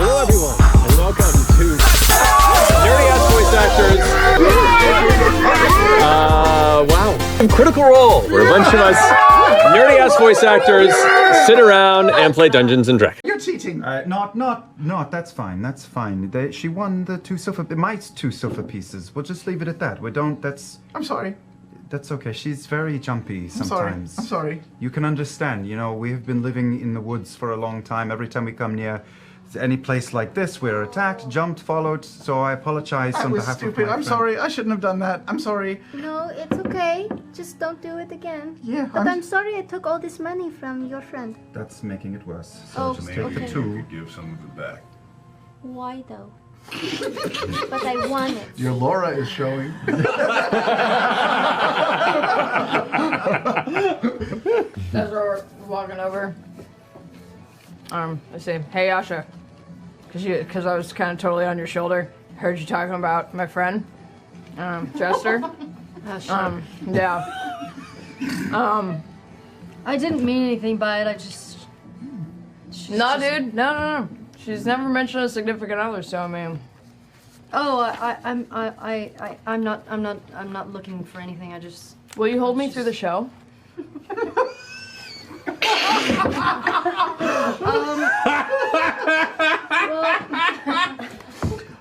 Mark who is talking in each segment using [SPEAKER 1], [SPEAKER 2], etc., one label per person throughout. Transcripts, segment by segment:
[SPEAKER 1] Hello, everyone, and welcome to Nerdy Ass Voice Actors. Wow. Critical Role, where a bunch of us nerdy ass voice actors sit around and play Dungeons and Dragons.
[SPEAKER 2] You're cheating.
[SPEAKER 3] Not. That's fine. That's fine. She won the my two sofa pieces. We'll just leave it at that.
[SPEAKER 2] I'm sorry.
[SPEAKER 3] That's okay. She's very jumpy sometimes.
[SPEAKER 2] I'm sorry.
[SPEAKER 3] You can understand. You know, we have been living in the woods for a long time. Every time we come near any place like this, we're attacked, jumped, followed. So I apologize on behalf of my friend.
[SPEAKER 2] I'm sorry. I shouldn't have done that. I'm sorry.
[SPEAKER 4] No, it's okay. Just don't do it again.
[SPEAKER 2] Yeah,
[SPEAKER 4] But I'm sorry I took all this money from your friend.
[SPEAKER 3] That's making it worse. So
[SPEAKER 4] Oh,
[SPEAKER 3] just take
[SPEAKER 4] okay.
[SPEAKER 3] the two.
[SPEAKER 5] Give some of it back.
[SPEAKER 4] Why though? But I want it.
[SPEAKER 2] Your Laura is showing.
[SPEAKER 6] As we're walking over, I say, "Hey, Asha," because I was kind of totally on your shoulder. Heard you talking about my friend, Chester. Yeah.
[SPEAKER 7] I didn't mean anything by it. I just.
[SPEAKER 6] Dude. No. She's never mentioned a significant other, so I mean.
[SPEAKER 7] Oh, I'm not looking for anything. I just.
[SPEAKER 6] Will you hold me through the show?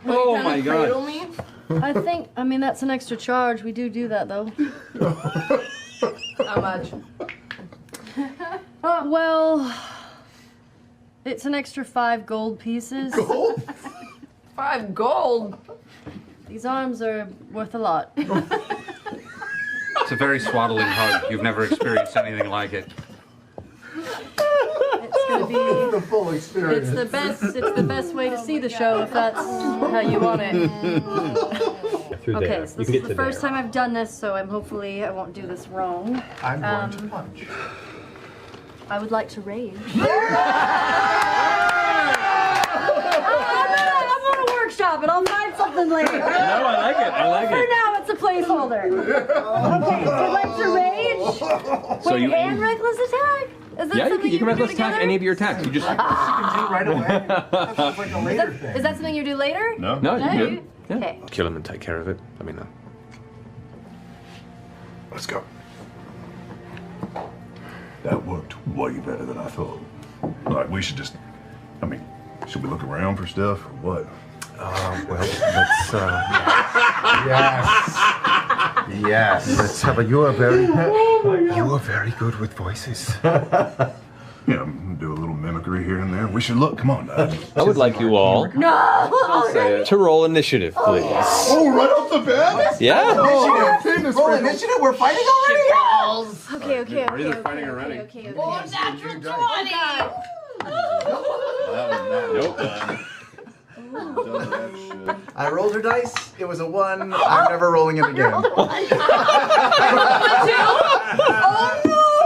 [SPEAKER 1] Oh my god.
[SPEAKER 6] Cradle me?
[SPEAKER 7] I mean, that's an extra charge. We do that though.
[SPEAKER 6] How much?
[SPEAKER 7] Well, it's an extra 5 gold pieces.
[SPEAKER 2] Gold?
[SPEAKER 6] 5 gold?
[SPEAKER 7] These arms are worth a lot.
[SPEAKER 8] It's a very swaddling hug. You've never experienced anything like it.
[SPEAKER 7] It's gonna be
[SPEAKER 2] The full experience.
[SPEAKER 7] It's the best way to see the show if that's how you want it.
[SPEAKER 1] Through
[SPEAKER 7] Okay,
[SPEAKER 1] there.
[SPEAKER 7] so
[SPEAKER 1] You
[SPEAKER 7] this
[SPEAKER 1] can
[SPEAKER 7] is
[SPEAKER 1] get
[SPEAKER 7] the
[SPEAKER 1] to
[SPEAKER 7] first
[SPEAKER 1] there.
[SPEAKER 7] time I've done this, so hopefully I won't do this wrong.
[SPEAKER 2] I'm going to punch.
[SPEAKER 7] I would like to rage. I'm gonna workshop it. I'll find something later.
[SPEAKER 1] No, I like it. I like
[SPEAKER 7] For
[SPEAKER 1] it.
[SPEAKER 7] now, it's a placeholder. Okay, so I'd like to rage.
[SPEAKER 1] So
[SPEAKER 7] Wait,
[SPEAKER 1] you
[SPEAKER 7] and
[SPEAKER 1] aim.
[SPEAKER 7] reckless attack? Is that
[SPEAKER 1] Yeah,
[SPEAKER 7] something
[SPEAKER 1] you can
[SPEAKER 7] do
[SPEAKER 1] reckless attack
[SPEAKER 7] together?
[SPEAKER 1] any of your attacks. You just
[SPEAKER 2] You can do right away. That's like a later thing.
[SPEAKER 7] Is that something you do later?
[SPEAKER 5] No?
[SPEAKER 1] no, you good. Yeah.
[SPEAKER 7] Okay.
[SPEAKER 1] Kill him and take care of it. Let me know.
[SPEAKER 5] Let's go. That worked way better than I thought. Like, we should just... should we look around for stuff or what?
[SPEAKER 3] Well, let's. Yes. Let's have a. You are very good with voices.
[SPEAKER 5] Yeah, do a little mimicry here and there. We should look. Come on, guys.
[SPEAKER 1] I would like you all to roll initiative, please.
[SPEAKER 2] Oh, right off the bat?
[SPEAKER 1] Yeah.
[SPEAKER 2] Oh, goodness. Roll initiative? We're fighting already?
[SPEAKER 4] Okay.
[SPEAKER 8] fighting already.
[SPEAKER 4] Okay.
[SPEAKER 6] Natural 20!
[SPEAKER 1] Nope.
[SPEAKER 2] I rolled her dice. It was a 1. I'm never rolling it again.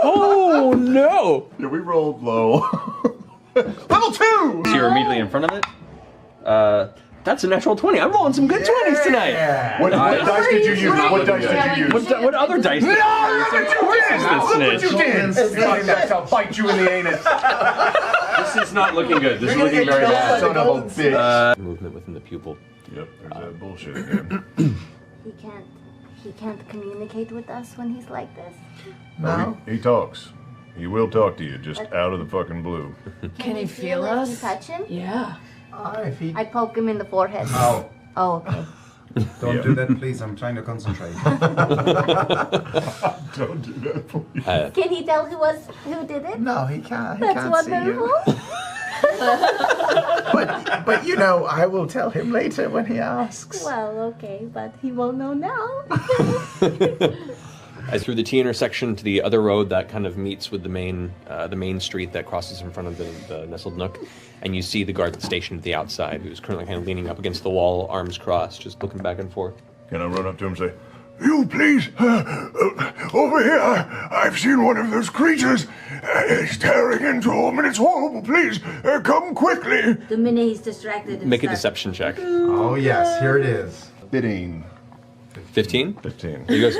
[SPEAKER 1] Oh no!
[SPEAKER 5] Yeah, we rolled low. Level 2!
[SPEAKER 1] So you're immediately in front of it. That's a natural 20. I'm rolling some good 20s tonight.
[SPEAKER 5] What dice did you use? What dice did you use?
[SPEAKER 1] What other dice?
[SPEAKER 5] No, look what you did! Look what you did! I'll bite you in the anus.
[SPEAKER 1] This is not looking good. This is looking very bad.
[SPEAKER 5] Son of a bitch.
[SPEAKER 1] Movement within the pupil.
[SPEAKER 5] Yep, there's that bullshit again.
[SPEAKER 4] He can't communicate with us when he's like this.
[SPEAKER 5] No, he talks. He will talk to you, just out of the fucking blue.
[SPEAKER 6] Can he feel
[SPEAKER 4] When you
[SPEAKER 6] us?
[SPEAKER 4] touch him?
[SPEAKER 6] Yeah.
[SPEAKER 2] If he...
[SPEAKER 4] I poke him in the forehead.
[SPEAKER 3] Oh,
[SPEAKER 4] Oh, okay.
[SPEAKER 3] don't do that, please. I'm trying to concentrate.
[SPEAKER 5] Don't do that, please.
[SPEAKER 4] Can he tell who did it?
[SPEAKER 2] No, he can't. He
[SPEAKER 4] That's
[SPEAKER 2] can't see you.
[SPEAKER 4] wonderful.
[SPEAKER 2] But you know, I will tell him later when he asks.
[SPEAKER 4] Well, okay, but he won't know now.
[SPEAKER 1] As through the T intersection to the other road that kind of meets with the main street that crosses in front of the nestled nook, and you see the guard that's stationed at the outside, who's currently kind of leaning up against the wall, arms crossed, just looking back and forth.
[SPEAKER 5] Can I run up to him and say, "You, please, over here, I've seen one of those creatures. It's tearing into him and it's horrible. Please, come quickly."
[SPEAKER 4] The minute he's distracted,
[SPEAKER 1] Make a deception check.
[SPEAKER 3] Oh yes, here it is.
[SPEAKER 5] 15.
[SPEAKER 1] 15?
[SPEAKER 5] 15.
[SPEAKER 1] He goes,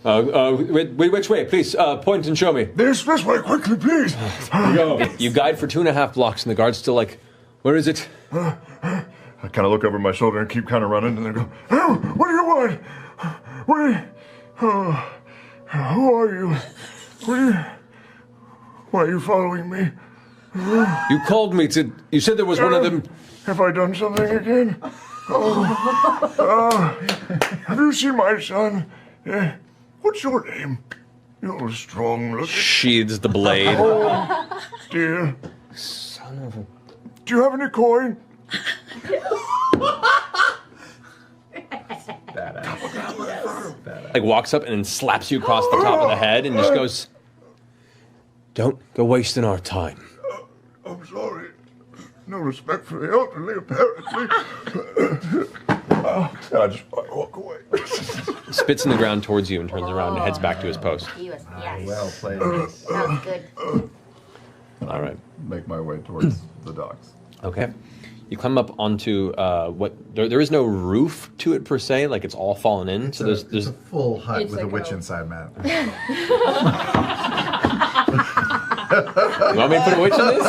[SPEAKER 1] which way? Please, point and show me.
[SPEAKER 5] This way, quickly, please.
[SPEAKER 1] You guide for 2.5 blocks, and the guard's still like, Where is it?
[SPEAKER 5] I kind of look over my shoulder and keep kind of running, and then go, "Oh, what do you want? Who are you? Why are you following me?
[SPEAKER 1] You called me to... You said there was one of them...
[SPEAKER 5] Have I done something again? Have you seen my son? What's your name? You're strong looking.
[SPEAKER 1] Sheathes the blade.
[SPEAKER 5] Oh, dear.
[SPEAKER 1] Son of a...
[SPEAKER 5] Do you have any coin?
[SPEAKER 1] Like walks up and then slaps you across the top of the head and just goes, "Don't go wasting our time."
[SPEAKER 5] I'm sorry. No respect for the elderly, apparently. I just walk away.
[SPEAKER 1] Spits in the ground towards you and turns around and heads back to his post.
[SPEAKER 4] He was, yes.
[SPEAKER 2] Well played.
[SPEAKER 4] Sounds good.
[SPEAKER 1] All right.
[SPEAKER 9] Make my way towards the docks.
[SPEAKER 1] Okay. You climb up onto what... There is no roof to it per se, like it's all fallen in. So there's
[SPEAKER 2] It's a full hut
[SPEAKER 6] It's
[SPEAKER 2] with a
[SPEAKER 6] like
[SPEAKER 2] witch
[SPEAKER 6] a-
[SPEAKER 2] inside, Matt.
[SPEAKER 1] You want me to put a witch in this?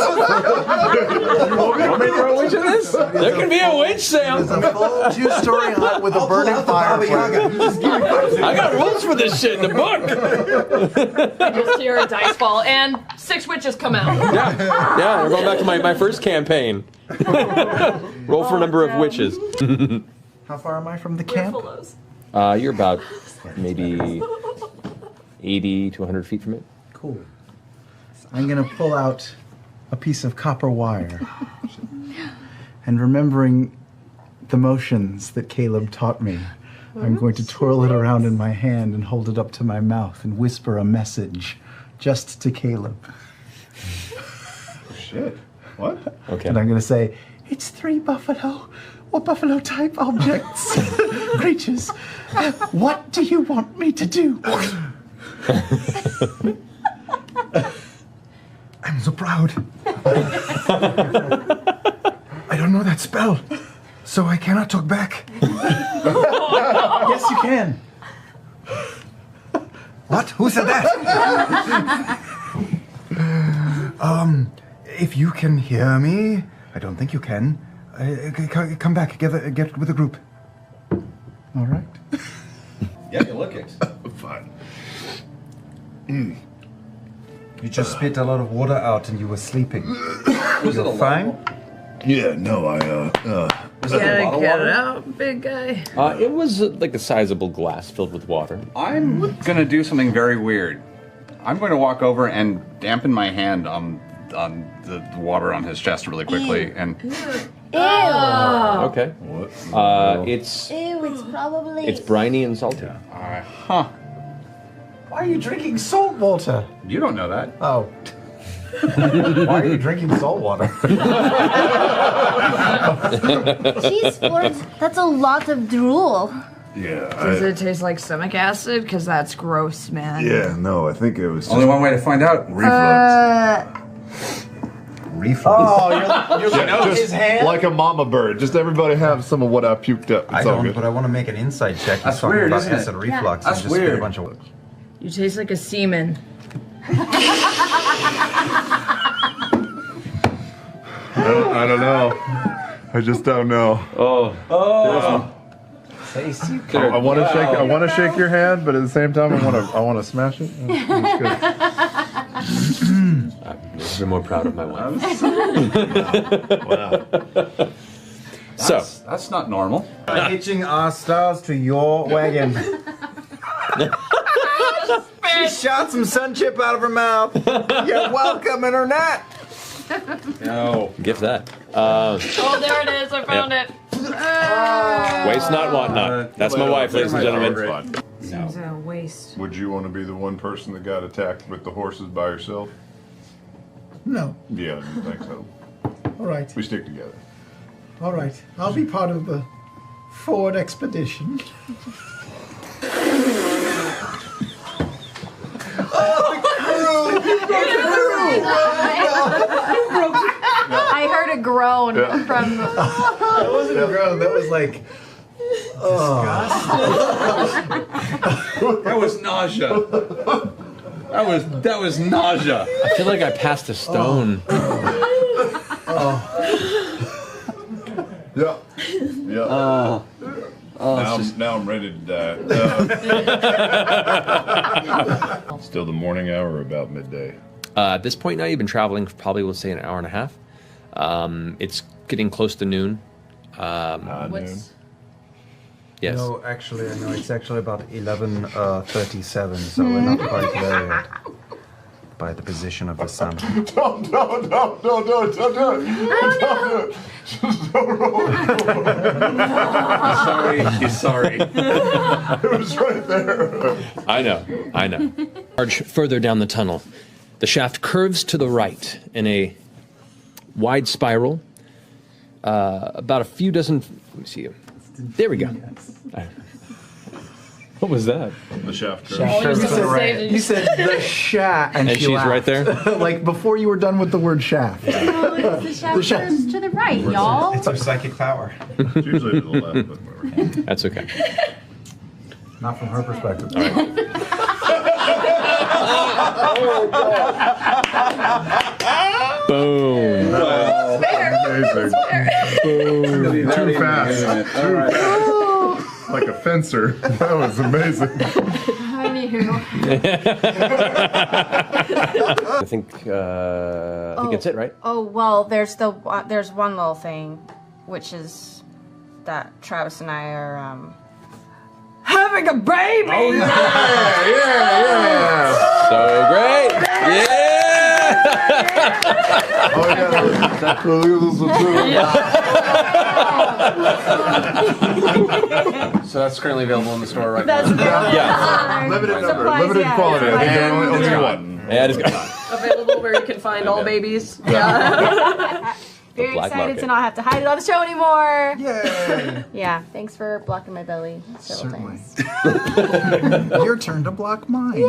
[SPEAKER 1] You want me to throw a witch in this? There can be a witch, Sam.
[SPEAKER 2] It's a full 2-story hut with a burning fireplace.
[SPEAKER 1] I got rules for this shit in the book.
[SPEAKER 6] I just hear a dice fall, and 6 witches come out.
[SPEAKER 1] Yeah, we're going back to my first campaign. Roll for number of witches.
[SPEAKER 2] How far am I from the camp?
[SPEAKER 1] You're about maybe 80 to 100 feet from it.
[SPEAKER 2] Cool. I'm going to pull out a piece of copper wire. And remembering the motions that Caleb taught me, I'm going to twirl it around in my hand and hold it up to my mouth and whisper a message just to Caleb.
[SPEAKER 9] Shit. What?
[SPEAKER 1] Okay.
[SPEAKER 2] And I'm going to say, it's 3 buffalo or buffalo type objects, creatures. What do you want me to do? I'm so proud. I don't know that spell, so I cannot talk back. Yes, you can. What? Who said that? If you can hear me, I don't think you can. Come back, get with the group. All right.
[SPEAKER 9] Yeah, you look it.
[SPEAKER 5] Fine.
[SPEAKER 3] You just spit a lot of water out and you were sleeping. You're fine?
[SPEAKER 5] Yeah, no,
[SPEAKER 6] Get it out, big guy.
[SPEAKER 1] It was like a sizable glass filled with water.
[SPEAKER 8] I'm gonna do something very weird. I'm going to walk over and dampen my hand on the water on his chest really quickly, and
[SPEAKER 4] Ew.
[SPEAKER 1] Okay.
[SPEAKER 9] What?
[SPEAKER 1] It's
[SPEAKER 4] Ew, it's probably...
[SPEAKER 1] it's briny and salty.
[SPEAKER 8] huh?
[SPEAKER 2] Why are you drinking salt water?
[SPEAKER 8] You don't know that.
[SPEAKER 2] Oh. Why are you drinking salt water?
[SPEAKER 4] Jeez, Florence, that's a lot of drool.
[SPEAKER 5] Yeah.
[SPEAKER 6] Does it taste like stomach acid? Because that's gross, man.
[SPEAKER 5] Yeah, no, I think it was just
[SPEAKER 8] Only one way to find out.
[SPEAKER 5] reflux.
[SPEAKER 3] Reflux.
[SPEAKER 2] Oh, you're
[SPEAKER 9] Just
[SPEAKER 2] his hand?
[SPEAKER 9] like a mama bird. Just everybody have some of what I puked up. It's
[SPEAKER 3] I
[SPEAKER 9] all
[SPEAKER 3] don't,
[SPEAKER 9] good.
[SPEAKER 3] but I want to make an insight check.
[SPEAKER 8] That's
[SPEAKER 3] He's talking
[SPEAKER 8] weird,
[SPEAKER 3] about
[SPEAKER 8] isn't it?
[SPEAKER 3] acid reflux.
[SPEAKER 8] That's
[SPEAKER 3] and just spit
[SPEAKER 8] weird.
[SPEAKER 3] a bunch of...
[SPEAKER 6] You taste like a semen.
[SPEAKER 9] I don't know. I just don't know.
[SPEAKER 2] Tasty.
[SPEAKER 9] I want to shake. I want to shake your hand, but at the same time, I want to smash it. That's good.
[SPEAKER 1] I've never been more proud of my wife.
[SPEAKER 9] Wow.
[SPEAKER 1] So,
[SPEAKER 8] That's not normal.
[SPEAKER 3] Hitching our stars to your wagon. She shot some sun chip out of her mouth. You're welcome, internet.
[SPEAKER 8] No.
[SPEAKER 1] give that.
[SPEAKER 6] Oh, there it is. I found it.
[SPEAKER 1] Waste not, want not. That's my wife, ladies and gentlemen.
[SPEAKER 9] Fine.
[SPEAKER 6] Seems a waste.
[SPEAKER 9] Would you want to be the one person that got attacked with the horses by yourself?
[SPEAKER 2] No.
[SPEAKER 9] Yeah, I didn't think so.
[SPEAKER 2] All right.
[SPEAKER 9] We stick together.
[SPEAKER 2] All right. I'll be part of the forward expedition.
[SPEAKER 7] I heard a groan from the...
[SPEAKER 2] That wasn't a groan. That was like...
[SPEAKER 8] That was nausea. That was nausea.
[SPEAKER 1] I feel like I passed a stone.
[SPEAKER 9] Yeah. Yeah. Now I'm ready to die. Still the morning hour or about midday?
[SPEAKER 1] At this point now, you've been traveling for probably, we'll say, an hour and a half. It's getting close to noon.
[SPEAKER 9] Noon.
[SPEAKER 1] Yes.
[SPEAKER 3] No, actually, no, it's actually about 11:37, so we're not quite there yet. By the position of the sun.
[SPEAKER 5] Don't do it. Don't do it. Don't do it.
[SPEAKER 8] Sorry, he's sorry.
[SPEAKER 5] It was right there.
[SPEAKER 1] I know. Large further down the tunnel. The shaft curves to the right in a wide spiral. About a few dozen. Let me see you. There we go. What was that?
[SPEAKER 9] The shaft curve.
[SPEAKER 2] You said the shaft, and
[SPEAKER 1] And
[SPEAKER 2] she
[SPEAKER 1] she's
[SPEAKER 2] laughed.
[SPEAKER 1] right there?
[SPEAKER 2] Like before you were done with the word shaft.
[SPEAKER 4] Oh, the shaft curves to the right, y'all.
[SPEAKER 3] It's our psychic power.
[SPEAKER 9] It's usually to the left, but whatever.
[SPEAKER 1] That's okay.
[SPEAKER 2] Not from her perspective.
[SPEAKER 1] Boom.
[SPEAKER 9] Amazing. Boom. Too fast. Too fast. Like a fencer. That was amazing.
[SPEAKER 7] Anywho.
[SPEAKER 1] I think that's it, right?
[SPEAKER 4] Oh well, there's one little thing, which is that Travis and I are having a baby.
[SPEAKER 9] Oh, yeah.
[SPEAKER 1] So great. Yeah.
[SPEAKER 9] Oh, yeah.
[SPEAKER 1] So that's currently available in the store right
[SPEAKER 4] That's
[SPEAKER 1] now. Yeah.
[SPEAKER 9] Limited number.
[SPEAKER 4] Supplies,
[SPEAKER 9] Limited
[SPEAKER 4] yeah.
[SPEAKER 9] quality. I think
[SPEAKER 4] Supplies.
[SPEAKER 9] only one.
[SPEAKER 1] Yeah, just go.
[SPEAKER 6] Available where you can find all babies. Yeah.
[SPEAKER 4] Very
[SPEAKER 1] black
[SPEAKER 4] excited
[SPEAKER 1] market.
[SPEAKER 4] to not have to hide it on the show anymore.
[SPEAKER 2] Yay!
[SPEAKER 4] Yeah, thanks for blocking my belly.
[SPEAKER 2] Certainly.
[SPEAKER 4] Times.
[SPEAKER 2] Your turn to block mine.
[SPEAKER 1] We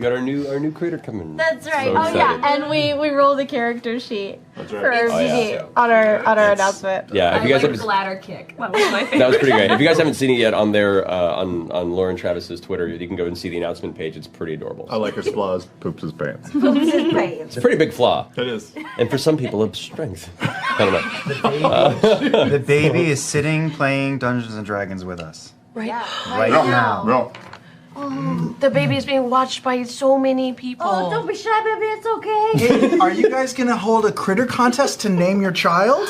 [SPEAKER 1] got our new creator coming.
[SPEAKER 4] That's right.
[SPEAKER 1] So
[SPEAKER 4] Oh
[SPEAKER 1] excited.
[SPEAKER 4] yeah, and we rolled a character sheet
[SPEAKER 9] That's
[SPEAKER 4] for
[SPEAKER 9] right.
[SPEAKER 4] our
[SPEAKER 1] Oh, yeah.
[SPEAKER 4] VD on our announcement.
[SPEAKER 1] Yeah, if you guys haven't,
[SPEAKER 6] ladder kick. That was my favorite.
[SPEAKER 1] that was pretty great. If you guys haven't seen it yet on their on Lauren Travis's Twitter, you can go and see the announcement page. It's pretty adorable.
[SPEAKER 9] I like his flaws. Poops his pants.
[SPEAKER 1] It's a pretty big flaw,
[SPEAKER 9] It is.
[SPEAKER 1] and for some people, it's strength. I don't know.
[SPEAKER 3] The baby is sitting playing Dungeons and Dragons with us.
[SPEAKER 4] Right.
[SPEAKER 3] Right now.
[SPEAKER 9] No.
[SPEAKER 10] The baby is being watched by so many people.
[SPEAKER 4] Oh, don't be shy, baby. It's okay.
[SPEAKER 2] Hey, are you guys gonna hold a critter contest to name your child?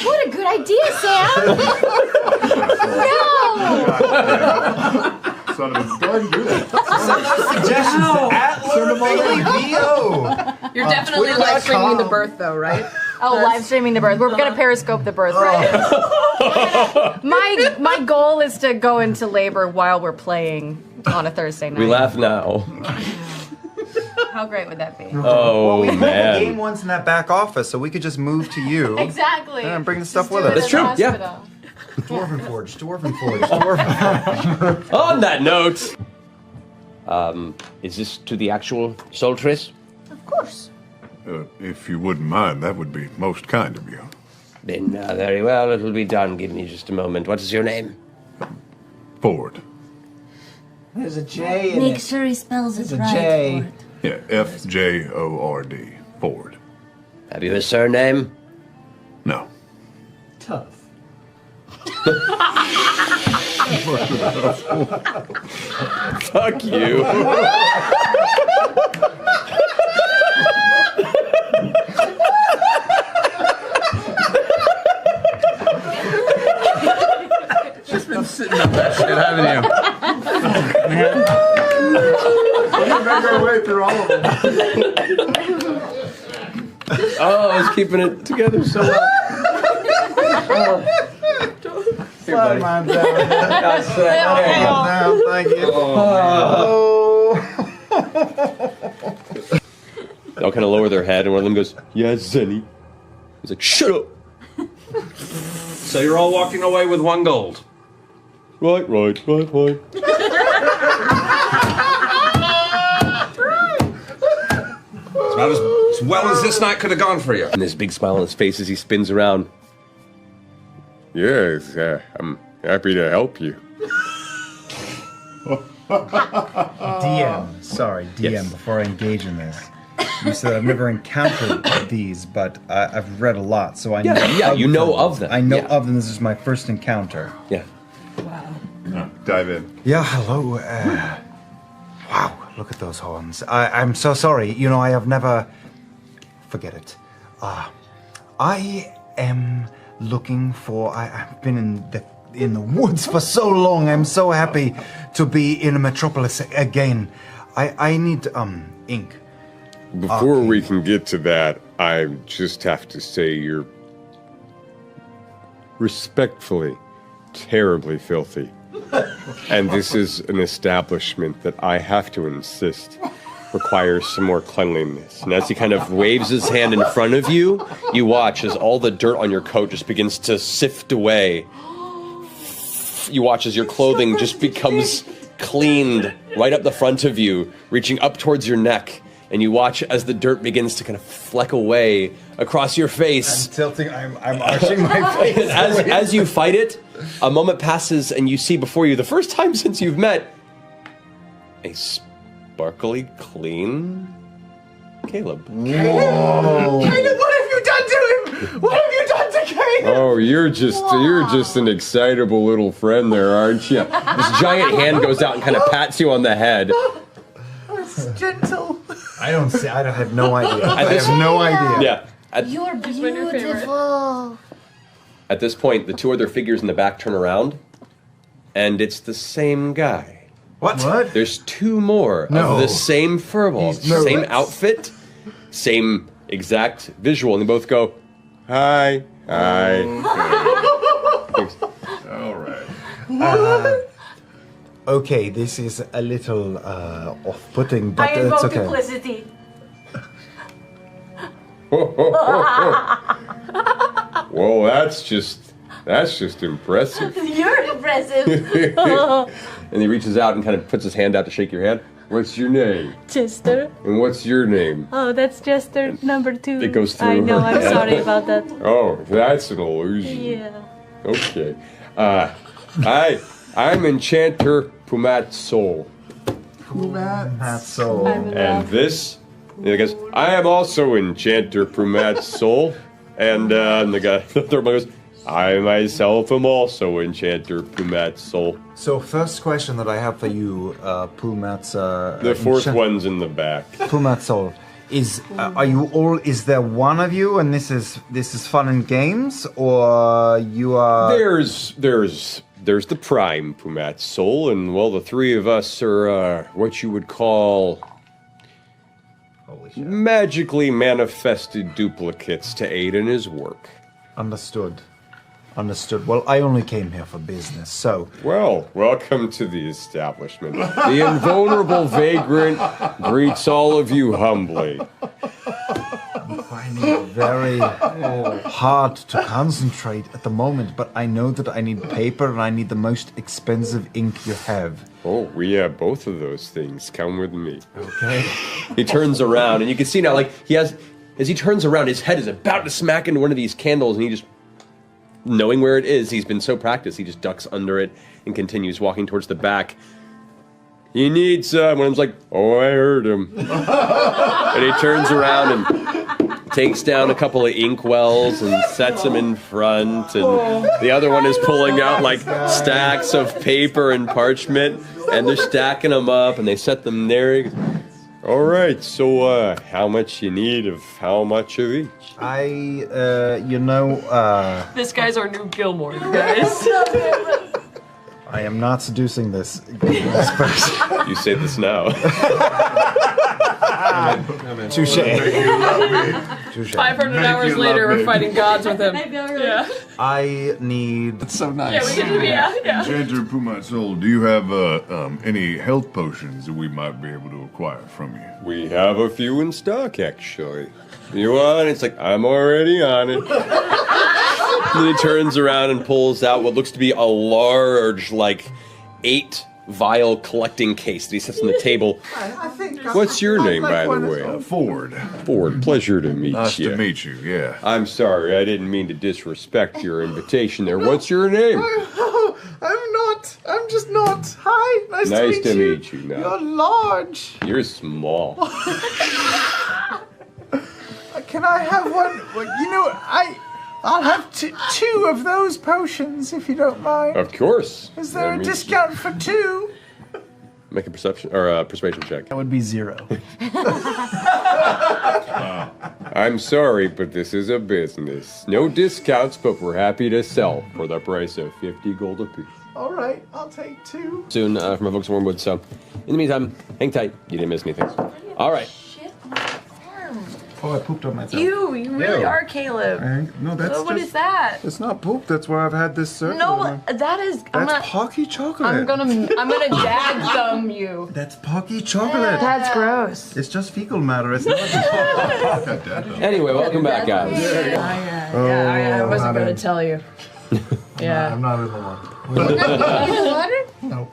[SPEAKER 4] What a good idea, Sam. No.
[SPEAKER 9] Son of a go ahead and do that.
[SPEAKER 3] Suggestions to @LauraBaileyVO.
[SPEAKER 6] You're definitely
[SPEAKER 2] Twitter.com.
[SPEAKER 6] live streaming the birth, though, right?
[SPEAKER 4] Oh, live streaming the birth. We're gonna periscope the birth, right? My goal is to go into labor while we're playing on a Thursday night.
[SPEAKER 1] We laugh now.
[SPEAKER 4] How great would that be?
[SPEAKER 1] Oh
[SPEAKER 3] We game
[SPEAKER 1] man.
[SPEAKER 3] once in that back office, so we could just move to you.
[SPEAKER 4] Exactly.
[SPEAKER 3] And bring the stuff
[SPEAKER 4] Just
[SPEAKER 3] with
[SPEAKER 4] do it
[SPEAKER 3] us.
[SPEAKER 1] That's
[SPEAKER 4] in
[SPEAKER 1] true,
[SPEAKER 4] the
[SPEAKER 1] yeah.
[SPEAKER 4] hospital.
[SPEAKER 3] Dwarven Forge, Dwarven Forge, Dwarven Forge.
[SPEAKER 1] On that note, is this to the actual Soltris?
[SPEAKER 4] Of course.
[SPEAKER 5] If you wouldn't mind, that would be most kind of you.
[SPEAKER 1] Then very well, it will be done. Give me just a moment. What is your name?
[SPEAKER 5] Ford.
[SPEAKER 2] There's a J in
[SPEAKER 4] Make
[SPEAKER 2] it.
[SPEAKER 4] sure he spells it
[SPEAKER 2] It's a
[SPEAKER 4] right.
[SPEAKER 2] J.
[SPEAKER 5] Yeah, Fjord. Ford.
[SPEAKER 1] Have you a surname?
[SPEAKER 5] No.
[SPEAKER 2] Tough.
[SPEAKER 1] Fuck you.
[SPEAKER 8] Just been sitting up that shit, haven't you?
[SPEAKER 9] We're make our way through all of them.
[SPEAKER 1] Oh, I was keeping it together so well. Here, buddy.
[SPEAKER 2] Mine's down.
[SPEAKER 1] That's it.
[SPEAKER 3] Now, thank you.
[SPEAKER 1] They'll kind of lower their head, and one of them goes, "Yes, Zenny." He's like, "Shut up."
[SPEAKER 8] So you're all walking away with 1 gold.
[SPEAKER 1] Right.
[SPEAKER 8] It's about as well as this night could have gone for you.
[SPEAKER 1] And this big smile on his face as he spins around. Yes, I'm happy to help you.
[SPEAKER 2] DM. Sorry, DM,
[SPEAKER 1] Yes.
[SPEAKER 2] before I engage in this.
[SPEAKER 3] You said I've never encountered these, but I've read a lot, so I know.
[SPEAKER 1] Yeah, you know of them.
[SPEAKER 3] I know
[SPEAKER 1] Yeah.
[SPEAKER 3] of them. This is my first encounter.
[SPEAKER 1] Yeah.
[SPEAKER 9] Dive in.
[SPEAKER 3] Yeah, hello. Wow, look at those horns. I'm so sorry. You know, I have never. Forget it. I am looking for. I've been in the woods for so long. I'm so happy to be in a metropolis again. I need ink.
[SPEAKER 5] Before we can get to that, I just have to say you're respectfully terribly filthy. And this is an establishment that I have to insist requires some more cleanliness. And as he kind of waves his hand in front of you, you watch as all the dirt on your coat just begins to sift away. You watch as your clothing just becomes cleaned right up the front of you, reaching up towards your neck. And you watch as the dirt begins to kind of fleck away across your face.
[SPEAKER 3] I'm tilting. I'm arching my face.
[SPEAKER 1] as you fight it, a moment passes and you see before you, the first time since you've met, a sparkly, clean Caleb.
[SPEAKER 2] Whoa.
[SPEAKER 6] Caleb, what have you done to him? What have you done to Caleb?
[SPEAKER 5] Oh, you're just an excitable little friend there, aren't you?
[SPEAKER 1] This giant hand goes out and kind of pats you on the head.
[SPEAKER 6] It's gentle.
[SPEAKER 3] I have no idea. I have no idea.
[SPEAKER 1] Yeah.
[SPEAKER 10] You're beautiful.
[SPEAKER 1] At this point, the two other figures in the back turn around, and it's the same guy.
[SPEAKER 3] What?
[SPEAKER 1] There's two more of the same furball, same outfit, same exact visual, and they both go, "Hi, hi."
[SPEAKER 9] All right.
[SPEAKER 3] Okay, this is a little off-putting, but
[SPEAKER 10] I
[SPEAKER 3] it's
[SPEAKER 10] invoke
[SPEAKER 3] okay.
[SPEAKER 10] duplicity.
[SPEAKER 5] Well, that's just impressive.
[SPEAKER 10] You're impressive.
[SPEAKER 1] And he reaches out and kind of puts his hand out to shake your hand.
[SPEAKER 5] What's your name?
[SPEAKER 11] Chester.
[SPEAKER 5] And what's your name?
[SPEAKER 11] Oh, that's Chester number 2.
[SPEAKER 1] It goes through
[SPEAKER 11] I know,
[SPEAKER 1] her
[SPEAKER 11] I'm
[SPEAKER 1] head.
[SPEAKER 11] sorry about that.
[SPEAKER 5] Oh, that's an illusion.
[SPEAKER 11] Yeah.
[SPEAKER 5] Okay. I'm Enchanter Pumat Soul.
[SPEAKER 3] That's so.
[SPEAKER 5] And this, he goes, I am also Enchanter Pumat Soul. And the guy, the third one goes, I myself am also Enchanter Pumat Soul.
[SPEAKER 3] So, first question that I have for you, Pumat's.
[SPEAKER 5] The fourth one's in the back.
[SPEAKER 3] Pumat Soul. Are you all? Is there one of you, and this is fun and games, or you are?
[SPEAKER 5] There's the prime Pumat Soul, and well, the three of us are what you would call magically manifested duplicates to aid in his work.
[SPEAKER 3] Understood. Well, I only came here for business, so.
[SPEAKER 5] Well, welcome to the establishment. The invulnerable vagrant greets all of you humbly.
[SPEAKER 3] I'm finding it very hard to concentrate at the moment, but I know that I need paper and I need the most expensive ink you have.
[SPEAKER 5] Oh, we have both of those things. Come with me.
[SPEAKER 3] Okay.
[SPEAKER 1] He turns around, and you can see now, like, as he turns around, his head is about to smack into one of these candles, and he just, knowing where it is, he's been so practiced, he just ducks under it and continues walking towards the back. He needs some. And I'm like, oh, I heard him. And he turns around and takes down a couple of inkwells and sets them in front. And the other one is pulling out like stacks of paper and parchment, and they're stacking them up, and they set them there.
[SPEAKER 5] All right, so how much you need of how much of each?
[SPEAKER 6] This guy's our new Gilmore, you guys.
[SPEAKER 3] I am not seducing this person.
[SPEAKER 1] You say this now.
[SPEAKER 3] Touche.
[SPEAKER 6] 500 hours later, we're fighting gods with him. Yeah.
[SPEAKER 3] I need.
[SPEAKER 8] That's so
[SPEAKER 6] Yeah,
[SPEAKER 8] nice.
[SPEAKER 6] we get to be, yeah.
[SPEAKER 9] Enchanter Pumat Soul, do you have any health potions that we might be able to acquire from you?
[SPEAKER 5] We have a few in stock, actually. You want? It's like, I'm already on it.
[SPEAKER 1] Then he turns around and pulls out what looks to be a large, like, 8-vial collecting case that he sets on the table.
[SPEAKER 5] What's your name, by the way?
[SPEAKER 9] Ford.
[SPEAKER 5] Ford, pleasure to meet
[SPEAKER 9] Nice
[SPEAKER 5] you.
[SPEAKER 9] to meet you, yeah.
[SPEAKER 5] I'm sorry, I didn't mean to disrespect your invitation there. What's your name?
[SPEAKER 2] I'm just not. Hi, nice
[SPEAKER 5] Nice to meet you now.
[SPEAKER 2] You're large.
[SPEAKER 5] You're small.
[SPEAKER 2] Can I have one? Well, I'll have two of those potions if you don't mind.
[SPEAKER 5] Of course.
[SPEAKER 2] Is there a discount for two?
[SPEAKER 5] Make a perception or a persuasion check.
[SPEAKER 2] That would be 0.
[SPEAKER 5] I'm sorry, but this is a business. No discounts, but we're happy to sell for the price of 50 gold apiece.
[SPEAKER 2] All right, I'll take 2.
[SPEAKER 1] Soon from our folks in Wormwood. So, in the meantime, hang tight. You didn't miss anything. All right.
[SPEAKER 3] Oh, I pooped on myself.
[SPEAKER 10] You really are Caleb.
[SPEAKER 9] No, that's
[SPEAKER 10] So what
[SPEAKER 9] just,
[SPEAKER 10] is that?
[SPEAKER 9] It's not poop. That's why I've had this circle.
[SPEAKER 10] No, that is.
[SPEAKER 3] That's Pocky chocolate.
[SPEAKER 10] I'm gonna dad thumb you.
[SPEAKER 3] That's Pocky chocolate.
[SPEAKER 10] That's gross.
[SPEAKER 3] It's just fecal matter. It's not.
[SPEAKER 1] Anyway, welcome back, guys.
[SPEAKER 6] I wasn't gonna tell you. Yeah.
[SPEAKER 9] I'm not in the water.
[SPEAKER 12] In the water?
[SPEAKER 9] No.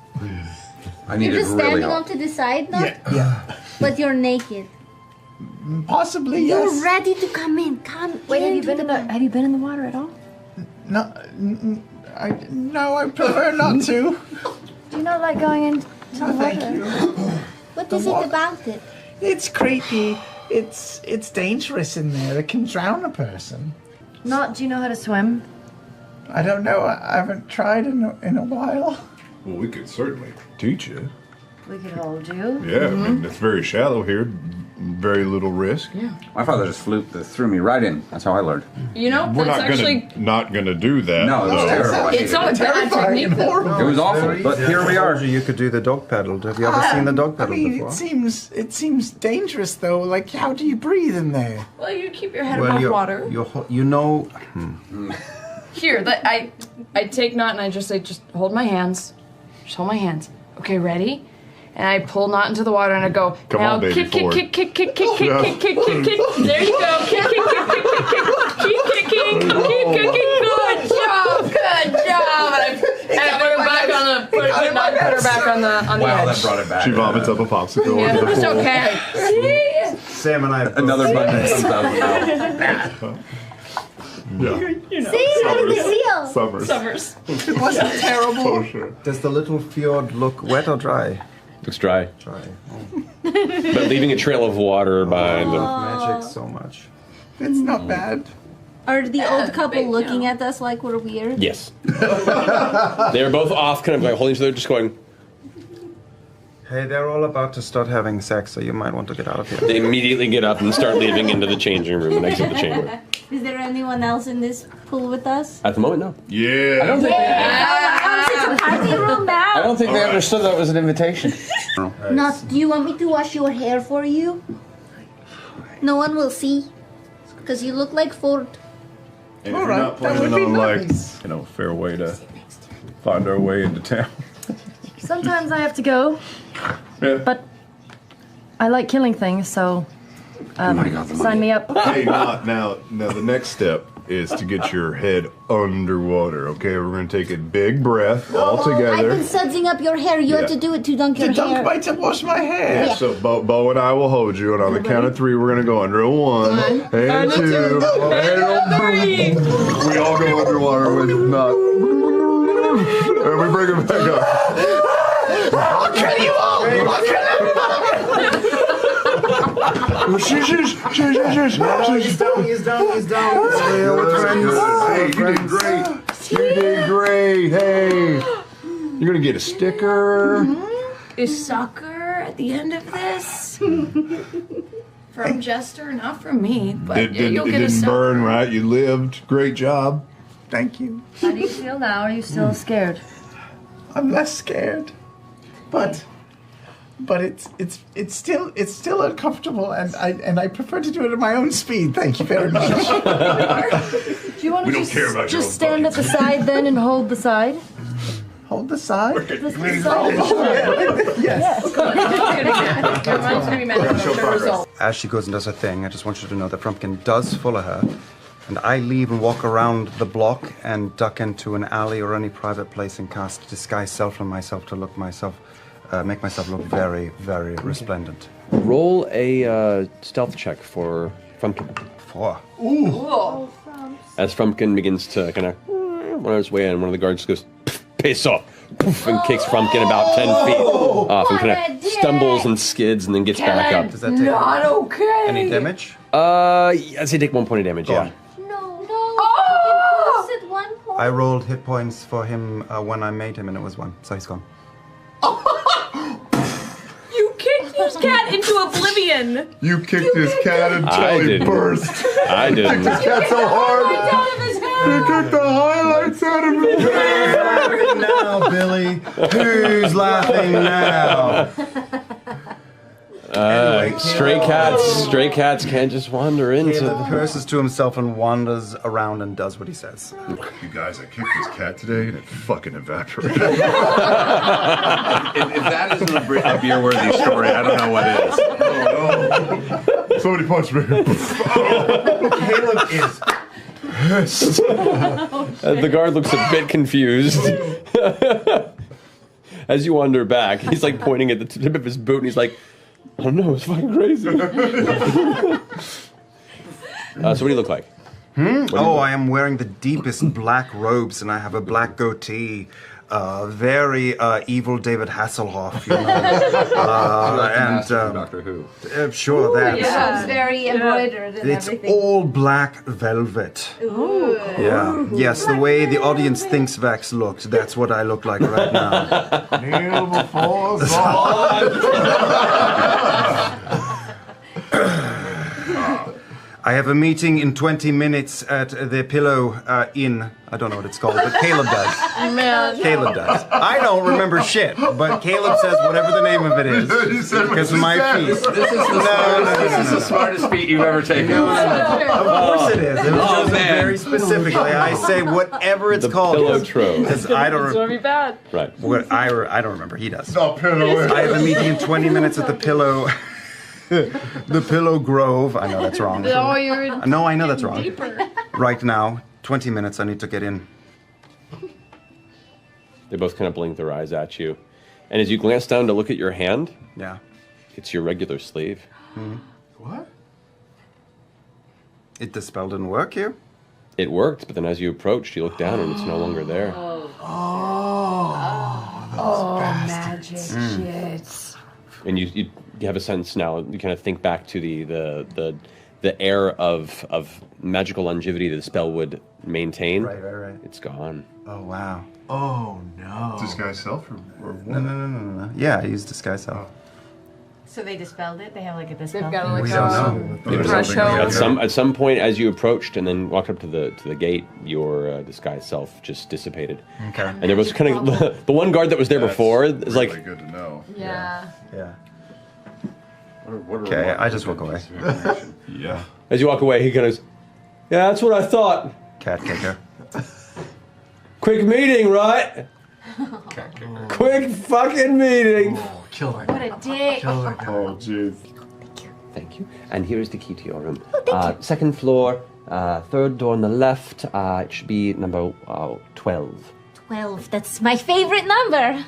[SPEAKER 8] I need
[SPEAKER 12] You're
[SPEAKER 8] it
[SPEAKER 12] just
[SPEAKER 8] really
[SPEAKER 12] standing
[SPEAKER 8] hot.
[SPEAKER 12] off to the side now?
[SPEAKER 2] Yeah.
[SPEAKER 12] But you're naked.
[SPEAKER 2] Possibly, yes.
[SPEAKER 12] You're ready to come in. Come
[SPEAKER 7] Wait, have you
[SPEAKER 12] into
[SPEAKER 7] been in the have you been in the water at all?
[SPEAKER 2] No, I prefer not to.
[SPEAKER 7] Do you not like going into the water?
[SPEAKER 2] Thank you.
[SPEAKER 12] What is it about it?
[SPEAKER 2] It's creepy. It's dangerous in there. It can drown a person.
[SPEAKER 7] Do you know how to swim?
[SPEAKER 2] I don't know. I haven't tried in a while.
[SPEAKER 9] Well, we could certainly teach you.
[SPEAKER 7] We could hold you.
[SPEAKER 9] Yeah, I mean, it's very shallow here. Very little risk.
[SPEAKER 6] Yeah.
[SPEAKER 8] My father just threw me right in. That's how I learned.
[SPEAKER 6] You know,
[SPEAKER 9] We're
[SPEAKER 6] that's
[SPEAKER 9] not
[SPEAKER 6] actually.
[SPEAKER 9] not gonna do that.
[SPEAKER 8] No, it was
[SPEAKER 9] though.
[SPEAKER 8] terrible.
[SPEAKER 6] It's not a bad technique, though.
[SPEAKER 8] It was awful, but here we are.
[SPEAKER 3] You could do the dog paddle. Have you ever seen the dog
[SPEAKER 2] I
[SPEAKER 3] paddle
[SPEAKER 2] mean,
[SPEAKER 3] before?
[SPEAKER 2] it seems dangerous though. Like, how do you breathe in there?
[SPEAKER 6] Well, you keep your head above water.
[SPEAKER 3] You know.
[SPEAKER 6] Here, I take Knot and I just say, just hold my hands. Just hold my hands. Okay, ready? And I pull Knot into the water and I go,
[SPEAKER 9] Come
[SPEAKER 6] now
[SPEAKER 9] on, baby,
[SPEAKER 6] kick, kick,
[SPEAKER 9] forward.
[SPEAKER 6] kick, kick, kick, kick, kick, kick, kick, kick, kick. There you go. Kick, kick, kick, kick, kick, kick. Keep kicking. Keep kicking. Good job. Good job. And I put her back on the, put her back on the
[SPEAKER 8] Wow,
[SPEAKER 6] edge.
[SPEAKER 8] that brought it back.
[SPEAKER 9] She vomits up a popsicle
[SPEAKER 6] Yeah,
[SPEAKER 9] onto the
[SPEAKER 6] it's
[SPEAKER 9] floor.
[SPEAKER 6] okay.
[SPEAKER 3] Sam and I.
[SPEAKER 8] Another button comes out of the mouth.
[SPEAKER 9] Yeah.
[SPEAKER 12] See, how did they feel?
[SPEAKER 9] Summers.
[SPEAKER 2] It wasn't terrible.
[SPEAKER 9] Oh, sure.
[SPEAKER 3] Does the little fjord look wet or dry?
[SPEAKER 1] Looks dry,
[SPEAKER 3] Dry.
[SPEAKER 1] but leaving a trail of water behind them.
[SPEAKER 3] Magic so much.
[SPEAKER 2] It's not bad.
[SPEAKER 12] Are the old couple looking at us like we're weird?
[SPEAKER 1] Yes. They're both off, kind of like holding each other, just going.
[SPEAKER 3] Hey, they're all about to start having sex, so you might want to get out of here.
[SPEAKER 1] They immediately get up and start leaving into the changing room and exit the chamber.
[SPEAKER 12] Is there anyone else in this pool with us?
[SPEAKER 1] At the moment, no.
[SPEAKER 9] Yeah.
[SPEAKER 8] I don't think
[SPEAKER 12] It's a party room now.
[SPEAKER 8] I don't think they understood that was an invitation.
[SPEAKER 12] Not, do you want me to wash your hair for you? No one will see. Because you look like Ford.
[SPEAKER 9] And
[SPEAKER 2] All
[SPEAKER 9] if you're
[SPEAKER 2] right,
[SPEAKER 9] not
[SPEAKER 2] that would
[SPEAKER 9] planning
[SPEAKER 2] be
[SPEAKER 9] on,
[SPEAKER 2] nice.
[SPEAKER 9] fair way to find our way into town.
[SPEAKER 7] Sometimes I have to go,
[SPEAKER 9] Yeah.
[SPEAKER 7] but I like killing things, so sign me up.
[SPEAKER 9] Hey, now the next step is to get your head underwater, okay? We're going to take a big breath all
[SPEAKER 12] I've
[SPEAKER 9] together.
[SPEAKER 12] been sudsing up your hair. You have to do it to dunk your hair.
[SPEAKER 2] To wash my hair.
[SPEAKER 12] Yeah.
[SPEAKER 9] So Bo and I will hold you, and on the count of 3, we're going to go under. 1, and 2, and 3. We all go underwater with not. And we bring it back up.
[SPEAKER 2] I'll kill you all! I'll kill
[SPEAKER 9] Shush.
[SPEAKER 3] He's down.
[SPEAKER 9] Hey, you did great. You did great. Hey, you're going to get a sticker.
[SPEAKER 6] Is soccer at the end of this? From Jester, not from me, but
[SPEAKER 9] It
[SPEAKER 6] you'll get a
[SPEAKER 9] didn't
[SPEAKER 6] sucker.
[SPEAKER 9] burn, right? You lived. Great job.
[SPEAKER 2] Thank you.
[SPEAKER 7] How do you feel now? Are you still scared?
[SPEAKER 2] I'm less scared, but it's still uncomfortable, and I prefer to do it at my own speed. Thank you very much.
[SPEAKER 7] Do you want
[SPEAKER 9] We
[SPEAKER 7] to
[SPEAKER 9] don't care about your
[SPEAKER 7] just
[SPEAKER 9] own
[SPEAKER 7] stand at the side then and hold the side?
[SPEAKER 2] Hold the side.
[SPEAKER 7] The
[SPEAKER 2] Yes.
[SPEAKER 3] As she goes and does her thing, I just want you to know that Frumpkin does follow her, and I leave and walk around the block and duck into an alley or any private place and cast Disguise Self on myself to make myself look very, very resplendent.
[SPEAKER 1] Roll a stealth check for Frumpkin.
[SPEAKER 3] 4.
[SPEAKER 6] Ooh.
[SPEAKER 1] As Frumpkin begins to kind of on his way in, one of the guards goes, piss off, poof, and kicks Frumpkin about 10 feet off and kind of stumbles and skids and then gets back up.
[SPEAKER 3] Does that take
[SPEAKER 6] Not okay.
[SPEAKER 3] any damage?
[SPEAKER 1] I'd say take 1 point of damage. Yeah.
[SPEAKER 12] No.
[SPEAKER 6] Oh!
[SPEAKER 12] You can at 1 point.
[SPEAKER 3] I rolled hit points for him when I made him, and it was 1, so he's gone.
[SPEAKER 11] You kicked this cat into oblivion.
[SPEAKER 9] You kicked his cat until he
[SPEAKER 1] didn't.
[SPEAKER 9] burst.
[SPEAKER 1] I didn't.
[SPEAKER 9] This cat so hard.
[SPEAKER 6] Out of his head.
[SPEAKER 9] You kicked the highlights out of his head.
[SPEAKER 3] Who's laughing now, Billy? Who's laughing now?
[SPEAKER 1] Stray cats can't just wander into.
[SPEAKER 3] Caleb curses to himself and wanders around and does what he says.
[SPEAKER 9] You guys, I kicked this cat today and it fucking evaporated.
[SPEAKER 8] If that isn't a beer-worthy story, I don't know what is.
[SPEAKER 9] Oh, no. Somebody punched me.
[SPEAKER 3] Caleb is pissed.
[SPEAKER 1] The guard looks a bit confused. As you wander back, he's like pointing at the tip of his boot and he's like, I don't know, it's fucking crazy. So what do you look like?
[SPEAKER 3] I am wearing the deepest black robes and I have a black goatee. Very evil David Hasselhoff, you know.
[SPEAKER 8] Doctor Who.
[SPEAKER 3] Sure, that.
[SPEAKER 12] Yeah. Very embroidered and
[SPEAKER 3] It's
[SPEAKER 12] everything.
[SPEAKER 3] all black velvet.
[SPEAKER 12] Ooh.
[SPEAKER 3] Yeah. Yes, the way the audience thinks Vax looked, that's what I look like right now.
[SPEAKER 9] Kneel before
[SPEAKER 3] I have a meeting in 20 minutes at the Pillow Inn. I don't know what it's called, but Caleb does.
[SPEAKER 6] Man.
[SPEAKER 3] Caleb does. I don't remember shit, but Caleb says whatever the name of it is because of my feast.
[SPEAKER 8] This is the smartest feat you've ever taken.
[SPEAKER 3] Of course it is. It was chosen
[SPEAKER 8] man.
[SPEAKER 3] very specifically. I say whatever it's
[SPEAKER 1] The
[SPEAKER 3] called.
[SPEAKER 1] pillow trove.
[SPEAKER 3] Because I don't.
[SPEAKER 11] It's gonna be bad.
[SPEAKER 1] Right.
[SPEAKER 3] I don't remember. He does.
[SPEAKER 9] Stop pillow.
[SPEAKER 3] I have a meeting in 20 minutes at the Pillow. The Pillow Grove. I know that's wrong.
[SPEAKER 6] Oh, you're
[SPEAKER 3] No, I know that's wrong.
[SPEAKER 6] deeper.
[SPEAKER 3] Right now, 20 minutes. I need to get in.
[SPEAKER 1] They both kind of blink their eyes at you. And as you glance down to look at your hand,
[SPEAKER 3] Yeah.
[SPEAKER 1] it's your regular sleeve.
[SPEAKER 9] What?
[SPEAKER 3] It the spell didn't work here.
[SPEAKER 1] It worked, but then as you approached, you look down and it's no longer there.
[SPEAKER 6] Oh, magic shit.
[SPEAKER 1] And you have a sense now. You kind of think back to the air of magical longevity that the spell would maintain.
[SPEAKER 3] Right.
[SPEAKER 1] It's gone.
[SPEAKER 3] Oh wow.
[SPEAKER 2] Oh no.
[SPEAKER 9] Disguise self? Or
[SPEAKER 3] No. Yeah, I used disguise self.
[SPEAKER 13] So they dispelled it? They have like a dispel?
[SPEAKER 6] They've got like
[SPEAKER 3] We don't know.
[SPEAKER 6] threshold.
[SPEAKER 1] At some point, as you approached and then walked up to the gate, your disguised self just dissipated.
[SPEAKER 3] Okay.
[SPEAKER 1] And there was kind of the one guard that was there before is
[SPEAKER 9] really
[SPEAKER 1] like,
[SPEAKER 9] good to know.
[SPEAKER 6] Yeah.
[SPEAKER 3] Yeah.
[SPEAKER 8] What a
[SPEAKER 3] Okay, I just walk away.
[SPEAKER 9] Yeah.
[SPEAKER 1] as you walk away, he kind of goes, yeah, that's what I thought.
[SPEAKER 3] Cat kicker.
[SPEAKER 1] Quick meeting, right? Quick fucking meeting.
[SPEAKER 2] Kill her.
[SPEAKER 13] What a dick.
[SPEAKER 2] Kill her.
[SPEAKER 9] Oh, jeez.
[SPEAKER 1] Thank you. And here is the key to your room. Second floor, third door on the left. It should be number 12.
[SPEAKER 12] 12. That's my favorite number.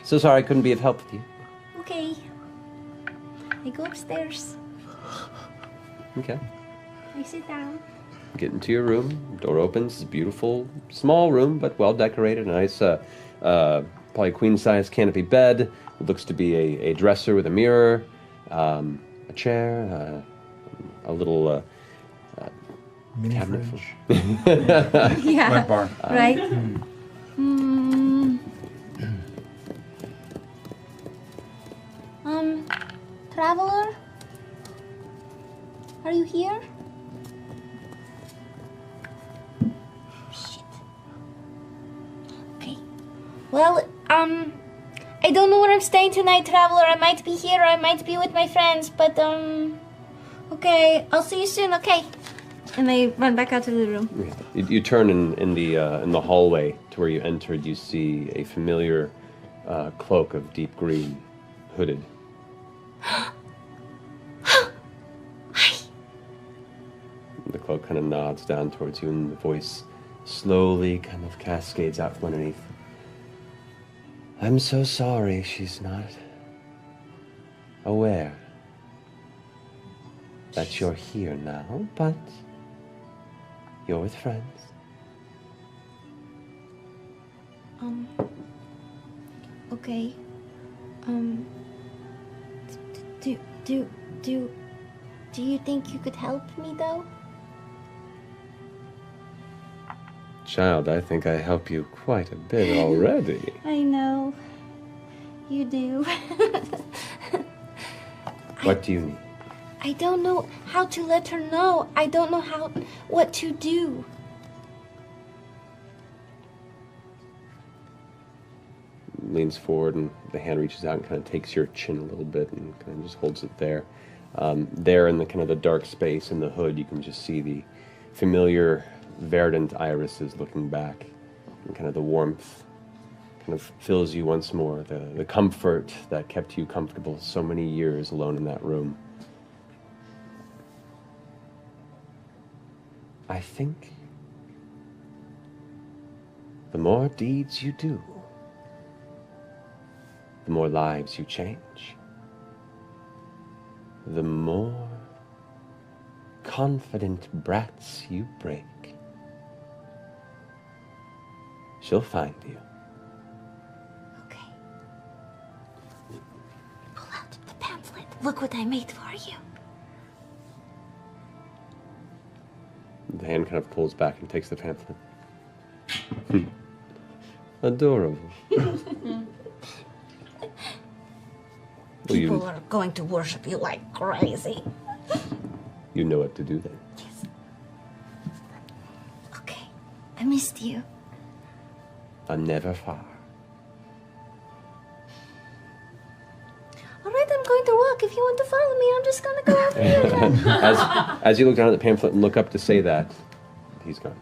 [SPEAKER 1] So sorry I couldn't be of help with you.
[SPEAKER 12] Okay. I go upstairs.
[SPEAKER 1] Okay.
[SPEAKER 12] I sit down.
[SPEAKER 1] Get into your room. Door opens. It's a beautiful, small room, but well decorated. Nice, probably queen-size canopy bed. It looks to be a dresser with a mirror, a chair, a little
[SPEAKER 2] Mini
[SPEAKER 1] cabinet.
[SPEAKER 2] fridge.
[SPEAKER 12] Yeah.
[SPEAKER 3] Wet barn.
[SPEAKER 12] Right? Traveler? Are you here? Shit. Okay. Well, I don't know where I'm staying tonight, Traveler. I might be here or I might be with my friends, but, okay. I'll see you soon, okay? And I run back out to the room.
[SPEAKER 1] You turn in the hallway to where you entered. You see a familiar cloak of deep green, hooded. The cloak kind of nods down towards you, and the voice slowly kind of cascades out from underneath. I'm so sorry she's not aware that you're here now, but you're with friends.
[SPEAKER 12] Okay. Do you think you could help me though?
[SPEAKER 5] Child, I think I help you quite a bit already.
[SPEAKER 12] I know. You do.
[SPEAKER 5] What do you need?
[SPEAKER 12] I don't know how to let her know. I don't know what to do.
[SPEAKER 5] Leans forward and the hand reaches out and kind of takes your chin a little bit and kind of just holds it there. There in the kind of the dark space in the hood, you can just see the familiar verdant irises looking back, and kind of the warmth kind of fills you once more. The comfort that kept you comfortable so many years alone in that room. I think the more deeds you do, the more lives you change, the more confident brats you break. She'll find you.
[SPEAKER 12] Okay. Pull out the pamphlet. Look what I made for you.
[SPEAKER 5] The hand kind of pulls back and takes the pamphlet. Adorable.
[SPEAKER 12] People are going to worship you like crazy.
[SPEAKER 5] You know what to do then.
[SPEAKER 12] Yes. Okay. I missed you.
[SPEAKER 5] I'm never far.
[SPEAKER 12] All right, I'm going to walk. If you want to follow me, I'm just going to go over here.
[SPEAKER 5] As you look down at the pamphlet and look up to say that, he's gone.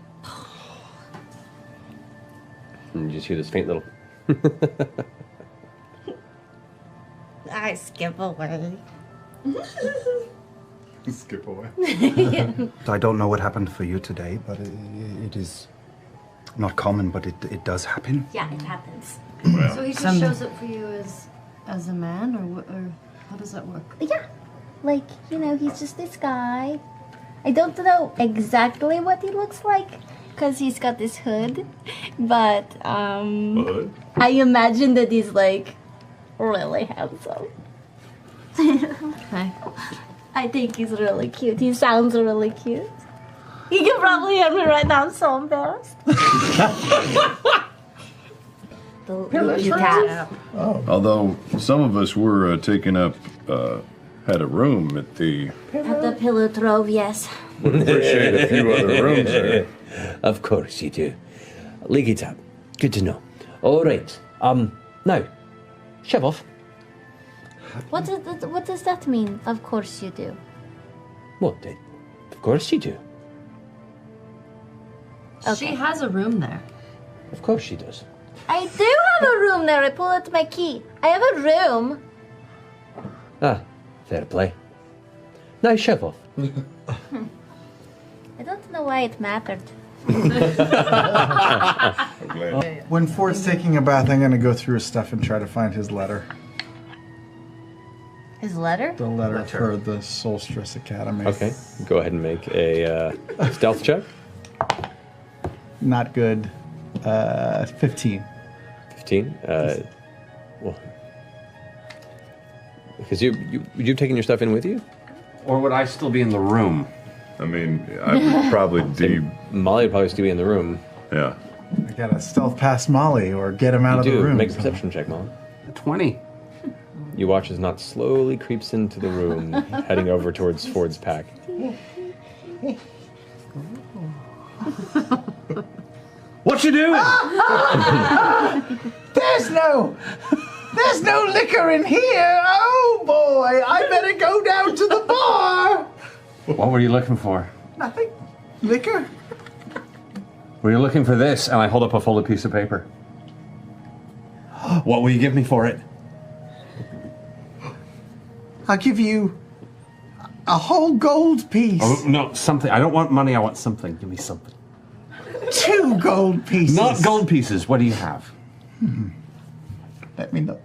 [SPEAKER 5] And you just hear this faint little...
[SPEAKER 12] I skip away.
[SPEAKER 2] Skip away.
[SPEAKER 3] I don't know what happened for you today, but it is not common, but it does happen.
[SPEAKER 12] Yeah, it happens.
[SPEAKER 7] So he just shows up for you as a man, or how does that work?
[SPEAKER 12] Yeah, like, you know, he's just this guy. I don't know exactly what he looks like, because he's got this hood, but I imagine that he's like really handsome.
[SPEAKER 7] Okay.
[SPEAKER 12] I think he's really cute. He sounds really cute. You can probably hear me right now. I'm so embarrassed. The leaky cat.
[SPEAKER 9] Oh. Although some of us were taking up, had a room at the...
[SPEAKER 12] At the Pillow Trove, yes.
[SPEAKER 9] Would appreciate a few other rooms there.
[SPEAKER 1] Of course you do. Leaky tap. Good to know. All right. Now, shove off.
[SPEAKER 12] What does that mean? Of course you do.
[SPEAKER 1] Well, of course you do.
[SPEAKER 12] Okay.
[SPEAKER 7] She has a room there.
[SPEAKER 1] Of course she does.
[SPEAKER 12] I do have a room there. I pull out my key. I have a room.
[SPEAKER 1] Ah, fair play. Now shove off.
[SPEAKER 12] I don't know why it mattered.
[SPEAKER 2] When Ford's taking a bath, I'm going to go through his stuff and try to find his letter.
[SPEAKER 7] His letter?
[SPEAKER 2] The letter for the Solstice Academy.
[SPEAKER 1] Okay, go ahead and make a stealth check.
[SPEAKER 2] Not good. 15.
[SPEAKER 1] 15. Well, because you've taken your stuff in with you,
[SPEAKER 8] or would I still be in the room?
[SPEAKER 9] I mean, I would probably
[SPEAKER 1] Molly would probably still be in the room.
[SPEAKER 9] Yeah.
[SPEAKER 2] I gotta stealth past Molly or get him out of the room.
[SPEAKER 1] Make a perception check, Molly.
[SPEAKER 8] 20.
[SPEAKER 1] You watch as Knot slowly creeps into the room, heading over towards Ford's pack.
[SPEAKER 8] What you doing?
[SPEAKER 2] There's no liquor in here. Oh boy, I better go down to the bar.
[SPEAKER 8] What were you looking for?
[SPEAKER 2] Nothing. Liquor?
[SPEAKER 8] Were you looking for this? And I hold up a folded piece of paper. What will you give me for it?
[SPEAKER 2] I'll give you a whole gold piece.
[SPEAKER 8] Oh, no, something. I don't want money, I want something. Give me something.
[SPEAKER 2] 2 gold pieces.
[SPEAKER 8] Not gold pieces. What do you have?
[SPEAKER 2] Let me look.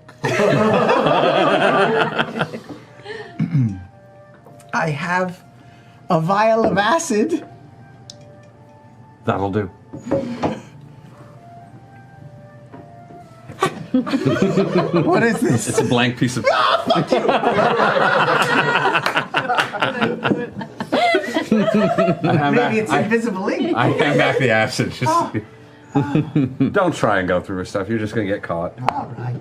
[SPEAKER 2] I have a vial of acid.
[SPEAKER 8] That'll do.
[SPEAKER 2] What is this?
[SPEAKER 8] It's a blank piece of.
[SPEAKER 2] Maybe it's invisible ink.
[SPEAKER 8] I hand back the acid. Just, don't try and go through her stuff. You're just going to get caught.
[SPEAKER 2] All right.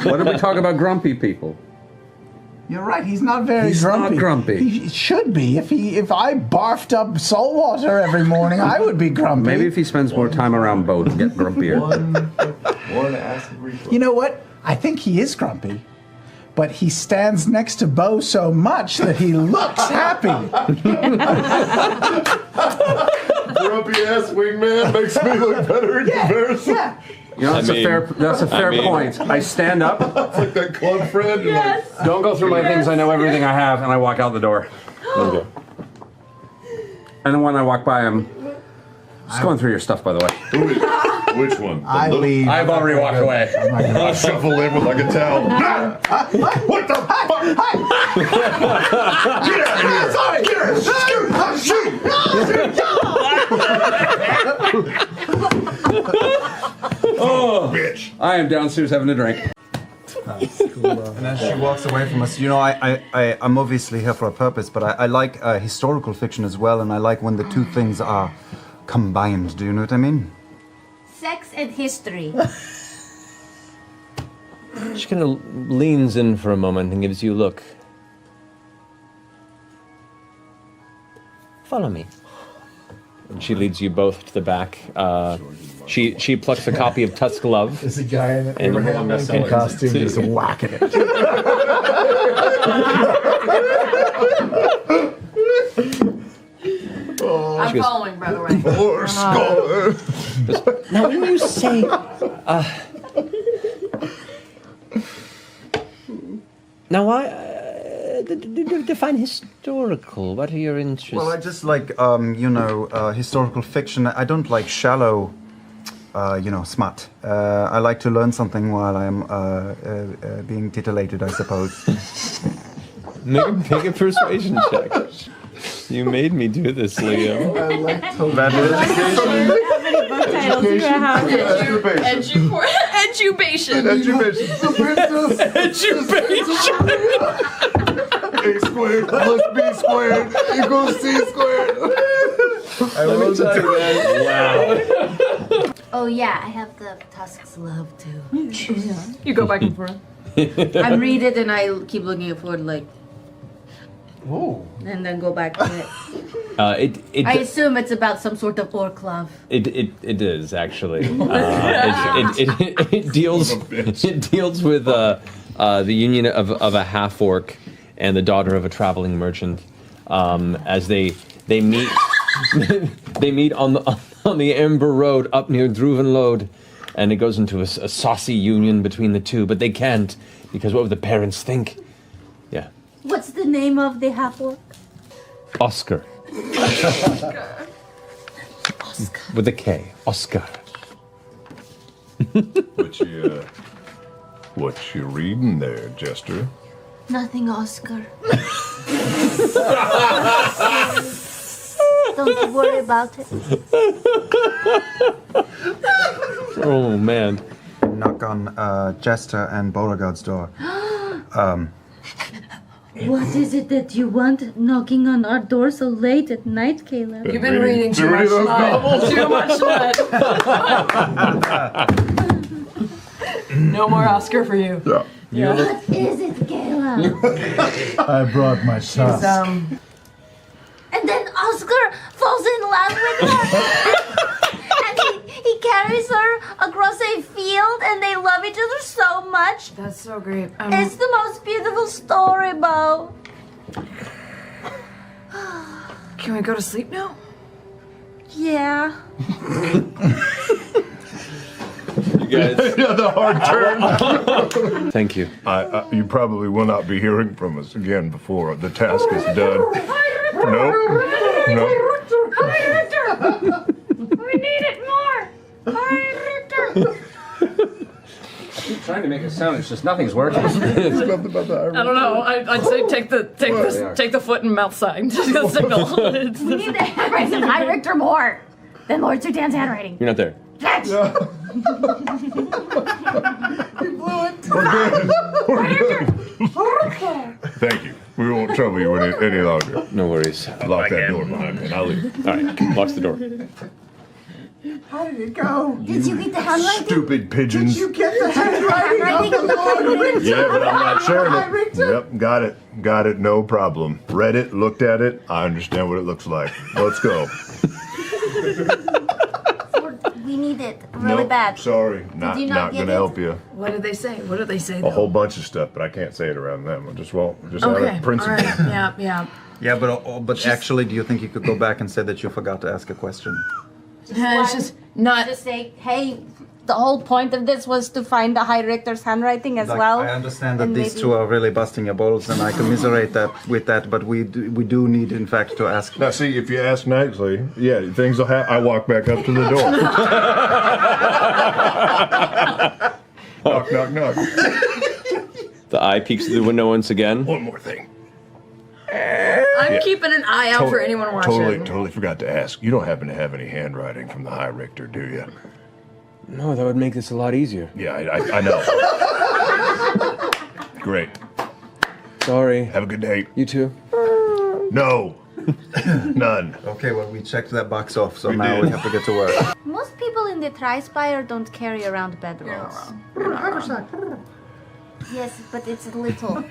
[SPEAKER 8] What did we talk about grumpy people?
[SPEAKER 2] You're right. He's not very
[SPEAKER 8] He's
[SPEAKER 2] grumpy.
[SPEAKER 8] not grumpy.
[SPEAKER 2] He should be. If I barfed up salt water every morning, I would be grumpy.
[SPEAKER 8] Maybe if he spends more time around boat and get grumpier.
[SPEAKER 9] One acid reflux.
[SPEAKER 2] You know what? I think he is grumpy. But he stands next to Bo so much that he looks happy.
[SPEAKER 9] Grumpy ass wingman makes me look better in comparison.
[SPEAKER 2] Yeah.
[SPEAKER 8] You know, that's a fair point. I stand up.
[SPEAKER 9] It's like that club friend. You're
[SPEAKER 11] Yes.
[SPEAKER 8] Don't go through my things. I know everything I have, and I walk out the door.
[SPEAKER 1] Okay.
[SPEAKER 8] And then when I walk by him, just going through your stuff, by the way.
[SPEAKER 9] Which one?
[SPEAKER 2] I leave.
[SPEAKER 8] I've already walked away.
[SPEAKER 9] I shuffle in with like a towel. What the fuck? Get out of here!
[SPEAKER 2] Sorry.
[SPEAKER 9] Get her! Shoot!
[SPEAKER 8] Oh,
[SPEAKER 9] Bitch!
[SPEAKER 8] I am downstairs having a drink.
[SPEAKER 3] And as she walks away from us, I'm obviously here for a purpose, but I like historical fiction as well, and I like when the two things are combined. Do you know what I mean?
[SPEAKER 12] Sex and history.
[SPEAKER 1] She kind of leans in for a moment and gives you a look. Follow me. And she leads you both to the back. She plucks a copy of Tusk Love.
[SPEAKER 2] There's a guy in
[SPEAKER 1] And-
[SPEAKER 2] a costume just whacking it.
[SPEAKER 6] I'm following, by the way.
[SPEAKER 9] Or skull.
[SPEAKER 1] Now, when you say, now, define historical. What are your interests?
[SPEAKER 3] Well, I just like, historical fiction. I don't like shallow, smut. I like to learn something while I'm being titillated, I suppose.
[SPEAKER 1] Make a persuasion check. You made me do this, Leo.
[SPEAKER 2] I like to
[SPEAKER 11] Edubation.
[SPEAKER 9] A squared plus B squared equals C squared.
[SPEAKER 2] I love that.
[SPEAKER 1] Wow.
[SPEAKER 12] Oh yeah, I have the Tusk's Love too.
[SPEAKER 6] You go back and forth.
[SPEAKER 13] I read it and I keep looking forward, like,
[SPEAKER 2] Ooh.
[SPEAKER 13] and then go back to it. I assume it's about some sort of orc love.
[SPEAKER 1] It is actually. It deals with the union of a half orc and the daughter of a traveling merchant, as they meet they meet on the Ember Road up near Druvenlode, and it goes into a saucy union between the two, but they can't because what would the parents think? Yeah,
[SPEAKER 12] What's the name of the half orc?
[SPEAKER 1] Oscar. With a K, Oscar.
[SPEAKER 9] What you reading there, Jester?
[SPEAKER 12] Nothing, Oscar. Don't worry about it.
[SPEAKER 1] Oh man.
[SPEAKER 3] Knock on Jester and Beauregard's door.
[SPEAKER 12] What is it that you want knocking on our door so late at night, Caleb?
[SPEAKER 6] You've been reading too much tonight. Too much tonight. No more Oscar for you.
[SPEAKER 9] Yeah.
[SPEAKER 12] What is it, Caleb?
[SPEAKER 2] I brought my tusk.
[SPEAKER 12] And then Oscar falls in love with her. And he carries her across a field and they love each other so much.
[SPEAKER 6] That's so great.
[SPEAKER 12] It's the most beautiful story, Bo.
[SPEAKER 6] Can we go to sleep now?
[SPEAKER 12] Yeah.
[SPEAKER 1] You guys.
[SPEAKER 9] The hard turn.
[SPEAKER 1] Thank you.
[SPEAKER 9] You probably will not be hearing from us again before the task is done. Nope.
[SPEAKER 11] We need it more.
[SPEAKER 8] I keep trying to make it sound. It's just nothing's working.
[SPEAKER 6] I don't know. I'd say take the foot and mouth sign. Just the signal.
[SPEAKER 11] We need the handwriting of High Richter more than Lord Sudan's handwriting.
[SPEAKER 1] You're not there.
[SPEAKER 9] We're good. We're good. Thank you. We won't trouble you any longer.
[SPEAKER 1] No worries.
[SPEAKER 9] Lock that door behind me and I'll leave.
[SPEAKER 1] All right, locks the door.
[SPEAKER 2] How did it go?
[SPEAKER 12] Did you get the handwriting?
[SPEAKER 9] Stupid pigeons.
[SPEAKER 2] Did you get the handwriting of the pirate?
[SPEAKER 9] Yeah, but I'm not sharing it. Yep, got it, no problem. Read it, looked at it, I understand what it looks like. Let's go.
[SPEAKER 12] We need it really
[SPEAKER 9] Nope,
[SPEAKER 12] bad.
[SPEAKER 9] sorry, not
[SPEAKER 12] you not get
[SPEAKER 9] gonna
[SPEAKER 12] it?
[SPEAKER 9] help you.
[SPEAKER 6] What did they say? What did they say?
[SPEAKER 9] A whole bunch of stuff, but I can't say it around them. I just won't. Just out
[SPEAKER 6] Okay.
[SPEAKER 9] of principle.
[SPEAKER 6] All right. Yeah. Yeah.
[SPEAKER 3] Yeah, but actually, do you think you could go back and say that you forgot to ask a question?
[SPEAKER 6] It's just not.
[SPEAKER 12] Just say, hey, the whole point of this was to find the High Richter's handwriting as
[SPEAKER 3] Like,
[SPEAKER 12] well.
[SPEAKER 3] I understand that
[SPEAKER 12] and
[SPEAKER 3] these
[SPEAKER 12] maybe-
[SPEAKER 3] two are really busting your balls, and I commiserate that with that. But we do need, in fact, to ask.
[SPEAKER 9] Now, see, if you ask nicely, yeah, things will happen. I walk back up to the door. Knock, knock, knock.
[SPEAKER 1] The eye peeks through the window once again.
[SPEAKER 9] One more thing.
[SPEAKER 6] I'm keeping an eye out for anyone watching.
[SPEAKER 9] Totally forgot to ask. You don't happen to have any handwriting from the High Richter, do you?
[SPEAKER 1] No, that would make this a lot easier.
[SPEAKER 9] Yeah, I know. Great.
[SPEAKER 1] Sorry.
[SPEAKER 9] Have a good day.
[SPEAKER 1] You too.
[SPEAKER 9] No. None.
[SPEAKER 3] Okay, well, we checked that box off, so
[SPEAKER 9] We
[SPEAKER 3] now
[SPEAKER 9] did.
[SPEAKER 3] we have to get to work.
[SPEAKER 12] Most people in the Tri-Spire don't carry around bedrolls. Yes, but it's little.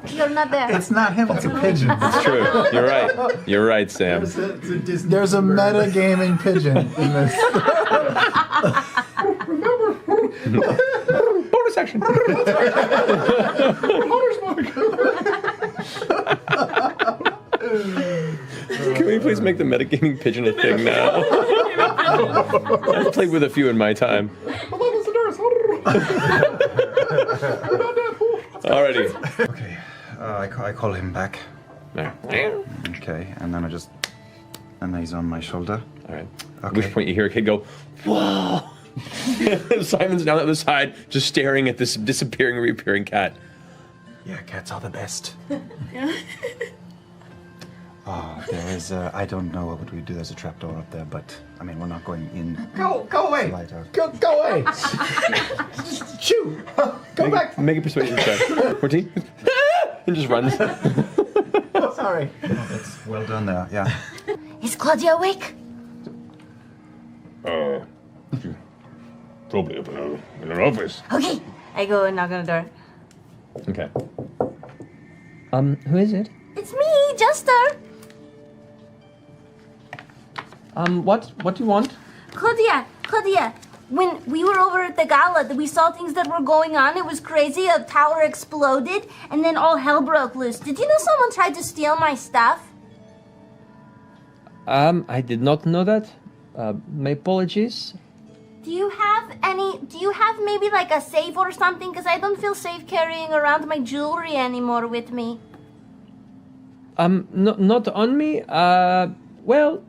[SPEAKER 12] You're not there.
[SPEAKER 2] It's not him, it's a pigeon.
[SPEAKER 1] It's true. You're right. You're right, Sam.
[SPEAKER 2] There's a metagaming pigeon in this.
[SPEAKER 1] Bonus action. Can we please make the metagaming pigeon a thing now? I've played with a few in my time. Alrighty.
[SPEAKER 3] Okay, I call him back. Okay, and then and he's on my shoulder.
[SPEAKER 1] All right. At
[SPEAKER 3] Okay.
[SPEAKER 1] which point you hear a kid go, "Whoa!" Simon's down the other side, just staring at this disappearing, reappearing cat.
[SPEAKER 3] Yeah, cats are the best. There is I don't know what we do. There's a trapdoor up there, but I mean, we're not going in.
[SPEAKER 2] Go away.
[SPEAKER 3] Slide out.
[SPEAKER 2] Go away. Just chew. Go back.
[SPEAKER 1] Make a persuasion check. 14. And just runs.
[SPEAKER 2] Sorry.
[SPEAKER 3] That's well done there. Yeah.
[SPEAKER 12] Is Claudia awake?
[SPEAKER 9] Probably up in her office.
[SPEAKER 12] Okay. I go and knock on the door.
[SPEAKER 1] Okay. Who is it?
[SPEAKER 12] It's me, Jester.
[SPEAKER 1] What do you want?
[SPEAKER 12] Claudia, when we were over at the gala, we saw things that were going on. It was crazy. A tower exploded, and then all hell broke loose. Did you know someone tried to steal my stuff?
[SPEAKER 1] I did not know that. My apologies.
[SPEAKER 12] Do you have maybe like a safe or something? Because I don't feel safe carrying around my jewelry anymore with me.
[SPEAKER 1] Not on me. Well,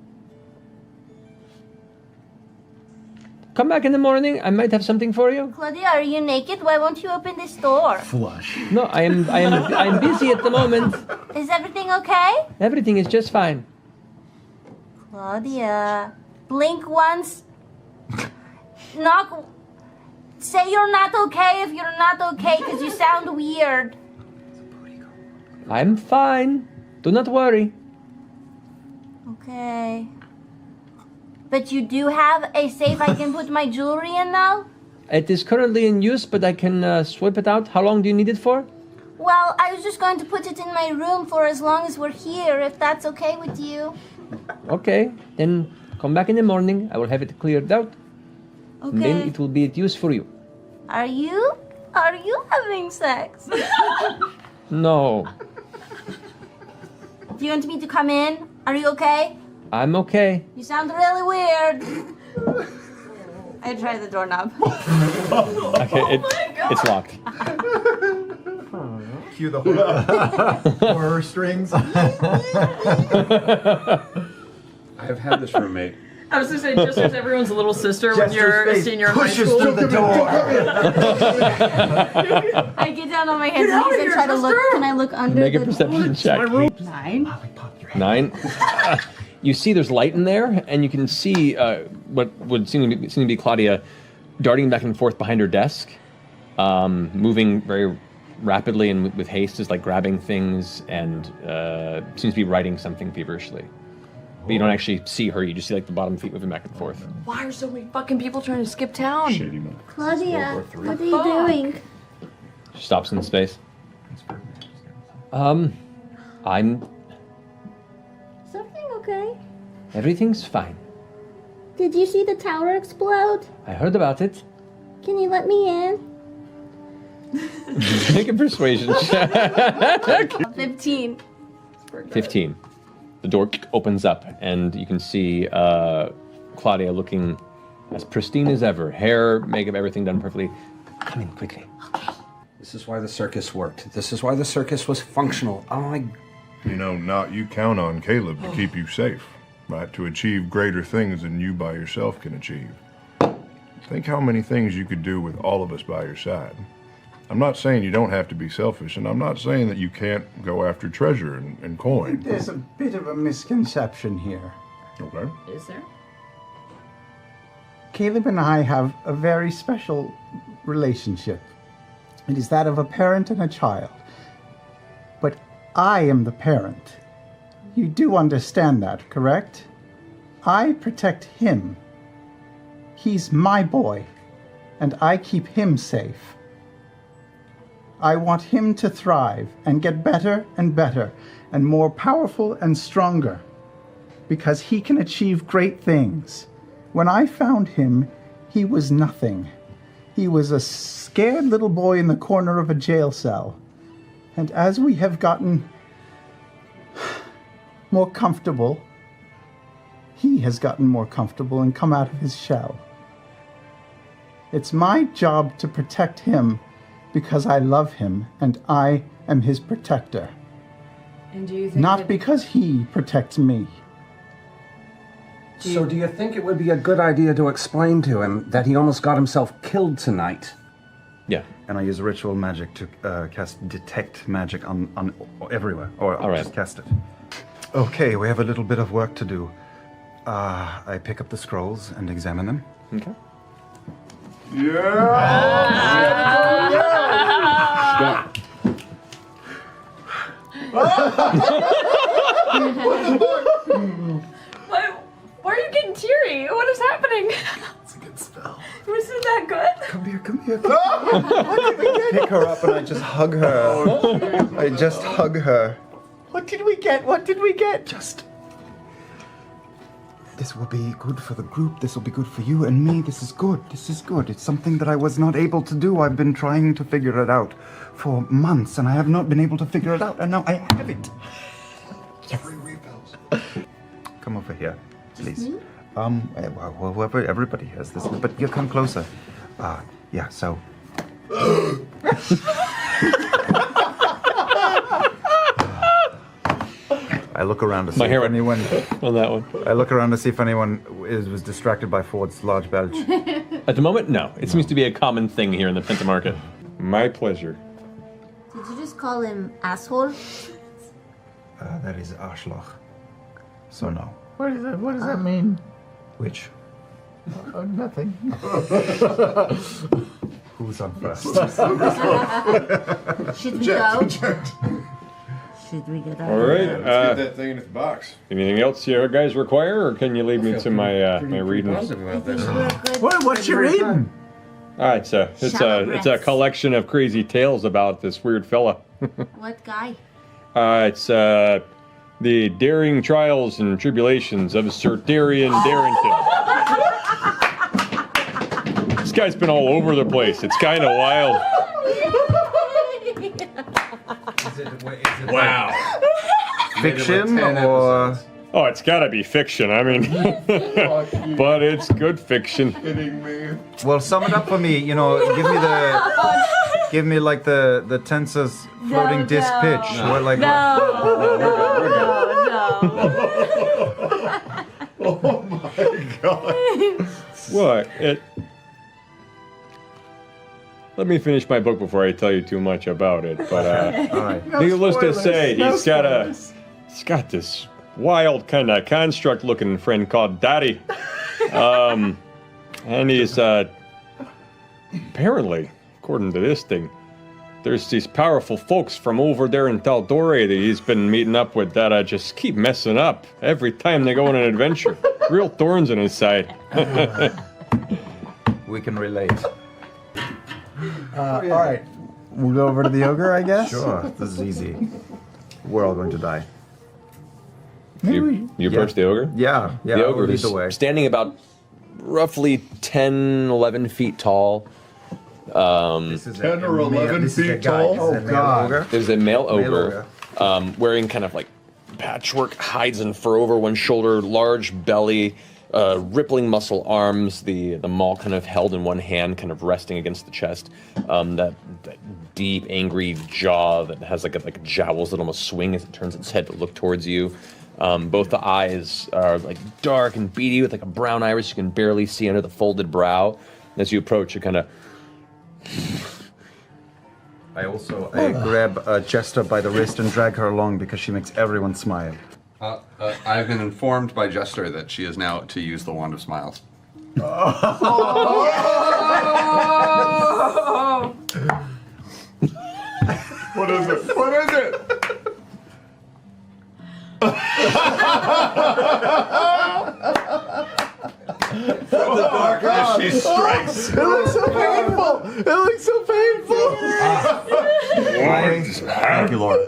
[SPEAKER 1] come back in the morning. I might have something for you.
[SPEAKER 12] Claudia, are you naked? Why won't you open this door?
[SPEAKER 2] Flush.
[SPEAKER 1] No, I'm busy at the moment.
[SPEAKER 12] Is everything okay?
[SPEAKER 1] Everything is just fine.
[SPEAKER 12] Claudia, blink once. Say you're not okay if you're not okay, because you sound weird.
[SPEAKER 1] I'm fine. Do not worry.
[SPEAKER 12] Okay. But you do have a safe I can put my jewelry in now?
[SPEAKER 1] It is currently in use, but I can swipe it out. How long do you need it for?
[SPEAKER 12] Well, I was just going to put it in my room for as long as we're here, if that's okay with you.
[SPEAKER 1] Okay, then come back in the morning. I will have it cleared out.
[SPEAKER 12] Okay.
[SPEAKER 1] And then it will be at use for you.
[SPEAKER 12] Are you having sex?
[SPEAKER 1] No,
[SPEAKER 12] Do you want me to come in? Are you okay?
[SPEAKER 1] I'm okay.
[SPEAKER 12] You sound really weird. I try the doorknob.
[SPEAKER 1] Okay, it's locked.
[SPEAKER 2] Cue the horror strings.
[SPEAKER 8] I've had this roommate.
[SPEAKER 6] I was gonna say, Jester's everyone's little sister when you're a senior in high
[SPEAKER 2] pushes
[SPEAKER 6] school.
[SPEAKER 2] through the door.
[SPEAKER 12] I get down on my hands and knees and try to look. Can I look under
[SPEAKER 1] Make a
[SPEAKER 12] the
[SPEAKER 1] perception check.
[SPEAKER 6] 9.
[SPEAKER 1] 9. You see there's light in there, and you can see what would seem to be Claudia darting back and forth behind her desk. moving very rapidly and with haste, is like grabbing things and seems to be writing something feverishly. But you don't actually see her, you just see like the bottom feet moving back and forth.
[SPEAKER 6] Why are so many fucking people trying to skip town?
[SPEAKER 12] Claudia, what are you doing?
[SPEAKER 1] She stops in space. I'm...
[SPEAKER 12] Is everything okay?
[SPEAKER 1] Everything's fine.
[SPEAKER 12] Did you see the tower explode?
[SPEAKER 1] I heard about it.
[SPEAKER 12] Can you let me in?
[SPEAKER 1] Make a persuasion check.
[SPEAKER 12] 15.
[SPEAKER 1] 15. The door opens up, and you can see Claudia looking as pristine as ever. Hair, makeup, everything done perfectly. Come in quickly.
[SPEAKER 14] This is why the circus worked. This is why the circus was functional.
[SPEAKER 9] You know, you count on Caleb to keep you safe, right? To achieve greater things than you by yourself can achieve. Think how many things you could do with all of us by your side. I'm not saying you don't have to be selfish, and I'm not saying that you can't go after treasure and coin.
[SPEAKER 2] There's a bit of a misconception here.
[SPEAKER 9] Okay.
[SPEAKER 6] Is there?
[SPEAKER 2] Caleb and I have a very special relationship. It is that of a parent and a child. But I am the parent. You do understand that, correct? I protect him. He's my boy, and I keep him safe. I want him to thrive and get better and better and more powerful and stronger because he can achieve great things. When I found him, he was nothing. He was a scared little boy in the corner of a jail cell. And as we have gotten more comfortable, he has gotten more comfortable and come out of his shell. It's my job to protect him because I love him and I am his protector.
[SPEAKER 6] And do you think
[SPEAKER 2] Not because he protects me.
[SPEAKER 14] So do you think it would be a good idea to explain to him that he almost got himself killed tonight?
[SPEAKER 1] Yeah.
[SPEAKER 3] And I use ritual magic to cast detect magic on everywhere, or I'll just cast it. Okay, we have a little bit of work to do. I pick up the scrolls and examine them.
[SPEAKER 1] Okay.
[SPEAKER 11] Why are you getting teary? What is happening?
[SPEAKER 2] It's a good spell.
[SPEAKER 11] Wasn't that good?
[SPEAKER 3] Come here, come here. I pick her up and I just hug her. I just hug her.
[SPEAKER 2] What did we get? What did we get?
[SPEAKER 3] Just... This will be good for the group. This will be good for you and me. This is good. This is good. It's something that I was not able to do. I've been trying to figure it out for months, and I have not been able to figure it out, and now I have it. Every repels. Come over here, please. Well, whoever, everybody has this, but you come closer. Yeah, so... I look around to see if anyone...
[SPEAKER 1] on that one.
[SPEAKER 3] I look around to see if anyone was distracted by Ford's large belch.
[SPEAKER 1] At the moment, no. It seems to be a common thing here in the Penta Market.
[SPEAKER 5] My pleasure.
[SPEAKER 12] Did you just call him asshole?
[SPEAKER 3] That is Arschloch. So no.
[SPEAKER 2] What does that mean?
[SPEAKER 3] Which?
[SPEAKER 2] Nothing.
[SPEAKER 3] Who's on first?
[SPEAKER 12] Should we go? Should we get out?
[SPEAKER 5] All right.
[SPEAKER 9] Let's get that thing in its box.
[SPEAKER 5] Anything else you guys require, or can you lead me to my my reading?
[SPEAKER 2] What's your reading?
[SPEAKER 5] It's a collection of crazy tales about this weird fella.
[SPEAKER 12] What guy?
[SPEAKER 5] It's the daring trials and tribulations of Sir Darian Darrington. This guy's been all over the place. It's kind of wild.
[SPEAKER 3] Wow. Fiction or?
[SPEAKER 5] Oh, it's got to be fiction. I mean, but it's good fiction.
[SPEAKER 9] Kidding me?
[SPEAKER 3] Well, sum it up for me. You know, give me like the tensors floating disc pitch.
[SPEAKER 11] No.
[SPEAKER 3] What, like,
[SPEAKER 9] Oh my god.
[SPEAKER 5] What? Let me finish my book before I tell you too much about it. But
[SPEAKER 3] all right.
[SPEAKER 5] needless to say, he's got this wild kind of construct-looking friend called Daddy, and he's apparently according to this thing, there's these powerful folks from over there in Taldore that he's been meeting up with that just keep messing up every time they go on an adventure. Real thorns in his side.
[SPEAKER 3] We can relate.
[SPEAKER 2] All right. We'll go over to the ogre, I guess?
[SPEAKER 3] Sure, this is easy. We're all going to die.
[SPEAKER 1] You approach the ogre?
[SPEAKER 3] Yeah,
[SPEAKER 1] The ogre
[SPEAKER 3] we'll lead
[SPEAKER 1] who's
[SPEAKER 3] the way.
[SPEAKER 1] standing about roughly 10, 11 feet tall.
[SPEAKER 3] This is
[SPEAKER 9] 10 or 11 feet tall?
[SPEAKER 3] Oh, God.
[SPEAKER 1] There's a male
[SPEAKER 3] Male
[SPEAKER 1] ogre wearing kind of like patchwork hides and fur over one shoulder, large belly, rippling muscle arms, the maul kind of held in one hand, kind of resting against the chest. That deep, angry jaw that has like jowls that almost swing as it turns its head to look towards you. Both the eyes are like dark and beady with like a brown iris you can barely see under the folded brow. And as you approach, you kind of
[SPEAKER 3] I grab Jester by the wrist and drag her along because she makes everyone smile.
[SPEAKER 8] I've been informed by Jester that she is now to use the Wand of Smiles.
[SPEAKER 9] What is it? What is it? From the darkness she strikes.
[SPEAKER 2] It looks so painful. It looks so painful.
[SPEAKER 3] Thank you, Lord.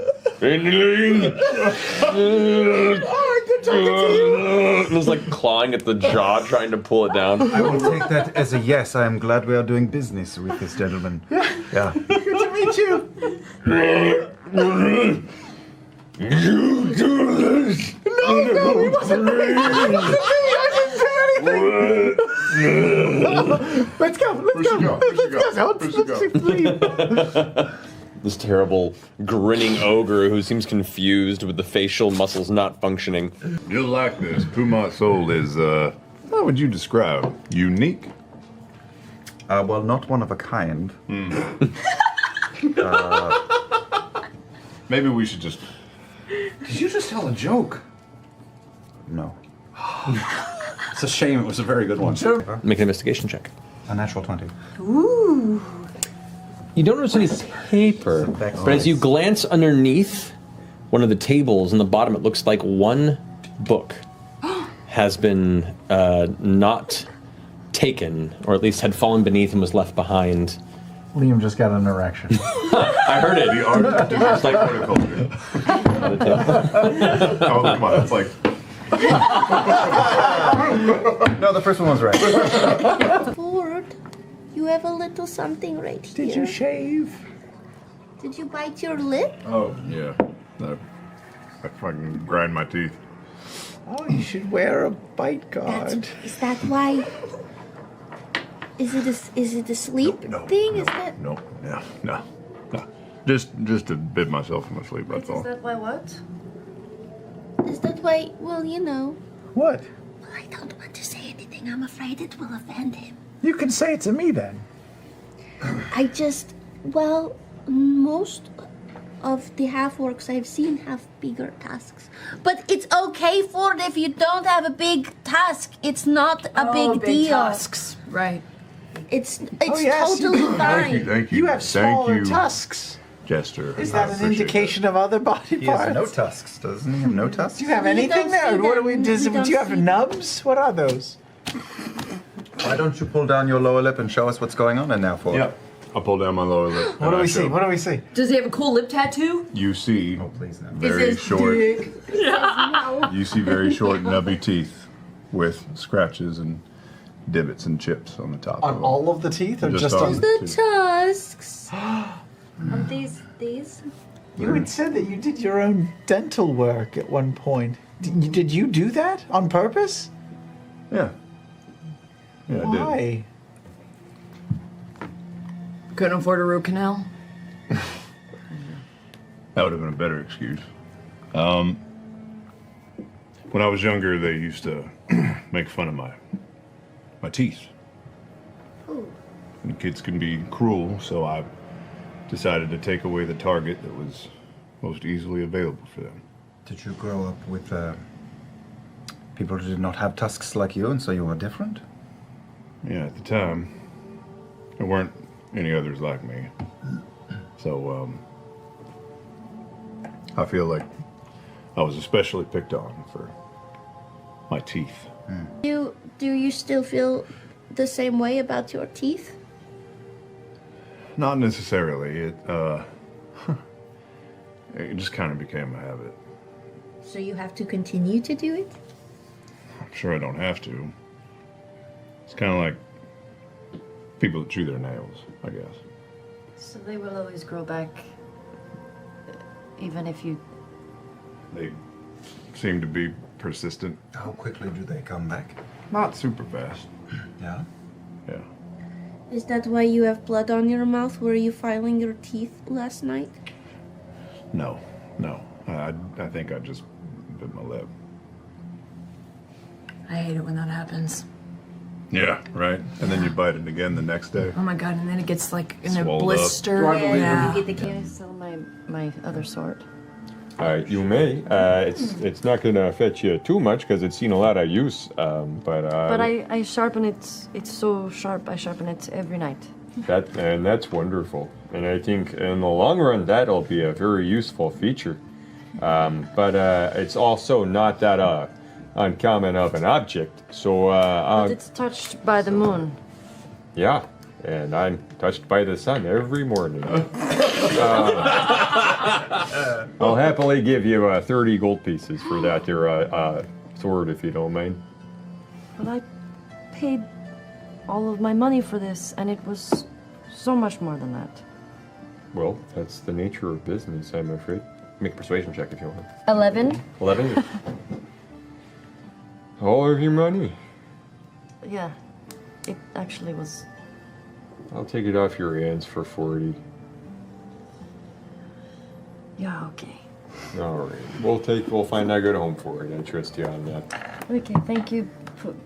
[SPEAKER 1] it was like clawing at the jaw, trying to pull it down.
[SPEAKER 3] I will take that as a yes. I am glad we are doing business with this gentleman. Yeah.
[SPEAKER 2] Good to meet you.
[SPEAKER 9] You do this.
[SPEAKER 2] No, it wasn't me. It wasn't me. I didn't do anything. Let's go. Let's go.
[SPEAKER 1] This terrible, grinning ogre who seems confused with the facial muscles not functioning.
[SPEAKER 9] You'll like this. Pumat Soul is, how would you describe? Unique?
[SPEAKER 3] Well, not one of a kind.
[SPEAKER 9] Maybe we should just...
[SPEAKER 8] Did you just tell a joke?
[SPEAKER 3] No.
[SPEAKER 8] It's a shame. It was a very good one.
[SPEAKER 1] Make an investigation check.
[SPEAKER 3] A natural 20.
[SPEAKER 4] Ooh.
[SPEAKER 1] You don't notice any paper, but as you glance underneath one of the tables in the bottom, it looks like one book has been not taken, or at least had fallen beneath and was left behind.
[SPEAKER 2] Liam just got an erection.
[SPEAKER 1] I heard it.
[SPEAKER 9] The art of
[SPEAKER 1] It's like
[SPEAKER 9] horticulture. Oh, come on. It's like...
[SPEAKER 3] No, the first one was right.
[SPEAKER 12] Ford, you have a little something right here.
[SPEAKER 2] Did you shave?
[SPEAKER 12] Did you bite your lip?
[SPEAKER 9] Oh, yeah. No. I fucking grind my teeth.
[SPEAKER 2] Oh, you should wear a bite guard.
[SPEAKER 12] Is that why? Is it a sleep thing? Is that?
[SPEAKER 9] No. Just to bid myself in my sleep, that's all.
[SPEAKER 7] Is that why what?
[SPEAKER 12] Is that why? Well, you know.
[SPEAKER 2] What?
[SPEAKER 12] Well, I don't want to say anything. I'm afraid it will offend him.
[SPEAKER 2] You can say it to me then.
[SPEAKER 12] Well, most of the half-orcs I've seen have bigger tusks. But it's okay, Ford, if you don't have a big tusk. It's not a big deal.
[SPEAKER 6] Tusks. Right.
[SPEAKER 12] It's
[SPEAKER 2] yes,
[SPEAKER 12] totally fine.
[SPEAKER 9] Thank you.
[SPEAKER 2] You have smaller
[SPEAKER 9] Thank you,
[SPEAKER 2] tusks.
[SPEAKER 9] Jester.
[SPEAKER 2] Is
[SPEAKER 9] I
[SPEAKER 2] that an
[SPEAKER 9] appreciate
[SPEAKER 2] indication of other body
[SPEAKER 3] He
[SPEAKER 2] parts?
[SPEAKER 3] has no tusks, doesn't he? Have no tusks?
[SPEAKER 2] Do you have
[SPEAKER 12] We
[SPEAKER 2] anything
[SPEAKER 12] don't
[SPEAKER 2] there?
[SPEAKER 12] see
[SPEAKER 2] What do we?
[SPEAKER 12] them.
[SPEAKER 2] Do
[SPEAKER 12] We don't
[SPEAKER 2] you have
[SPEAKER 12] see
[SPEAKER 2] nubs? What are those?
[SPEAKER 3] Why don't you pull down your lower lip and show us what's going on in there for?
[SPEAKER 9] Yep. I'll pull down my lower lip.
[SPEAKER 2] What do we see? What do we see?
[SPEAKER 11] Does he have a cool lip tattoo?
[SPEAKER 9] You see
[SPEAKER 3] Please no.
[SPEAKER 9] very short. You see very short, nubby teeth with scratches and divots and chips on the top.
[SPEAKER 2] On
[SPEAKER 9] of
[SPEAKER 2] all of the teeth, or just
[SPEAKER 9] on
[SPEAKER 2] on?
[SPEAKER 12] The
[SPEAKER 9] teeth.
[SPEAKER 12] tusks.
[SPEAKER 7] On these?
[SPEAKER 2] You had said that you did your own dental work at one point. Did you do that on purpose?
[SPEAKER 9] Yeah. Yeah, I did.
[SPEAKER 2] Why?
[SPEAKER 6] Couldn't afford a root canal.
[SPEAKER 9] That would have been a better excuse. When I was younger, they used to make fun of my teeth. And kids can be cruel, so I decided to take away the target that was most easily available for them.
[SPEAKER 3] Did you grow up with people who did not have tusks like you, and so you were different?
[SPEAKER 9] Yeah, at the time, there weren't any others like me. So, I feel like I was especially picked on for my teeth.
[SPEAKER 12] Do you still feel the same way about your teeth?
[SPEAKER 9] Not necessarily. It just kind of became a habit.
[SPEAKER 12] So you have to continue to do it?
[SPEAKER 9] I'm sure I don't have to. It's kind of like people that chew their nails, I guess.
[SPEAKER 7] So they will always grow back, even if you...
[SPEAKER 9] They seem to be persistent.
[SPEAKER 3] How quickly do they come back?
[SPEAKER 9] Not super fast.
[SPEAKER 3] Yeah?
[SPEAKER 9] Yeah.
[SPEAKER 12] Is that why you have blood on your mouth? Were you filing your teeth last night?
[SPEAKER 9] No. I think I just bit my lip.
[SPEAKER 6] I hate it when that happens.
[SPEAKER 9] Yeah, right. And then you bite it again the next day.
[SPEAKER 6] Oh my god, and then it gets like in
[SPEAKER 9] Swelled
[SPEAKER 6] a
[SPEAKER 9] up.
[SPEAKER 6] blister.
[SPEAKER 7] Yeah. You get the can I sell my other sword?
[SPEAKER 5] You may. It's not going to affect you too much because it's seen a lot of use. But
[SPEAKER 7] I sharpen it. It's so sharp. I sharpen it every night.
[SPEAKER 5] that's wonderful. And I think in the long run that'll be a very useful feature. But it's also not that uncommon of an object. So
[SPEAKER 7] But it's touched by the moon.
[SPEAKER 5] yeah. And I'm touched by the sun every morning. I'll happily give you 30 gold pieces for that your sword, if you don't mind.
[SPEAKER 7] But I paid all of my money for this, and it was so much more than that.
[SPEAKER 5] Well, that's the nature of business, I'm afraid. Make a persuasion check if you want.
[SPEAKER 7] 11?
[SPEAKER 5] 11? All of your money.
[SPEAKER 7] Yeah, it actually was.
[SPEAKER 5] I'll take it off your hands for 40.
[SPEAKER 7] Yeah, okay.
[SPEAKER 5] All right. We'll find a good home for it. I trust you on that.
[SPEAKER 7] Okay, thank you,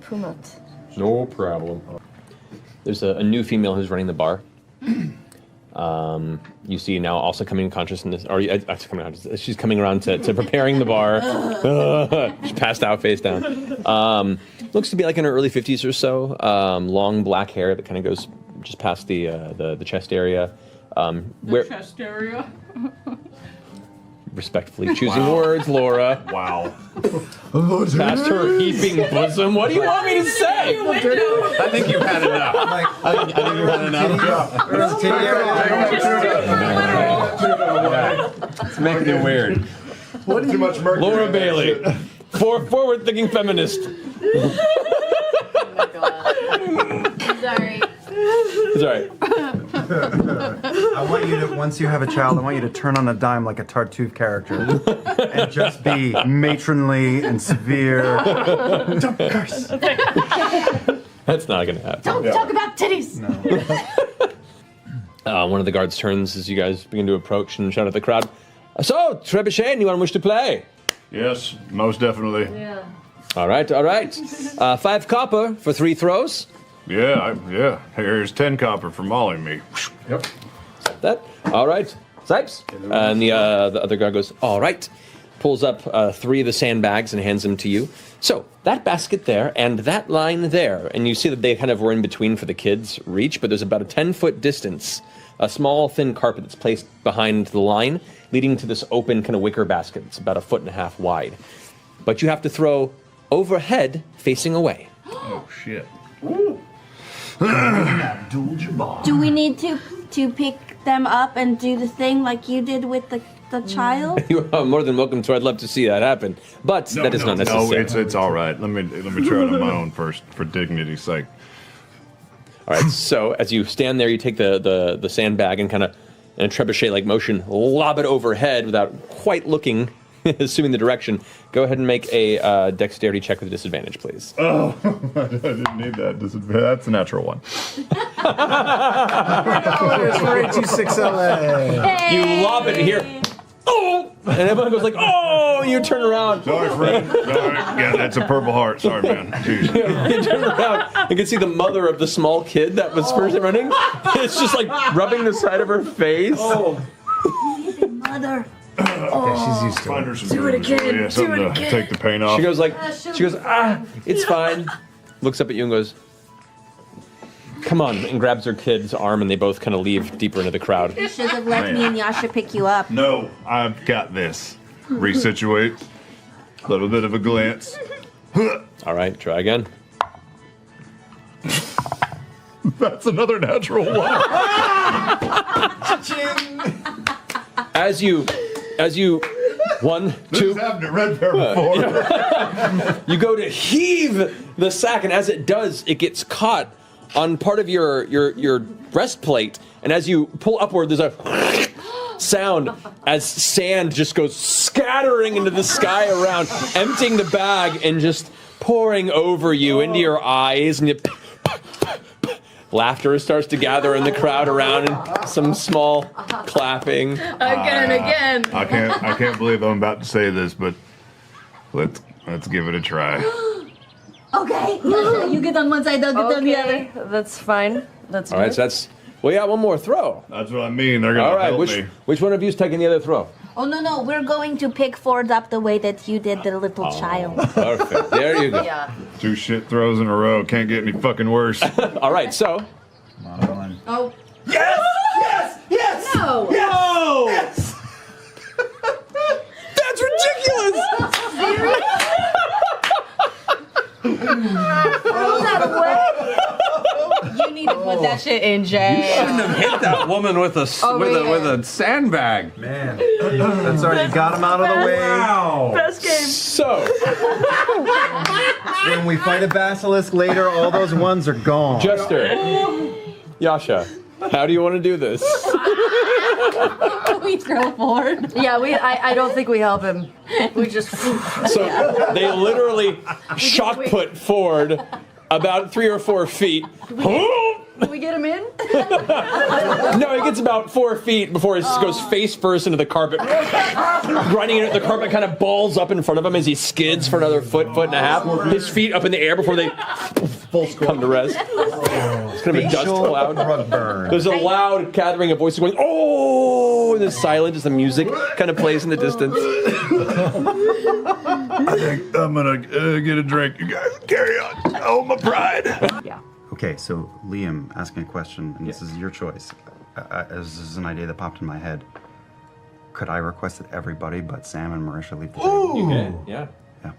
[SPEAKER 7] Pumat.
[SPEAKER 5] No problem.
[SPEAKER 1] There's a new female who's running the bar. You see now also coming consciousness, or she's coming around to preparing the bar. She's passed out face down. Looks to be like in her early 50s or so. Long black hair that kind of goes just past the chest area.
[SPEAKER 6] Chest area.
[SPEAKER 1] Respectfully choosing words, Laura.
[SPEAKER 9] Wow.
[SPEAKER 1] Past her heaping bosom. What do you want me to say?
[SPEAKER 8] I think you've had enough. I think you've had enough.
[SPEAKER 5] It's making it weird.
[SPEAKER 9] What too much mercury?
[SPEAKER 1] Laura Bailey, forward-thinking feminist.
[SPEAKER 12] Sorry.
[SPEAKER 1] Sorry.
[SPEAKER 3] I want you to, once you have a child, I want you to turn on a dime like a Tartuffe character and just be matronly and severe. Don't curse.
[SPEAKER 1] That's not going to happen.
[SPEAKER 12] Don't talk about titties!
[SPEAKER 1] One of the guards turns as you guys begin to approach and shout at the crowd. So, Trebuchet, anyone wish to play?
[SPEAKER 9] Yes, most definitely.
[SPEAKER 7] Yeah.
[SPEAKER 1] All right. 5 copper for 3 throws.
[SPEAKER 9] Yeah. Here's 10 copper for Molly and me.
[SPEAKER 1] Yep. That. All right. Sipes. And the other guard goes, all right. Pulls up 3 of the sandbags and hands them to you. So, that basket there and that line there, and you see that they kind of were in between for the kids' reach, but there's about a 10-foot distance, a small, thin carpet that's placed behind the line, leading to this open kind of wicker basket. It's about 1.5 feet wide. But you have to throw overhead facing away.
[SPEAKER 9] Oh, shit.
[SPEAKER 12] Do we need to pick them up and do the thing like you did with the child?
[SPEAKER 1] You are more than welcome to. I'd love to see that happen. But that is not necessary.
[SPEAKER 9] No, it's all right. Let me try it on my own first, for dignity's sake.
[SPEAKER 1] All right, so as you stand there, you take the sandbag and kind of, in a trebuchet-like motion, lob it overhead without quite looking, assuming the direction. Go ahead and make a dexterity check with a disadvantage, please.
[SPEAKER 9] Oh, I didn't need that. That's a natural one.
[SPEAKER 1] You lob it here. Oh! And everyone goes like, oh! And you turn around.
[SPEAKER 9] Sorry, friend. Sorry. Yeah, that's a purple heart. Sorry, man. Jeez.
[SPEAKER 1] You turn around and can see the mother of the small kid that was first running. It's just like rubbing the side of her face.
[SPEAKER 12] Oh. Mother.
[SPEAKER 3] Yeah, she's used to
[SPEAKER 9] Find her
[SPEAKER 3] it.
[SPEAKER 9] some brooms. Yeah, something to take the paint off.
[SPEAKER 1] She goes, it's fine. Looks up at you and goes, come on, and grabs her kid's arm, and they both kind of leave deeper into the crowd.
[SPEAKER 12] You should have let me and Yasha pick you up.
[SPEAKER 9] No, I've got this. Resituate. A little bit of a glance.
[SPEAKER 1] All right, try again.
[SPEAKER 9] That's another natural one.
[SPEAKER 1] As you, 1, 2.
[SPEAKER 9] This happened at Red Bear before.
[SPEAKER 1] You go to heave the sack, and as it does, it gets caught on part of your breastplate. And as you pull upward, there's a sound as sand just goes scattering into the sky around, emptying the bag and just pouring over you into your eyes, and laughter starts to gather in the crowd around, and some small clapping.
[SPEAKER 11] Again.
[SPEAKER 9] I can't believe I'm about to say this, but let's give it a try.
[SPEAKER 13] Okay, Yasha, you get on one side, I'll get on the other.
[SPEAKER 6] That's fine. That's
[SPEAKER 1] All right, so that's. Well, yeah, one more throw.
[SPEAKER 9] That's what I mean. They're gonna help me.
[SPEAKER 1] Which one of you's taking the other throw?
[SPEAKER 12] Oh, no, we're going to pick Ford up the way that you did the little child.
[SPEAKER 1] Perfect. There you go.
[SPEAKER 6] Yeah.
[SPEAKER 9] 2 shit throws in a row. Can't get any fucking worse.
[SPEAKER 1] All right, so.
[SPEAKER 13] Oh.
[SPEAKER 3] Yes! Yes! Yes!
[SPEAKER 13] No!
[SPEAKER 3] No!
[SPEAKER 1] Yes! That's ridiculous!
[SPEAKER 12] Throw that away.
[SPEAKER 4] You need to put that shit in jail.
[SPEAKER 8] You shouldn't have hit that woman with a with a sandbag.
[SPEAKER 3] Man, that's already got him out of the way.
[SPEAKER 8] Wow.
[SPEAKER 6] Best game.
[SPEAKER 1] So.
[SPEAKER 3] When we fight a basilisk later, all those ones are gone.
[SPEAKER 1] Jester. Yasha, how do you want to do this?
[SPEAKER 13] We throw Ford.
[SPEAKER 6] Yeah, I don't think we help him. We just.
[SPEAKER 1] So they literally shock put Ford about 3 or 4 feet.
[SPEAKER 6] Can we get him in?
[SPEAKER 1] No, he gets about 4 feet before he goes face first into the carpet. Grinding it, the carpet kind of balls up in front of him as he skids for another foot and a half. His feet up in the air before they come to rest. It's kind of a dust cloud. There's a loud gathering of voices going, oh! And there's silence as the music kind of plays in the distance.
[SPEAKER 9] I think I'm gonna get a drink. You guys carry on. Oh, my pride.
[SPEAKER 6] Yeah.
[SPEAKER 3] Okay, so Liam asking a question, and this is your choice. This is an idea that popped in my head. Could I request that everybody but Sam and Marisha leave the table?
[SPEAKER 1] You can, yeah.
[SPEAKER 3] Yeah.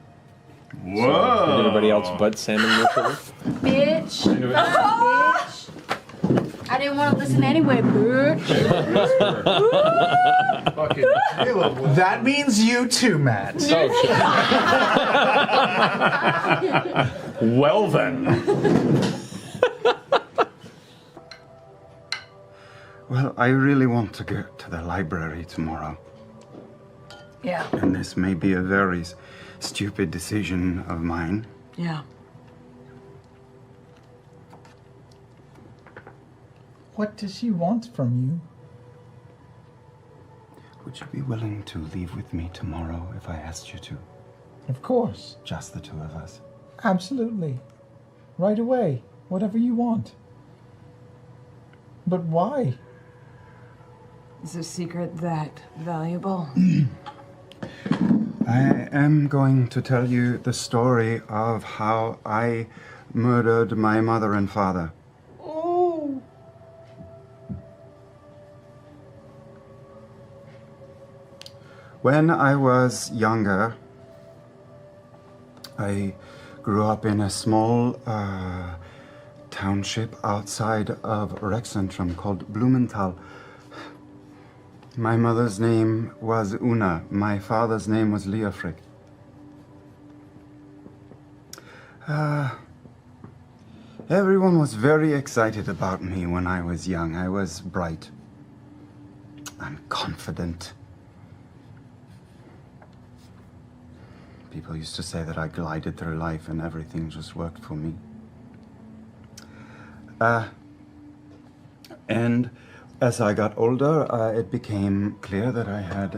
[SPEAKER 9] Whoa.
[SPEAKER 1] Did everybody else but Sam and Mitchell?
[SPEAKER 12] Bitch. Bitch. I didn't want to listen anyway, bitch.
[SPEAKER 2] That means you too, Matt.
[SPEAKER 9] Well then.
[SPEAKER 3] Well, I really want to go to the library tomorrow.
[SPEAKER 6] Yeah.
[SPEAKER 3] And this may be a very stupid decision of mine.
[SPEAKER 6] Yeah.
[SPEAKER 2] What does she want from you?
[SPEAKER 3] Would you be willing to leave with me tomorrow if I asked you to?
[SPEAKER 2] Of course.
[SPEAKER 3] Just the 2 of us.
[SPEAKER 2] Absolutely. Right away. Whatever you want. But why?
[SPEAKER 6] Is the secret that valuable?
[SPEAKER 3] I am going to tell you the story of how I murdered my mother and father.
[SPEAKER 2] Oh.
[SPEAKER 3] When I was younger, I grew up in a small township outside of Rexentrum called Blumenthal. My mother's name was Una. My father's name was Leofric. Everyone was very excited about me when I was young. I was bright and confident. People used to say that I glided through life and everything just worked for me. And as I got older, it became clear that I had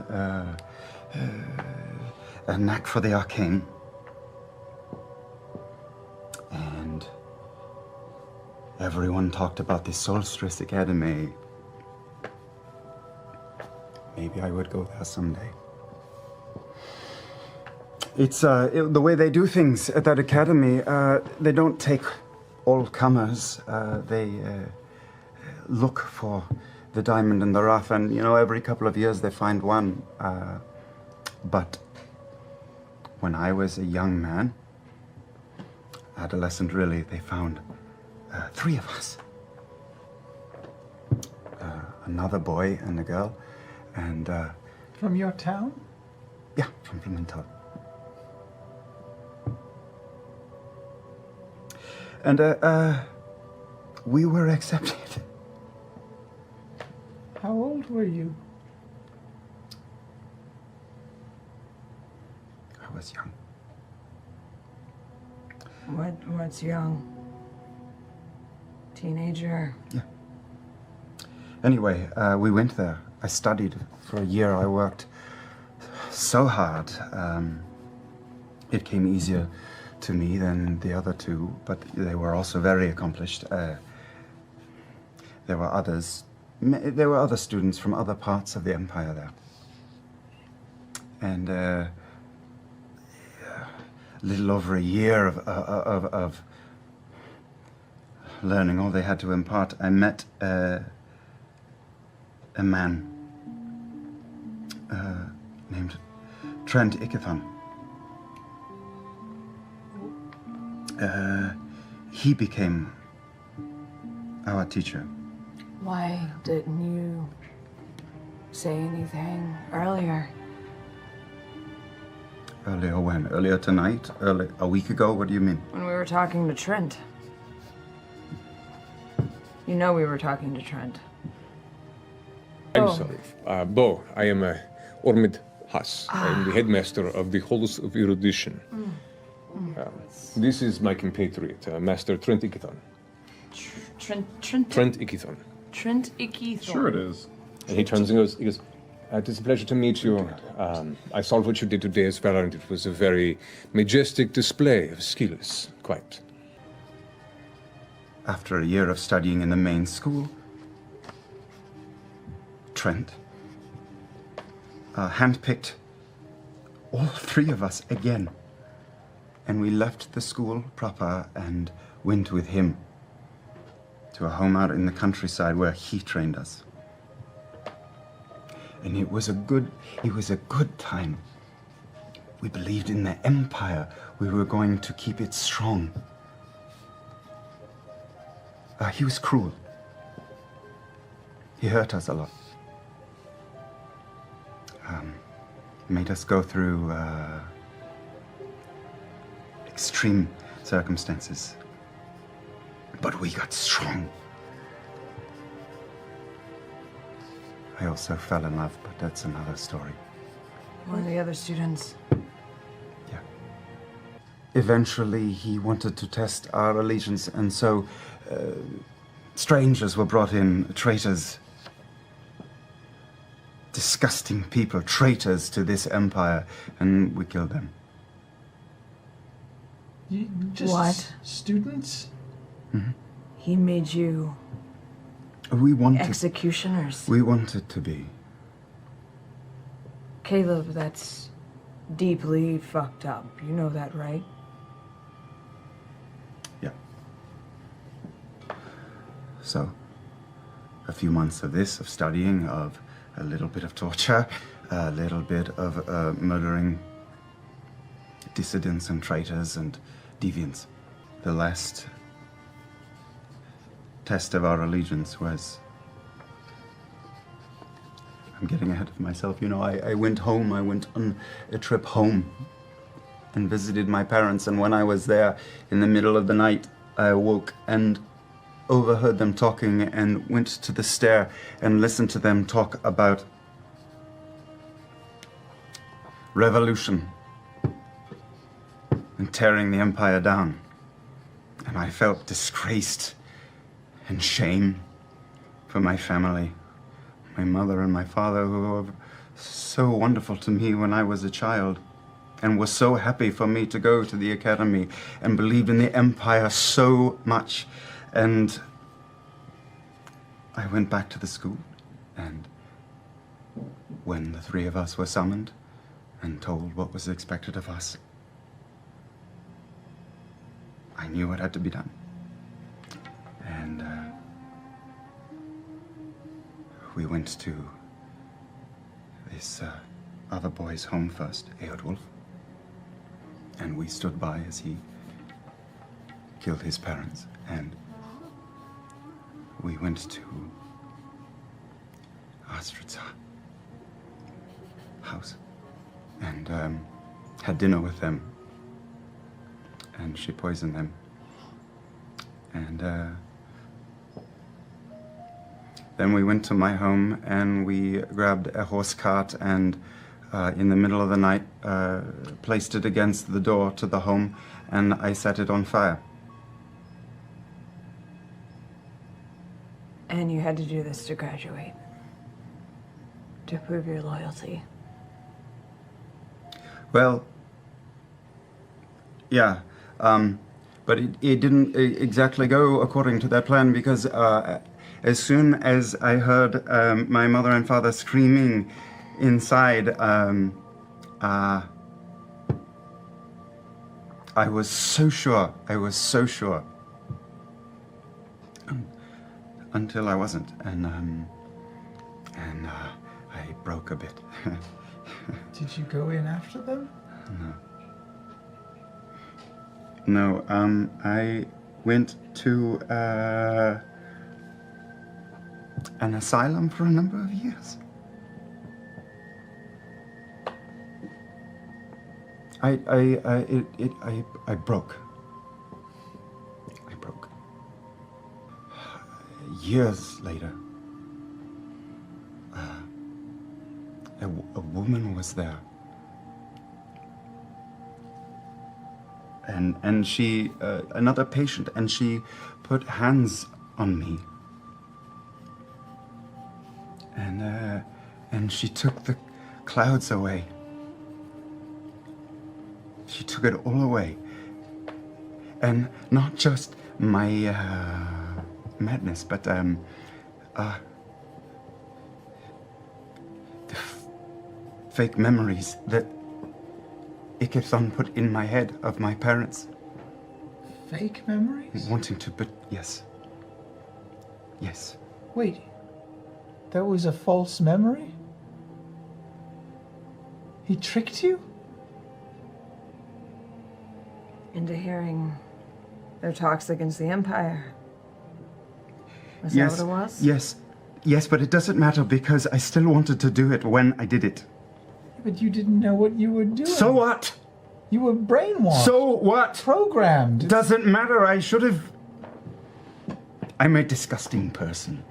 [SPEAKER 3] a knack for the arcane. And everyone talked about the Solstice Academy. Maybe I would go there someday. It's the way they do things at that academy. They don't take all comers, they look for the diamond in the rough, and every couple of years they find one. But when I was a young man, adolescent really, they found 3 of us. Another boy and a girl, and
[SPEAKER 2] From your town?
[SPEAKER 3] yeah, from Pimentel. And we were accepted.
[SPEAKER 2] How old were you?
[SPEAKER 3] I was young.
[SPEAKER 6] What's young? Teenager?
[SPEAKER 3] Yeah. Anyway, we went there. I studied for a year. I worked so hard. It came easier to me than the other 2, but they were also very accomplished. There were others. There were other students from other parts of the empire there. And a little over a year of learning all they had to impart, I met a man named Trent Ickathon. He became our teacher.
[SPEAKER 6] Why didn't you say anything earlier?
[SPEAKER 3] Earlier when? Earlier tonight? A week ago? What do you mean?
[SPEAKER 6] When we were talking to Trent. You know we were talking to Trent.
[SPEAKER 1] I'm
[SPEAKER 6] Oh.
[SPEAKER 1] sorry. Bo, I am Ormid Haas. I am the headmaster of the Halls of Erudition. This is my compatriot, Master Trent Ickathon.
[SPEAKER 6] Trent
[SPEAKER 1] Ickathon.
[SPEAKER 6] Trent Ickathon.
[SPEAKER 8] Sure it is.
[SPEAKER 1] And he turns and goes, it is a pleasure to meet you. I saw what you did today as well, and it was a very majestic display of skills, quite.
[SPEAKER 3] After a year of studying in the main school, Trent handpicked all 3 of us again. And we left the school proper and went with him to a home out in the countryside where he trained us. And it was a good time. We believed in the empire. We were going to keep it strong. He was cruel. He hurt us a lot. Made us go through extreme circumstances. But we got strong. I also fell in love, but that's another story.
[SPEAKER 6] One of the other students.
[SPEAKER 3] Eventually, he wanted to test our allegiance, and so strangers were brought in, traitors. Disgusting people, traitors to this empire, and we killed them.
[SPEAKER 2] You just
[SPEAKER 6] What?
[SPEAKER 2] Students?
[SPEAKER 6] He made you
[SPEAKER 3] We wanted
[SPEAKER 6] executioners.
[SPEAKER 3] We wanted to be.
[SPEAKER 6] Caleb, that's deeply fucked up. You know that, right?
[SPEAKER 3] So, a few months of this, of studying, of a little bit of torture, a little bit of murdering dissidents and traitors and deviants. The last test of our allegiance was... I'm getting ahead of myself. I went home. I went on a trip home and visited my parents. And when I was there in the middle of the night, I awoke and overheard them talking and went to the stair and listened to them talk about revolution and tearing the empire down. And I felt disgraced and shame for my family, my mother and my father, who were so wonderful to me when I was a child and were so happy for me to go to the academy and believed in the empire so much. And I went back to the school, and when the 3 of us were summoned and told what was expected of us, I knew what had to be done. we went to this other boy's home first, Eodwulf, and we stood by as he killed his parents, and we went to Astrid's house and had dinner with them, and she poisoned them. And then we went to my home and we grabbed a horse cart and in the middle of the night placed it against the door to the home, and I set it on fire.
[SPEAKER 6] And you had to do this to graduate. To prove your loyalty.
[SPEAKER 3] Well, yeah, but it didn't exactly go according to that plan, because as soon as I heard my mother and father screaming inside, I was so sure, until I wasn't, and I broke a bit.
[SPEAKER 2] Did you go in after them?
[SPEAKER 3] No, I went to an asylum for a number of years. I broke. Years later, a woman was there, and she, another patient, and she put hands on me, and she took the clouds away. She took it all away, and not just my madness, but the fake memories that Ikithon put in my head of my parents.
[SPEAKER 2] Fake memories?
[SPEAKER 3] Wanting to, but yes.
[SPEAKER 2] Wait, that was a false memory? He tricked you?
[SPEAKER 6] Into hearing their talks against the Empire. Is
[SPEAKER 3] Yes,
[SPEAKER 6] that what it was?
[SPEAKER 3] yes, but it doesn't matter because I still wanted to do it when I did it.
[SPEAKER 2] But you didn't know what you were doing.
[SPEAKER 3] So what?
[SPEAKER 2] You were brainwashed.
[SPEAKER 3] So what?
[SPEAKER 2] Programmed.
[SPEAKER 3] Doesn't matter, I should have... I'm a disgusting person.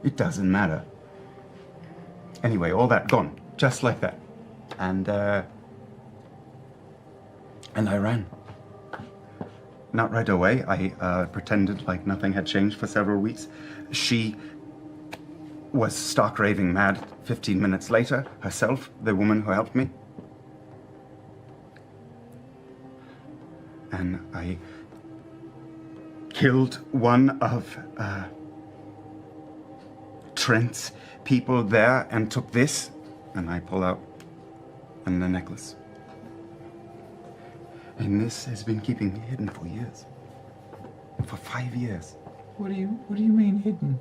[SPEAKER 3] It doesn't matter. Anyway, all that gone, just like that. And I ran. Not right away. I pretended like nothing had changed for several weeks. She was stark raving mad 15 minutes later, herself, the woman who helped me. And I killed one of Trent's people there and took this, and I pull out the necklace. And this has been keeping me hidden for years. For 5 years.
[SPEAKER 2] What do you mean hidden?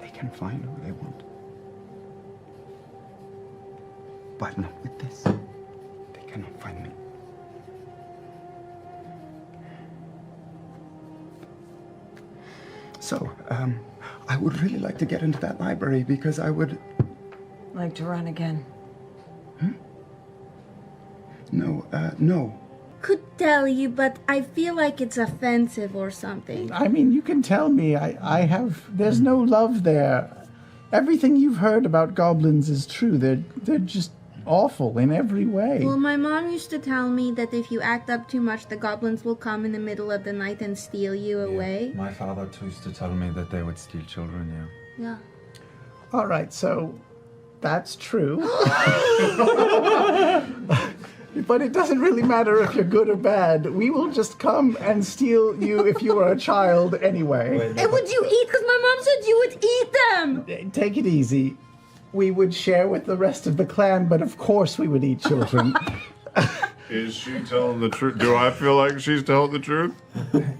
[SPEAKER 3] They can find who they want. But not with this. They cannot find me. So, I would really like to get into that library because I would...
[SPEAKER 6] Like to run again.
[SPEAKER 3] No.
[SPEAKER 12] Could tell you, but I feel like it's offensive or something.
[SPEAKER 2] I mean, you can tell me. There's no love there. Everything you've heard about goblins is true. They're just awful in every way.
[SPEAKER 12] Well, my mom used to tell me that if you act up too much, the goblins will come in the middle of the night and steal you away.
[SPEAKER 3] My father used to tell me that they would steal children,
[SPEAKER 12] Yeah.
[SPEAKER 2] All right, so that's true. But it doesn't really matter if you're good or bad. We will just come and steal you if you are a child anyway.
[SPEAKER 12] And would you eat? Because my mom said you would eat them.
[SPEAKER 2] Take it easy. We would share with the rest of the clan, but of course we would eat children.
[SPEAKER 9] Is she telling the truth? Do I feel like she's telling the truth?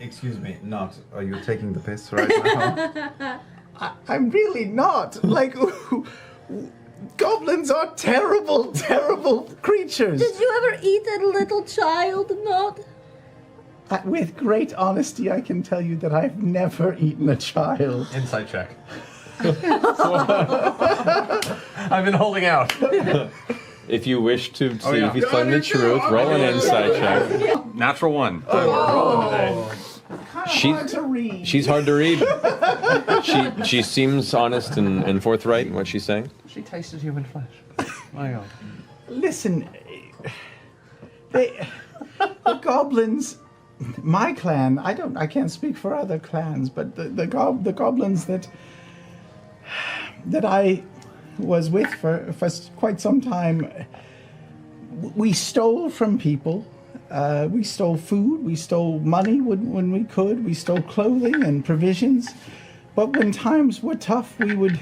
[SPEAKER 3] Excuse me, not. Are you taking the piss right now?
[SPEAKER 2] I'm really not. Like, goblins are terrible, terrible creatures.
[SPEAKER 12] Did you ever eat a little child, Nod?
[SPEAKER 2] With great honesty, I can tell you that I've never eaten a child.
[SPEAKER 1] Insight check. I've been holding out. If you wish to see if he's telling the truth, roll an insight check.
[SPEAKER 8] Natural 1.
[SPEAKER 1] She's hard to read. She seems honest and forthright in what she's saying.
[SPEAKER 14] She tasted human flesh. My God.
[SPEAKER 2] Listen, the goblins, my clan, I can't speak for other clans, but the goblins that I was with for quite some time, we stole from people. We stole food, we stole money when we could, we stole clothing and provisions. But when times were tough, we would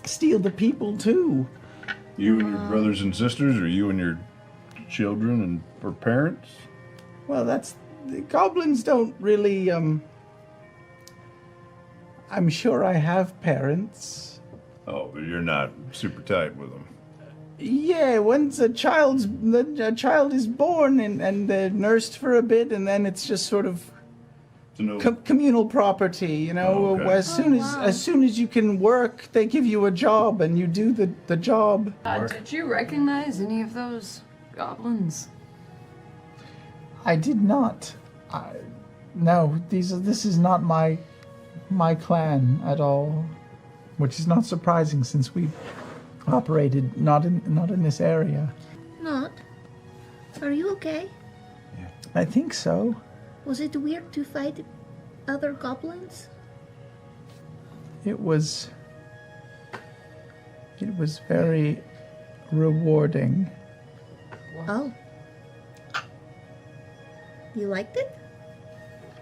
[SPEAKER 2] steal the people too.
[SPEAKER 9] You and your brothers and sisters, or you and your children and or parents?
[SPEAKER 2] Well, the goblins don't really, I'm sure I have parents.
[SPEAKER 9] Oh, but you're not super tight with them.
[SPEAKER 2] Yeah, once a child is born and they're nursed for a bit, and then it's just sort of communal property, you know.
[SPEAKER 9] Okay.
[SPEAKER 2] As soon as you can work, they give you a job and you do the job.
[SPEAKER 6] Did you recognize any of those goblins?
[SPEAKER 2] I did not. No, this is not my clan at all, which is not surprising since we operated not in this area.
[SPEAKER 12] Nod, are you okay?
[SPEAKER 2] I think so.
[SPEAKER 12] Was it weird to fight other goblins?
[SPEAKER 2] It was very rewarding.
[SPEAKER 12] Oh. You liked it?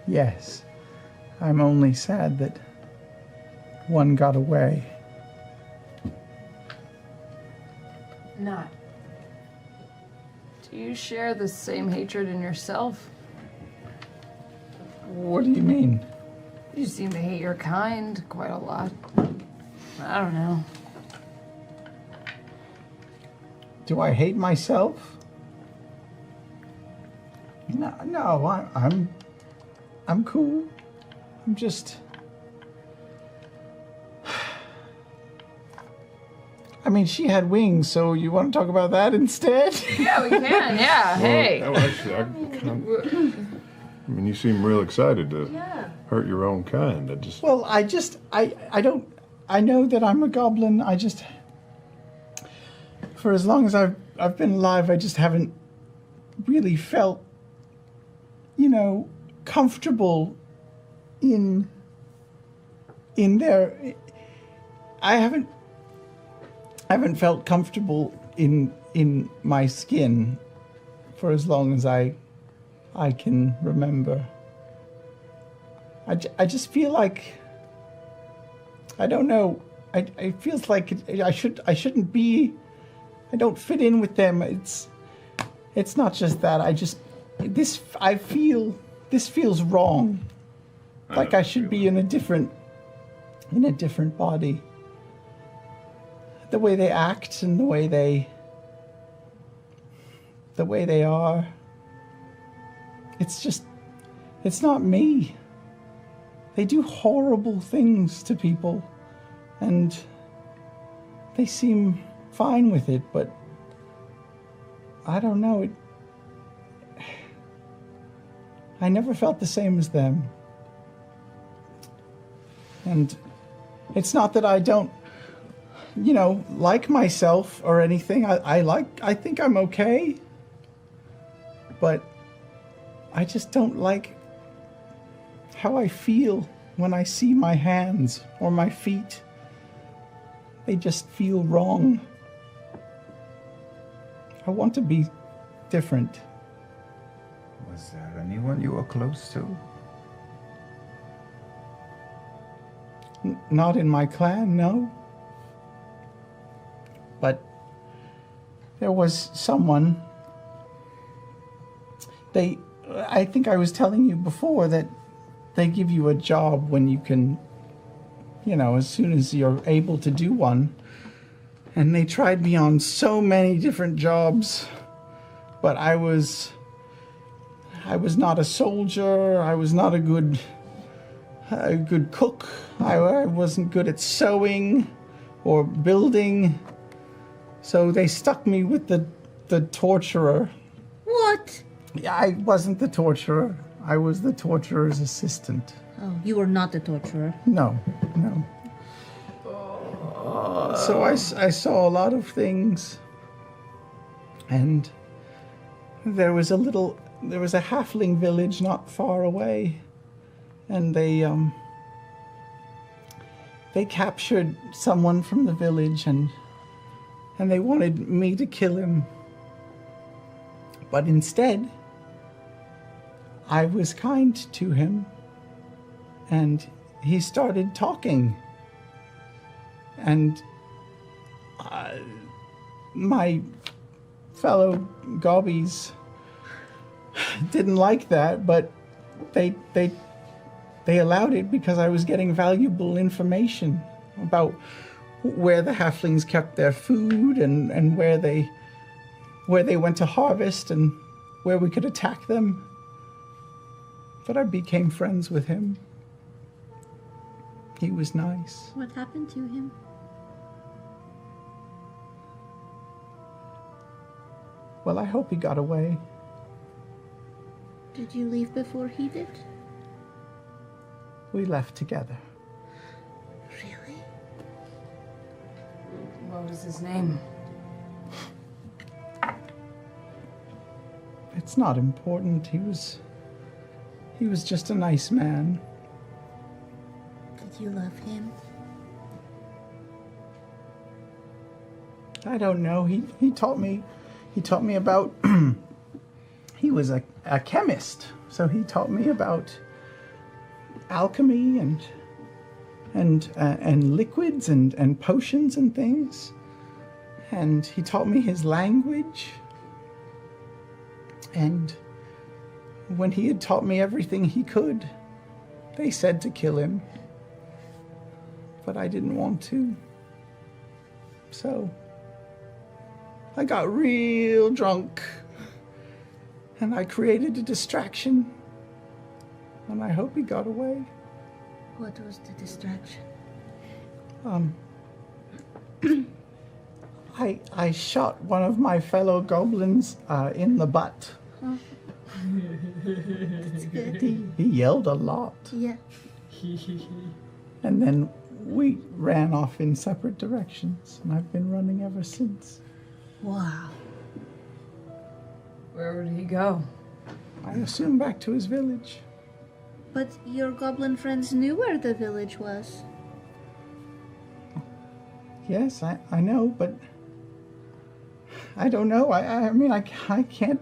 [SPEAKER 2] Yes. I'm only sad that one got away.
[SPEAKER 6] Not. Do you share the same hatred in yourself?
[SPEAKER 2] What do you mean?
[SPEAKER 6] You seem to hate your kind quite a lot. I don't know.
[SPEAKER 2] Do I hate myself? No, I'm cool. I'm just... I mean, she had wings, so you want to talk about that instead?
[SPEAKER 6] Yeah, we can, yeah, hey.
[SPEAKER 9] Well, actually, I mean, you seem real excited to hurt your own kind.
[SPEAKER 2] Well, I know that I'm a goblin. For as long as I've been alive, I just haven't really felt, comfortable in there. I haven't felt comfortable in my skin for as long as I can remember. I just feel like, I don't know, it feels like I shouldn't be, I don't fit in with them. It's not just that, this feels wrong. Like I should be in a different body. The way they act and the way they are. It's not me. They do horrible things to people, and they seem fine with it, but I don't know. I never felt the same as them. And it's not that I don't, like myself or anything. I think I'm okay, but I just don't like how I feel when I see my hands or my feet. They just feel wrong. I want to be different.
[SPEAKER 3] Was there anyone you were close to?
[SPEAKER 2] Not in my clan, no. But there was someone I think I was telling you before that they give you a job when you can, as soon as you're able to do one. And they tried me on so many different jobs, but I was not a soldier. I was not a good cook. I wasn't good at sewing or building. So they stuck me with the torturer.
[SPEAKER 12] What?
[SPEAKER 2] I wasn't the torturer. I was the torturer's assistant.
[SPEAKER 12] Oh, you were not the torturer.
[SPEAKER 2] No. So I saw a lot of things, and there was a halfling village not far away, and they captured someone from the village, and they wanted me to kill him. But instead, I was kind to him, and he started talking. And my fellow gobbies didn't like that, but they allowed it because I was getting valuable information about where the halflings kept their food and where they went to harvest and where we could attack them. But I became friends with him. He was nice.
[SPEAKER 12] What happened to him?
[SPEAKER 2] Well, I hope he got away.
[SPEAKER 12] Did you leave before he did?
[SPEAKER 2] We left together.
[SPEAKER 12] Really?
[SPEAKER 6] What was his name?
[SPEAKER 2] It's not important. He was just a nice man.
[SPEAKER 12] Did you love him?
[SPEAKER 2] I don't know. He taught me about he was a chemist, so he taught me about alchemy and liquids and potions and things. And he taught me his language. And when he had taught me everything he could, they said to kill him. But I didn't want to. So I got real drunk, and I created a distraction, and I hope he got away.
[SPEAKER 12] What was the distraction?
[SPEAKER 2] I shot one of my fellow goblins in the butt.
[SPEAKER 12] Oh. That's good.
[SPEAKER 2] He yelled a lot.
[SPEAKER 12] Yeah.
[SPEAKER 2] And then we ran off in separate directions, and I've been running ever since.
[SPEAKER 12] Wow.
[SPEAKER 6] Where would he go?
[SPEAKER 2] I assume back to his village.
[SPEAKER 12] But your goblin friends knew where the village was.
[SPEAKER 2] Yes, I know, but I don't know. I mean, I can't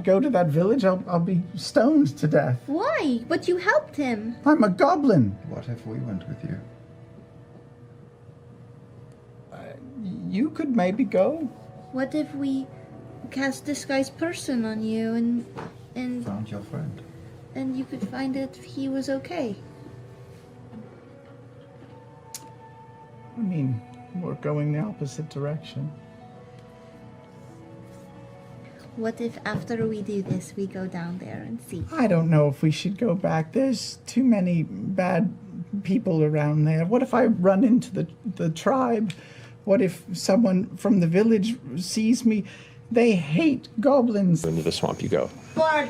[SPEAKER 2] go to that village. I'll be stoned to death.
[SPEAKER 12] Why? But you helped him.
[SPEAKER 2] I'm a goblin.
[SPEAKER 3] What if we went with you?
[SPEAKER 2] You could maybe go.
[SPEAKER 12] What if we cast disguise person on you and
[SPEAKER 3] Found your friend.
[SPEAKER 12] and you could find out if he was okay?
[SPEAKER 2] I mean, we're going the opposite direction.
[SPEAKER 12] What if after we do this, we go down there and see?
[SPEAKER 2] I don't know if we should go back. There's too many bad people around there. What if I run into the tribe? What if someone from the village sees me? They hate goblins.
[SPEAKER 1] Into the swamp you go.
[SPEAKER 12] Bart,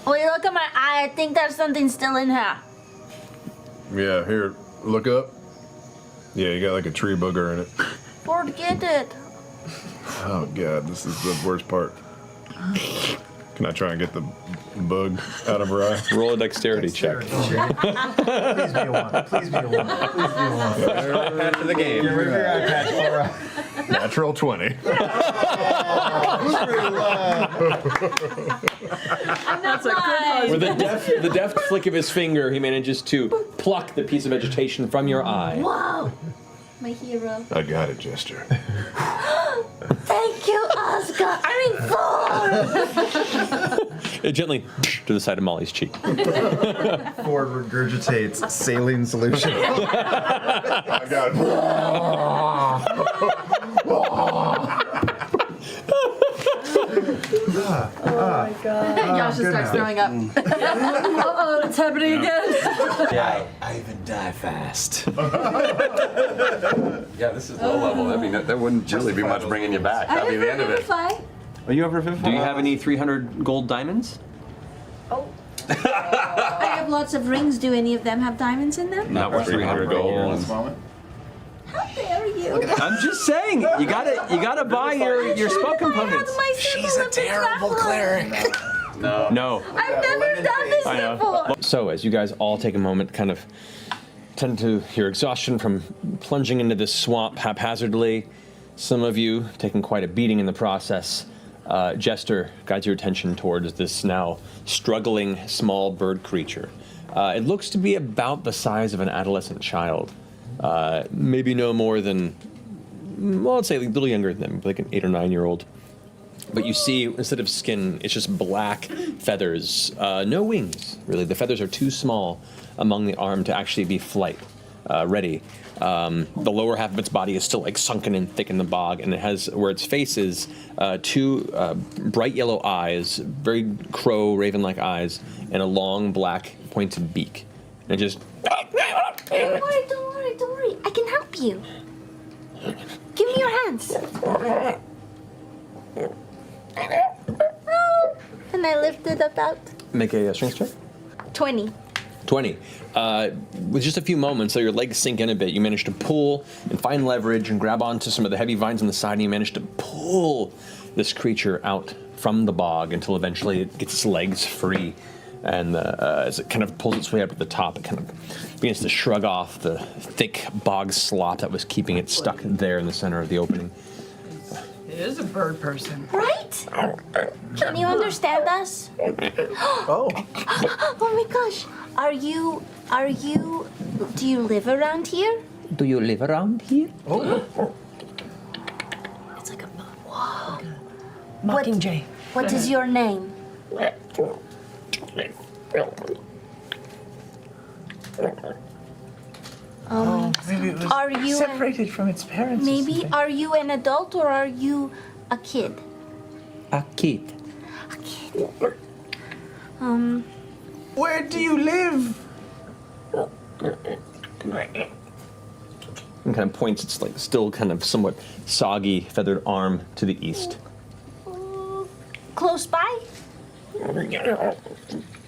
[SPEAKER 12] will you look at my eye? I think there's something still in here.
[SPEAKER 9] Yeah, here, look up. Yeah, you got like a tree booger in it.
[SPEAKER 12] Bart, get it.
[SPEAKER 9] Oh god, this is the worst part. Can I try and get the bug out of her eye?
[SPEAKER 1] Roll a dexterity check.
[SPEAKER 3] Please be a one. Please be a one. Please be a one.
[SPEAKER 8] Patch of the game.
[SPEAKER 9] Natural 20.
[SPEAKER 6] That's a good
[SPEAKER 1] With the deft flick of his finger, he manages to pluck the piece of vegetation from your eye.
[SPEAKER 12] Wow. My hero.
[SPEAKER 9] I got it, Jester.
[SPEAKER 12] Thank you, Oscar. I mean, Thor.
[SPEAKER 1] It gently to the side of Molly's cheek.
[SPEAKER 3] Ford regurgitates saline solution.
[SPEAKER 9] I got
[SPEAKER 6] Oh my god. Yasha starts throwing up. Uh-oh, it's happening again.
[SPEAKER 3] Yeah, I even die fast.
[SPEAKER 8] Yeah, this is low level. That wouldn't really be much bringing you back. That'd be the end of it.
[SPEAKER 1] Are you over 50? Do you have any 300 gold diamonds?
[SPEAKER 12] I have lots of rings. Do any of them have diamonds in them?
[SPEAKER 1] Not worth 300 gold.
[SPEAKER 12] How dare you?
[SPEAKER 1] I'm just saying, you gotta buy your spell components.
[SPEAKER 12] She's a terrible cleric.
[SPEAKER 1] No.
[SPEAKER 12] I've never done this before.
[SPEAKER 1] So, as you guys all take a moment, kind of tend to your exhaustion from plunging into this swamp haphazardly, some of you taking quite a beating in the process. Jester guides your attention towards this now struggling small bird creature. It looks to be about the size of an adolescent child. Maybe no more than, well, I'd say a little younger than them, like an 8 or 9 year old. But you see, instead of skin, it's just black feathers. No wings, really. The feathers are too small among the arm to actually be flight ready. The lower half of its body is still like sunken and thick in the bog, and it has, where its face is, two bright yellow eyes, very crow, raven-like eyes, and a long black pointed beak. And it just...
[SPEAKER 12] Don't worry. I can help you. Give me your hands. Oh, and I lifted about
[SPEAKER 1] Make a strength check.
[SPEAKER 12] 20.
[SPEAKER 1] 20. With just a few moments, so your legs sink in a bit, you manage to pull and find leverage and grab onto some of the heavy vines on the side, and you manage to pull this creature out from the bog until eventually it gets its legs free. And as it kind of pulls its way up to the top, it kind of begins to shrug off the thick bog slop that was keeping it stuck there in the center of the opening.
[SPEAKER 6] It is a bird person.
[SPEAKER 12] Right? Can you understand us? Oh my gosh. Do you live around here?
[SPEAKER 1] Do you live around here?
[SPEAKER 12] Oh.
[SPEAKER 7] It's like a whoa. Mockingjay.
[SPEAKER 12] What is your name?
[SPEAKER 2] Maybe it was
[SPEAKER 12] Are you
[SPEAKER 2] separated from its parents. or
[SPEAKER 12] Maybe
[SPEAKER 2] something.
[SPEAKER 12] are you an adult or are you a kid?
[SPEAKER 1] A kid.
[SPEAKER 2] Where do you live?
[SPEAKER 1] And kind of points its like still kind of somewhat soggy feathered arm to the east.
[SPEAKER 12] Close by?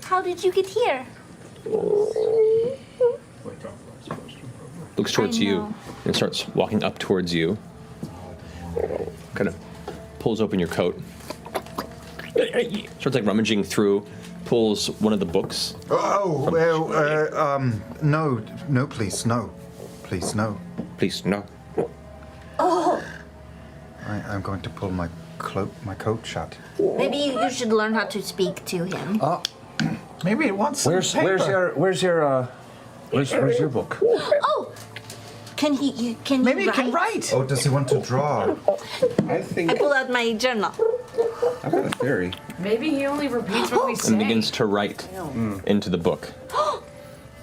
[SPEAKER 12] How did you get here?
[SPEAKER 1] Looks towards
[SPEAKER 12] I
[SPEAKER 1] you
[SPEAKER 12] know.
[SPEAKER 1] and starts walking up towards you. Kind of pulls open your coat. Starts like rummaging through, pulls one of the books.
[SPEAKER 3] Oh, well, no, please, no. Please, no.
[SPEAKER 1] Please, no.
[SPEAKER 12] Oh,
[SPEAKER 3] I'm going to pull my coat shut.
[SPEAKER 12] maybe you should learn how to speak to him.
[SPEAKER 2] Maybe it wants some
[SPEAKER 14] Where's
[SPEAKER 2] paper.
[SPEAKER 14] your book?
[SPEAKER 12] Oh, can he
[SPEAKER 2] Maybe
[SPEAKER 12] write?
[SPEAKER 2] he can write.
[SPEAKER 3] Oh, does he want to draw?
[SPEAKER 14] I think
[SPEAKER 12] I pull out my journal.
[SPEAKER 14] I've got a theory.
[SPEAKER 6] Maybe he only repeats what we say.
[SPEAKER 1] And begins to write into the book.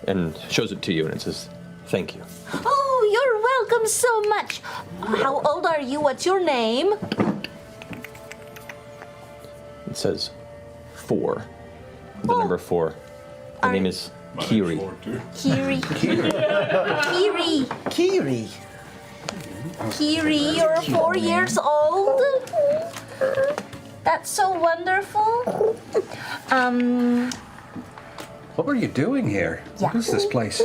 [SPEAKER 1] And shows it to you and it says, "Thank you."
[SPEAKER 12] Oh, you're welcome so much. How old are you? What's your name?
[SPEAKER 1] It says 4. The number 4. The name is Kiri.
[SPEAKER 12] Kiri. Kiri. Kiri, you're 4 years old? That's so wonderful.
[SPEAKER 14] What were you doing here?
[SPEAKER 12] Yeah.
[SPEAKER 14] What is this place?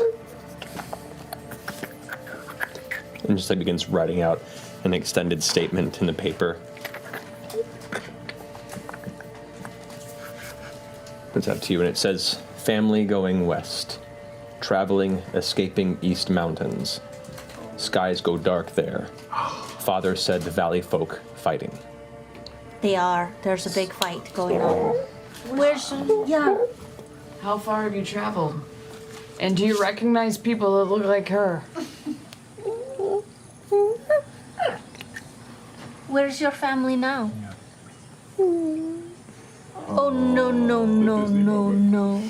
[SPEAKER 1] And just like begins writing out an extended statement in the paper. It's up to you, and it says, "Family going west, traveling, escaping east mountains. Skies go dark there. Father said the valley folk fighting."
[SPEAKER 12] They are. There's a big fight going on. Where's... Yeah.
[SPEAKER 6] How far have you traveled? And do you recognize people that look like her?
[SPEAKER 12] Where's your family now? Oh no no no no no.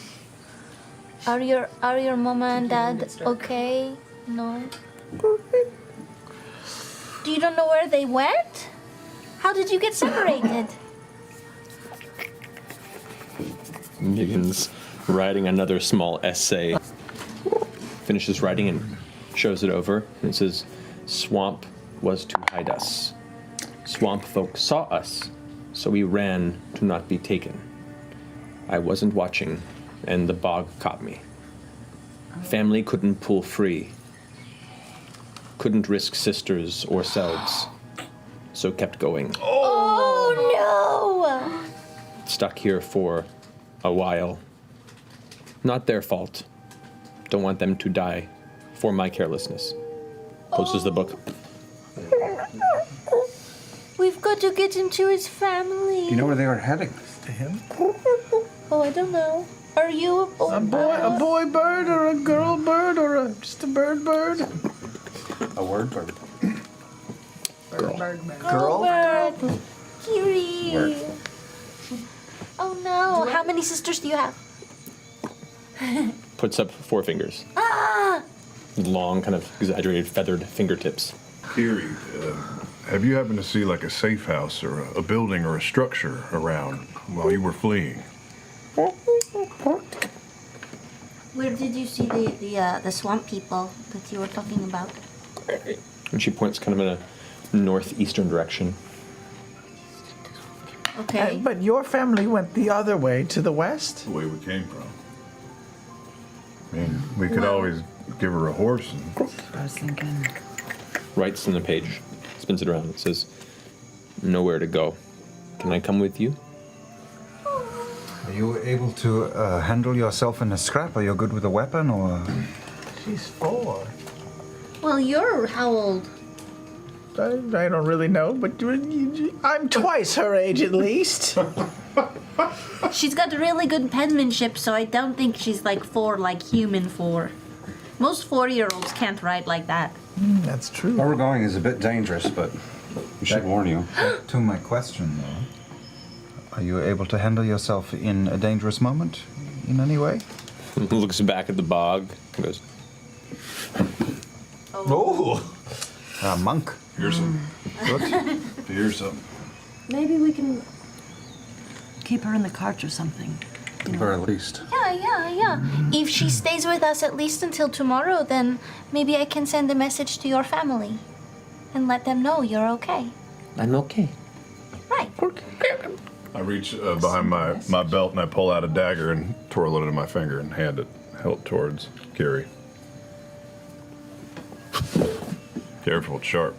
[SPEAKER 12] Are your mama and dad okay? No. You don't know where they went? How did you get separated?
[SPEAKER 1] Begins writing another small essay. Finishes writing and shows it over. And it says, "Swamp was to hide us. Swamp folk saw us, so we ran to not be taken. I wasn't watching, and the bog caught me. Family couldn't pull free. Couldn't risk sisters or selves, so kept going.
[SPEAKER 12] Oh no!
[SPEAKER 1] Stuck here for a while. Not their fault. Don't want them to die for my carelessness." Closes the book.
[SPEAKER 12] We've got to get him to his family.
[SPEAKER 14] Do you know where they are heading?
[SPEAKER 2] To him?
[SPEAKER 12] Oh, I don't know. Are you
[SPEAKER 2] A boy bird or a girl bird or just a bird?
[SPEAKER 14] A word bird.
[SPEAKER 2] Girl.
[SPEAKER 12] Girl bird. Kiri. Oh no! How many sisters do you have?
[SPEAKER 1] Puts up 4 fingers.
[SPEAKER 12] Ah!
[SPEAKER 1] Long, kind of exaggerated, feathered fingertips.
[SPEAKER 9] Kiri, have you happened to see like a safe house or a building or a structure around while you were fleeing?
[SPEAKER 12] Where did you see the swamp people that you were talking about?
[SPEAKER 1] And she points kind of in a northeastern direction.
[SPEAKER 12] Okay.
[SPEAKER 2] But your family went the other way to the west?
[SPEAKER 9] The way we came from. I mean, we could always give her a horse and...
[SPEAKER 6] I was thinking.
[SPEAKER 1] Writes on the page, spins it around. It says, "Nowhere to go. Can I come with you?"
[SPEAKER 3] Are you able to handle yourself in a scrap? Are you good with a weapon, or...?
[SPEAKER 2] She's 4.
[SPEAKER 12] Well, you're how old?
[SPEAKER 2] I don't really know, but I'm twice her age at least.
[SPEAKER 12] She's got really good penmanship, so I don't think she's like 4, like human 4. Most 4-year-olds can't write like that.
[SPEAKER 2] That's true.
[SPEAKER 14] Where we're going is a bit dangerous, but we should warn you.
[SPEAKER 3] To my question, though, are you able to handle yourself in a dangerous moment in any way?
[SPEAKER 1] Looks back at the bog and goes,
[SPEAKER 3] Oh! A monk.
[SPEAKER 9] Here's some.
[SPEAKER 3] Good.
[SPEAKER 9] Here's some.
[SPEAKER 7] Maybe we can keep her in the cart or something.
[SPEAKER 14] At the very least.
[SPEAKER 12] Yeah. If she stays with us at least until tomorrow, then maybe I can send a message to your family and let them know you're okay.
[SPEAKER 1] "I'm okay."
[SPEAKER 12] Right.
[SPEAKER 9] I reach behind my belt and I pull out a dagger and twirl it into my finger and hand it towards Kiri. Careful, it's sharp.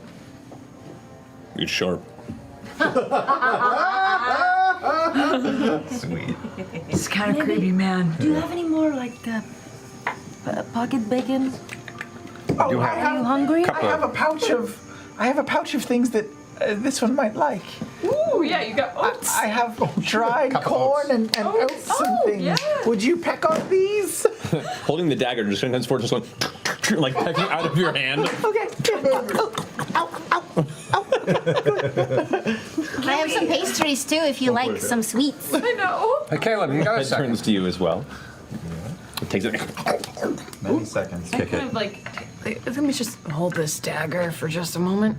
[SPEAKER 1] It's sharp.
[SPEAKER 3] Sweet.
[SPEAKER 6] It's kind of creepy, man.
[SPEAKER 7] Do you have any more, like, pocket bacon?
[SPEAKER 2] Oh,
[SPEAKER 7] Are you hungry?
[SPEAKER 2] I have a pouch of things that this one might like.
[SPEAKER 11] Ooh, yeah, you got oats.
[SPEAKER 2] I have dried corn and oats and things.
[SPEAKER 11] yeah.
[SPEAKER 2] Would you peck on these?
[SPEAKER 1] Holding the dagger, just sometimes for just going, like pecking out of your hand.
[SPEAKER 2] Okay.
[SPEAKER 12] I have some pastries too if you like some sweets.
[SPEAKER 11] I know.
[SPEAKER 14] Hey, Caleb, you got a
[SPEAKER 1] It
[SPEAKER 14] second?
[SPEAKER 1] turns to you as well. It takes it.
[SPEAKER 3] Many seconds.
[SPEAKER 11] I kind of like.
[SPEAKER 6] Let me just hold this dagger for just a moment.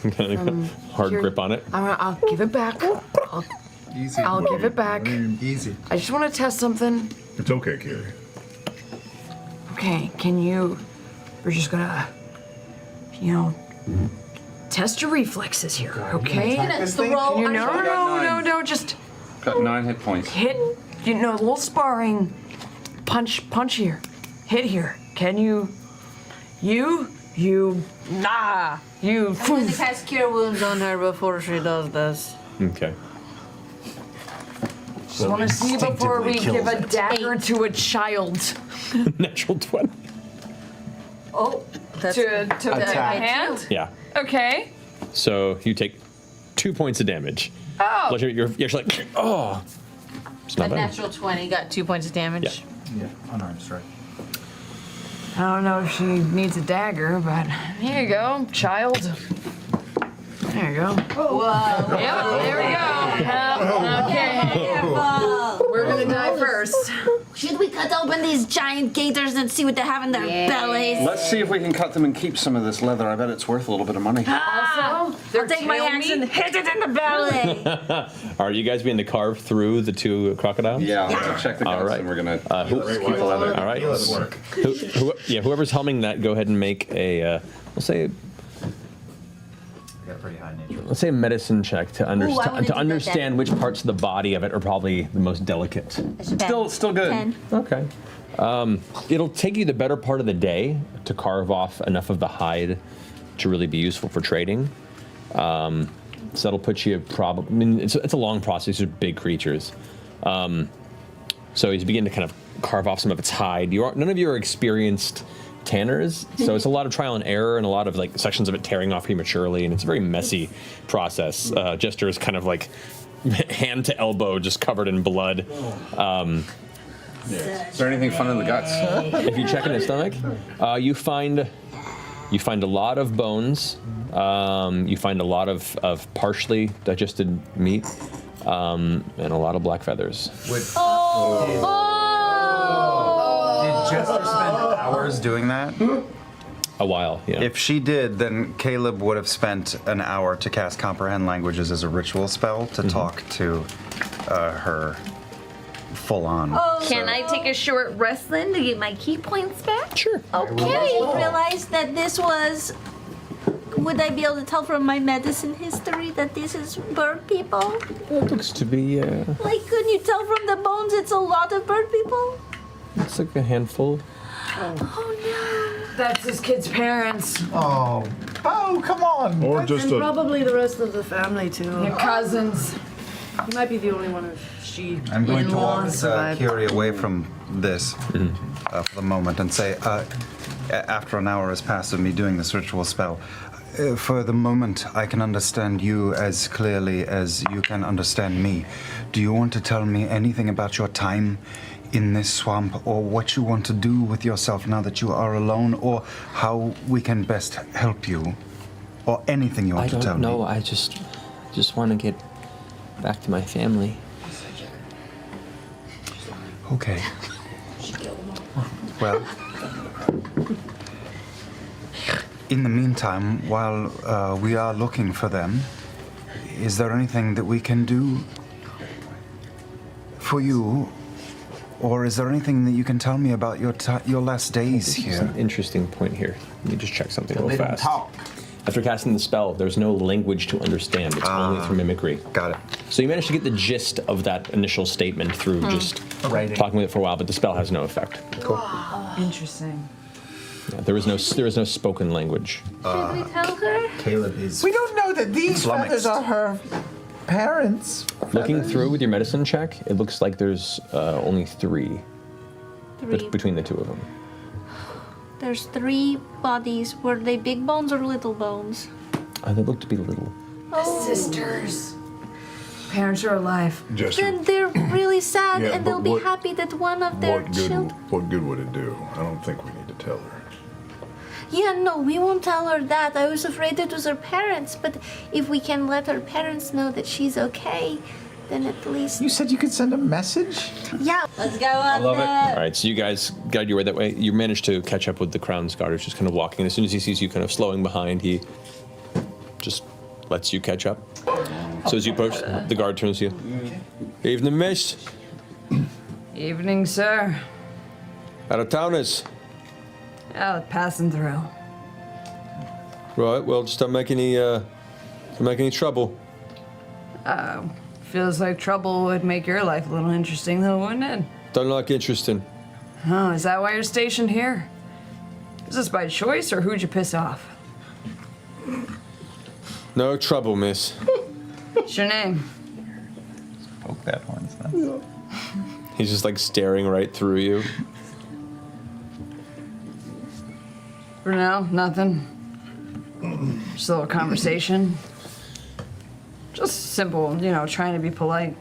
[SPEAKER 1] Kind of hard
[SPEAKER 6] here-
[SPEAKER 1] grip on it.
[SPEAKER 6] I'll give it back.
[SPEAKER 3] Easy.
[SPEAKER 6] I'll give it back.
[SPEAKER 3] Easy.
[SPEAKER 6] I just want to test something.
[SPEAKER 9] It's okay, Kiri.
[SPEAKER 6] Okay, we're just gonna, test your reflexes here, okay?
[SPEAKER 2] Throw.
[SPEAKER 6] No, just
[SPEAKER 8] Got 9 hit points.
[SPEAKER 6] hit, a little sparring. Punch here. Hit here. Can you, nah, you.
[SPEAKER 4] I'm going to cast Cure Wounds on her before she does this.
[SPEAKER 1] Okay.
[SPEAKER 6] Just want to see before we give a dagger to a child.
[SPEAKER 1] Natural 20.
[SPEAKER 4] Oh, that's
[SPEAKER 6] To the hand?
[SPEAKER 1] Yeah.
[SPEAKER 6] Okay.
[SPEAKER 1] So you take 2 points of damage.
[SPEAKER 6] Oh.
[SPEAKER 1] But you're actually like, oh. It's
[SPEAKER 4] a
[SPEAKER 1] not bad.
[SPEAKER 4] natural 20, got 2 points of damage.
[SPEAKER 3] Yeah, unarmed strike.
[SPEAKER 6] I don't know if she needs a dagger, but here you go, child. There you go.
[SPEAKER 4] Whoa.
[SPEAKER 6] Yep, there we go. Okay.
[SPEAKER 12] Should we cut open these giant gators and see what they have in their bellies?
[SPEAKER 14] Let's see if we can cut them and keep some of this leather. I bet it's worth a little bit of money.
[SPEAKER 12] Also, I'll take my axe and hit it in the belly.
[SPEAKER 1] Are you guys being to carve through the two crocodiles?
[SPEAKER 14] Yeah, let's check the guts,
[SPEAKER 1] All right.
[SPEAKER 14] and we're gonna
[SPEAKER 1] keep
[SPEAKER 14] the leather.
[SPEAKER 1] All right. Whoever's helming that, go ahead and make a, we'll say,
[SPEAKER 2] Got pretty high nature.
[SPEAKER 1] let's say a medicine check to
[SPEAKER 12] wanna do
[SPEAKER 1] understand
[SPEAKER 12] that
[SPEAKER 1] which parts of the body of it are probably the most delicate.
[SPEAKER 14] Still good.
[SPEAKER 12] 10.
[SPEAKER 1] Okay. It'll take you the better part of the day to carve off enough of the hide to really be useful for trading. So that'll put you probably. I mean, it's a long process. These are big creatures. So he's beginning to kind of carve off some of its hide. None of you are experienced tanners, so it's a lot of trial and error and a lot of like sections of it tearing off prematurely, and it's a very messy process. Jester is kind of like hand to elbow, just covered in blood.
[SPEAKER 14] Is there anything fun in the guts?
[SPEAKER 1] If you check in his stomach, you find a lot of bones. You find a lot of partially digested meat, and a lot of black feathers.
[SPEAKER 3] Did Jester spend hours doing that?
[SPEAKER 1] A while, yeah.
[SPEAKER 3] If she did, then Caleb would have spent an hour to cast Comprehend Languages as a ritual spell to talk to her full on.
[SPEAKER 15] Can I take a short rest then to get my key points back?
[SPEAKER 1] Sure.
[SPEAKER 12] Okay. I realized that this was. Would I be able to tell from my medicine history that this is bird people?
[SPEAKER 1] It looks to be.
[SPEAKER 12] Like, couldn't you tell from the bones it's a lot of bird people?
[SPEAKER 1] It's like a handful.
[SPEAKER 12] Oh no.
[SPEAKER 6] That's his kid's parents.
[SPEAKER 2] Oh, come on.
[SPEAKER 9] Or just a.
[SPEAKER 7] Probably the rest of the family too.
[SPEAKER 6] Your cousins.
[SPEAKER 7] He might be the only one of she.
[SPEAKER 3] I'm going to walk
[SPEAKER 7] survived.
[SPEAKER 3] Kiri away from this for the moment and say, after an hour has passed of me doing this ritual spell, for the moment I can understand you as clearly as you can understand me. Do you want to tell me anything about your time in this swamp, or what you want to do with yourself now that you are alone, or how we can best help you, or anything you want to tell me?
[SPEAKER 1] No, I just want to get back to my family.
[SPEAKER 3] Okay. Well, in the meantime, while we are looking for them, is there anything that we can do for you? Or is there anything that you can tell me about your last days
[SPEAKER 1] This is
[SPEAKER 3] here?
[SPEAKER 1] an interesting point here. Let me just check something real
[SPEAKER 3] They don't
[SPEAKER 1] fast.
[SPEAKER 3] talk.
[SPEAKER 1] After casting the spell, there's no language to understand. It's only through mimicry.
[SPEAKER 3] Got it.
[SPEAKER 1] So you managed to get the gist of that initial statement through just talking with it for a while, but the spell has no effect.
[SPEAKER 3] Cool.
[SPEAKER 6] Interesting.
[SPEAKER 1] Yeah, there is no spoken language.
[SPEAKER 12] Should we tell her?
[SPEAKER 3] Caleb is.
[SPEAKER 2] We don't know that these feathers are her parents.
[SPEAKER 1] Looking through with your medicine check, it looks like there's only three. Between the two of them.
[SPEAKER 12] There's 3 bodies. Were they big bones or little bones?
[SPEAKER 1] They look to be little.
[SPEAKER 6] Sisters. Parents are alive.
[SPEAKER 12] Then they're really sad,
[SPEAKER 9] Yeah,
[SPEAKER 12] and they'll
[SPEAKER 9] but
[SPEAKER 12] be
[SPEAKER 9] what-
[SPEAKER 12] happy that one of their children.
[SPEAKER 9] What good would it do? I don't think we need to tell her.
[SPEAKER 12] Yeah, no, we won't tell her that. I was afraid it was her parents, but if we can let her parents know that she's okay, then at least.
[SPEAKER 2] You said you could send a message?
[SPEAKER 12] Yeah, let's go on
[SPEAKER 1] All right, so you guys guide your way that way. You manage to catch up with the Crown's guard, who's just kind of walking. And as soon as he sees you kind of slowing behind, he just lets you catch up. So as you approach, the guard turns to you. Evening, miss.
[SPEAKER 6] Evening, sir.
[SPEAKER 1] Out of towners.
[SPEAKER 6] Oh, passing through.
[SPEAKER 1] Right, well, just don't make any trouble.
[SPEAKER 6] Feels like trouble would make your life a little interesting, though, wouldn't it?
[SPEAKER 1] Don't like interesting.
[SPEAKER 6] Oh, is that why you're stationed here? Is this by choice, or who'd you piss off?
[SPEAKER 1] No trouble, miss.
[SPEAKER 6] What's your name?
[SPEAKER 3] Poke that horn's nest.
[SPEAKER 1] He's just like staring right through you.
[SPEAKER 6] For now, nothing. Just a little conversation. Just simple, trying to be polite.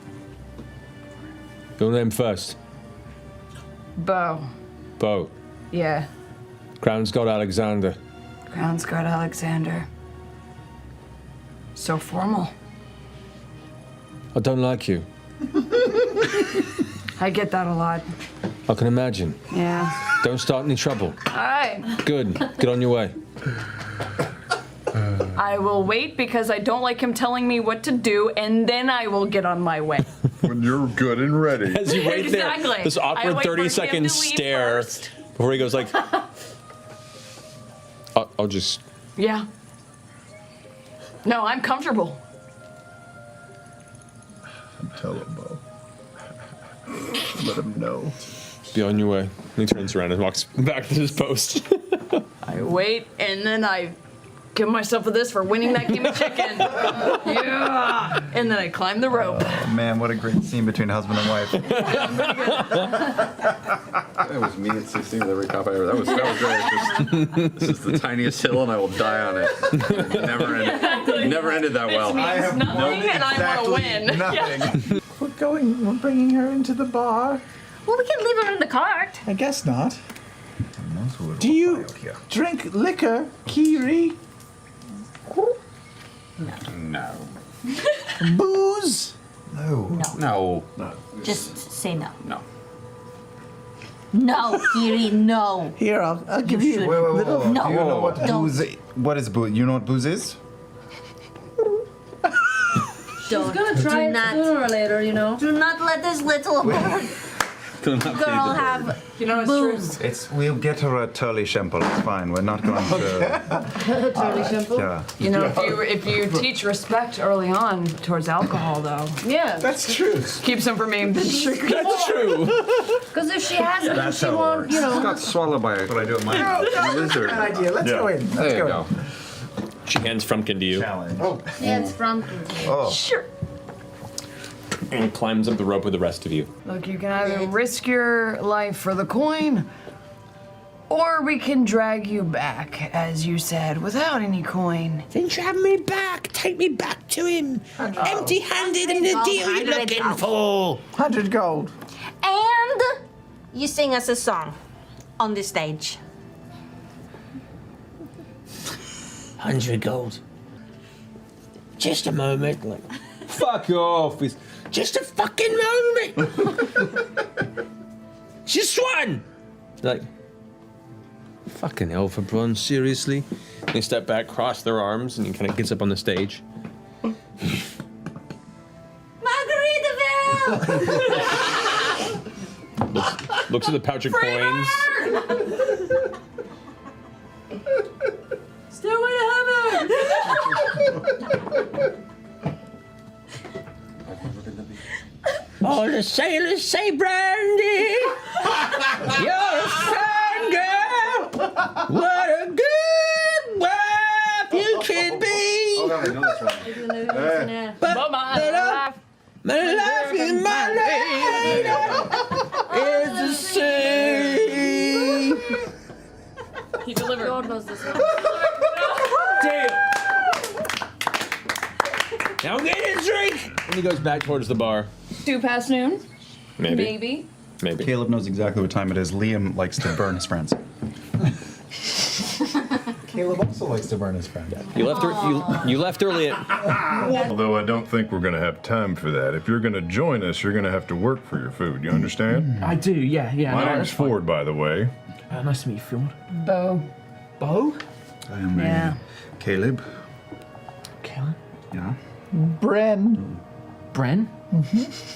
[SPEAKER 1] Your name first.
[SPEAKER 6] Bo.
[SPEAKER 1] Bo.
[SPEAKER 6] Yeah.
[SPEAKER 1] Crown's God Alexander.
[SPEAKER 6] Crown's Guard Alexander. So formal.
[SPEAKER 1] I don't like you.
[SPEAKER 6] I get that a lot.
[SPEAKER 1] I can imagine.
[SPEAKER 6] Yeah.
[SPEAKER 1] Don't start any trouble.
[SPEAKER 6] All right.
[SPEAKER 1] Good. Get on your way.
[SPEAKER 6] I will wait because I don't like him telling me what to do, and then I will get on my way.
[SPEAKER 9] When you're good and ready.
[SPEAKER 1] As you wait
[SPEAKER 6] Exactly.
[SPEAKER 1] there, this
[SPEAKER 6] I
[SPEAKER 1] awkward
[SPEAKER 6] wait for him
[SPEAKER 1] 30-second
[SPEAKER 6] to leave
[SPEAKER 1] stare
[SPEAKER 6] first.
[SPEAKER 1] before he goes like, I'll just...
[SPEAKER 6] Yeah. No, I'm comfortable.
[SPEAKER 9] Tell him, Bo. Let him know.
[SPEAKER 1] Be on your way. And he turns around and walks back to his post.
[SPEAKER 6] I wait, and then I give myself a this for winning that game of chicken. Yeah. And then I climb the rope.
[SPEAKER 3] Oh, man, what a great scene between husband and wife.
[SPEAKER 8] That was me at 16 with every cop I ever. That was great. This is the tiniest hill, and I will die on it. It never ended that well.
[SPEAKER 6] This means nothing, and I want to win.
[SPEAKER 3] Nothing.
[SPEAKER 2] We're bringing her into the bar.
[SPEAKER 12] Well, we can leave her in the cart.
[SPEAKER 2] I guess not. Do you drink liquor, Kiri?
[SPEAKER 8] No.
[SPEAKER 2] Booze?
[SPEAKER 3] No.
[SPEAKER 8] No.
[SPEAKER 12] Just say no.
[SPEAKER 8] No.
[SPEAKER 12] No, Kiri, no.
[SPEAKER 2] Here, I'll give
[SPEAKER 12] You
[SPEAKER 2] you
[SPEAKER 12] should.
[SPEAKER 2] a
[SPEAKER 3] Whoa.
[SPEAKER 2] little.
[SPEAKER 12] No.
[SPEAKER 3] Do you know what
[SPEAKER 12] Don't.
[SPEAKER 3] booze is? What is booze? You know what booze is?
[SPEAKER 12] Don't.
[SPEAKER 7] Gonna try
[SPEAKER 12] Do
[SPEAKER 7] it
[SPEAKER 12] not.
[SPEAKER 7] sooner or later, you know.
[SPEAKER 12] Do not let this little girl have booze.
[SPEAKER 3] We'll get her a Turley Shemple. It's fine. We're not going to.
[SPEAKER 7] Turley Shemple?
[SPEAKER 3] Yeah.
[SPEAKER 6] You know, if you teach respect early on towards alcohol, though,
[SPEAKER 7] Yeah.
[SPEAKER 2] That's true.
[SPEAKER 6] keeps him from being binge drinking.
[SPEAKER 1] That's true.
[SPEAKER 7] Because if she has it,
[SPEAKER 3] That's
[SPEAKER 7] she
[SPEAKER 3] how it
[SPEAKER 7] won't,
[SPEAKER 3] works.
[SPEAKER 7] you
[SPEAKER 8] It's
[SPEAKER 7] know.
[SPEAKER 8] got swallowed by a
[SPEAKER 3] What I do at my
[SPEAKER 8] lizard.
[SPEAKER 2] Bad idea. Let's go in. Let's
[SPEAKER 8] There you
[SPEAKER 2] go.
[SPEAKER 8] go.
[SPEAKER 1] She hands Frumpkin to you
[SPEAKER 3] challenge.
[SPEAKER 12] Yeah, it's from.
[SPEAKER 3] Oh.
[SPEAKER 6] Sure.
[SPEAKER 1] and climbs up the rope with the rest of you.
[SPEAKER 6] Look, you can either risk your life for the coin, or we can drag you back, as you said, without any coin.
[SPEAKER 16] Then drag me back. Take me back to him. Empty-handed and the deal you're looking for.
[SPEAKER 2] 100 gold.
[SPEAKER 12] And you sing us a song on the stage.
[SPEAKER 16] 100 gold. Just a moment. Like,
[SPEAKER 1] fuck off. It's
[SPEAKER 16] just a fucking moment. Just one.
[SPEAKER 1] like, fucking hell, for bronze, seriously? They step back, cross their arms, and he kind of gets up on the stage. looks at the pouch of coins.
[SPEAKER 6] Stairway to heaven!
[SPEAKER 16] All the sailors say, Brandy, you're a fine girl. What a good wife you can be.
[SPEAKER 8] Oh, God, I know this one.
[SPEAKER 16] But my life is my lady is the sea.
[SPEAKER 6] He delivered.
[SPEAKER 7] God knows this one.
[SPEAKER 1] Damn! Now get a drink! And he goes back towards the bar.
[SPEAKER 6] 2 past noon?
[SPEAKER 1] Maybe. Maybe.
[SPEAKER 3] Caleb knows exactly what time it is. Liam likes to burn his friends.
[SPEAKER 2] Caleb also likes to burn his friend.
[SPEAKER 1] You left you left early at...
[SPEAKER 9] Although I don't think we're going to have time for that. If you're going to join us, you're going to have to work for your food. You understand?
[SPEAKER 16] I do, yeah.
[SPEAKER 9] My
[SPEAKER 16] no,
[SPEAKER 9] name's
[SPEAKER 16] that's fine.
[SPEAKER 9] Ford, by the way.
[SPEAKER 16] Nice to meet you, Ford.
[SPEAKER 6] Bo.
[SPEAKER 16] Bo?
[SPEAKER 3] I am
[SPEAKER 6] Yeah.
[SPEAKER 3] Caleb.
[SPEAKER 16] Caleb?
[SPEAKER 3] Yeah.
[SPEAKER 2] Bren.
[SPEAKER 16] Bren?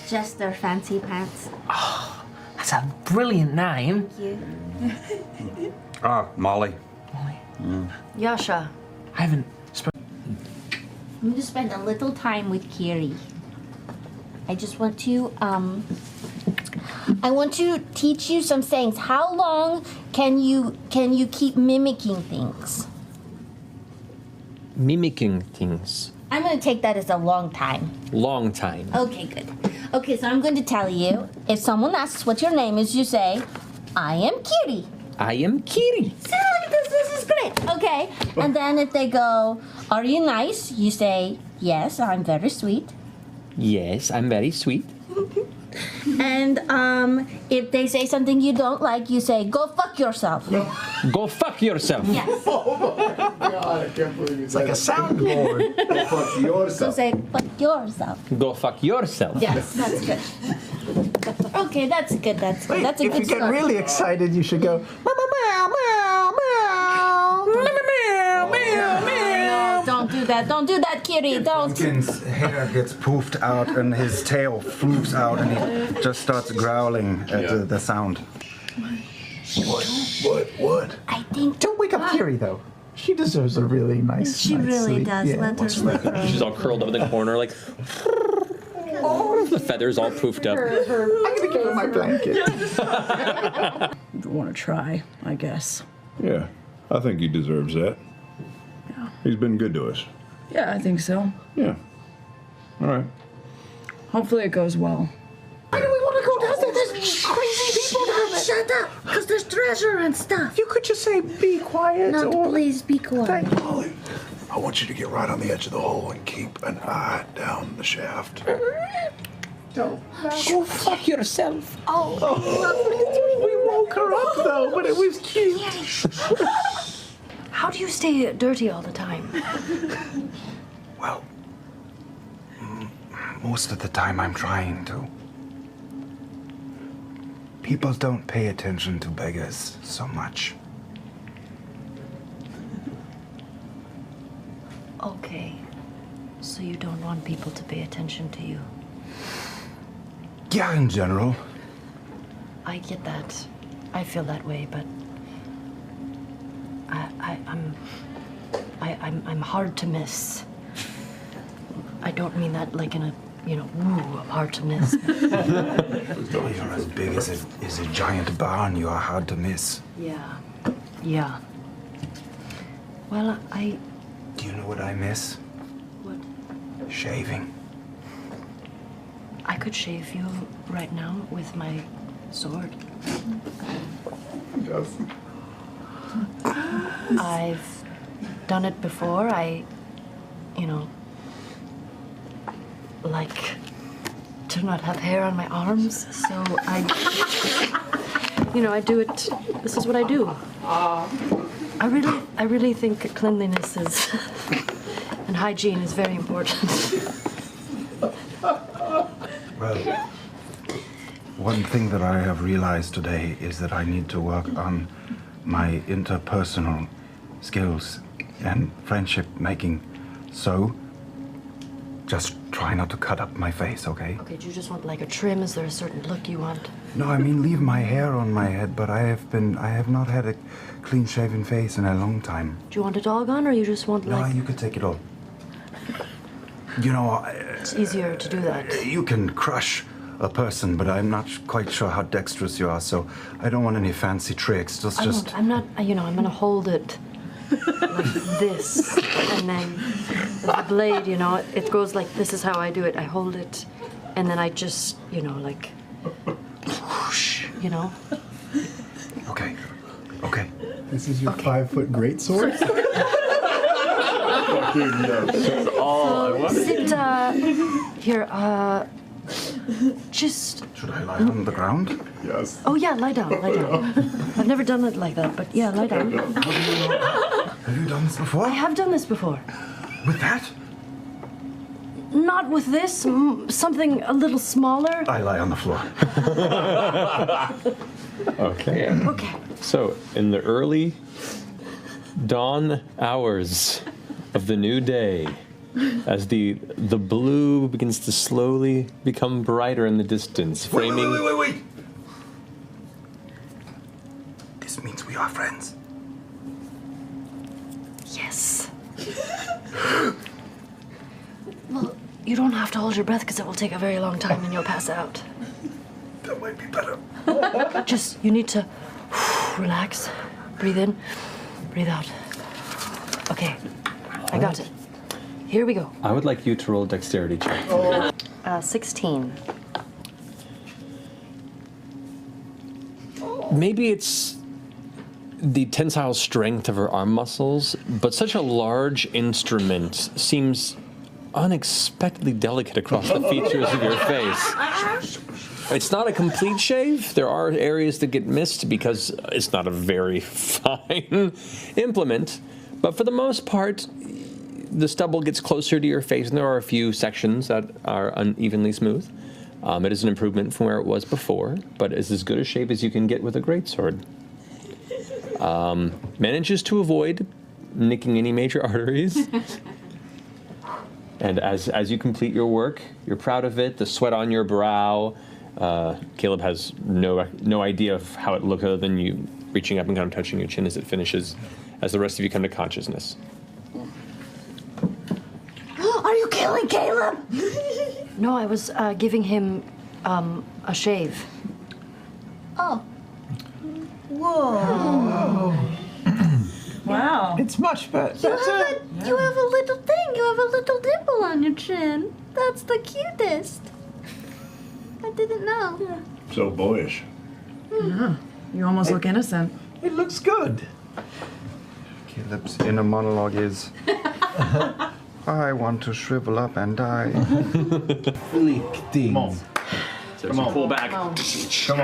[SPEAKER 12] Just their fancy pants.
[SPEAKER 16] Oh, that's a brilliant name.
[SPEAKER 12] Thank you.
[SPEAKER 8] Molly.
[SPEAKER 7] Yasha.
[SPEAKER 16] I haven't spoken.
[SPEAKER 12] I'm going to spend a little time with Kiri. I just want to, I want to teach you some things. How long can you keep mimicking things?
[SPEAKER 1] Mimicking things.
[SPEAKER 12] I'm going to take that as a long time.
[SPEAKER 1] Long time.
[SPEAKER 12] Okay, good. Okay, so I'm going to tell you, if someone asks what your name is, you say, I am Kiri.
[SPEAKER 1] I am Kiri.
[SPEAKER 12] See, look at this. This is great. Okay. And then if they go, are you nice? You say, yes, I'm very sweet.
[SPEAKER 1] Yes, I'm very sweet.
[SPEAKER 12] And if they say something you don't like, you say, go fuck yourself.
[SPEAKER 1] Go fuck yourself.
[SPEAKER 12] Yes.
[SPEAKER 2] God, I can't believe it's like a soundboard.
[SPEAKER 12] So say, fuck yourself.
[SPEAKER 1] Go fuck yourself.
[SPEAKER 12] Yes, that's good. Okay, that's good. That's good. That's a
[SPEAKER 2] If
[SPEAKER 12] good
[SPEAKER 2] you get
[SPEAKER 12] start.
[SPEAKER 2] really excited, you should go. Meow,
[SPEAKER 12] No, don't do that. Don't do that, Kiri. Don't.
[SPEAKER 3] Pumpkin's hair gets poofed out and his tail floofs out and he just starts growling at the sound.
[SPEAKER 2] What?
[SPEAKER 12] I think.
[SPEAKER 2] Don't wake up Kiri, though. She deserves a really nice
[SPEAKER 12] She
[SPEAKER 2] night's
[SPEAKER 12] really
[SPEAKER 2] sleep.
[SPEAKER 12] does. Let her sleep.
[SPEAKER 1] She's all curled up in the corner, like the feathers all poofed up.
[SPEAKER 2] I'm gonna give her my blanket.
[SPEAKER 17] You want to try, I guess.
[SPEAKER 9] Yeah, I think he deserves that.
[SPEAKER 17] Yeah.
[SPEAKER 9] He's been good to us.
[SPEAKER 17] Yeah, I think so.
[SPEAKER 9] Yeah. All right.
[SPEAKER 17] Hopefully it goes well.
[SPEAKER 16] Why do we want to go down there? There's crazy people down there. Shut up, because there's treasure and stuff.
[SPEAKER 2] You could just say, be quiet.
[SPEAKER 16] No,
[SPEAKER 2] or...
[SPEAKER 16] please be quiet.
[SPEAKER 9] Molly, I want you to get right on the edge of the hole and keep an eye down the shaft.
[SPEAKER 2] Don't.
[SPEAKER 16] Go fuck yourself.
[SPEAKER 2] We woke her up, though, but it was cute.
[SPEAKER 7] How do you stay dirty all the time?
[SPEAKER 3] Well, most of the time I'm trying to. People don't pay attention to beggars so much.
[SPEAKER 7] Okay. So you don't want people to pay attention to you.
[SPEAKER 3] Yeah, in general.
[SPEAKER 7] I get that. I feel that way, but I'm hard to miss. I don't mean that like in a, hard to miss.
[SPEAKER 3] You're as big as a giant barn. You are hard to miss.
[SPEAKER 7] Yeah. Well,
[SPEAKER 3] Do you know what I miss?
[SPEAKER 7] What?
[SPEAKER 3] Shaving.
[SPEAKER 7] I could shave you right now with my sword.
[SPEAKER 2] Yes.
[SPEAKER 7] I've done it before. Like to not have hair on my arms, so I do it. This is what I do. I really think cleanliness is and hygiene is very important.
[SPEAKER 3] Well, one thing that I have realized today is that I need to work on my interpersonal skills and friendship making. So, just try not to cut up my face, okay?
[SPEAKER 7] Okay, do you just want like a trim? Is there a certain look you want?
[SPEAKER 3] No, I mean leave my hair on my head, but I have not had a clean-shaven face in a long time.
[SPEAKER 7] Do you want it all gone, or you just want
[SPEAKER 3] No,
[SPEAKER 7] like?
[SPEAKER 3] you could take it all.
[SPEAKER 7] It's easier to do that.
[SPEAKER 3] You can crush a person, but I'm not quite sure how dexterous you are, so I don't want any fancy tricks.
[SPEAKER 7] I'm not. I'm gonna hold it like this, and then the blade. It goes like this. Is how I do it. I hold it, and then I just, like, whoosh,
[SPEAKER 3] Okay.
[SPEAKER 2] This is your 5-foot greatsword?
[SPEAKER 9] That's all I wanted.
[SPEAKER 7] Sit here. Just.
[SPEAKER 3] Should I lie on the ground?
[SPEAKER 9] Yes.
[SPEAKER 7] Oh yeah, lie down. I've never done it like that, but yeah, lie down.
[SPEAKER 3] Have you done this before?
[SPEAKER 7] I have done this before.
[SPEAKER 3] With that?
[SPEAKER 7] Not with this. Something a little smaller.
[SPEAKER 3] I lie on the floor.
[SPEAKER 1] Okay.
[SPEAKER 7] Okay.
[SPEAKER 1] So, in the early dawn hours of the new day, as the blue begins to slowly become brighter in the distance, framing...
[SPEAKER 3] Wait. This means we are friends.
[SPEAKER 7] Yes. Well, you don't have to hold your breath because it will take a very long time and you'll pass out.
[SPEAKER 3] That might be better.
[SPEAKER 7] You need to relax, breathe in, breathe out. Okay, I got it. Here we go.
[SPEAKER 1] I would like you to roll a dexterity check.
[SPEAKER 7] 16.
[SPEAKER 1] Maybe it's the tensile strength of her arm muscles, but such a large instrument seems unexpectedly delicate across the features of your face. It's not a complete shave. There are areas that get missed because it's not a very fine implement, but for the most part, the stubble gets closer to your face, and there are a few sections that are unevenly smooth. It is an improvement from where it was before, but is as good a shape as you can get with a greatsword. Manages to avoid nicking any major arteries. And as you complete your work, you're proud of it, the sweat on your brow. Caleb has no idea of how it looked other than you reaching up and kind of touching your chin as it finishes, as the rest of you come to consciousness.
[SPEAKER 12] Are you killing Caleb?
[SPEAKER 7] No, I was giving him a shave.
[SPEAKER 12] Oh.
[SPEAKER 17] Whoa. Wow.
[SPEAKER 2] It's much better.
[SPEAKER 12] You have a little thing. You have a little dimple on your chin. That's the cutest. I didn't know.
[SPEAKER 9] So boyish.
[SPEAKER 17] Yeah. You almost look innocent.
[SPEAKER 2] It looks good.
[SPEAKER 3] Caleb's inner monologue is, I want to shrivel up and die.
[SPEAKER 2] Come on.
[SPEAKER 1] So come on. Pull back.
[SPEAKER 2] Come on.
[SPEAKER 4] Kill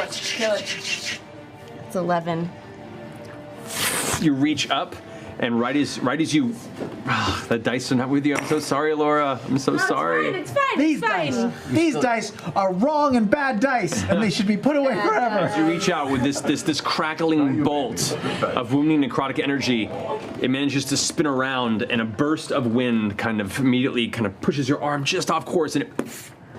[SPEAKER 4] it. Kill it. It's 11.
[SPEAKER 1] You reach up, and right as you, that dice are not with you. I'm so sorry, Laura. I'm so sorry.
[SPEAKER 4] It's fine.
[SPEAKER 2] These dice are wrong and bad dice, and they should be put away forever.
[SPEAKER 1] As you reach out with this crackling bolt of wounding necrotic energy, it manages to spin around, and a burst of wind kind of immediately kind of pushes your arm just off course, and it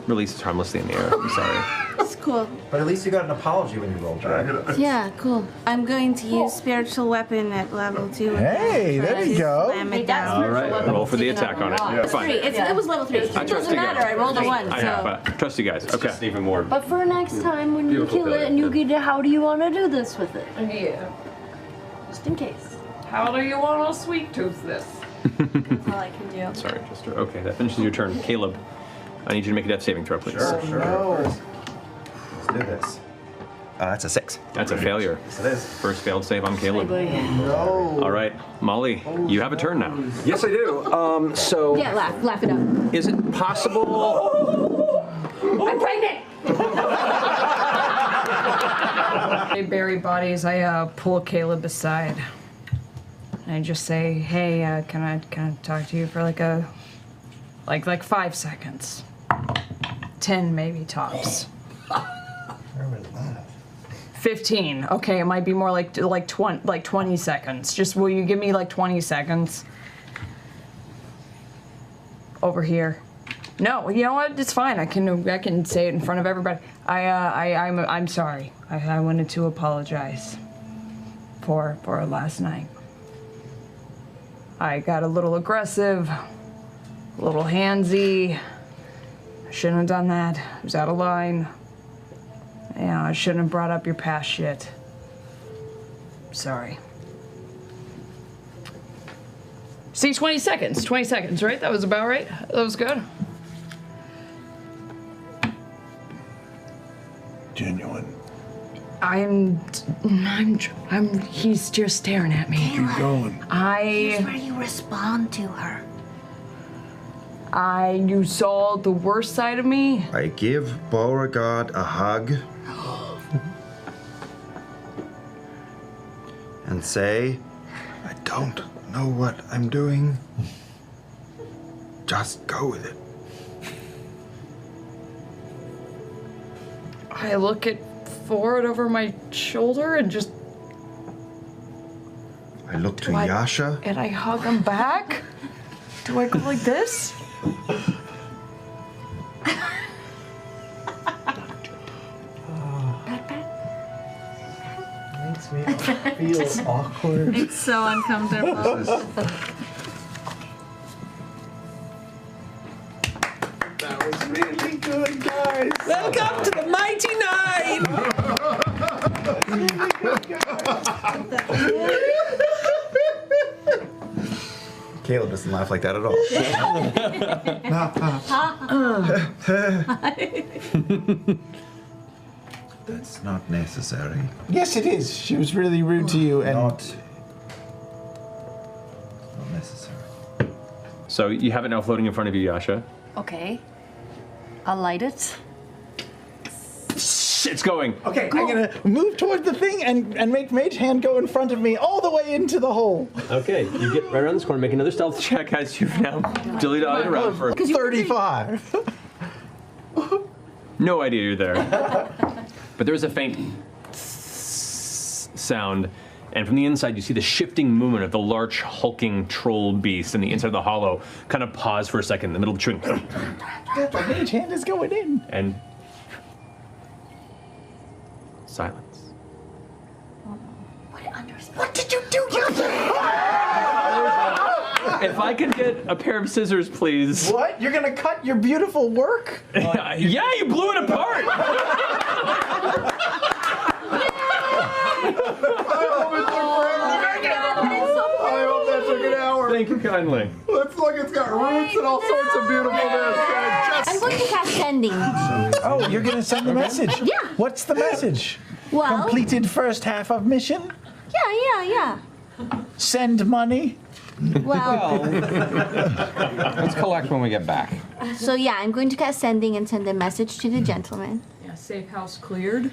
[SPEAKER 1] releases harmlessly in the air. I'm sorry.
[SPEAKER 12] It's cool.
[SPEAKER 3] But at least you got an apology when you rolled, right?
[SPEAKER 12] Yeah, cool.
[SPEAKER 4] I'm going to use spiritual weapon at level 2.
[SPEAKER 2] Hey, there you go.
[SPEAKER 4] Slam it down.
[SPEAKER 1] All right, roll for the attack on it.
[SPEAKER 4] It's
[SPEAKER 1] Fine.
[SPEAKER 4] 3. It was level 3. It
[SPEAKER 1] trust
[SPEAKER 4] doesn't
[SPEAKER 1] you guys.
[SPEAKER 4] matter. I rolled a 1.
[SPEAKER 1] I know, but trust you guys. Okay.
[SPEAKER 5] Just even more.
[SPEAKER 7] But for next time, when you
[SPEAKER 5] Beautiful
[SPEAKER 7] kill it
[SPEAKER 5] failure.
[SPEAKER 7] and you get it, how do you want to do this with it?
[SPEAKER 6] Yeah.
[SPEAKER 7] Just in case.
[SPEAKER 6] How do you want to sweet tooth this?
[SPEAKER 7] That's all I can do.
[SPEAKER 1] Sorry, Jester. Okay, that finishes your turn. Caleb, I need you to make a death saving throw, please.
[SPEAKER 3] Sure. Let's do this. That's a 6.
[SPEAKER 1] That's a failure.
[SPEAKER 3] Yes, it is.
[SPEAKER 1] First failed save on Caleb.
[SPEAKER 2] No.
[SPEAKER 1] All right, Molly, you have a turn now.
[SPEAKER 14] Yes, I do. So
[SPEAKER 4] Yeah, laugh it up.
[SPEAKER 1] Is it possible?
[SPEAKER 4] I'm pregnant.
[SPEAKER 6] They bury bodies. I pull Caleb aside. And I just say, "Hey, can I talk to you for like 5 seconds, 10 maybe tops." 15. Okay, it might be more like 20 seconds. Just will you give me like 20 seconds? Over here. No, you know what? It's fine. I can say it in front of everybody. I'm sorry. I wanted to apologize for last night. I got a little aggressive, a little handsy. I shouldn't have done that. I was out of line. You know, I shouldn't have brought up your past shit. Sorry. See, 20 seconds. 20 seconds, right? That was about right? That was good.
[SPEAKER 9] Genuine.
[SPEAKER 6] He's just staring at me.
[SPEAKER 9] Keep going.
[SPEAKER 12] Here's where you respond to her.
[SPEAKER 6] You saw the worst side of me.
[SPEAKER 3] I give Beauregard a hug and say, I don't know what I'm doing. Just go with it.
[SPEAKER 6] I look forward over my shoulder and just.
[SPEAKER 3] I look to Yasha.
[SPEAKER 6] And I hug him back? Do I go like this?
[SPEAKER 2] Makes me feel awkward.
[SPEAKER 4] It's so uncomfortable.
[SPEAKER 2] That was really good, guys.
[SPEAKER 16] Welcome to the Mighty Nine!
[SPEAKER 3] Caleb doesn't laugh like that at all. That's not necessary.
[SPEAKER 2] Yes, it is. She was really rude to you, and
[SPEAKER 3] Not necessary.
[SPEAKER 1] So you have it now floating in front of you, Yasha.
[SPEAKER 7] Okay. I'll light it.
[SPEAKER 1] It's going.
[SPEAKER 2] okay, I'm gonna move toward the thing and make Mage Hand go in front of me all the way into the hole.
[SPEAKER 1] Okay, you get right around this corner, make another stealth check as you've now dilly-dallied around for
[SPEAKER 2] 35.
[SPEAKER 1] no idea you're there. But there's a faint sound, and from the inside you see the shifting movement of the large hulking troll beast in the inside of the hollow kind of pause for a second in the middle of chewing.
[SPEAKER 2] The mage hand is going in.
[SPEAKER 1] And silence.
[SPEAKER 12] What did you do?
[SPEAKER 1] If I could get a pair of scissors, please.
[SPEAKER 2] What? You're gonna cut your beautiful work?
[SPEAKER 1] Yeah, you blew it apart.
[SPEAKER 9] I hope that took an hour.
[SPEAKER 1] Thank you kindly.
[SPEAKER 9] Looks like it's got roots and all sorts of beautifulness.
[SPEAKER 12] I'm going to cast sending.
[SPEAKER 2] Oh, you're gonna send the message?
[SPEAKER 12] Yeah.
[SPEAKER 2] What's the message?
[SPEAKER 12] Well-
[SPEAKER 2] Completed first half of mission?
[SPEAKER 12] Yeah.
[SPEAKER 2] Send money?
[SPEAKER 12] Well,
[SPEAKER 8] Let's collect when we get back.
[SPEAKER 12] so yeah, I'm going to cast sending and send a message to the gentleman.
[SPEAKER 6] Yeah, safe house cleared.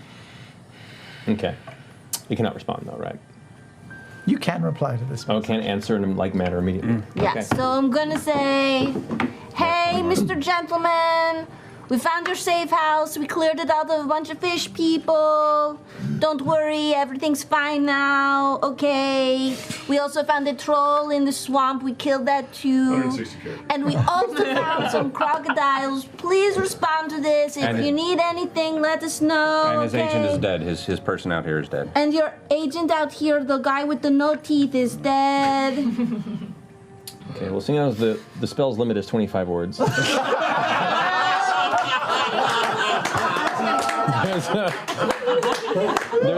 [SPEAKER 1] Okay. You cannot respond though, right?
[SPEAKER 2] You can reply to this.
[SPEAKER 1] Oh, can't answer in a like manner immediately.
[SPEAKER 12] Yeah,
[SPEAKER 1] Okay.
[SPEAKER 12] so I'm gonna say, hey, Mr. Gentleman, we found your safe house. We cleared it out of a bunch of fish people. Don't worry, everything's fine now. Okay. We also found a troll in the swamp. We killed that too.
[SPEAKER 9] 160 characters.
[SPEAKER 12] And we also found some crocodiles. Please respond to this. If
[SPEAKER 8] And
[SPEAKER 12] you need anything, let us know.
[SPEAKER 8] And his
[SPEAKER 12] okay?
[SPEAKER 8] agent is dead. His person out here is dead.
[SPEAKER 12] And your agent out here, the guy with the no teeth, is dead.
[SPEAKER 1] Okay, well, seeing as the spell's limit is 25 words.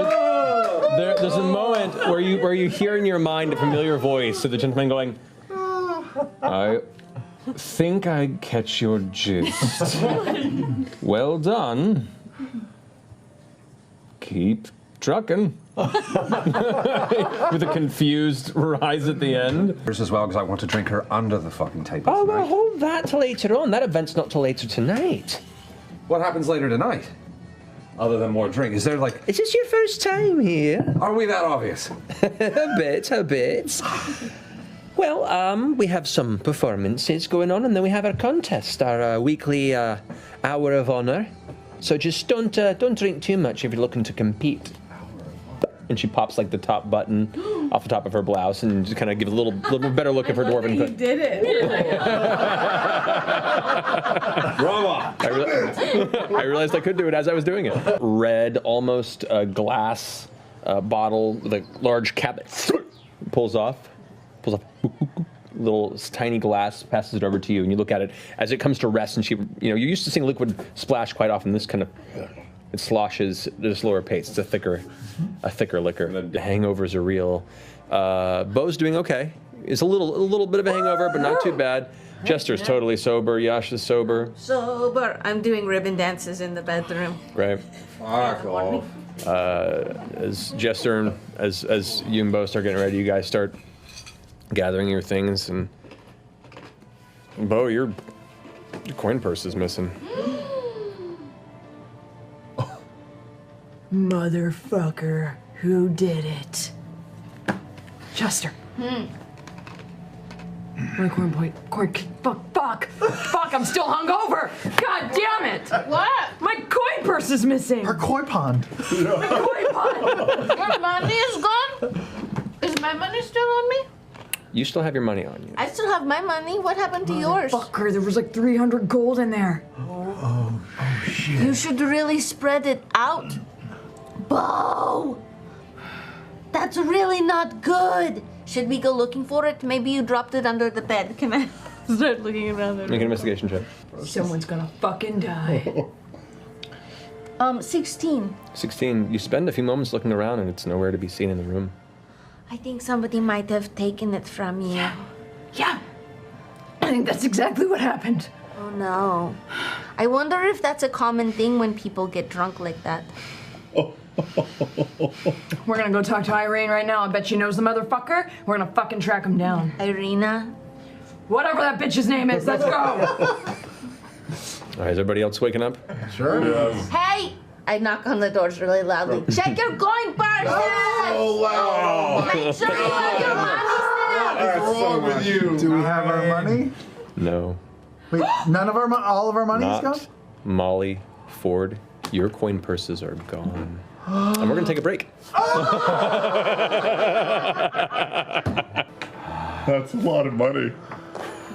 [SPEAKER 1] There's a moment where you hear in your mind a familiar voice of the gentleman going, I think I catch your gist. Well done. Keep trucking. With a confused rise at the end.
[SPEAKER 14] Hers as well, because I want to drink her under the fucking table.
[SPEAKER 1] Oh, well, hold that till later on. That event's not till later tonight.
[SPEAKER 14] What happens later tonight? Other than more drink? Is there like...
[SPEAKER 16] Is this your first time here?
[SPEAKER 14] Are we that obvious?
[SPEAKER 16] A bit. Well, we have some performances going on, and then we have our contest, our weekly hour of honor. So just don't drink too much if you're looking to compete. And she pops like the top button off the top of her blouse and just kind of gives a little better look of her dwarven
[SPEAKER 6] You
[SPEAKER 16] foot.
[SPEAKER 6] did it.
[SPEAKER 14] Bravo!
[SPEAKER 1] I realized I could do it as I was doing it. Red, almost glass bottle with a large cap that pulls off. Little tiny glass, passes it over to you, and you look at it as it comes to rest. And you're used to seeing liquid splash quite often. This kind of it sloshes at a slower pace. It's a thicker liquor. The hangovers are real. Bo's doing okay. It's a little bit of a hangover, but not too bad. Jester's totally sober. Yasha's sober.
[SPEAKER 4] Sober. I'm doing ribbon dances in the bedroom.
[SPEAKER 1] Right.
[SPEAKER 9] Fuck off.
[SPEAKER 1] As Jester and as you and Bo start getting ready, you guys start gathering your things, and Bo, your coin purse is missing.
[SPEAKER 6] Motherfucker, who did it? Chester. My fuck, I'm still hungover. God damn it.
[SPEAKER 10] What?
[SPEAKER 6] My coin purse is missing.
[SPEAKER 2] Her koi pond.
[SPEAKER 6] My koi pond.
[SPEAKER 10] Your money is gone? Is my money still on me?
[SPEAKER 1] You still have your money on you.
[SPEAKER 12] I still have my money. What happened to yours?
[SPEAKER 6] Fucker, there was like 300 gold in there.
[SPEAKER 2] Oh, shit.
[SPEAKER 12] You should really spread it out. Bo! That's really not good. Should we go looking for it? Maybe you dropped it under the bed. Can I start looking around?
[SPEAKER 1] Make an investigation check.
[SPEAKER 6] Someone's gonna fucking die.
[SPEAKER 12] 16.
[SPEAKER 1] 16. You spend a few moments looking around, and it's nowhere to be seen in the room.
[SPEAKER 12] I think somebody might have taken it from you.
[SPEAKER 6] Yeah. I think that's exactly what happened.
[SPEAKER 12] Oh no. I wonder if that's a common thing when people get drunk like that.
[SPEAKER 6] We're gonna go talk to Irene right now. I bet she knows the motherfucker. We're gonna fucking track him down.
[SPEAKER 12] Irina?
[SPEAKER 6] Whatever that bitch's name is, let's go!
[SPEAKER 1] All right, is everybody else waking up?
[SPEAKER 9] Sure. Yes.
[SPEAKER 12] Hey! I knock on the doors really loudly. Check your coin purses!
[SPEAKER 9] Oh, wow.
[SPEAKER 12] Make sure you have your money
[SPEAKER 9] What's wrong with you?
[SPEAKER 2] Do we have our money?
[SPEAKER 1] No.
[SPEAKER 2] Wait, none of our all of our money's
[SPEAKER 1] Not
[SPEAKER 2] gone?
[SPEAKER 1] Molly forward, your coin purses are gone. And we're going to take a break.
[SPEAKER 9] That's a lot of money.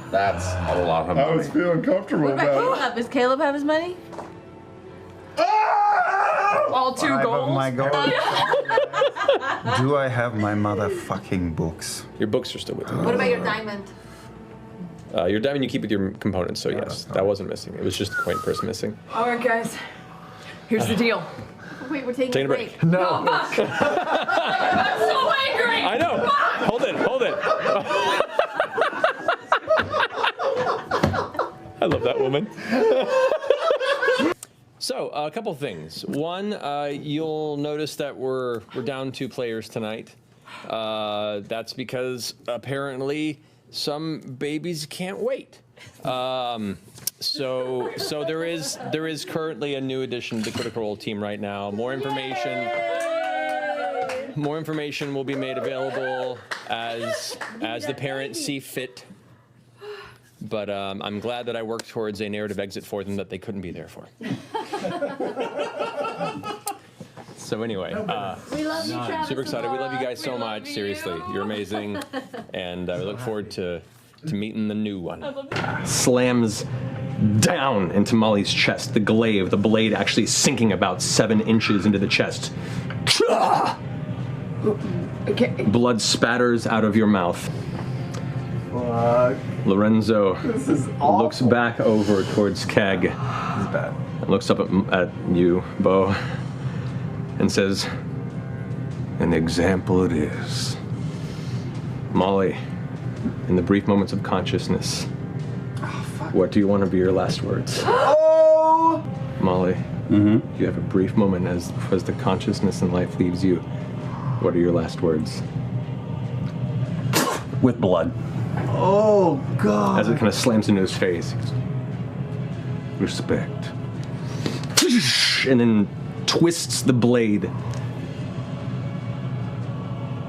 [SPEAKER 8] That's a lot of money.
[SPEAKER 9] I was feeling comfortable
[SPEAKER 13] What about
[SPEAKER 9] about
[SPEAKER 13] Caleb? Does Caleb have his money?
[SPEAKER 6] All 2
[SPEAKER 3] 5
[SPEAKER 6] goals.
[SPEAKER 3] of my gold. Do I have my motherfucking books?
[SPEAKER 1] Your books are still with you.
[SPEAKER 13] What about your diamond?
[SPEAKER 1] Your diamond you keep with your components, so yes, that wasn't missing. It was just the coin purse missing.
[SPEAKER 6] All right, guys. Here's the deal.
[SPEAKER 13] Wait, we're taking
[SPEAKER 1] Taking
[SPEAKER 13] a
[SPEAKER 1] a
[SPEAKER 13] break.
[SPEAKER 1] break.
[SPEAKER 6] No. Fuck. I'm so angry.
[SPEAKER 1] I know. Hold it. I love that woman. So, a couple things. One, you'll notice that we're down 2 players tonight. That's because apparently some babies can't wait. So there is currently a new addition to the Critical Role team right now. More information will be made available as the parents see fit. But I'm glad that I worked towards a narrative exit for them that they couldn't be there for. So anyway,
[SPEAKER 12] We love you, Travis.
[SPEAKER 1] super excited. We love you guys so much. Seriously, you're amazing, and I look forward to meeting the new one. Slams down into Molly's chest. The glaive, the blade, actually sinking about 7 inches into the chest. Blood spatters out of your mouth. Lorenzo looks back over towards Keg. This is bad. And looks up at you, Bo, and says, "An example it is." Molly, in the brief moments of consciousness, what do you want to be your last words?
[SPEAKER 3] Oh!
[SPEAKER 1] Molly, you have a brief moment as the consciousness and life leaves you. What are your last words?
[SPEAKER 14] With blood.
[SPEAKER 3] Oh, God.
[SPEAKER 1] As it kind of slams into his face. He goes, "Respect." And then twists the blade.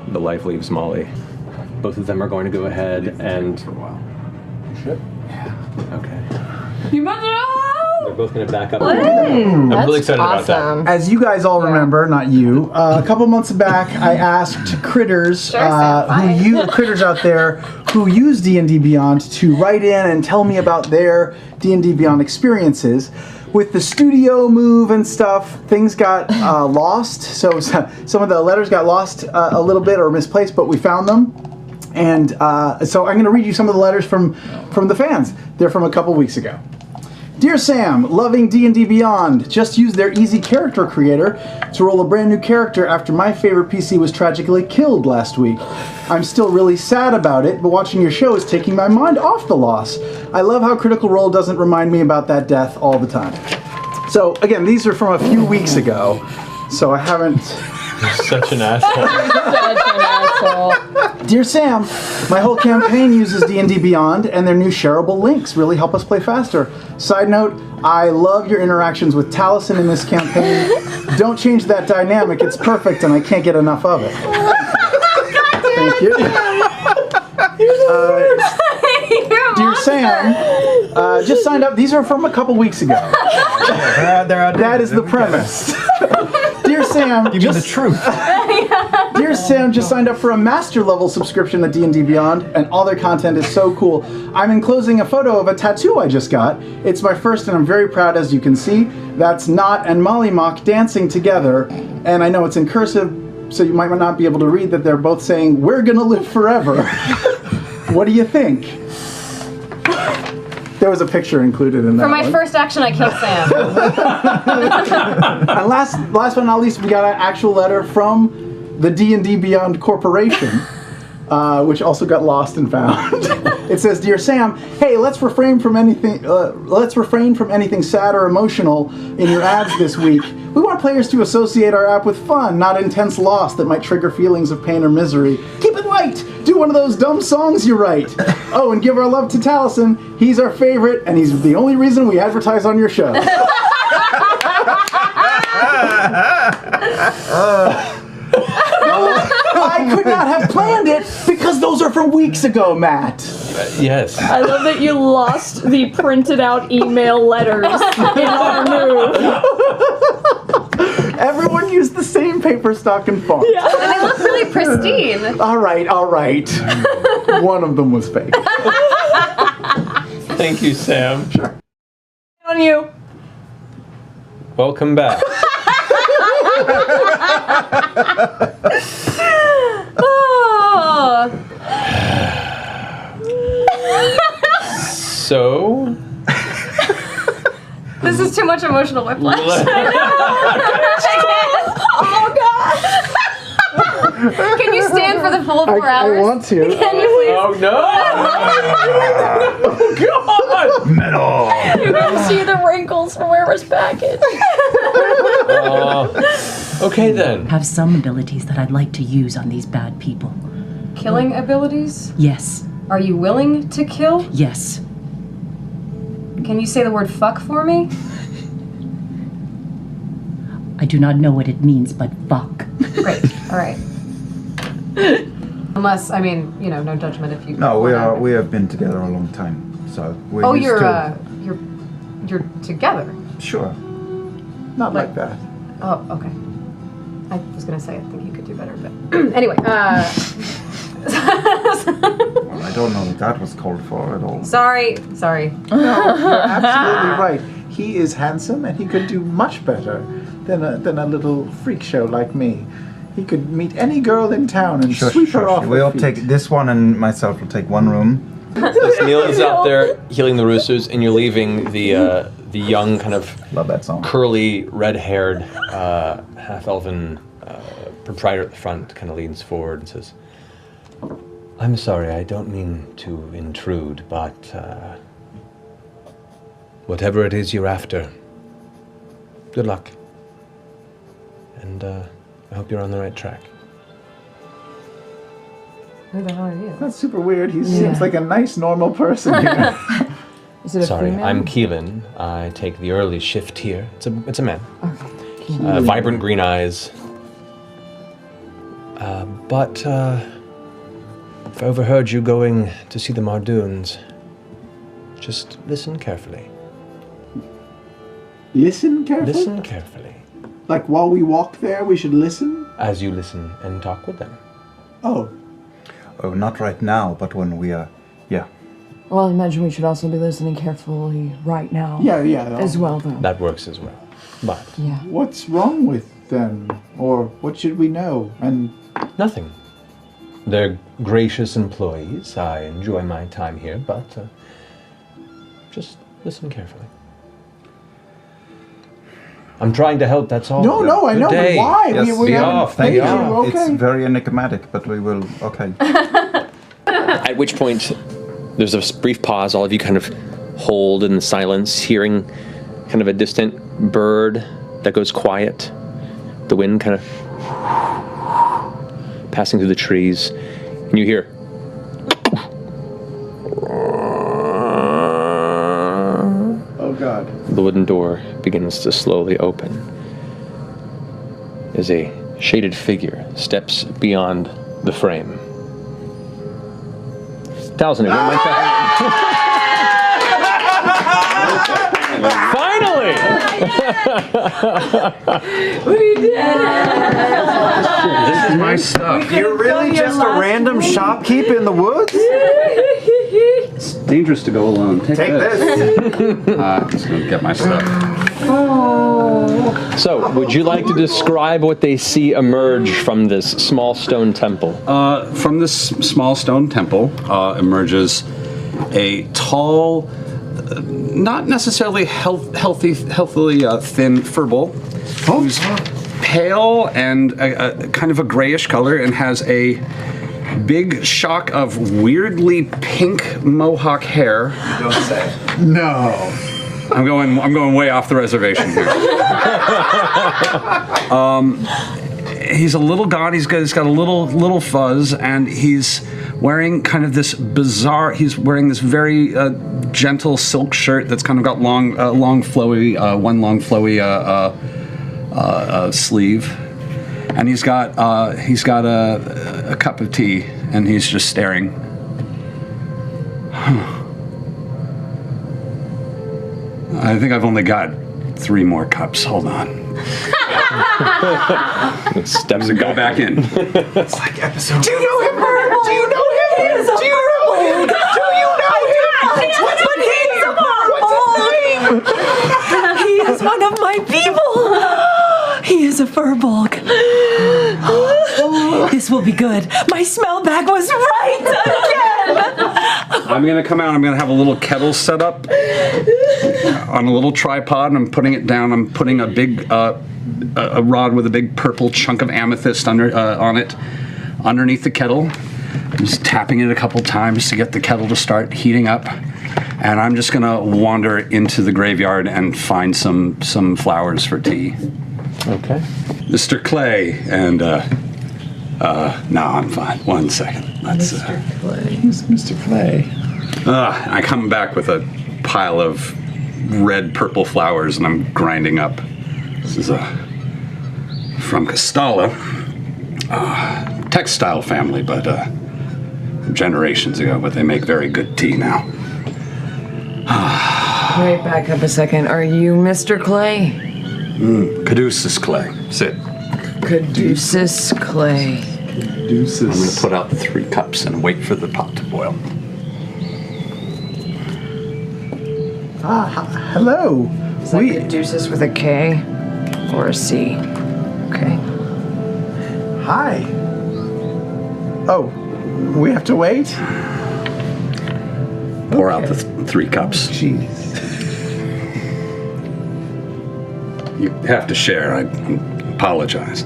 [SPEAKER 1] The life leaves Molly. Both of them are going to go ahead and... For a while. Should? Yeah. Okay.
[SPEAKER 6] You must know!
[SPEAKER 1] They're both going to back up. I'm really excited about that.
[SPEAKER 2] As you guys all remember, not you, a couple months back, I asked critters, critters out there who use D&D Beyond to write in and tell me about their D&D Beyond experiences. With the studio move and stuff, things got lost. So some of the letters got lost a little bit or misplaced, but we found them. And so I'm going to read you some of the letters from the fans. They're from a couple weeks ago. Dear Sam, loving D&D Beyond. Just used their easy character creator to roll a brand new character after my favorite PC was tragically killed last week. I'm still really sad about it, but watching your show is taking my mind off the loss. I love how Critical Role doesn't remind me about that death all the time. So again, these are from a few weeks ago, so I haven't...
[SPEAKER 1] You're such an asshole.
[SPEAKER 2] Dear Sam, my whole campaign uses D&D Beyond, and their new shareable links really help us play faster. Side note, I love your interactions with Taliesin in this campaign. Don't change that dynamic, it's perfect and I can't get enough of it. Thank you. Dear Sam, just signed up. These are from a couple weeks ago. That is the premise. Dear Sam,
[SPEAKER 3] Give me the truth.
[SPEAKER 2] Dear Sam, just signed up for a master level subscription to D&D Beyond, and all their content is so cool. I'm enclosing a photo of a tattoo I just got. It's my first, and I'm very proud, as you can see. That's Not and Molly Mock dancing together, and I know it's in cursive, so you might not be able to read that they're both saying, "We're gonna live forever." What do you think? There was a picture included in that.
[SPEAKER 4] For my
[SPEAKER 2] one.
[SPEAKER 4] first action, I killed Sam.
[SPEAKER 2] And last but not least, we got an actual letter from the D&D Beyond Corporation, which also got lost and found. It says, "Dear Sam, hey, let's refrain from anything sad or emotional in your ads this week. We want players to associate our app with fun, not intense loss that might trigger feelings of pain or misery. Keep it light. Do one of those dumb songs you write. Oh, and give our love to Taliesin. He's our favorite, and he's the only reason we advertise on your show." I could not have planned it because those are from weeks ago, Matt.
[SPEAKER 1] Yes.
[SPEAKER 11] I love that you lost the printed out email letters in our move.
[SPEAKER 2] Everyone used the same paper stock and font.
[SPEAKER 11] Yeah.
[SPEAKER 15] And they look really pristine.
[SPEAKER 2] All right. One of them was fake.
[SPEAKER 1] Thank you, Sam.
[SPEAKER 2] Sure.
[SPEAKER 11] On you.
[SPEAKER 1] Welcome back.
[SPEAKER 15] Oh.
[SPEAKER 1] So,
[SPEAKER 15] This is too much emotional whiplash.
[SPEAKER 11] Oh god!
[SPEAKER 15] Can you stand for the full 4 hours?
[SPEAKER 2] I want to.
[SPEAKER 15] Can you please?
[SPEAKER 1] oh no! Oh god!
[SPEAKER 3] Metal.
[SPEAKER 11] You can see the wrinkles from where it was packaged.
[SPEAKER 1] Okay then.
[SPEAKER 17] Have some abilities that I'd like to use on these bad people.
[SPEAKER 6] Killing abilities?
[SPEAKER 17] Yes.
[SPEAKER 6] Are you willing to kill?
[SPEAKER 17] Yes.
[SPEAKER 6] Can you say the word fuck for me?
[SPEAKER 17] I do not know what it means, but fuck.
[SPEAKER 6] Great. All right. Unless, I mean, you know, no judgment if you.
[SPEAKER 3] No, we have been together a long time, so we're
[SPEAKER 6] Oh,
[SPEAKER 3] used to.
[SPEAKER 6] you're together.
[SPEAKER 3] Sure. Not like that.
[SPEAKER 6] Oh, okay. I was gonna say I think you could do better, but anyway.
[SPEAKER 3] Well, I don't know that was called for at all.
[SPEAKER 6] Sorry.
[SPEAKER 2] No, you're absolutely right. He is handsome, and he could do much better than a little freak show like me. He could meet any girl in town and sweep her off.
[SPEAKER 3] We'll take this one, and myself will take one room.
[SPEAKER 1] Neil is out there healing the roosters, and you're leaving the young kind of
[SPEAKER 2] love that song,
[SPEAKER 1] curly, red-haired, half-elven proprietor at the front. Kind of leans forward and says, "I'm sorry, I don't mean to intrude, but whatever it is you're after, good luck, and I hope you're on the right track."
[SPEAKER 6] Who the hell are you?
[SPEAKER 2] That's super weird. He seems like a nice, normal person. Here.
[SPEAKER 6] Is it a
[SPEAKER 1] Sorry,
[SPEAKER 6] female?
[SPEAKER 1] I'm Keelan. I take the early shift here. It's a man.
[SPEAKER 6] Okay.
[SPEAKER 1] Vibrant green eyes. But I've overheard you going to see the Mardoons. Just listen carefully.
[SPEAKER 2] Listen carefully?
[SPEAKER 1] Listen carefully.
[SPEAKER 2] Like while we walk there, we should listen?
[SPEAKER 1] As you listen and talk with them.
[SPEAKER 2] Oh.
[SPEAKER 3] Oh, not right now, but when we are, yeah.
[SPEAKER 6] Well, I imagine we should also be listening carefully right now.
[SPEAKER 2] Yeah.
[SPEAKER 6] As well, though.
[SPEAKER 1] That works as well. But
[SPEAKER 6] yeah.
[SPEAKER 2] What's wrong with them? Or what should we know? And
[SPEAKER 1] nothing. They're gracious employees. I enjoy my time here, but just listen carefully. I'm trying to help, that's all.
[SPEAKER 2] No, I know, but why?
[SPEAKER 3] Yes,
[SPEAKER 2] we
[SPEAKER 3] be
[SPEAKER 2] haven't
[SPEAKER 3] off.
[SPEAKER 2] paid you, okay.
[SPEAKER 3] It's very enigmatic, but we will, okay.
[SPEAKER 1] At which point, there's a brief pause. All of you kind of hold in silence, hearing kind of a distant bird that goes quiet. The wind kind of passing through the trees. And you hear...
[SPEAKER 2] Oh, God.
[SPEAKER 1] The wooden door begins to slowly open. As a shaded figure steps beyond the frame. Taliesin, everyone went Finally!
[SPEAKER 11] We did it!
[SPEAKER 14] This is my stuff.
[SPEAKER 3] You're really just a random shopkeep in the woods?
[SPEAKER 14] It's dangerous to go alone. Take
[SPEAKER 3] this.
[SPEAKER 14] Just gonna get my stuff.
[SPEAKER 1] So, would you like to describe what they see emerge from this small stone temple?
[SPEAKER 14] From this small stone temple emerges a tall, not necessarily healthily thin furball, who's pale and kind of a grayish color and has a big shock of weirdly pink mohawk hair.
[SPEAKER 3] Don't say.
[SPEAKER 2] No.
[SPEAKER 14] I'm going way off the reservation here. He's a little gaunt. He's got a little fuzz, and he's wearing kind of this bizarre. He's wearing this very gentle silk shirt that's kind of got long flowy sleeve, and he's got a a cup of tea, and he's just staring. I think I've only got 3 more cups. Hold on.
[SPEAKER 1] Steps
[SPEAKER 14] and go back in.
[SPEAKER 3] It's like episode.
[SPEAKER 2] Do you know him, Bird? Do you know him? Do you know him? Do you know him? What's his name?
[SPEAKER 18] He is one of my people. He is a furbolg. This will be good. My smell bag was right again.
[SPEAKER 14] I'm gonna come out. I'm gonna have a little kettle set up on a little tripod, and I'm putting it down. I'm putting a big a rod with a big purple chunk of amethyst on it underneath the kettle. I'm just tapping it a couple times to get the kettle to start heating up. And I'm just gonna wander into the graveyard and find some flowers for tea.
[SPEAKER 1] Okay.
[SPEAKER 14] Mr. Clay and no, I'm fine. 1 second. Let's
[SPEAKER 2] Clay. Mr. Clay.
[SPEAKER 14] I come back with a pile of red purple flowers, and I'm grinding up. This is from Castalla, textile family, but generations ago. But they make very good tea now.
[SPEAKER 6] Wait, back up a second. Are you Mr. Clay?
[SPEAKER 14] Caduceus Clay. Sit.
[SPEAKER 6] Caduceus Clay.
[SPEAKER 14] I'm going to put out the 3 cups and wait for the pot to boil.
[SPEAKER 2] Hello.
[SPEAKER 6] Is that Caduceus with a K or a C? Okay.
[SPEAKER 2] Hi. Oh, we have to wait?
[SPEAKER 14] Pour out the 3 cups.
[SPEAKER 2] Jeez.
[SPEAKER 14] You have to share. I apologize.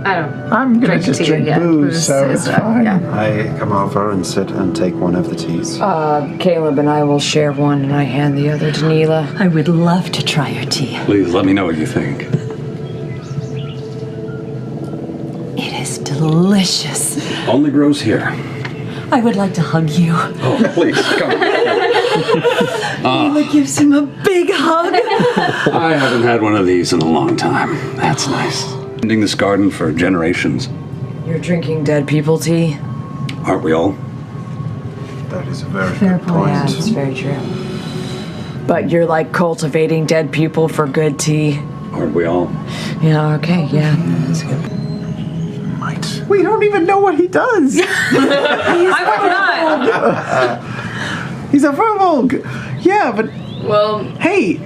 [SPEAKER 4] I don't.
[SPEAKER 2] I'm gonna just drink booze, so it's fine.
[SPEAKER 3] I come over and sit and take one of the teas.
[SPEAKER 6] Caleb and I will share one, and I hand the other to Neela.
[SPEAKER 18] I would love to try your tea.
[SPEAKER 14] Please let me know what you think.
[SPEAKER 18] It is delicious.
[SPEAKER 14] Only grows here.
[SPEAKER 18] I would like to hug you.
[SPEAKER 14] Oh, please, come on.
[SPEAKER 18] Neela gives him a big hug.
[SPEAKER 14] I haven't had one of these in a long time. That's nice. Tending this garden for generations.
[SPEAKER 6] You're drinking dead people tea?
[SPEAKER 14] Aren't we all?
[SPEAKER 3] That is a very
[SPEAKER 6] Fair
[SPEAKER 3] good point.
[SPEAKER 6] Yeah, that's very true. But you're like cultivating dead people for good tea.
[SPEAKER 14] Aren't we all?
[SPEAKER 6] Yeah, okay, yeah. That's good.
[SPEAKER 2] We don't even know what he does.
[SPEAKER 6] I would not.
[SPEAKER 2] He's a furbolg. Yeah, but
[SPEAKER 6] well,
[SPEAKER 2] hey,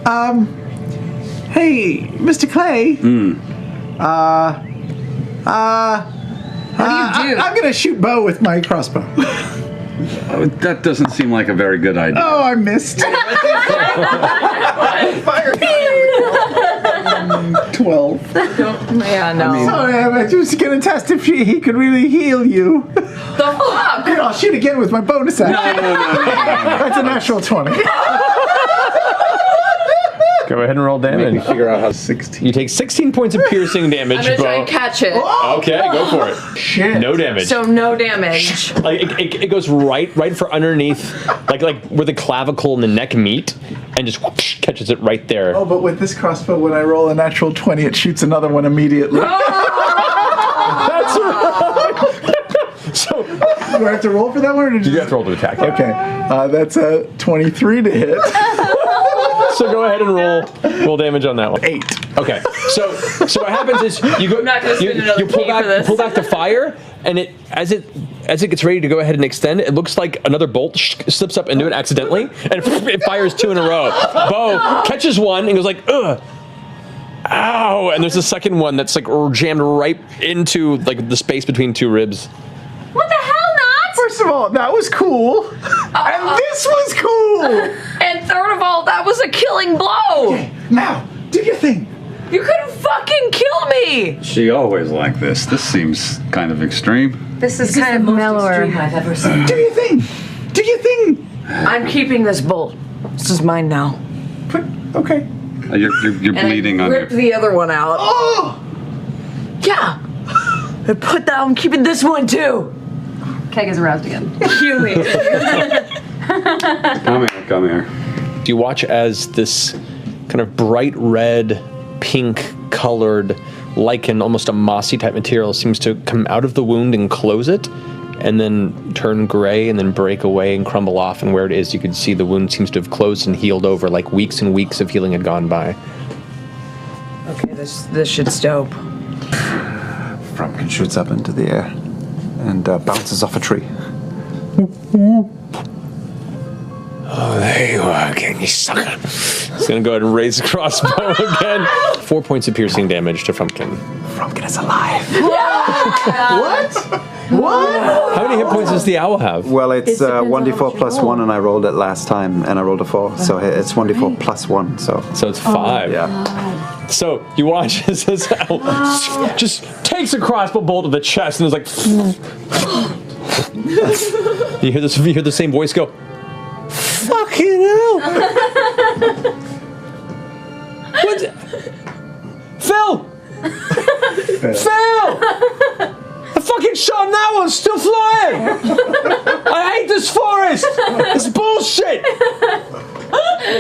[SPEAKER 2] Mr. Clay.
[SPEAKER 6] What do you do?
[SPEAKER 2] I'm gonna shoot bow with my crossbow.
[SPEAKER 14] That doesn't seem like a very good idea.
[SPEAKER 2] Oh, I missed. 12.
[SPEAKER 6] Yeah, no.
[SPEAKER 2] Sorry, I'm just gonna test if he could really heal you.
[SPEAKER 6] The fuck?
[SPEAKER 2] Here, I'll shoot again with my bonus action.
[SPEAKER 14] No.
[SPEAKER 2] That's a natural 20.
[SPEAKER 1] Go ahead and roll damage.
[SPEAKER 3] Make me figure out how 16.
[SPEAKER 1] You take 16 points of piercing damage.
[SPEAKER 6] I'm gonna try and catch it.
[SPEAKER 1] Okay, go for it.
[SPEAKER 2] Shit.
[SPEAKER 1] No damage.
[SPEAKER 6] So no damage.
[SPEAKER 1] Like it goes right for underneath, like where the clavicle and the neck meet, and just whoosh, catches it right there.
[SPEAKER 2] Oh, but with this crossbow, when I roll a natural 20, it shoots another one immediately.
[SPEAKER 1] That's right. So
[SPEAKER 2] do I have to roll for that one, or
[SPEAKER 1] you have to roll to attack? Yeah.
[SPEAKER 2] Okay, that's a 23 to hit.
[SPEAKER 1] So go ahead and roll damage on that one.
[SPEAKER 2] 8.
[SPEAKER 1] Okay. So what happens is you go. You pull back the fire, and as it gets ready to go ahead and extend, it looks like another bolt slips up into it accidentally, and it fires 2 in a row. Bo catches one and goes like, ugh. Ow! And there's a second one that's like jammed right into like the space between 2 ribs.
[SPEAKER 12] What the hell, Knots?
[SPEAKER 2] First of all, that was cool. And this was cool.
[SPEAKER 6] And third of all, that was a killing blow.
[SPEAKER 2] Okay, now, do your thing.
[SPEAKER 6] You couldn't fucking kill me.
[SPEAKER 14] She always like this. This seems kind of extreme.
[SPEAKER 6] This is kind of mellower.
[SPEAKER 18] I've ever seen.
[SPEAKER 2] Do your thing. Do your thing.
[SPEAKER 6] I'm keeping this bolt. This is mine now.
[SPEAKER 2] Okay.
[SPEAKER 14] You're bleeding on
[SPEAKER 6] Rip
[SPEAKER 14] your...
[SPEAKER 6] the other one out.
[SPEAKER 2] Oh!
[SPEAKER 6] Yeah. And put that. I'm keeping this one too.
[SPEAKER 13] Keg is aroused again.
[SPEAKER 6] Huey.
[SPEAKER 14] Come here.
[SPEAKER 1] Do you watch as this kind of bright red, pink colored lichen, almost a mossy type material, seems to come out of the wound and close it, and then turn gray and then break away and crumble off. And where it is, you can see the wound seems to have closed and healed over, like weeks and weeks of healing had gone by.
[SPEAKER 17] Okay, this shit's dope.
[SPEAKER 3] Frumpkin shoots up into the air and bounces off a tree.
[SPEAKER 1] Oh, there you are again, you sucker. He's gonna go ahead and raise the crossbow again. 4 points of piercing damage to Frumpkin.
[SPEAKER 3] Frumpkin is alive.
[SPEAKER 2] What? What?
[SPEAKER 1] How many hit points does the owl have?
[SPEAKER 3] Well, it's 1d4 plus 1, and I rolled it last time, and I rolled a 4. So it's 1d4 plus 1, so
[SPEAKER 1] it's 5.
[SPEAKER 3] Yeah.
[SPEAKER 1] So you watch as this owl just takes a crossbow bolt to the chest and is like... you hear the same voice go, fucking hell! What? Phil! Phil! I fucking shot that one, still flying! I hate this forest! It's bullshit!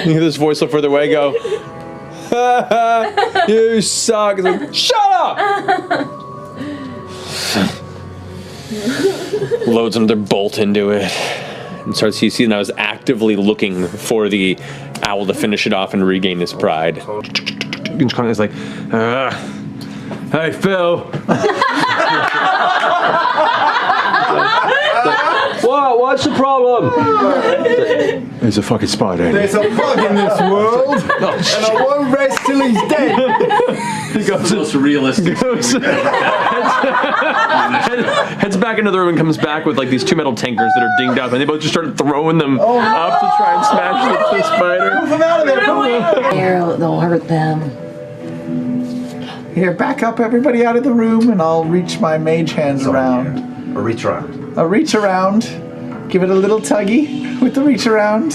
[SPEAKER 1] You hear this voice a little further away go, you suck. It's like, shut up! Loads another bolt into it. And starts, you see now is actively looking for the owl to finish it off and regain his pride. He's like, hey, Phil. What? What's the problem? There's a fucking spider.
[SPEAKER 2] There's a bug in this world, and I won't rest till he's dead.
[SPEAKER 1] He goes,
[SPEAKER 14] the most realistic.
[SPEAKER 1] Heads back into the room and comes back with like these 2 metal tankers that are dinged up, and they both just started throwing them up to try and smash the spider.
[SPEAKER 2] Move them out of there!
[SPEAKER 17] Here, they'll hurt them.
[SPEAKER 2] Here, back up everybody out of the room, and I'll reach my mage hands around.
[SPEAKER 3] A reach around.
[SPEAKER 2] I'll reach around, give it a little tuggy with the reach around.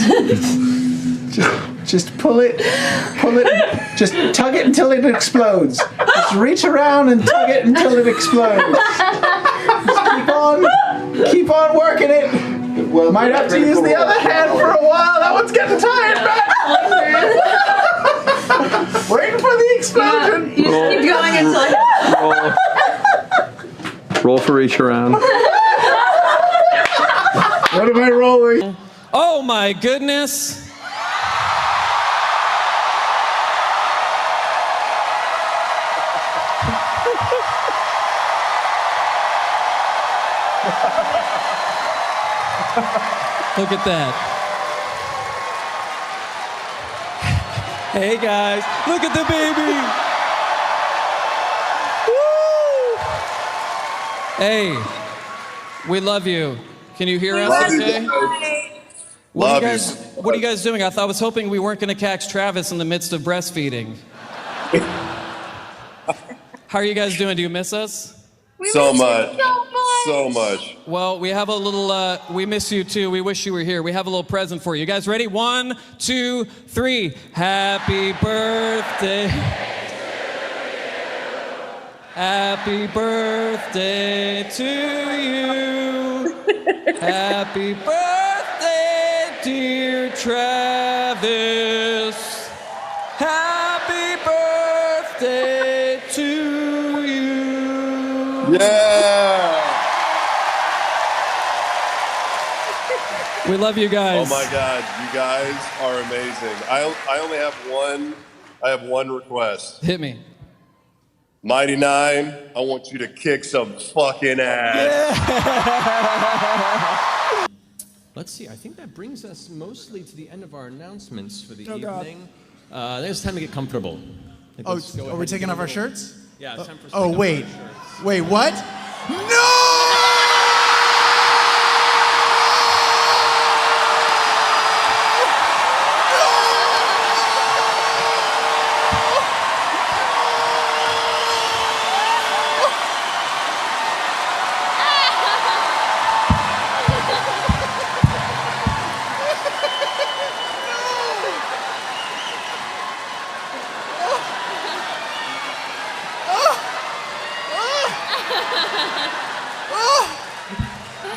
[SPEAKER 2] Just pull it, just tug it until it explodes. Just reach around and tug it until it explodes. Just keep on working it. Well, might have to use the other hand for a while. That one's getting tired, man. Waiting for the explosion.
[SPEAKER 15] You just keep going until
[SPEAKER 1] Roll for reach around.
[SPEAKER 2] What am I rolling?
[SPEAKER 19] Oh my goodness. Look at that. Hey guys, look at the baby. Woo! Hey, we love you. Can you hear us okay? What are you guys doing? I was hoping we weren't going to catch Travis in the midst of breastfeeding. How are you guys doing? Do you miss us?
[SPEAKER 9] So much. So much.
[SPEAKER 19] Well, we have a little, we miss you too. We wish you were here. We have a little present for you. You guys ready? 1, 2, 3. Happy birthday. Happy birthday to you. Happy birthday, dear Travis. Happy birthday to you.
[SPEAKER 9] Yeah.
[SPEAKER 19] We love you guys.
[SPEAKER 9] Oh my God, you guys are amazing. I only have one. I have one request.
[SPEAKER 19] Hit me.
[SPEAKER 9] Mighty Nine, I want you to kick some fucking ass.
[SPEAKER 1] Yeah. Let's see, I think that brings us mostly to the end of our announcements for the evening. I think it's time to get comfortable.
[SPEAKER 2] Oh, are we taking off our shirts?
[SPEAKER 1] Yeah, it's time for
[SPEAKER 2] Oh, wait. Wait, what? No!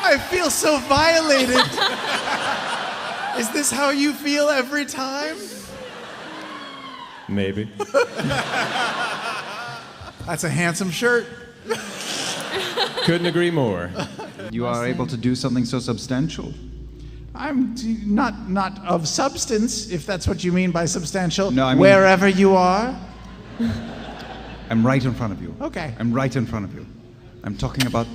[SPEAKER 2] I feel so violated. Is this how you feel every time?
[SPEAKER 1] Maybe.
[SPEAKER 2] That's a handsome shirt.
[SPEAKER 19] Couldn't agree more.
[SPEAKER 3] You are able to do something so substantial.
[SPEAKER 2] I'm not of substance, if that's what you mean by substantial.
[SPEAKER 3] No, I mean-
[SPEAKER 2] Wherever you are.
[SPEAKER 3] I'm right in front of you.
[SPEAKER 2] Okay.
[SPEAKER 3] I'm right in front of you. I'm talking about.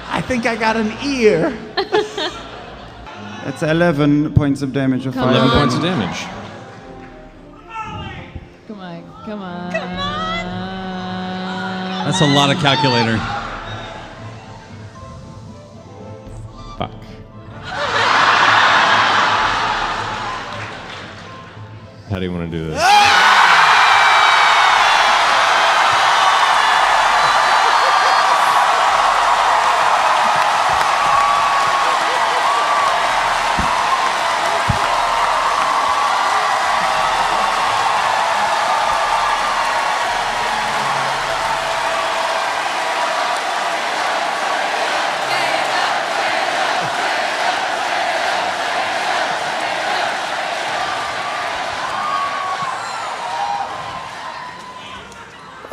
[SPEAKER 2] I think I got an ear.
[SPEAKER 3] That's 11 points of damage. Of
[SPEAKER 19] 11 points of damage.
[SPEAKER 6] Come on, come on.
[SPEAKER 19] That's a lot of calculator. Fuck. How do you want to do this?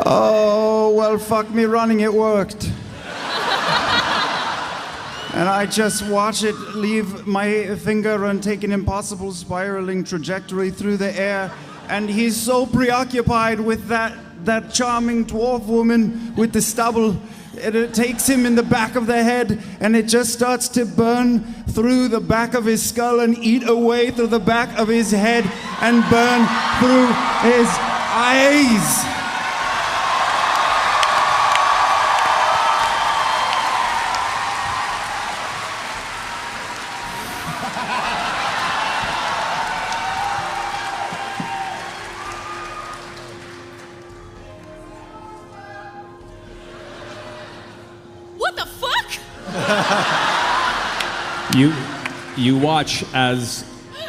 [SPEAKER 3] Oh, well, fuck me running, it worked. And I just watch it leave my finger and take an impossible spiraling trajectory through the air. And he's so preoccupied with that charming dwarf woman with the stubble. It takes him in the back of the head, and it just starts to burn through the back of his skull and eat away through the back of his head and burn through his eyes.
[SPEAKER 15] What the fuck?
[SPEAKER 19] You watch as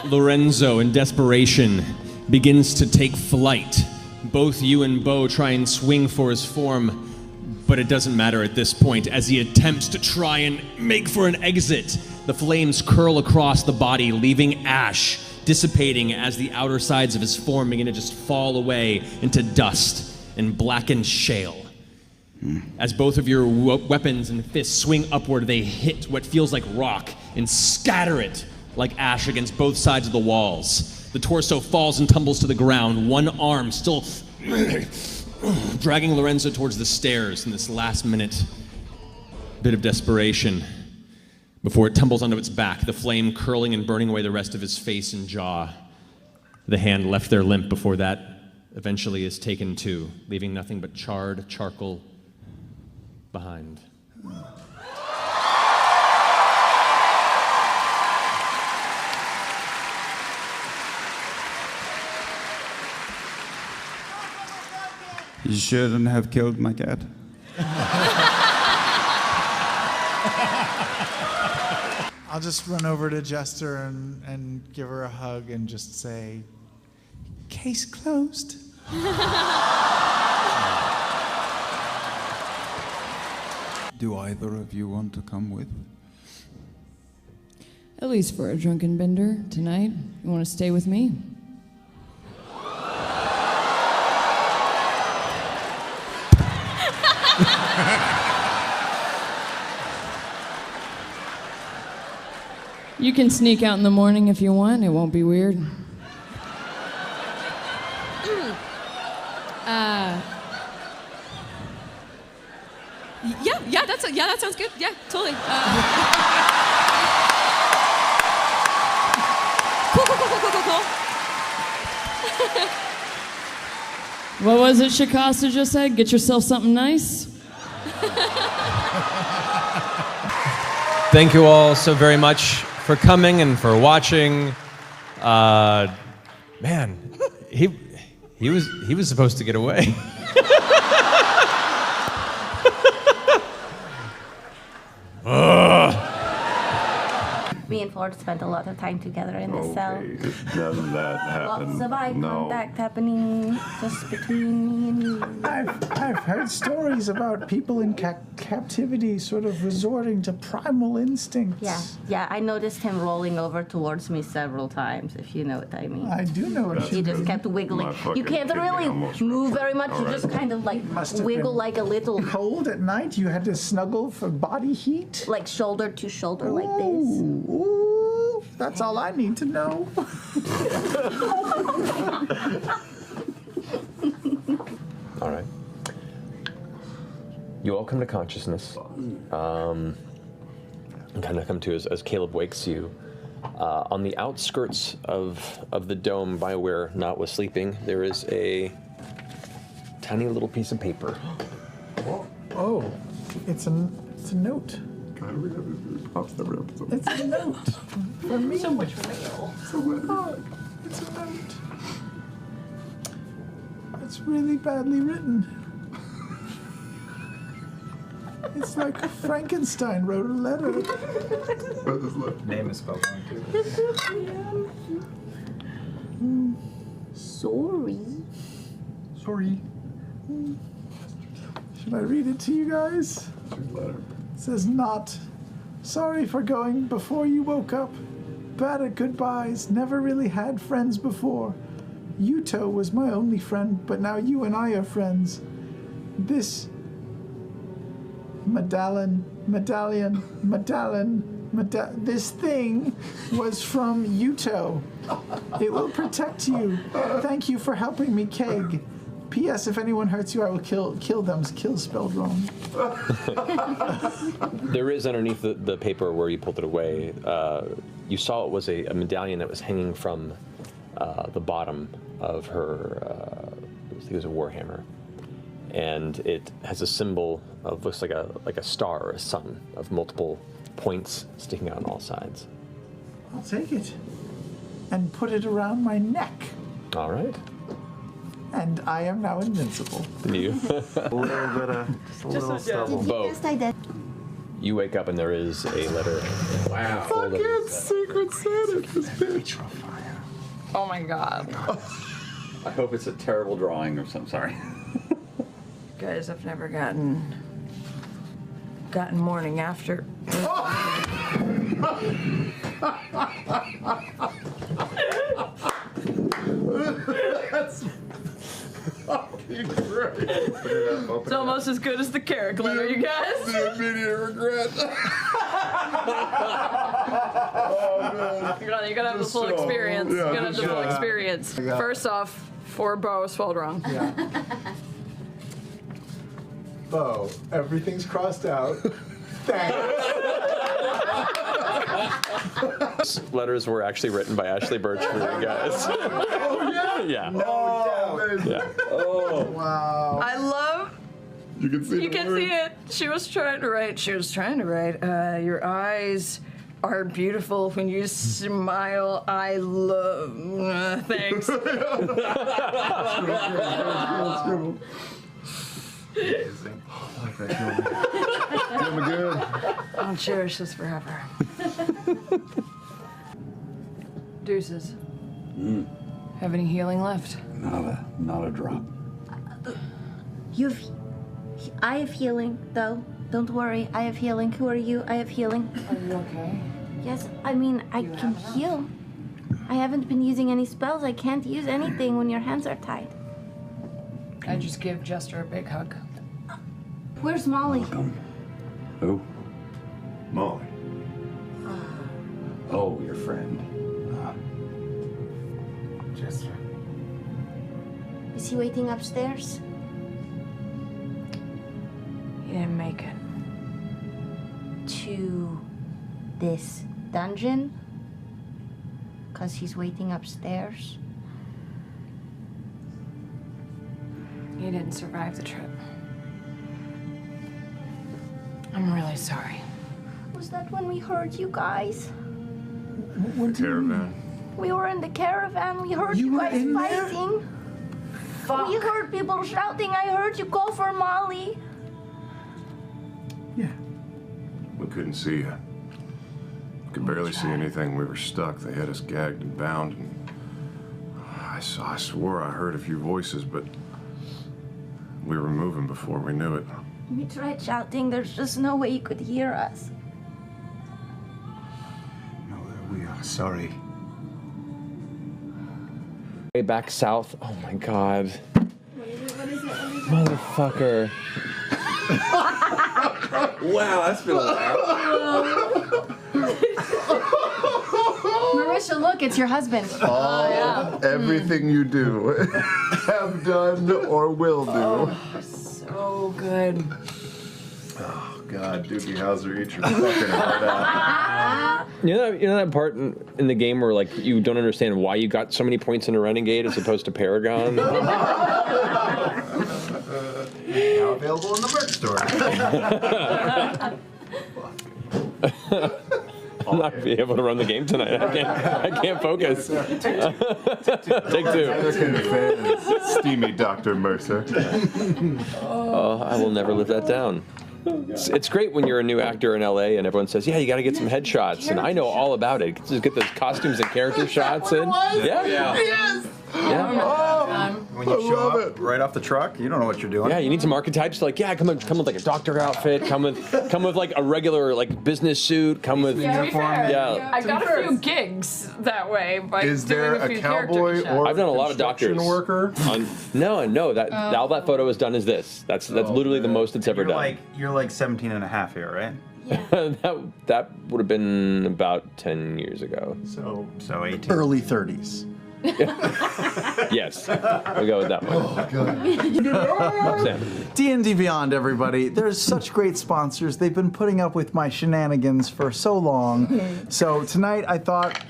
[SPEAKER 19] Lorenzo, in desperation, begins to take flight. Both you and Bo try and swing for his form, but it doesn't matter at this point. As he attempts to try and make for an exit, the flames curl across the body, leaving ash, dissipating as the outer sides of his form begin to just fall away into dust and blackened shale. As both of your weapons and fists swing upward, they hit what feels like rock and scatter it like ash against both sides of the walls. The torso falls and tumbles to the ground, one arm still dragging Lorenzo towards the stairs in this last minute bit of desperation before it tumbles onto its back, the flame curling and burning away the rest of his face and jaw. The hand left there limp before that eventually is taken too, leaving nothing but charred charcoal behind.
[SPEAKER 3] You shouldn't have killed my cat.
[SPEAKER 2] I'll just run over to Jester and give her a hug and just say, case closed.
[SPEAKER 3] Do either of you want to come with?
[SPEAKER 6] At least for a drunken bender tonight. You want to stay with me? You can sneak out in the morning if you want. It won't be weird.
[SPEAKER 15] Yeah, that sounds good. Yeah, totally. Cool.
[SPEAKER 6] What was it Shikasta just said? Get yourself something nice?
[SPEAKER 1] Thank you all so very much for coming and for watching. Man, he was supposed to get away.
[SPEAKER 4] Me and
[SPEAKER 12] Lord spent a lot of time together in this cell.
[SPEAKER 9] None of that happened.
[SPEAKER 12] Lots of eye
[SPEAKER 9] No.
[SPEAKER 12] contact happening just between me and you.
[SPEAKER 2] I've heard stories about people in captivity sort of resorting to primal instincts.
[SPEAKER 12] Yeah, I noticed him rolling over towards me several times, if you know what I mean.
[SPEAKER 2] I do know what
[SPEAKER 12] He
[SPEAKER 2] you
[SPEAKER 12] just
[SPEAKER 2] mean.
[SPEAKER 12] kept wiggling.
[SPEAKER 2] My fucking
[SPEAKER 12] You can't
[SPEAKER 2] kidney
[SPEAKER 12] really
[SPEAKER 2] almost
[SPEAKER 12] move very much. You
[SPEAKER 2] Alright.
[SPEAKER 12] just kind of like
[SPEAKER 2] Must have
[SPEAKER 12] wiggle
[SPEAKER 2] been
[SPEAKER 12] like a little.
[SPEAKER 2] Cold at night? You had to snuggle for body heat?
[SPEAKER 12] Like shoulder to shoulder, like this.
[SPEAKER 2] Ooh, that's all I need to know.
[SPEAKER 1] All right. You all come to consciousness. And kind of come to as Caleb wakes you. On the outskirts of the dome, by where Nott was sleeping, there is a tiny little piece of paper.
[SPEAKER 2] Oh, it's a note. It's a note for me.
[SPEAKER 17] So much mail.
[SPEAKER 2] Oh, it's a note. It's really badly written. It's like Frankenstein wrote a letter.
[SPEAKER 3] Name is spelled wrong too.
[SPEAKER 12] Sorry.
[SPEAKER 2] Sorry. Should I read it to you guys? It says not. Sorry for going before you woke up. Bad at goodbyes. Never really had friends before. Yuto was my only friend, but now you and I are friends. This this thing was from Yuto. It will protect you. Thank you for helping me, Keg. P.S. If anyone hurts you, I will kill them. Kill spelled wrong.
[SPEAKER 1] There is underneath the paper where you pulled it away, you saw it was a medallion that was hanging from the bottom of her, I think it was a warhammer. And it has a symbol of, looks like a star or a sun of multiple points sticking out on all sides.
[SPEAKER 2] I'll take it and put it around my neck.
[SPEAKER 1] All right.
[SPEAKER 2] And I am now invincible.
[SPEAKER 1] You.
[SPEAKER 2] A little bit of
[SPEAKER 1] Bo,
[SPEAKER 12] Yes, I did.
[SPEAKER 1] you wake up and there is a letter. Wow.
[SPEAKER 2] Fucking Secret Santa, this bitch.
[SPEAKER 6] Oh my god.
[SPEAKER 14] I hope it's a terrible drawing or something. Sorry.
[SPEAKER 6] Guys, I've never gotten morning after.
[SPEAKER 9] That's fucking great.
[SPEAKER 6] It's almost as good as the carrot glitter, you guys.
[SPEAKER 9] The immediate regret.
[SPEAKER 6] You gotta have the full experience. You gotta have the full experience. First off, 4 Bo spelled wrong.
[SPEAKER 2] Yeah. Bo, everything's crossed out.
[SPEAKER 1] Letters were actually written by Ashley Birch for you guys.
[SPEAKER 9] Oh, yeah?
[SPEAKER 1] Yeah.
[SPEAKER 9] No doubt.
[SPEAKER 1] Yeah.
[SPEAKER 9] Oh.
[SPEAKER 2] Wow.
[SPEAKER 6] I love.
[SPEAKER 9] You can see
[SPEAKER 6] You can see it. She was trying to write. Your eyes are beautiful when you smile. I love. Thanks.
[SPEAKER 3] Amazing. I like that, Julie.
[SPEAKER 9] Good.
[SPEAKER 6] I'll cherish this forever. Deuces. Have any healing left?
[SPEAKER 14] Not a drop.
[SPEAKER 12] I have healing, though. Don't worry, I have healing. Who are you? I have healing.
[SPEAKER 6] Are you okay?
[SPEAKER 12] Yes, I mean, I can heal. I haven't been using any spells. I can't use anything when your hands are tied.
[SPEAKER 6] I just give Jester a big hug.
[SPEAKER 12] Where's Molly?
[SPEAKER 14] Who?
[SPEAKER 9] Molly.
[SPEAKER 14] Oh, your friend.
[SPEAKER 3] Jester.
[SPEAKER 12] Is he waiting upstairs?
[SPEAKER 6] He didn't make it.
[SPEAKER 12] To this dungeon? Because he's waiting upstairs?
[SPEAKER 6] He didn't survive the trip. I'm really sorry.
[SPEAKER 12] Was that when we heard you guys?
[SPEAKER 9] The caravan.
[SPEAKER 12] We were in the caravan. We heard you guys fighting.
[SPEAKER 6] Fuck.
[SPEAKER 12] We heard people shouting. I heard you call for Molly.
[SPEAKER 9] We couldn't see you. Could barely see anything. We were stuck. They had us gagged and bound. And I swore I heard a few voices, but we were moving before we knew it.
[SPEAKER 12] We tried shouting. There's just no way you could hear us.
[SPEAKER 3] No, we are sorry.
[SPEAKER 1] Way back south. Oh my god. Motherfucker.
[SPEAKER 2] Wow, that's been loud.
[SPEAKER 4] Marisha, look, it's your husband.
[SPEAKER 9] Everything you do, have done, or will do.
[SPEAKER 6] So good.
[SPEAKER 9] Oh, God, Doogie Howser, eat your fucking heart out.
[SPEAKER 1] You know that part in the game where like you don't understand why you got so many points in a Renegade as opposed to Paragon?
[SPEAKER 3] Now available in the merch store.
[SPEAKER 1] I'm not gonna be able to run the game tonight. I can't focus. Take two.
[SPEAKER 9] Steamy Dr. Mercer.
[SPEAKER 1] Oh, I will never live that down. It's great when you're a new actor in LA and everyone says, "Yeah, you got to get some headshots," and I know all about it. Just get those costumes and character shots in. Yeah.
[SPEAKER 3] Yes.
[SPEAKER 1] Yeah.
[SPEAKER 3] When you show up right off the truck, you don't know what you're doing.
[SPEAKER 1] Yeah, you need some archetypes. Like, yeah, come with like a doctor outfit. Come with like a regular like business suit. Come with
[SPEAKER 3] uniform.
[SPEAKER 1] Yeah.
[SPEAKER 6] I got a few gigs that way by
[SPEAKER 9] Is there
[SPEAKER 6] doing a
[SPEAKER 9] a
[SPEAKER 6] few
[SPEAKER 9] cowboy
[SPEAKER 6] character
[SPEAKER 9] or
[SPEAKER 1] I've done a lot of doctors.
[SPEAKER 9] construction worker?
[SPEAKER 1] No. That all that photo is done is this. That's literally the most it's ever done.
[SPEAKER 3] You're like 17 and a half here, right?
[SPEAKER 1] that would have been about 10 years ago.
[SPEAKER 3] So 18.
[SPEAKER 2] Early 30s.
[SPEAKER 1] Yes, we'll go with that one. Sam.
[SPEAKER 2] D&D Beyond, everybody. There's such great sponsors. They've been putting up with my shenanigans for so long. So tonight I thought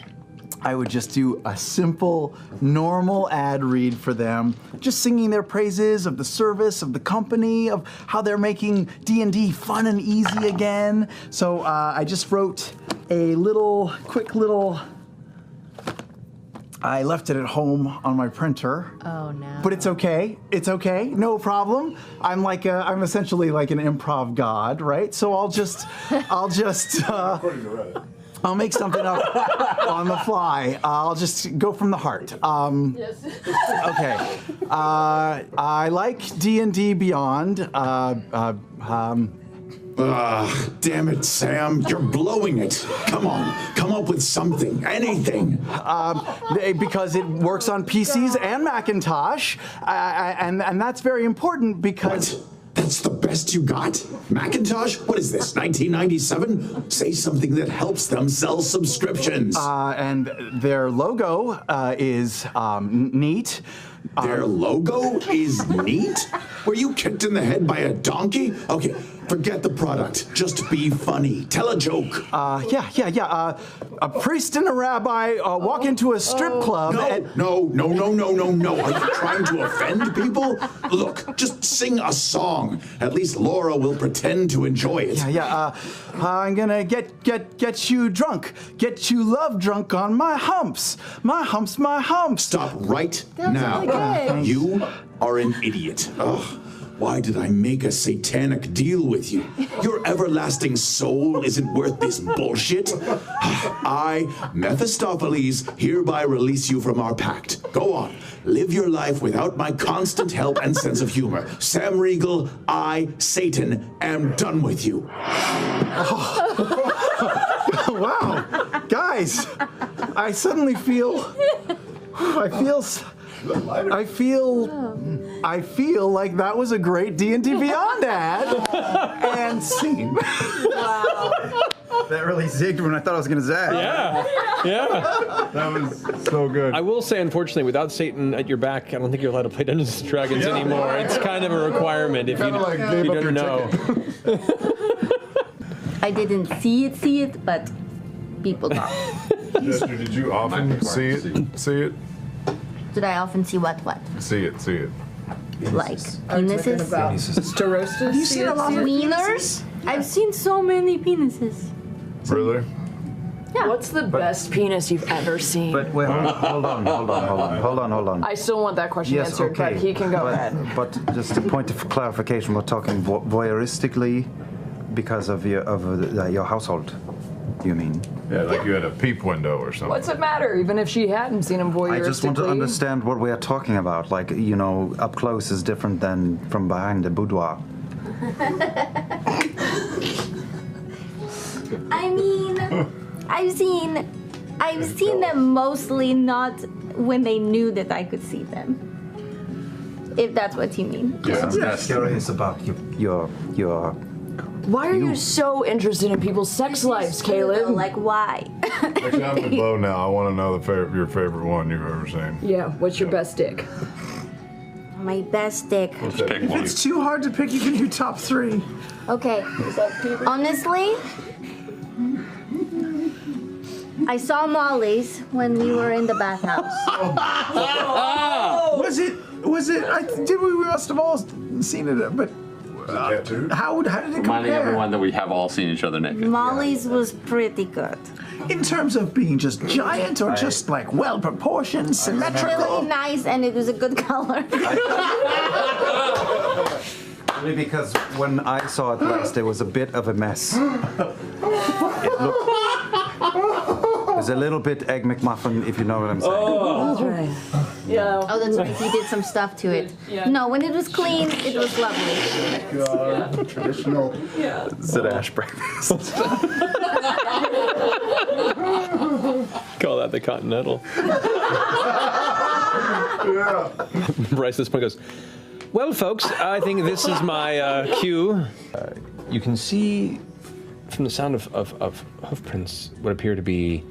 [SPEAKER 2] I would just do a simple, normal ad read for them, just singing their praises of the service, of the company, of how they're making D&D fun and easy again. So I just wrote a quick little. I left it at home on my printer.
[SPEAKER 4] Oh no.
[SPEAKER 2] But it's okay. It's okay. No problem. I'm essentially like an improv god, right? So I'll just I'll make something up on the fly. I'll just go from the heart.
[SPEAKER 6] Yes.
[SPEAKER 2] Okay. I like D&D Beyond.
[SPEAKER 20] Damn it, Sam. You're blowing it. Come on. Come up with something. Anything.
[SPEAKER 2] Because it works on PCs and Macintosh. And that's very important because...
[SPEAKER 20] What? That's the best you got? Macintosh? What is this, 1997? Say something that helps them sell subscriptions.
[SPEAKER 2] And their logo is neat.
[SPEAKER 20] Their logo is neat? Were you kicked in the head by a donkey? Okay, forget the product. Just be funny. Tell a joke.
[SPEAKER 2] Yeah. A priest and a rabbi walk into a strip club.
[SPEAKER 20] No. Are you trying to offend people? Look, just sing a song. At least Laura will pretend to enjoy it.
[SPEAKER 2] I'm gonna get you drunk. Get you love drunk on my humps. My humps, my humps.
[SPEAKER 20] Stop right
[SPEAKER 2] That's
[SPEAKER 20] now.
[SPEAKER 2] really good.
[SPEAKER 20] You are an idiot. Ugh. Why did I make a satanic deal with you? Your everlasting soul isn't worth this bullshit. I, Mephistopheles, hereby release you from our pact. Go on. Live your life without my constant help and sense of humor. Sam Riegel, I, Satan, am done with you.
[SPEAKER 2] Wow. Guys, I suddenly feel like that was a great D&D Beyond ad. And scene.
[SPEAKER 3] Wow. That really zigged when I thought I was going to zag.
[SPEAKER 1] Yeah.
[SPEAKER 9] That was so good.
[SPEAKER 1] I will say, unfortunately, without Satan at your back, I don't think you're allowed to play Dungeons and Dragons anymore. It's kind of a requirement if you don't know.
[SPEAKER 13] I didn't see it, but people thought.
[SPEAKER 9] Jester, did you often see it?
[SPEAKER 13] Did I often see what?
[SPEAKER 9] See it.
[SPEAKER 13] Like penises?
[SPEAKER 6] Sterostus?
[SPEAKER 13] Have you seen a lot of wieners? I've seen so many penises.
[SPEAKER 9] Really?
[SPEAKER 13] Yeah.
[SPEAKER 17] What's the best penis you've ever seen?
[SPEAKER 3] But wait, hold on.
[SPEAKER 6] I still want that question
[SPEAKER 3] Yes,
[SPEAKER 6] answered,
[SPEAKER 3] okay.
[SPEAKER 6] but he can go ahead.
[SPEAKER 3] But just a point of clarification, we're talking voyeuristically because of your household. You mean?
[SPEAKER 9] Yeah, like you had a peep window or something.
[SPEAKER 6] What's it matter? Even if she hadn't seen him voyeuristically.
[SPEAKER 3] I just want to understand what we are talking about. Like, you know, up close is different than from behind the boudoir.
[SPEAKER 12] I mean, I've seen them mostly not when they knew that I could see them. If that's what you mean.
[SPEAKER 3] Yeah, I'm curious about your.
[SPEAKER 6] Why are you so interested in people's sex lives, Caleb?
[SPEAKER 12] Like, why?
[SPEAKER 9] Actually, I'm with Bo now. I want to know your favorite one you've ever seen.
[SPEAKER 6] Yeah, what's your best dick?
[SPEAKER 12] My best dick.
[SPEAKER 2] If it's too hard to pick, you can do top 3.
[SPEAKER 12] Okay. Honestly, I saw Molly's when we were in the bathhouse.
[SPEAKER 2] Was it? We must have all seen it, but how did it compare?
[SPEAKER 14] Reminding everyone that we have all seen each other naked.
[SPEAKER 12] Molly's was pretty good.
[SPEAKER 2] In terms of being just giant or just like well proportioned, symmetrical?
[SPEAKER 12] Really nice, and it was a good color.
[SPEAKER 3] Only because when I saw it last, it was a bit of a mess. It was a little bit Egg McMuffin, if you know what I'm saying.
[SPEAKER 12] Oh, that's right. Yeah. Oh, that's right. He did some stuff to it.
[SPEAKER 6] Yeah.
[SPEAKER 12] No, when it was clean, it was lovely.
[SPEAKER 2] God, traditional
[SPEAKER 3] Zadash breakfast.
[SPEAKER 1] Call that the Continental. Bryce at this point goes, well, folks, I think this is my cue. You can see from the sound of hoofprints what appear to be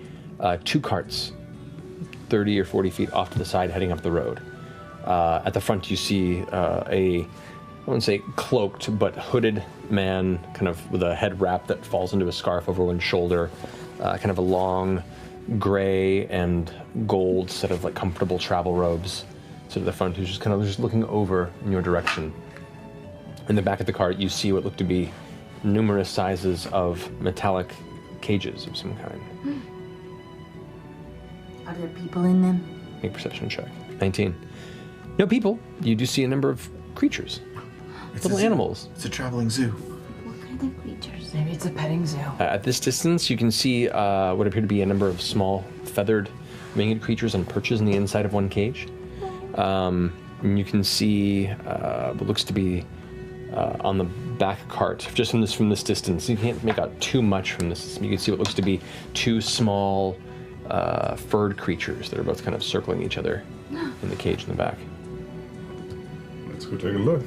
[SPEAKER 1] 2 carts 30 or 40 feet off to the side heading up the road. At the front you see I wouldn't say cloaked, but hooded man, kind of with a head wrap that falls into a scarf over one shoulder, kind of a long gray and gold set of like comfortable travel robes. So to the front, who's just kind of just looking over in your direction. In the back of the cart, you see what look to be numerous sizes of metallic cages of some kind.
[SPEAKER 12] Are there people in them?
[SPEAKER 1] Make a perception check. 19. No people. You do see a number of creatures. Little animals.
[SPEAKER 2] It's a traveling zoo.
[SPEAKER 12] What kind of creatures?
[SPEAKER 6] Maybe it's a petting zoo.
[SPEAKER 1] At this distance, you can see what appear to be a number of small, feathered, winged creatures on perches in the inside of one cage. And you can see what looks to be on the back cart, just from this distance. You can't make out too much from this. You can see what looks to be 2 small furred creatures that are both kind of circling each other in the cage in the back.
[SPEAKER 9] Let's go take a look.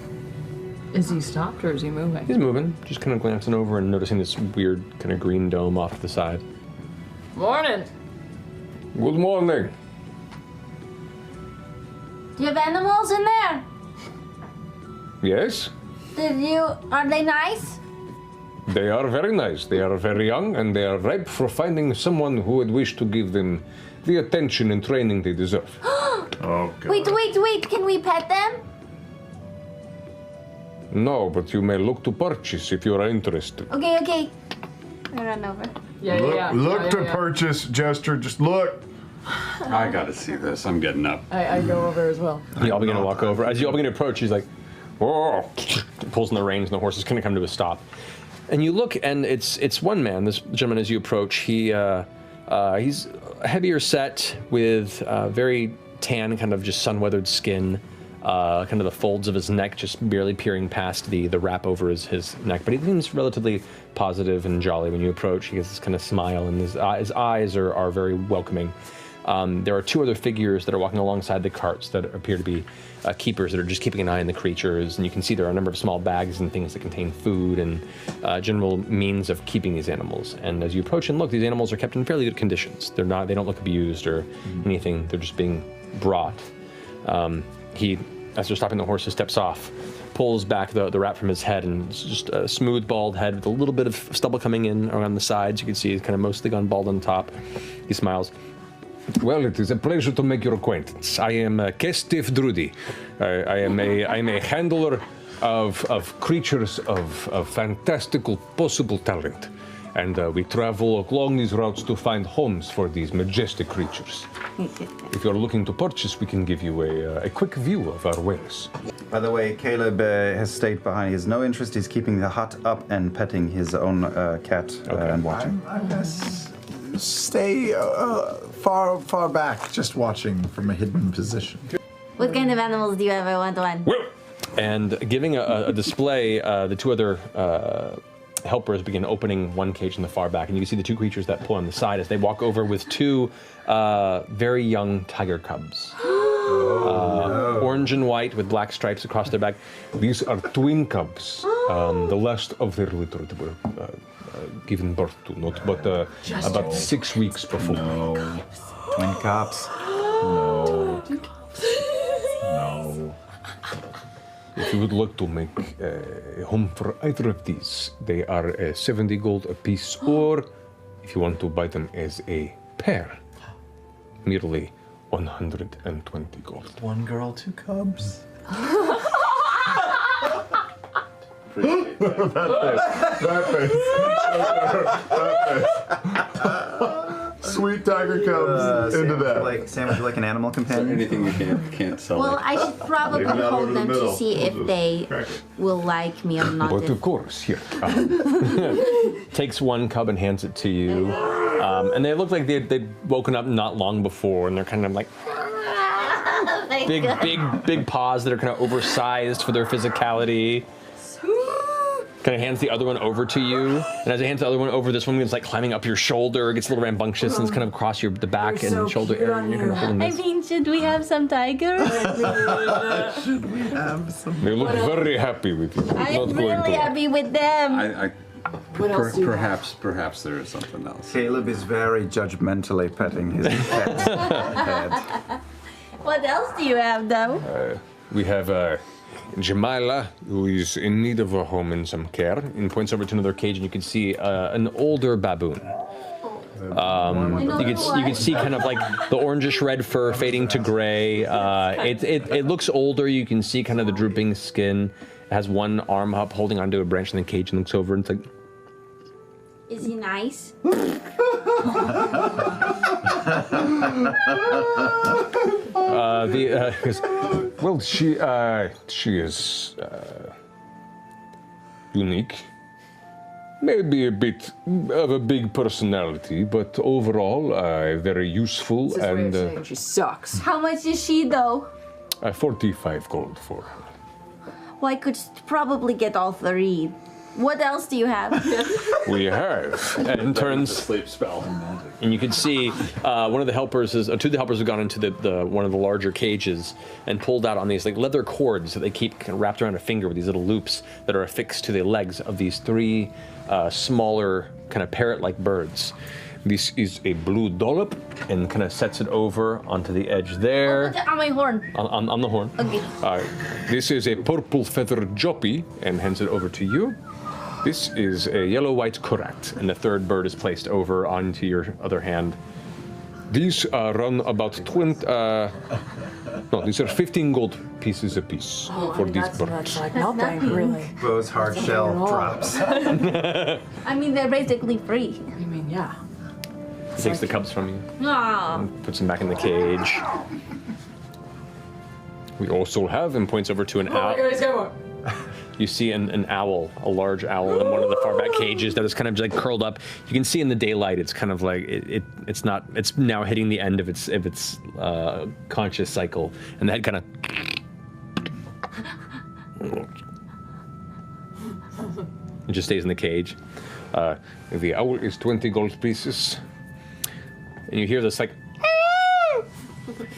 [SPEAKER 6] Is he stopped or is he moving?
[SPEAKER 1] He's moving, just kind of glancing over and noticing this weird kind of green dome off to the side.
[SPEAKER 6] Morning.
[SPEAKER 1] Good morning.
[SPEAKER 12] Do you have animals in there?
[SPEAKER 1] Yes,
[SPEAKER 12] Are they nice?
[SPEAKER 1] they are very nice. They are very young and they are ripe for finding someone who would wish to give them the attention and training they deserve.
[SPEAKER 9] Oh, God.
[SPEAKER 12] Wait, can we pet them?
[SPEAKER 1] No, but you may look to purchase if you are interested.
[SPEAKER 12] Okay. I run over.
[SPEAKER 9] Look to purchase, Jester. Just look.
[SPEAKER 14] I gotta see this. I'm getting up.
[SPEAKER 6] I go over as well.
[SPEAKER 1] You all begin to walk over. As you all begin to approach, he's like, whoa, pulls in the reins and the horse is going to come to a stop. And you look, and it's one man, this gentleman, as you approach. He's heavier set with very tan, kind of just sun-weathered skin, kind of the folds of his neck just barely peering past the wrap over his neck. But he seems relatively positive and jolly when you approach. He has this kind of smile, and his eyes are very welcoming. There are 2 other figures that are walking alongside the carts that appear to be keepers that are just keeping an eye on the creatures, and you can see there are a number of small bags and things that contain food and general means of keeping these animals. And as you approach and look, these animals are kept in fairly good conditions. They don't look abused or anything. They're just being brought. He, as they're stopping the horses, steps off, pulls back the wrap from his head, and it's just a smooth, bald head with a little bit of stubble coming in around the sides. You can see he's kind of mostly gone bald on top. He smiles. Well, it is a pleasure to make your acquaintance. I am Kestif Drudi. I am a handler of creatures of fantastical possible talent. And we travel along these routes to find homes for these majestic creatures. If you're looking to purchase, we can give you a quick view of our wares.
[SPEAKER 3] By the way, Caleb has stayed behind. He has no interest. He's keeping the hut up and petting his own cat and watching.
[SPEAKER 2] I'm gonna stay far back, just watching from a hidden position.
[SPEAKER 12] What kind of animals do you have? I want one.
[SPEAKER 1] And giving a display, the two other helpers begin opening one cage in the far back, and you can see the two creatures that pull on the side as they walk over with two very young tiger cubs. Orange and white with black stripes across their back. These are twin cubs. The last of their litter were given birth to, not but about 6 weeks before.
[SPEAKER 3] No. Twin cubs.
[SPEAKER 9] No. No.
[SPEAKER 1] If you would like to make a home for either of these, they are 70 gold apiece, or if you want to buy them as a pair, merely 120 gold.
[SPEAKER 2] One girl, two cubs.
[SPEAKER 9] Sweet tiger cubs into that.
[SPEAKER 3] Sam, would you like an animal companion?
[SPEAKER 14] Anything you can't sell.
[SPEAKER 12] Well, I should probably
[SPEAKER 9] Maybe not
[SPEAKER 12] hold
[SPEAKER 9] over the
[SPEAKER 12] them to
[SPEAKER 9] middle.
[SPEAKER 12] see if they will like me or not.
[SPEAKER 1] But of course, here. Takes one cub and hands it to you. And they look like they'd woken up not long before, and they're kind of like big paws that are kind of oversized for their physicality. Kind of hands the other one over to you, and as he hands the other one over, this one is like climbing up your shoulder, gets a little rambunctious, and it's kind of across the back and shoulder area. And you're kind of holding
[SPEAKER 12] I
[SPEAKER 1] this.
[SPEAKER 12] mean, should we have some tigers?
[SPEAKER 2] Should we have some?
[SPEAKER 1] They look very happy with you.
[SPEAKER 12] I'm really happy with them.
[SPEAKER 17] What else do you have?
[SPEAKER 14] Perhaps there is something else.
[SPEAKER 3] Caleb is very judgmentally petting his cat's head.
[SPEAKER 12] What else do you have, though?
[SPEAKER 1] We have Jamila, who is in need of a home and some care, and points over to another cage, and you can see an older baboon. You can see kind of like the orangish red fur fading to gray. It looks older. You can see kind of the drooping skin. It has one arm up, holding onto a branch in the cage, and looks over, and it's like,
[SPEAKER 12] Is he nice?
[SPEAKER 1] well, she is unique. Maybe a bit of a big personality, but overall very useful.
[SPEAKER 17] It's his way of saying she sucks.
[SPEAKER 12] How much is she, though?
[SPEAKER 1] 45 gold for her.
[SPEAKER 12] Well, I could probably get all 3. What else do you have?
[SPEAKER 1] We have, and turns
[SPEAKER 14] sleep spell,
[SPEAKER 1] and you can see one of the helpers two of the helpers have gone into the one of the larger cages and pulled out on these like leather cords that they keep kind of wrapped around a finger with these little loops that are affixed to the legs of these 3 smaller kind of parrot-like birds. This is a blue dollop, and kind of sets it over onto the edge there.
[SPEAKER 12] Put it on my horn.
[SPEAKER 1] On the horn.
[SPEAKER 12] Okay.
[SPEAKER 1] This is a purple feathered joppy, and hands it over to you. This is a yellow-white kurat, and the third bird is placed over onto your other hand. These run about 20. No, these are 15 gold pieces apiece for these birds.
[SPEAKER 17] That's like nothing, really.
[SPEAKER 3] Bo's hard shell drops.
[SPEAKER 12] I mean, they're basically free.
[SPEAKER 17] I mean, yeah.
[SPEAKER 1] He takes the cubs from you,
[SPEAKER 12] Aw.
[SPEAKER 1] puts them back in the cage. We also have, and points over to an owl. You see an owl, a large owl in one of the far back cages that is kind of like curled up. You can see in the daylight, it's kind of like it's now hitting the end of its conscious cycle, and the head kind of. It just stays in the cage. The owl is 20 gold pieces, and you hear this like.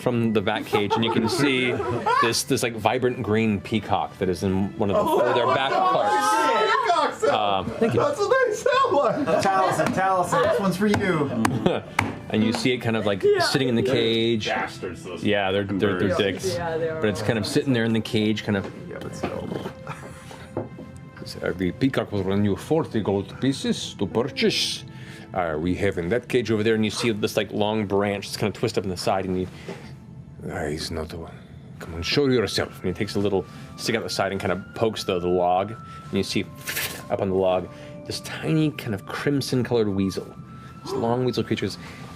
[SPEAKER 1] From the back cage, and you can see this like vibrant green peacock that is in one of their back parts. Thank you.
[SPEAKER 2] That's what they sound like. Taliesin, this one's for you.
[SPEAKER 1] And you see it kind of like sitting in the cage.
[SPEAKER 5] Bastards, those
[SPEAKER 1] Yeah, they're dicks.
[SPEAKER 17] Yeah, they are.
[SPEAKER 1] But it's kind of sitting there in the cage, kind of. The peacock will run you 40 gold pieces to purchase. We have in that cage over there, and you see this like long branch that's kind of twisted up in the side, and you. He's not the one. Come on, show yourself. And he takes a little stick out the side and kind of pokes the log, and you see up on the log this tiny kind of crimson-colored weasel. This long weasel creature.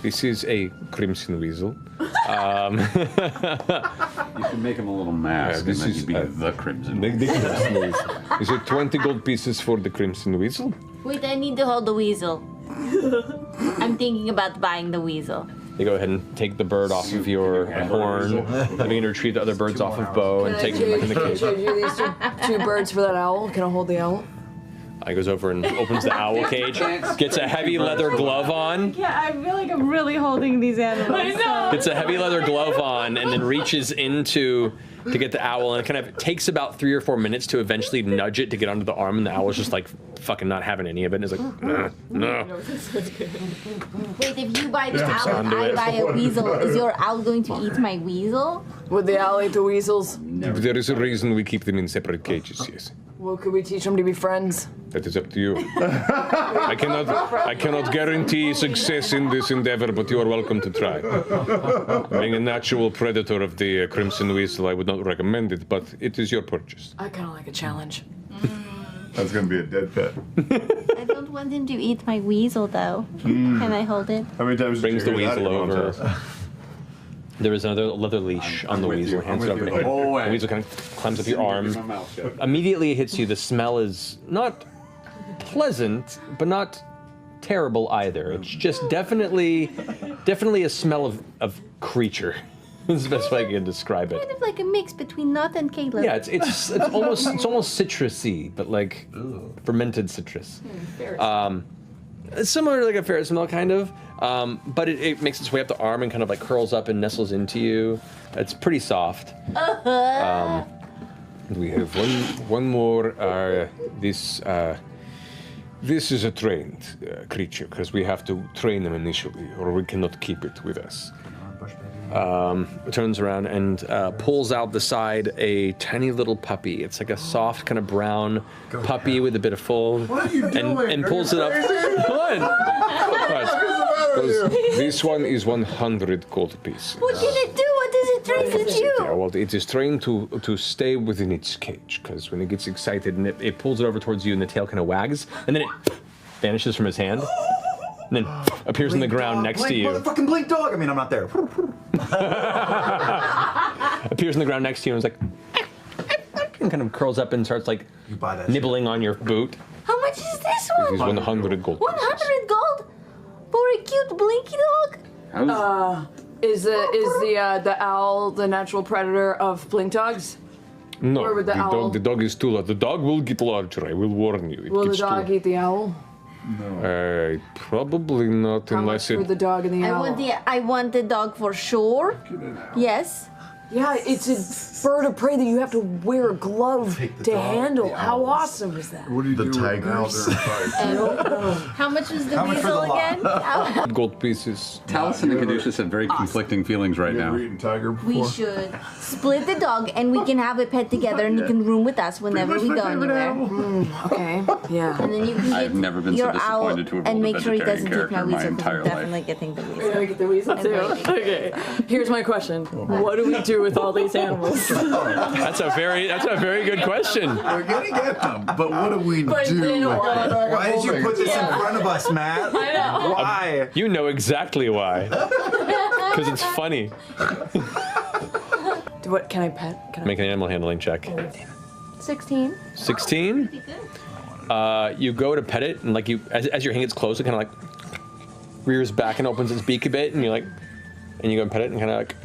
[SPEAKER 1] This is a crimson weasel.
[SPEAKER 14] You can make him a little mask,
[SPEAKER 5] this
[SPEAKER 14] and then
[SPEAKER 5] is,
[SPEAKER 14] he'd be the Crimson.
[SPEAKER 5] The Crimson Weasel. Is it 20 gold pieces for the Crimson Weasel?
[SPEAKER 12] Wait, I need to hold the weasel. I'm thinking about buying the weasel.
[SPEAKER 1] You go ahead and take the bird off of your horn. You begin to retrieve the other birds off of Bo and take them back in the cage.
[SPEAKER 6] Trade you these two birds for that owl? Can I hold the owl?
[SPEAKER 1] He goes over and opens the owl cage, gets a heavy leather glove on,
[SPEAKER 4] Yeah, I feel like I'm really holding these animals. I know.
[SPEAKER 1] gets a heavy leather glove on, and then reaches into to get the owl, and it kind of takes about 3 or 4 minutes to eventually nudge it to get onto the arm, and the owl's just like fucking not having any of it, and is like, no.
[SPEAKER 12] Wait, if you buy the
[SPEAKER 1] Steps
[SPEAKER 12] owl and
[SPEAKER 1] onto
[SPEAKER 12] I
[SPEAKER 1] it.
[SPEAKER 12] buy a weasel, is your owl going to eat my weasel?
[SPEAKER 6] Would the owl eat the weasels?
[SPEAKER 5] There is a reason we keep them in separate cages, yes.
[SPEAKER 6] Well, could we teach them to be friends?
[SPEAKER 5] That is up to you. I cannot guarantee success in this endeavor, but you are welcome to try. Being a natural predator of the Crimson Weasel, I would not recommend it, but it is your purchase.
[SPEAKER 6] I kind of like a challenge.
[SPEAKER 9] That's gonna be a dead pet.
[SPEAKER 12] I don't want him to eat my weasel, though. Can I hold it?
[SPEAKER 9] How many times
[SPEAKER 1] Brings the
[SPEAKER 9] did you hear that
[SPEAKER 1] weasel
[SPEAKER 9] at your mom's
[SPEAKER 1] over.
[SPEAKER 9] house?
[SPEAKER 1] There is another leather leash on the weasel. Hands it over to you. The weasel kind of climbs up your arm. Immediately hits you. The smell is not pleasant, but not terrible either. It's just definitely a smell of creature. That's the best way I can describe it.
[SPEAKER 12] Kind of like a mix between Nut and Caleb.
[SPEAKER 1] Yeah, it's almost citrusy, but like fermented citrus. Similar to like a Ferris smell, kind of. But it makes its way up the arm and kind of like curls up and nestles into you. It's pretty soft. We have one more. This is a trained creature because we have to train them initially, or we cannot keep it with us. Turns around and pulls out the side a tiny little puppy. It's like a soft kind of brown puppy with a bit of fold.
[SPEAKER 9] What are you doing?
[SPEAKER 1] And
[SPEAKER 9] Are
[SPEAKER 1] pulls
[SPEAKER 9] you
[SPEAKER 1] it up.
[SPEAKER 9] crazy?
[SPEAKER 1] What?
[SPEAKER 5] This one is 100 gold pieces.
[SPEAKER 12] What can it do? What does it train to do?
[SPEAKER 5] Yeah, well, it is trained to stay within its cage, because when it gets excited and it pulls it over towards you and the tail kind of wags, and then it vanishes from his hand, and then appears on the ground next to you.
[SPEAKER 3] Motherfucking blink dog. I mean, I'm not there.
[SPEAKER 1] Appears on the ground next to you and is like, and kind of curls up and starts like nibbling on your boot.
[SPEAKER 12] How much is this
[SPEAKER 5] It
[SPEAKER 12] one?
[SPEAKER 5] is 100 gold.
[SPEAKER 12] 100 gold for a cute blinky dog?
[SPEAKER 6] Is the owl the natural predator of blink dogs?
[SPEAKER 5] No,
[SPEAKER 6] Or would the owl-
[SPEAKER 5] the dog is too large. The dog will get larger, I will warn you. It
[SPEAKER 6] Will the
[SPEAKER 5] gets
[SPEAKER 6] dog eat the owl?
[SPEAKER 5] probably not
[SPEAKER 6] How
[SPEAKER 5] unless
[SPEAKER 6] much for the dog and the owl?
[SPEAKER 12] I want the dog for sure. Yes.
[SPEAKER 6] Yeah, it's a bird of prey that you have to wear a glove to handle. How awesome is that?
[SPEAKER 9] What do you do?
[SPEAKER 20] tigers.
[SPEAKER 12] How much was the weasel again?
[SPEAKER 5] gold pieces.
[SPEAKER 14] Taliesin and Caduceus have very conflicting feelings right now.
[SPEAKER 9] Eaten tiger before?
[SPEAKER 12] We should split the dog and we can have a pet together and you can room with us whenever we go anywhere.
[SPEAKER 6] Okay, yeah.
[SPEAKER 12] And then you can
[SPEAKER 14] I've
[SPEAKER 12] get
[SPEAKER 14] never been so
[SPEAKER 12] your owl
[SPEAKER 14] disappointed to have
[SPEAKER 12] and
[SPEAKER 14] rolled a
[SPEAKER 12] make sure he doesn't
[SPEAKER 14] vegetarian
[SPEAKER 12] take my
[SPEAKER 14] character in my
[SPEAKER 12] weasel because
[SPEAKER 14] entire
[SPEAKER 12] I'm
[SPEAKER 14] life.
[SPEAKER 12] definitely getting the weasel.
[SPEAKER 6] We're gonna get the weasel
[SPEAKER 12] And
[SPEAKER 6] too.
[SPEAKER 12] waiting.
[SPEAKER 6] Okay. Here's my question. What do we do with all these animals?
[SPEAKER 1] That's a very good question.
[SPEAKER 9] We're gonna get them, but what do we
[SPEAKER 6] But
[SPEAKER 9] do?
[SPEAKER 6] they don't
[SPEAKER 9] with
[SPEAKER 6] want
[SPEAKER 9] them?
[SPEAKER 6] it.
[SPEAKER 3] Why did you put this in front of us, Matt?
[SPEAKER 6] I know.
[SPEAKER 3] Why?
[SPEAKER 1] You know exactly why. Because it's funny.
[SPEAKER 6] What can I pet? Can
[SPEAKER 1] Make an animal handling check.
[SPEAKER 12] 16.
[SPEAKER 1] 16. You go to pet it, and like as your hand gets close, it kind of like rears back and opens its beak a bit, and you go and pet it, and kind of like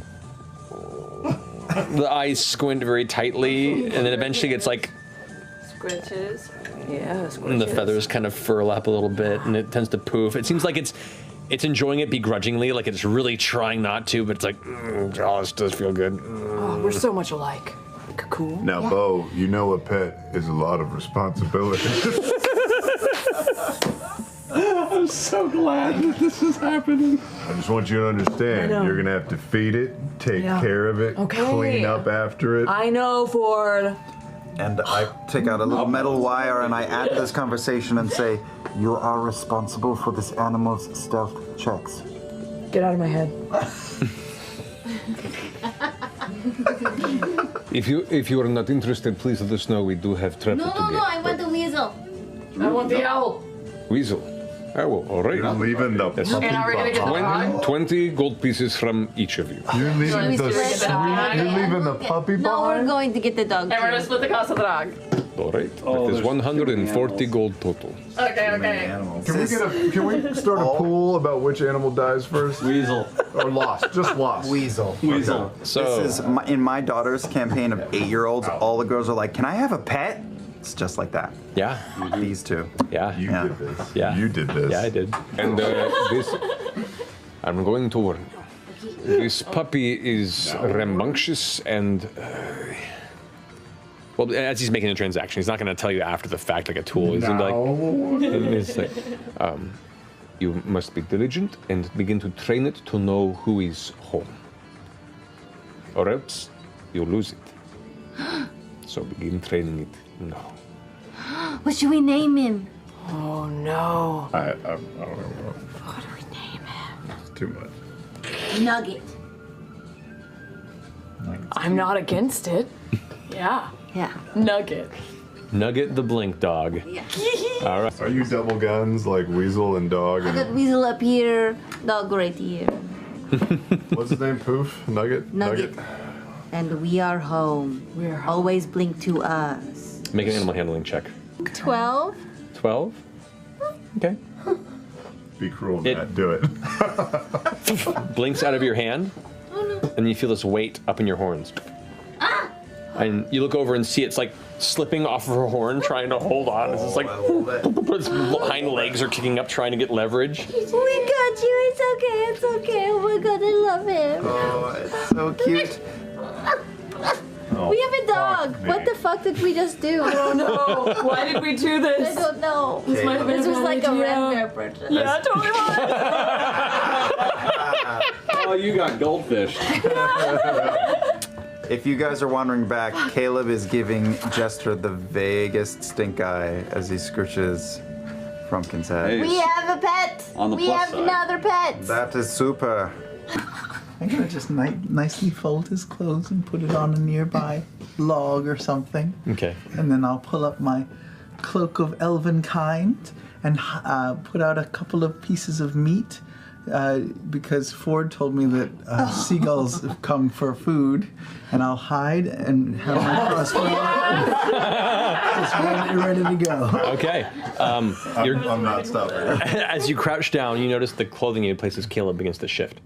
[SPEAKER 1] the eyes squint very tightly, and then eventually gets like
[SPEAKER 6] Squinches. Yeah,
[SPEAKER 1] and the feathers kind of furl up a little bit, and it tends to poof. It seems like it's enjoying it begrudgingly, like it's really trying not to, but it's like, oh, this does feel good.
[SPEAKER 6] Oh, we're so much alike. Cool.
[SPEAKER 9] Now, Bo, you know a pet is a lot of responsibility.
[SPEAKER 14] I'm so glad that this is happening.
[SPEAKER 9] I just want you to understand, you're gonna have to feed it, take care of it,
[SPEAKER 6] Okay.
[SPEAKER 9] clean up after it.
[SPEAKER 6] I know, Ford.
[SPEAKER 3] And I take out a little metal wire and I add to this conversation and say, you are responsible for this animal's stealth checks.
[SPEAKER 6] Get out of my head.
[SPEAKER 5] If you are not interested, please let us know. We do have traffic
[SPEAKER 12] No,
[SPEAKER 5] to
[SPEAKER 12] no,
[SPEAKER 5] get.
[SPEAKER 12] no, I want the weasel.
[SPEAKER 6] I want the owl.
[SPEAKER 5] Weasel. All right.
[SPEAKER 9] You're leaving the
[SPEAKER 5] Yes.
[SPEAKER 9] puppy
[SPEAKER 6] And are we gonna get the dog?
[SPEAKER 5] 20 gold pieces from each of you.
[SPEAKER 9] You're leaving the
[SPEAKER 6] Split the dog.
[SPEAKER 9] You're leaving the puppy
[SPEAKER 12] No, we're
[SPEAKER 9] behind?
[SPEAKER 12] going to get the dog.
[SPEAKER 6] And we're gonna split the cost of the dog.
[SPEAKER 5] All right. That is 140 gold total.
[SPEAKER 6] Okay.
[SPEAKER 9] Can we start a pool about which animal dies first?
[SPEAKER 14] Weasel.
[SPEAKER 9] Or lost. Just lost.
[SPEAKER 3] Weasel.
[SPEAKER 14] Weasel.
[SPEAKER 5] So
[SPEAKER 3] This is in my daughter's campaign of 8-year-olds. All the girls are like, "Can I have a pet?" It's just like that.
[SPEAKER 1] Yeah.
[SPEAKER 3] These two.
[SPEAKER 1] Yeah.
[SPEAKER 9] You did this.
[SPEAKER 1] Yeah.
[SPEAKER 9] You did this.
[SPEAKER 1] Yeah, I did.
[SPEAKER 5] And this, I'm going to warn you. This puppy is rambunctious and,
[SPEAKER 1] Well, as he's making a transaction, he's not going to tell you after the fact like a tool. He's gonna be like, and it's like, you must be diligent and begin to train it to know who is home. Or else you lose it. So begin training it now.
[SPEAKER 12] What should we name him?
[SPEAKER 6] Oh no.
[SPEAKER 9] I don't know.
[SPEAKER 12] What do we name him?
[SPEAKER 9] It's too much.
[SPEAKER 12] Nugget.
[SPEAKER 6] I'm not against it. Yeah.
[SPEAKER 12] Yeah.
[SPEAKER 6] Nugget.
[SPEAKER 1] Nugget the Blink Dog.
[SPEAKER 12] Yeah.
[SPEAKER 1] All right.
[SPEAKER 9] Are you double guns like Weasel and Dog?
[SPEAKER 12] I got
[SPEAKER 9] And
[SPEAKER 12] Weasel up here, dog right here.
[SPEAKER 9] what's his name? Poof? Nugget?
[SPEAKER 12] Nugget. And we are home.
[SPEAKER 6] We're home.
[SPEAKER 12] Always blink to us.
[SPEAKER 1] Make an animal handling check.
[SPEAKER 12] 12.
[SPEAKER 1] 12. Okay.
[SPEAKER 9] be cruel,
[SPEAKER 1] It-
[SPEAKER 9] Matt. Do it.
[SPEAKER 1] Blinks out of your hand, and you feel this weight up in your horns. And you look over and see it's like slipping off of her horn, trying to hold on. It's just like its hind legs are kicking up, trying to get leverage.
[SPEAKER 12] We got you. It's okay. It's okay. Oh my god, I love him.
[SPEAKER 3] Oh, it's so cute.
[SPEAKER 12] We have a dog. What the fuck did we just do?
[SPEAKER 6] I don't know. Why did we do this?
[SPEAKER 12] I don't know.
[SPEAKER 6] This might have been
[SPEAKER 12] This
[SPEAKER 6] a
[SPEAKER 12] was
[SPEAKER 6] bad
[SPEAKER 12] like a
[SPEAKER 6] idea.
[SPEAKER 12] red bear purchase.
[SPEAKER 6] Yeah, totally was.
[SPEAKER 14] Oh, you got goldfish.
[SPEAKER 3] If you guys are wandering back, Caleb is giving Jester the vaguest stink eye as he scooches Frumpkin's head.
[SPEAKER 14] Hey.
[SPEAKER 12] We have a pet.
[SPEAKER 14] On the
[SPEAKER 12] we
[SPEAKER 14] plus
[SPEAKER 12] have
[SPEAKER 14] side.
[SPEAKER 12] another pet.
[SPEAKER 3] That is super.
[SPEAKER 2] I'm gonna just nicely fold his clothes and put it on a nearby log or something.
[SPEAKER 1] Okay.
[SPEAKER 2] And then I'll pull up my cloak of elven kind and put out a couple of pieces of meat because Ford told me that seagulls have come for food, and I'll hide and have my crossbow just ready to go.
[SPEAKER 1] Okay.
[SPEAKER 9] I'm not stopping.
[SPEAKER 1] As you crouch down, you notice the clothing you places Caleb begins to shift.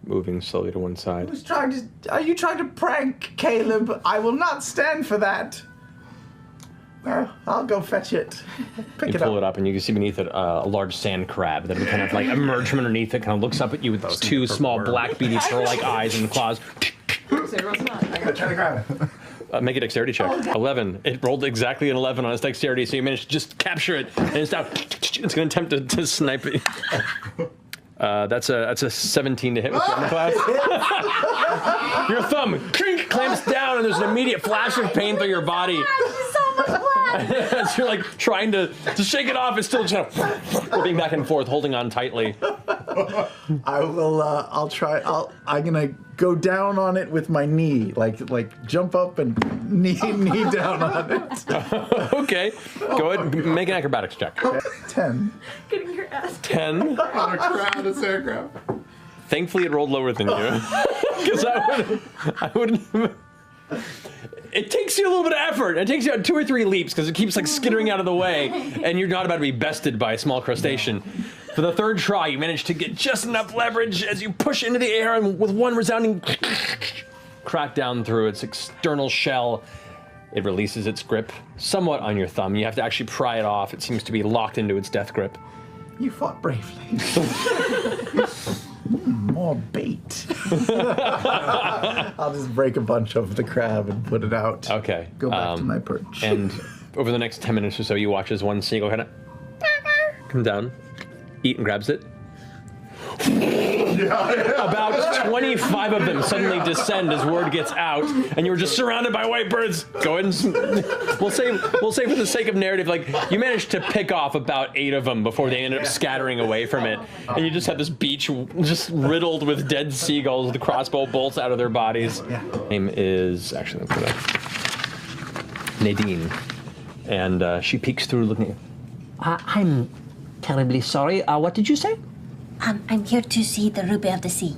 [SPEAKER 1] Moving slowly to one side.
[SPEAKER 2] Are you trying to prank Caleb? I will not stand for that. I'll go fetch it. Pick
[SPEAKER 1] You
[SPEAKER 2] it
[SPEAKER 1] pull
[SPEAKER 2] up.
[SPEAKER 1] it up, and you can see beneath it a large sand crab that would kind of like emerge from underneath it, kind of looks up at you with those two small black beady fur-like eyes and claws.
[SPEAKER 2] Try to grab it.
[SPEAKER 1] Make a dexterity check. 11. It rolled exactly an 11 on its dexterity, so you managed to just capture it, and it's now. It's going to attempt to snipe it. That's a 17 to hit with your armor class. Your thumb clamps down, and there's an immediate flash of pain through your body.
[SPEAKER 12] So much blood.
[SPEAKER 1] As you're like trying to shake it off, it's still just whipping back and forth, holding on tightly.
[SPEAKER 2] I will. I'll try. I'm gonna go down on it with my knee, like jump up and knee down on it.
[SPEAKER 1] Okay, go ahead, make an acrobatics check.
[SPEAKER 2] 10.
[SPEAKER 6] Getting your ass.
[SPEAKER 1] 10.
[SPEAKER 9] On a crowd of sandcraft.
[SPEAKER 1] Thankfully, it rolled lower than you, because I wouldn't. It takes you a little bit of effort. It takes you 2 or 3 leaps because it keeps like skittering out of the way, and you're not about to be bested by a small crustacean. For the third try, you manage to get just enough leverage as you push into the air, and with one resounding crack down through its external shell, it releases its grip somewhat on your thumb. You have to actually pry it off. It seems to be locked into its death grip.
[SPEAKER 2] You fought bravely. More bait. I'll just break a bunch of the crab and put it out.
[SPEAKER 1] Okay.
[SPEAKER 2] Go back to my perch.
[SPEAKER 1] And over the next 10 minutes or so, you watch as one seagull kind of comes down, eat and grabs it. About 25 of them suddenly descend as word gets out, and you were just surrounded by white birds. Go ahead and we'll say for the sake of narrative, like you managed to pick off about 8 of them before they ended up scattering away from it, and you just had this beach just riddled with dead seagulls with crossbow bolts out of their bodies. Name is actually let me put it up. Nadine, and she peeks through looking.
[SPEAKER 16] I'm terribly sorry. What did you say?
[SPEAKER 12] I'm here to see the Ruby of the Sea.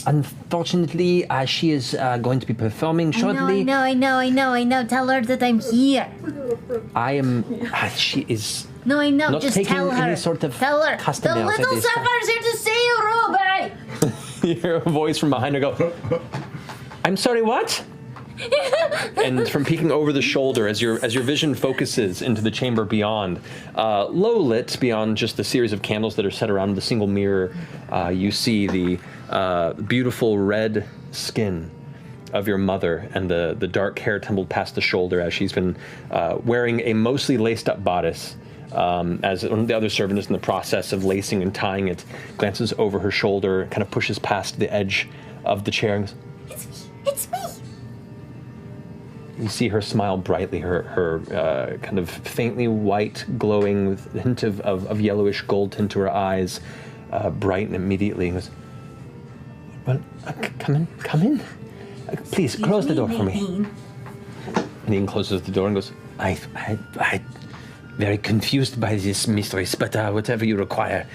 [SPEAKER 16] Unfortunately, she is going to be performing shortly.
[SPEAKER 12] I know. Tell her that I'm here.
[SPEAKER 16] I am. She is.
[SPEAKER 12] No, I know.
[SPEAKER 16] Not
[SPEAKER 12] Just
[SPEAKER 16] taking
[SPEAKER 12] tell her.
[SPEAKER 16] any sort of
[SPEAKER 12] Tell her.
[SPEAKER 16] customers
[SPEAKER 12] The
[SPEAKER 16] at
[SPEAKER 12] little
[SPEAKER 16] this time.
[SPEAKER 12] Sapphire's here to see you, Ruby.
[SPEAKER 1] You hear a voice from behind her go, I'm sorry, what? And from peeking over the shoulder, as your vision focuses into the chamber beyond, low lit beyond just the series of candles that are set around the single mirror, you see the beautiful red skin of your mother and the dark hair tumbled past the shoulder as she's been wearing a mostly laced up bodice. As the other servant is in the process of lacing and tying it, glances over her shoulder, kind of pushes past the edge of the chair and goes,
[SPEAKER 12] It's me.
[SPEAKER 16] you see her smile brightly, her kind of faintly white, glowing with a hint of yellowish gold tint to her eyes, brighten immediately and goes, well, come in. Please, close the door for me. Nadine closes the door and goes, I very confused by this, mistress, but whatever you require.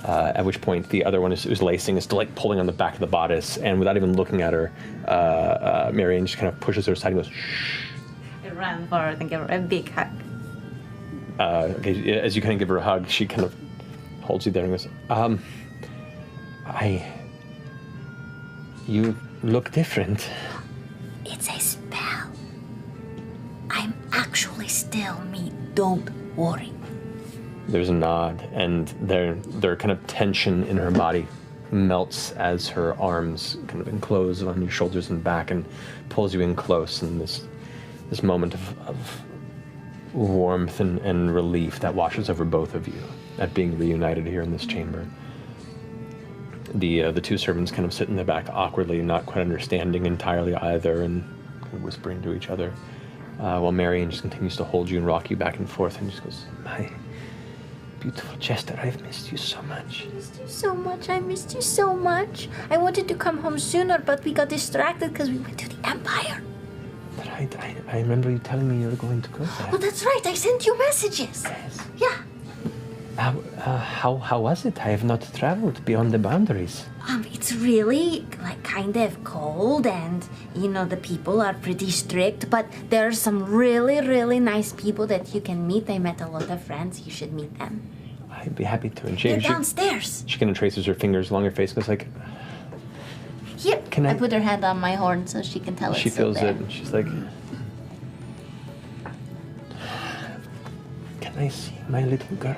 [SPEAKER 16] At which point the other one who's lacing is still like pulling on the back of the bodice, and without even looking at her, Marianne just kind of pushes her aside and goes, shh.
[SPEAKER 4] I ran forward and give her a big hug.
[SPEAKER 1] Okay, as you kind of give her a hug, she kind of holds you there and goes, you look different.
[SPEAKER 12] It's a spell. I'm actually still me. Don't worry.
[SPEAKER 1] There's a nod, and their kind of tension in her body melts as her arms kind of enclose on your shoulders and back and pulls you in close in this moment of warmth and relief that washes over both of you at being reunited here in this chamber. The two servants kind of sit in the back awkwardly, not quite understanding entirely either, and kind of whispering to each other, while Marianne just continues to hold you and rock you back and forth and just goes, my beautiful Chester, I've missed you so much.
[SPEAKER 12] I missed you so much. I wanted to come home sooner, but we got distracted because we went to the Empire.
[SPEAKER 16] Right, I remember you telling me you were going to go there.
[SPEAKER 12] Oh, that's right. I sent you messages.
[SPEAKER 16] Yes.
[SPEAKER 12] Yeah.
[SPEAKER 16] How was it? I have not traveled beyond the boundaries.
[SPEAKER 12] It's really like kind of cold, and the people are pretty strict, but there are some really, really nice people that you can meet. I met a lot of friends. You should meet them.
[SPEAKER 16] I'd be happy to. And
[SPEAKER 12] They're downstairs.
[SPEAKER 1] She kind of traces her fingers along her face and goes like,
[SPEAKER 12] Here.
[SPEAKER 1] Can I
[SPEAKER 12] put her hand on my horn so she can tell
[SPEAKER 1] she
[SPEAKER 12] it's still
[SPEAKER 1] feels
[SPEAKER 12] there.
[SPEAKER 1] it, and she's like,
[SPEAKER 16] Can I see my little girl?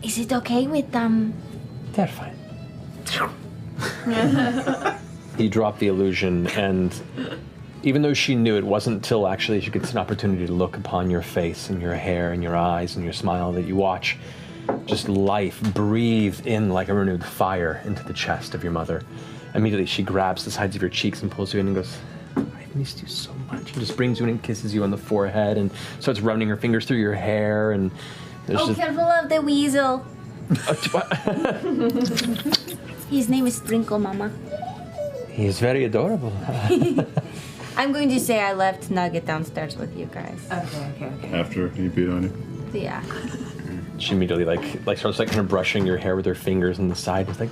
[SPEAKER 12] Is it okay with
[SPEAKER 16] They're fine.
[SPEAKER 1] He dropped the illusion, and even though she knew, it wasn't till actually she gets an opportunity to look upon your face and your hair and your eyes and your smile that you watch just life breathe in like a renewed fire into the chest of your mother. Immediately she grabs the sides of your cheeks and pulls you in and goes, I've missed you so much, and just brings you in and kisses you on the forehead and starts running her fingers through your hair, and there's just
[SPEAKER 12] careful of the weasel. His name is Sprinkle, Mama.
[SPEAKER 16] He's very adorable.
[SPEAKER 4] I'm going to say I left Nugget downstairs with you guys. Okay.
[SPEAKER 9] After he beat on you.
[SPEAKER 4] Yeah.
[SPEAKER 1] She immediately starts kind of brushing your hair with her fingers on the side. It's like,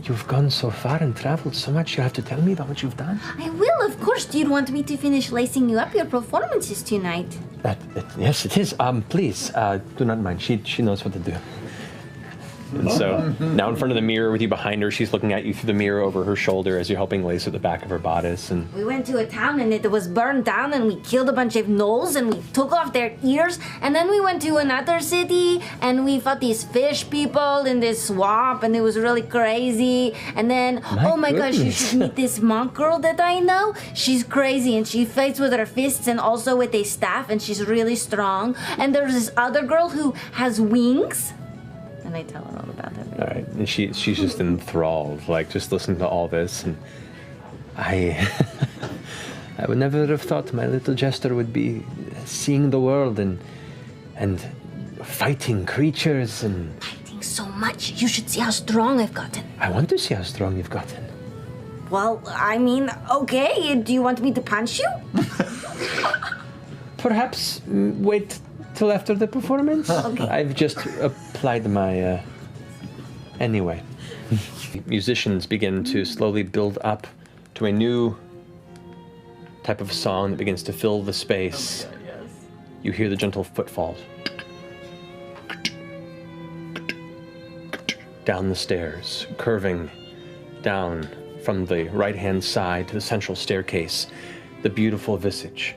[SPEAKER 16] you've gone so far and traveled so much. You have to tell me about what you've done.
[SPEAKER 12] I will, of course. Do you want me to finish lacing you up? Your performance is tonight.
[SPEAKER 16] Yes, it is. Please, do not mind. She knows what to do.
[SPEAKER 1] And so now in front of the mirror with you behind her, she's looking at you through the mirror over her shoulder as you're helping lace at the back of her bodice. And
[SPEAKER 12] We went to a town and it was burned down, and we killed a bunch of gnolls and we took off their ears, and then we went to another city and we fought these fish people in this swamp, and it was really crazy. And then, oh my gosh, you should meet this monk girl that I know. She's crazy and she fights with her fists and also with a staff, and she's really strong. And there's this other girl who has wings. And I tell her all about it.
[SPEAKER 1] all right, and she's just enthralled, just listening to all this. And
[SPEAKER 16] I would never have thought my little jester would be seeing the world and fighting creatures and...
[SPEAKER 12] Fighting so much. You should see how strong I've gotten.
[SPEAKER 16] I want to see how strong you've gotten.
[SPEAKER 12] Well, I mean, okay. Do you want me to punch you?
[SPEAKER 16] Perhaps wait till after the performance.
[SPEAKER 12] Okay.
[SPEAKER 16] I've just applied my. Anyway, musicians begin to slowly build up to a new type of song that begins to fill the space.
[SPEAKER 6] Oh, God, yes.
[SPEAKER 16] You hear the gentle footfalls down the stairs, curving down from the right-hand side to the central staircase, the beautiful visage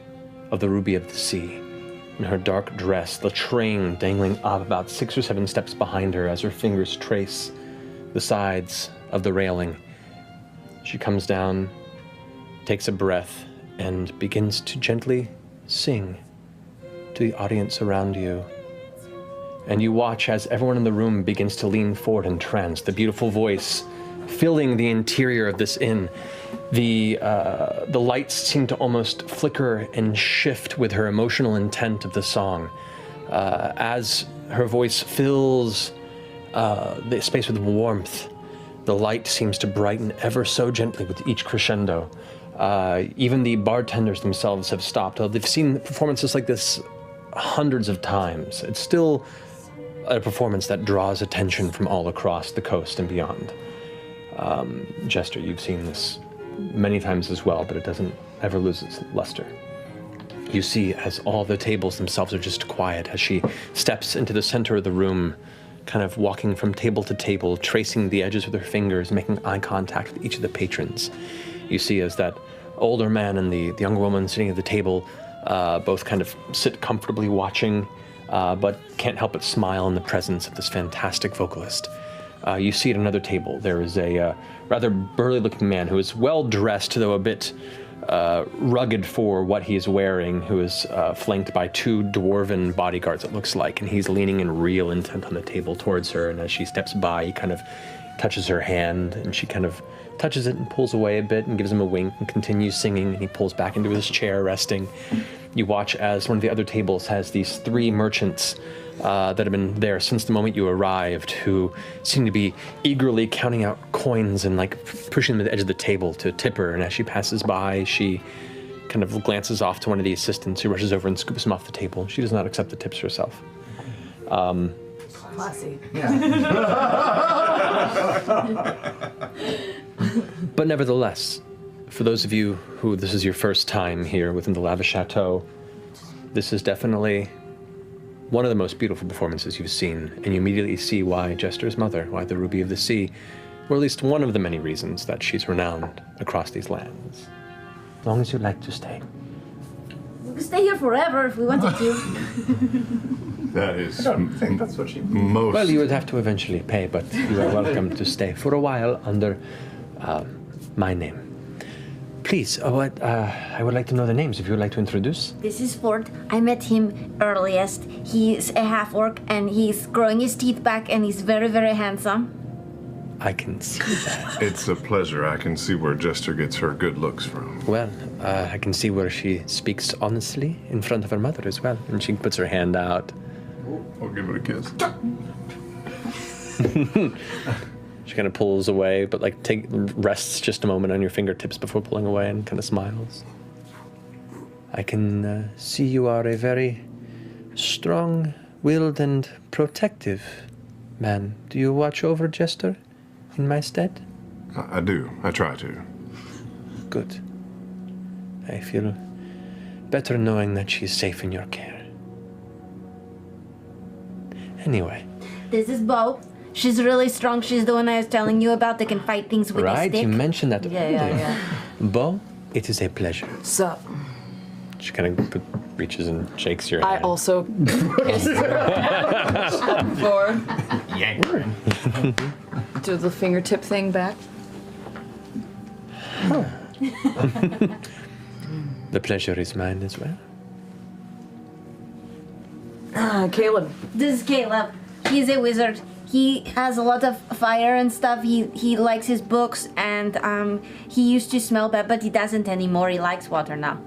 [SPEAKER 16] of the Ruby of the Sea. In her dark dress, the train dangling up about 6 or 7 steps behind her as her fingers trace the sides of the railing. She comes down, takes a breath, and begins to gently sing to the audience around you. And you watch as everyone in the room begins to lean forward in trance, the beautiful voice filling the interior of this inn. The lights seem to almost flicker and shift with her emotional intent of the song. As her voice fills the space with warmth, the light seems to brighten ever so gently with each crescendo. Even the bartenders themselves have stopped. They've seen performances like this hundreds of times. It's still a performance that draws attention from all across the coast and beyond. Jester, you've seen this many times as well, but it doesn't ever lose its luster. You see as all the tables themselves are just quiet as she steps into the center of the room, kind of walking from table to table, tracing the edges with her fingers, making eye contact with each of the patrons. You see as that older man and the younger woman sitting at the table both kind of sit comfortably watching, but can't help but smile in the presence of this fantastic vocalist. You see at another table, there is a rather burly-looking man who is well-dressed, though a bit rugged for what he is wearing, who is flanked by 2 dwarven bodyguards, it looks like, and he's leaning in real intent on the table towards her, and as she steps by, he kind of touches her hand, and she kind of touches it and pulls away a bit and gives him a wink and continues singing, and he pulls back into his chair, resting. You watch as one of the other tables has these 3 merchants that have been there since the moment you arrived, who seem to be eagerly counting out coins and like pushing them to the edge of the table to tip her. And as she passes by, she kind of glances off to one of the assistants who rushes over and scoops him off the table. She does not accept the tips herself.
[SPEAKER 6] Classy.
[SPEAKER 16] But nevertheless, for those of you who this is your first time here within the lavish chateau, this is definitely one of the most beautiful performances you've seen, and you immediately see why Jester's mother, why the Ruby of the Sea, or at least one of the many reasons that she's renowned across these lands. As long as you'd like to stay.
[SPEAKER 12] We could stay here forever if we wanted to.
[SPEAKER 9] That is.
[SPEAKER 2] I don't think that's what she
[SPEAKER 9] most.
[SPEAKER 16] Well, you would have to eventually pay, but you are welcome to stay for a while under my name. Please, I would like to know the names, if you would like to introduce.
[SPEAKER 12] This is Ford. I met him earliest. He's a half-orc, and he's growing his teeth back, and he's very, very handsome.
[SPEAKER 16] I can see that.
[SPEAKER 9] It's a pleasure. I can see where Jester gets her good looks from.
[SPEAKER 16] Well, I can see where she speaks honestly in front of her mother as well, and she puts her hand out.
[SPEAKER 9] I'll give it a kiss.
[SPEAKER 16] She kind of pulls away, but like rests just a moment on your fingertips before pulling away and kind of smiles. I can see you are a very strong-willed and protective man. Do you watch over Jester in my stead?
[SPEAKER 9] I do. I try to.
[SPEAKER 16] Good. I feel better knowing that she's safe in your care. Anyway.
[SPEAKER 12] This is Bo. She's really strong. She's the one I was telling you about that can fight things with a
[SPEAKER 16] Right,
[SPEAKER 12] stick.
[SPEAKER 16] you mentioned that earlier.
[SPEAKER 12] Yeah.
[SPEAKER 16] Bo, it is a pleasure.
[SPEAKER 6] Sup?
[SPEAKER 16] She kind of reaches and shakes your
[SPEAKER 6] I
[SPEAKER 16] hand.
[SPEAKER 6] also forward.
[SPEAKER 16] Yank her in.
[SPEAKER 6] Do the fingertip thing back.
[SPEAKER 16] The pleasure is mine as well.
[SPEAKER 6] Caleb.
[SPEAKER 12] This is Caleb. He's a wizard. He has a lot of fire and stuff. He likes his books, and he used to smell bad, but he doesn't anymore. He likes water now.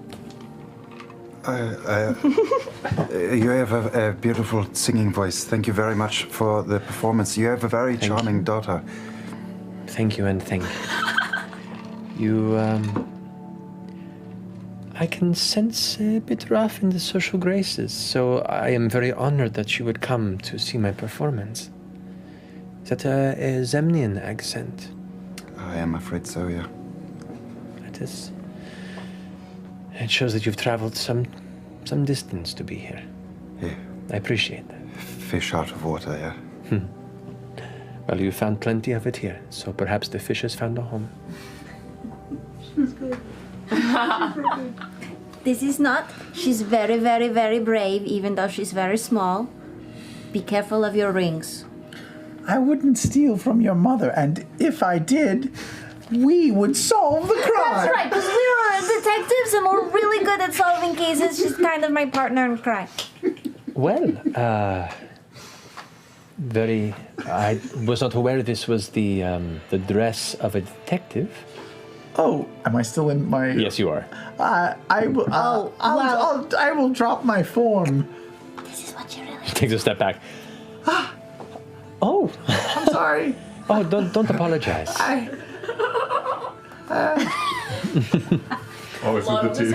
[SPEAKER 3] You have a beautiful singing voice. Thank you very much for the performance. You have a very charming daughter.
[SPEAKER 16] Thank you, and thank you. I can sense a bit rough in the social graces, so I am very honored that you would come to see my performance. Is that a Zemnian accent?
[SPEAKER 3] I am afraid so, yeah.
[SPEAKER 16] It is. It shows that you've traveled some distance to be here.
[SPEAKER 3] Yeah.
[SPEAKER 16] I appreciate that.
[SPEAKER 3] Fish out of water, yeah.
[SPEAKER 16] Well, you found plenty of it here, so perhaps the fish has found a home.
[SPEAKER 12] She's good. This is not. She's very, very, very brave, even though she's very small. Be careful of your rings.
[SPEAKER 2] I wouldn't steal from your mother, and if I did, we would solve the crime.
[SPEAKER 12] That's right, because we are detectives and we're really good at solving cases. She's kind of my partner in crime.
[SPEAKER 16] Well, I was not aware this was the dress of a detective.
[SPEAKER 2] Oh, am I still in my?
[SPEAKER 16] Yes, you are.
[SPEAKER 2] I will. I will drop my form.
[SPEAKER 12] This is what you really.
[SPEAKER 16] She takes a step back. Oh,
[SPEAKER 2] I'm sorry.
[SPEAKER 16] Oh, don't apologize.
[SPEAKER 9] Always with the teeth.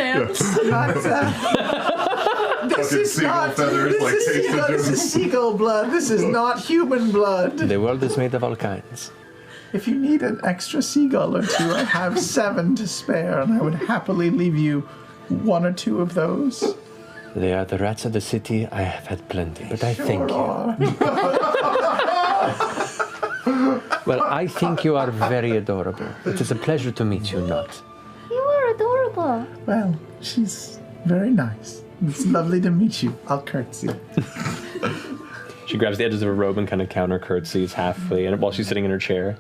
[SPEAKER 2] This is not. This is seagull blood. This is not human blood.
[SPEAKER 16] The world is made of all kinds.
[SPEAKER 2] If you need an extra seagull or two, I have 7 to spare, and I would happily leave you 1 or 2 of those.
[SPEAKER 16] They are the rats of the city. I have had plenty, but I thank you. Well, I think you are very adorable. It is a pleasure to meet you, Not.
[SPEAKER 12] You are adorable.
[SPEAKER 2] Well, she's very nice. It's lovely to meet you. I'll curtsy.
[SPEAKER 1] She grabs the edges of her robe and kind of counter curtsies halfway, and while she's sitting in her chair.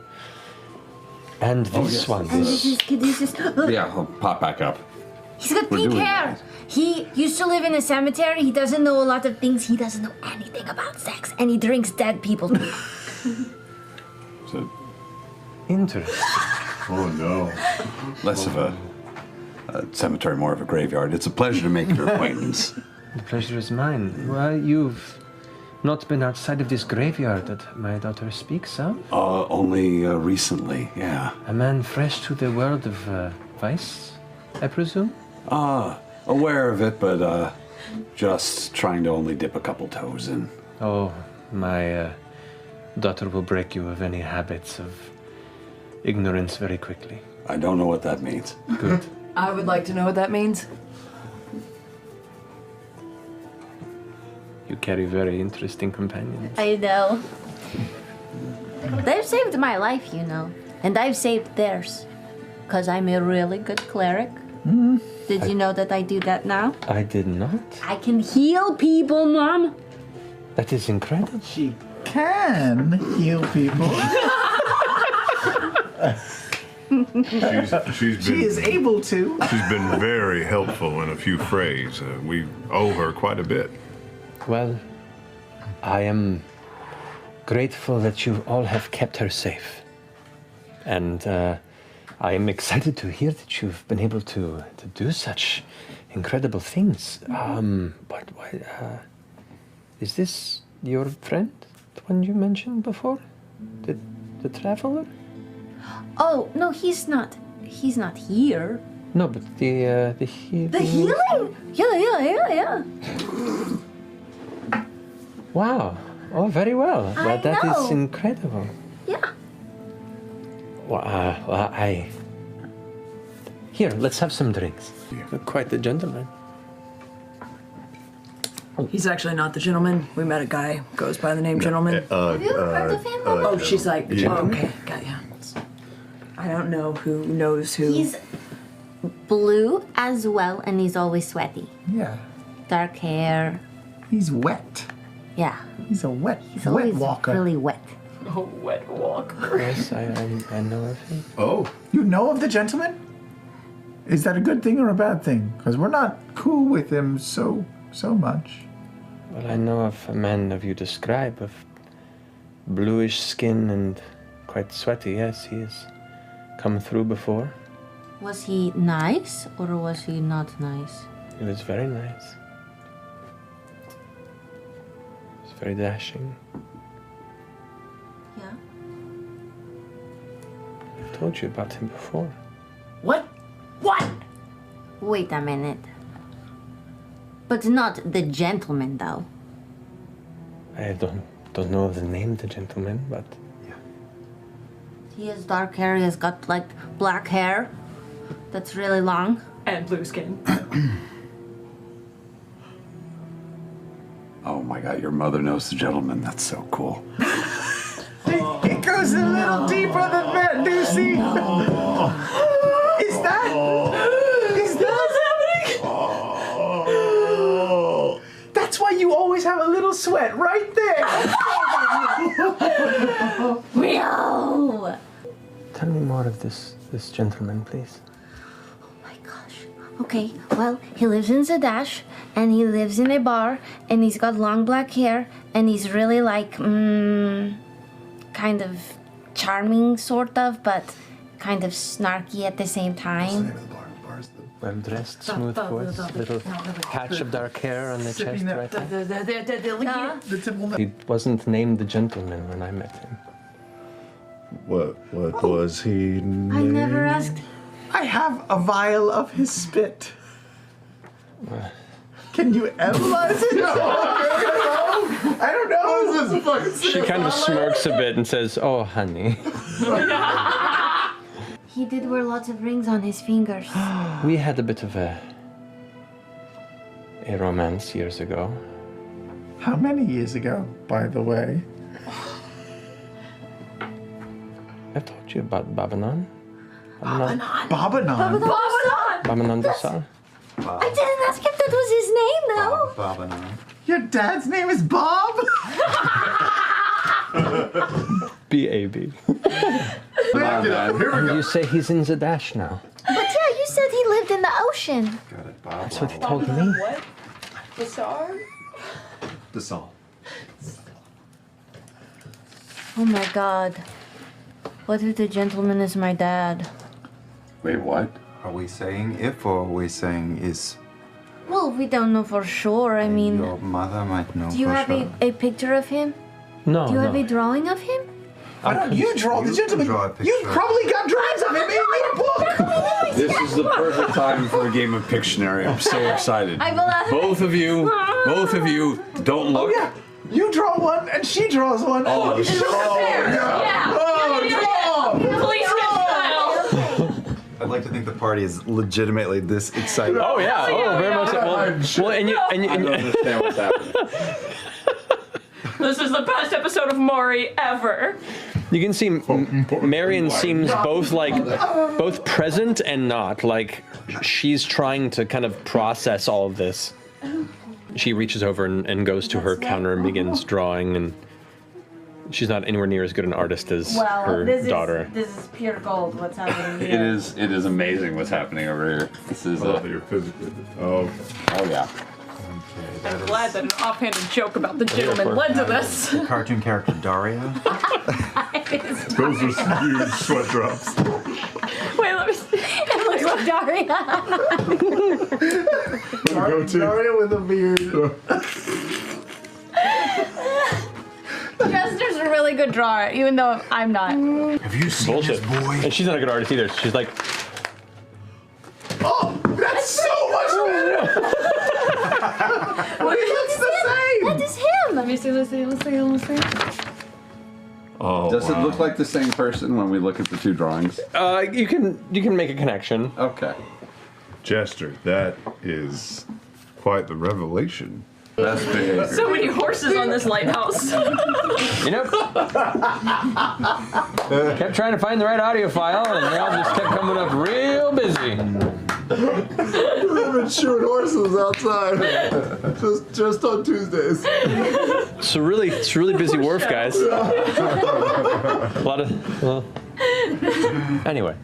[SPEAKER 16] And this one.
[SPEAKER 14] Yeah, I'll pop back up.
[SPEAKER 12] He's got
[SPEAKER 14] We're
[SPEAKER 12] pink
[SPEAKER 14] doing
[SPEAKER 12] hair. He used to live in a cemetery. He doesn't know a lot of things. He doesn't know anything about sex, and he drinks dead people.
[SPEAKER 14] So,
[SPEAKER 16] interesting.
[SPEAKER 9] Oh no.
[SPEAKER 14] Less of a cemetery, more of a graveyard. It's a pleasure to make your acquaintance.
[SPEAKER 16] The pleasure is mine. Well, you've not been outside of this graveyard that my daughter speaks of?
[SPEAKER 14] Only recently, yeah.
[SPEAKER 16] A man fresh to the world of vice, I presume?
[SPEAKER 14] Aware of it, but just trying to only dip a couple toes in.
[SPEAKER 16] Oh, my daughter will break you of any habits of ignorance very quickly.
[SPEAKER 14] I don't know what that means.
[SPEAKER 16] Good.
[SPEAKER 6] I would like to know what that means.
[SPEAKER 16] You carry very interesting companions.
[SPEAKER 12] I know. They've saved my life, you know, and I've saved theirs, because I'm a really good cleric. Did you know that I do that now?
[SPEAKER 16] I did not.
[SPEAKER 12] I can heal people, Mom.
[SPEAKER 16] That is incredible.
[SPEAKER 2] She can heal people. She is able to.
[SPEAKER 9] She's been very helpful in a few frays. We owe her quite a bit.
[SPEAKER 16] Well, I am grateful that you all have kept her safe. And I am excited to hear that you've been able to do such incredible things. But why, is this your friend, the one you mentioned before? The traveler?
[SPEAKER 12] Oh, no, he's not. He's not here.
[SPEAKER 16] No, but the healing.
[SPEAKER 12] The healing? Yeah.
[SPEAKER 16] Wow. Oh, very well.
[SPEAKER 12] I
[SPEAKER 16] That
[SPEAKER 12] know.
[SPEAKER 16] is incredible.
[SPEAKER 12] Yeah.
[SPEAKER 16] Well, Here, let's have some drinks. You're quite the gentleman.
[SPEAKER 6] He's actually not the gentleman. We met a guy who goes by the name Gentleman.
[SPEAKER 12] Have you ever heard of him?
[SPEAKER 6] Oh, she's like,
[SPEAKER 9] Yeah.
[SPEAKER 6] oh, okay, got ya. I don't know who knows who.
[SPEAKER 12] He's blue as well, and he's always sweaty.
[SPEAKER 2] Yeah.
[SPEAKER 12] Dark hair.
[SPEAKER 2] He's wet.
[SPEAKER 12] Yeah.
[SPEAKER 2] He's a wet
[SPEAKER 12] He's always
[SPEAKER 2] walker.
[SPEAKER 12] really wet.
[SPEAKER 6] Oh, wet walker.
[SPEAKER 16] Yes, I know of him.
[SPEAKER 9] Oh.
[SPEAKER 2] You know of the gentleman? Is that a good thing or a bad thing? Because we're not cool with him so much.
[SPEAKER 16] Well, I know of a man of you describe, of bluish skin and quite sweaty. Yes, he has come through before.
[SPEAKER 12] Was he nice or was he not nice?
[SPEAKER 16] He was very nice. He was very dashing.
[SPEAKER 12] Yeah.
[SPEAKER 16] I've told you about him before.
[SPEAKER 6] What? What?
[SPEAKER 12] Wait a minute. But not the gentleman, though.
[SPEAKER 1] I don't know the name of the gentleman, but
[SPEAKER 12] He has dark hair. He has got like black hair that's really long.
[SPEAKER 11] And blue skin.
[SPEAKER 14] Oh my god, your mother knows the gentleman. That's so cool.
[SPEAKER 2] It goes a little deeper than that, Lucy. Is that what's happening? That's why you always have a little sweat right there.
[SPEAKER 12] No.
[SPEAKER 1] tell me more of this gentleman, please.
[SPEAKER 12] Okay, well, he lives in Zadash, and he lives in a bar, and he's got long black hair, and he's really like, kind of charming, sort of, but kind of snarky at the same time.
[SPEAKER 1] Well dressed, smooth voice, little patch of dark hair on the chest right there. He wasn't named the gentleman when I met him.
[SPEAKER 9] What was he named?
[SPEAKER 12] I never asked.
[SPEAKER 2] I have a vial of his spit. Can you analyze it? I don't know. This is fucking
[SPEAKER 1] She kind of smirks a bit and says, "Oh, honey."
[SPEAKER 12] He did wear lots of rings on his fingers.
[SPEAKER 1] We had a bit of a romance years ago.
[SPEAKER 2] How many years ago, by the way?
[SPEAKER 1] I've told you about Babanon.
[SPEAKER 2] Babanon.
[SPEAKER 1] Babanon Desal.
[SPEAKER 12] I didn't ask if that was his name, though.
[SPEAKER 3] Babanon.
[SPEAKER 2] Your dad's name is Bob?
[SPEAKER 1] B-A-B.
[SPEAKER 2] Here we go.
[SPEAKER 1] You say he's in Zadash now.
[SPEAKER 12] But yeah, you said he lived in the ocean.
[SPEAKER 1] That's what he told me.
[SPEAKER 11] What? Bazaar?
[SPEAKER 3] Desal.
[SPEAKER 12] Oh my god. What if the gentleman is my dad?
[SPEAKER 14] Wait, what?
[SPEAKER 3] Are we saying if or are we saying is?
[SPEAKER 12] Well, we don't know for sure. I mean,
[SPEAKER 3] Your mother might know
[SPEAKER 12] do you
[SPEAKER 3] for
[SPEAKER 12] have
[SPEAKER 3] sure.
[SPEAKER 12] a picture of him?
[SPEAKER 1] No,
[SPEAKER 12] Do you have
[SPEAKER 1] no.
[SPEAKER 12] a drawing of him?
[SPEAKER 2] Why don't you draw the gentleman?
[SPEAKER 3] draw a
[SPEAKER 2] You
[SPEAKER 3] picture.
[SPEAKER 2] probably got drawings of him in your book.
[SPEAKER 14] This is the perfect time for a game of Pictionary. I'm so excited.
[SPEAKER 12] I will ask.
[SPEAKER 14] Both of you, don't look.
[SPEAKER 2] Oh yeah, you draw one and she draws one.
[SPEAKER 14] Oh,
[SPEAKER 2] and
[SPEAKER 11] Yeah. Police style.
[SPEAKER 3] I'd like to think the party is legitimately this excited.
[SPEAKER 1] Oh yeah, very much. Well, and you,
[SPEAKER 14] I don't understand what's happening.
[SPEAKER 11] This is the best episode of Maury ever.
[SPEAKER 1] You can see Marion seems both present and not. Like she's trying to kind of process all of this. She reaches over and goes to her counter and begins drawing, and she's not anywhere near as good an artist as her daughter.
[SPEAKER 4] This is pure gold. What's happening
[SPEAKER 14] It is amazing what's happening over here. This is
[SPEAKER 9] You're physically. Oh.
[SPEAKER 14] Oh yeah.
[SPEAKER 11] I'm glad that an offhanded joke about the gentleman led to this.
[SPEAKER 3] The cartoon character Daria.
[SPEAKER 9] Those are huge sweat drops.
[SPEAKER 11] Wait, let me see.
[SPEAKER 12] It looks like Daria.
[SPEAKER 2] Daria with a beard.
[SPEAKER 4] Jester's a really good drawer, even though I'm not.
[SPEAKER 3] Have you seen
[SPEAKER 1] Bullshit.
[SPEAKER 3] this boy?
[SPEAKER 1] And she's not a good artist either. She's like,
[SPEAKER 2] Oh, that's so much better. It looks the same.
[SPEAKER 12] That is him.
[SPEAKER 11] Let me see.
[SPEAKER 9] Oh.
[SPEAKER 14] Does it look like the same person when we look at the two drawings?
[SPEAKER 1] you can make a connection.
[SPEAKER 14] Okay.
[SPEAKER 9] Jester, that is quite the revelation.
[SPEAKER 14] Best behavior.
[SPEAKER 11] So many horses on this lighthouse.
[SPEAKER 1] You know, kept trying to find the right audio file, and they all just kept coming up real busy.
[SPEAKER 9] We've been shooting horses outside just on Tuesdays.
[SPEAKER 1] It's a really busy wharf, guys. A lot of anyway.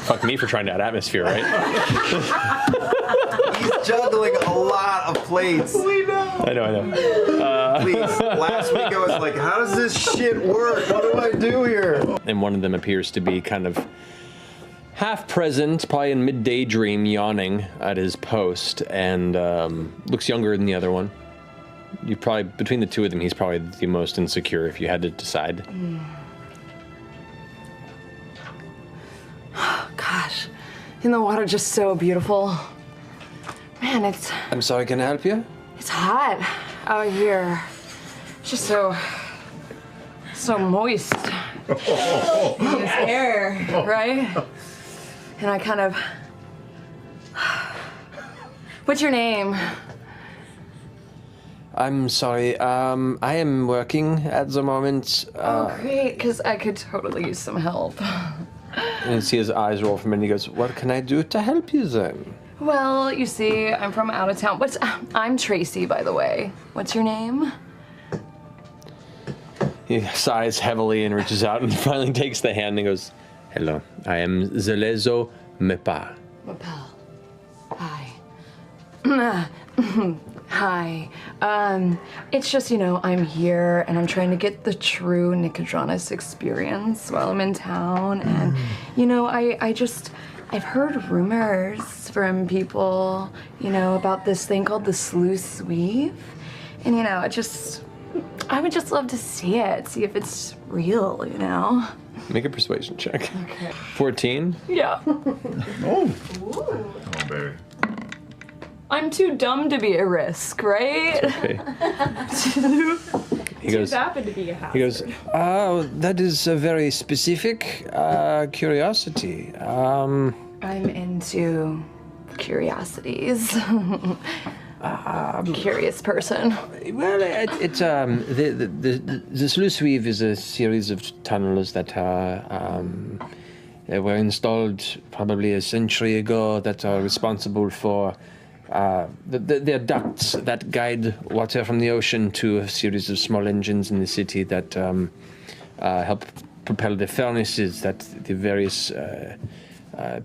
[SPEAKER 1] Fuck me for trying to add atmosphere, right?
[SPEAKER 3] He's juggling a lot of plates.
[SPEAKER 2] We know.
[SPEAKER 1] I know.
[SPEAKER 3] Please, last week I was like, how does this shit work? What do I do here?
[SPEAKER 1] And one of them appears to be kind of half present, probably in mid-daydream, yawning at his post, and looks younger than the other one. You probably, between the two of them, he's probably the most insecure if you had to decide.
[SPEAKER 18] Gosh,
[SPEAKER 6] in the water just so beautiful. Man,
[SPEAKER 16] I'm sorry, can I help you?
[SPEAKER 6] it's hot out here. It's just so moist in this air, right? And I kind of. What's your name?
[SPEAKER 16] I'm sorry. I am working at the moment.
[SPEAKER 6] Great, because I could totally use some help.
[SPEAKER 16] And you see his eyes roll from it and he goes, what can I do to help you then?
[SPEAKER 6] Well, you see, I'm from out of town. I'm Tracy, by the way. What's your name?
[SPEAKER 1] He sighs heavily and reaches out and finally takes the hand and goes, hello, I am Zelezo Mepa.
[SPEAKER 6] Mapel. Hi. Hi. It's just, I'm here and I'm trying to get the true Nicodranus experience while I'm in town. And, I've heard rumors from people, about this thing called the Sluice Weave. And, I would just love to see it, see if it's real,
[SPEAKER 1] Make a persuasion check.
[SPEAKER 6] Okay.
[SPEAKER 1] 14?
[SPEAKER 6] Yeah.
[SPEAKER 9] Oh, baby.
[SPEAKER 6] I'm too dumb to be a risk, right?
[SPEAKER 1] Okay. He goes,
[SPEAKER 11] vapid to be a hazard.
[SPEAKER 16] He goes, that is a very specific curiosity.
[SPEAKER 6] I'm into curiosities. Curious person.
[SPEAKER 16] Well, it's the sluice weave is a series of tunnels that were installed probably a century ago that are responsible for the ducts that guide water from the ocean to a series of small engines in the city that help propel the furnaces that the various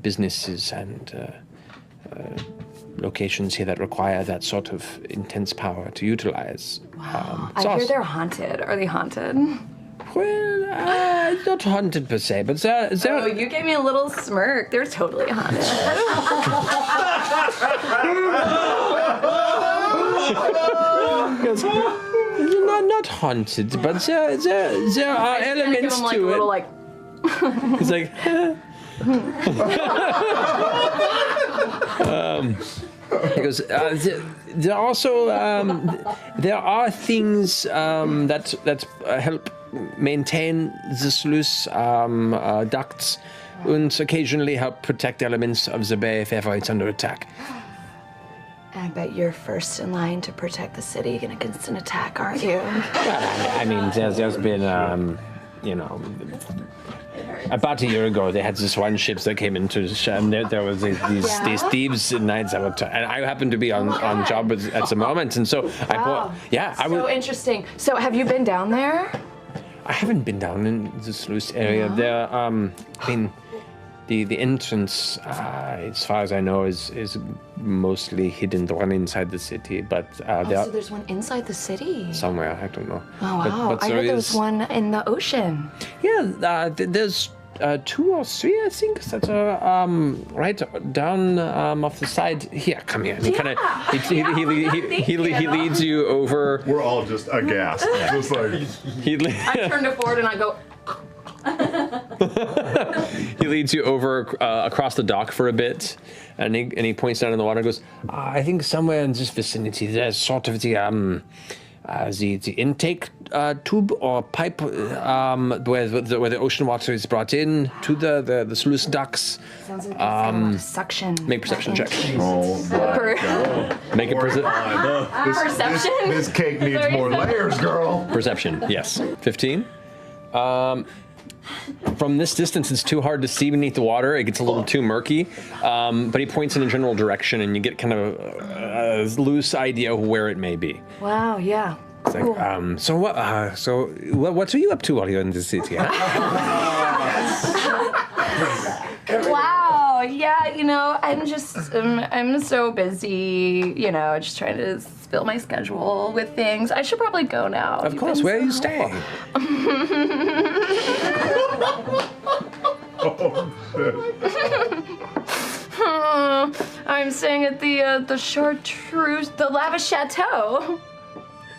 [SPEAKER 16] businesses and locations here that require that sort of intense power to utilize.
[SPEAKER 6] Wow. I hear they're haunted. Are they haunted?
[SPEAKER 16] Well, not haunted per se, but they're...
[SPEAKER 6] Oh, you gave me a little smirk. They're totally haunted.
[SPEAKER 16] not haunted, but there are elements
[SPEAKER 6] give him,
[SPEAKER 16] to it.
[SPEAKER 6] Little, like...
[SPEAKER 16] He's like... He goes, there are also there are things that help maintain the sluice ducts and occasionally help protect elements of the bay if ever it's under attack.
[SPEAKER 6] I bet you're first in line to protect the city against an attack, aren't you?
[SPEAKER 16] I mean, there's been, about a year ago, they had this one ship that came into and there was these thieves at nights that were and I happened to be on job at the moment, and so I bought. Yeah, I was.
[SPEAKER 6] So interesting. So have you been down there?
[SPEAKER 16] I haven't been down in the sluice area.
[SPEAKER 6] No?
[SPEAKER 16] There, I mean, the entrance, as far as I know, is mostly hidden. The one inside the city, but
[SPEAKER 6] So there's one inside the city.
[SPEAKER 16] Somewhere, I don't know.
[SPEAKER 6] Oh wow!
[SPEAKER 16] But
[SPEAKER 6] I heard there was one in the ocean.
[SPEAKER 16] Yeah, there's 2 or 3, I think, that are right down off the side. Here, come here. And he kind of he leads you over.
[SPEAKER 9] We're all just aghast. Just like
[SPEAKER 6] I turn to Ford and I go.
[SPEAKER 1] He leads you over across the dock for a bit, and he points down in the water and goes,
[SPEAKER 16] I think somewhere in this vicinity there's sort of the intake tube or pipe where the ocean water is brought in to the sluice ducts.
[SPEAKER 6] Sounds like a lot of suction.
[SPEAKER 16] Make perception check.
[SPEAKER 1] Make a
[SPEAKER 6] perception.
[SPEAKER 9] This cake needs more layers, girl.
[SPEAKER 1] Perception, yes. 15. From this distance, it's too hard to see beneath the water. It gets a little too murky, but he points in a general direction, and you get kind of a loose idea of where it may be.
[SPEAKER 6] Wow. Yeah.
[SPEAKER 16] It's like, what are you up to while you're in the city? Huh?
[SPEAKER 6] Wow. Yeah. I'm just I'm so busy. Just trying to fill my schedule with things. I should probably go now.
[SPEAKER 16] Of course. Where are you staying?
[SPEAKER 6] I'm staying at the Chartreuse, the Lavish Chateau.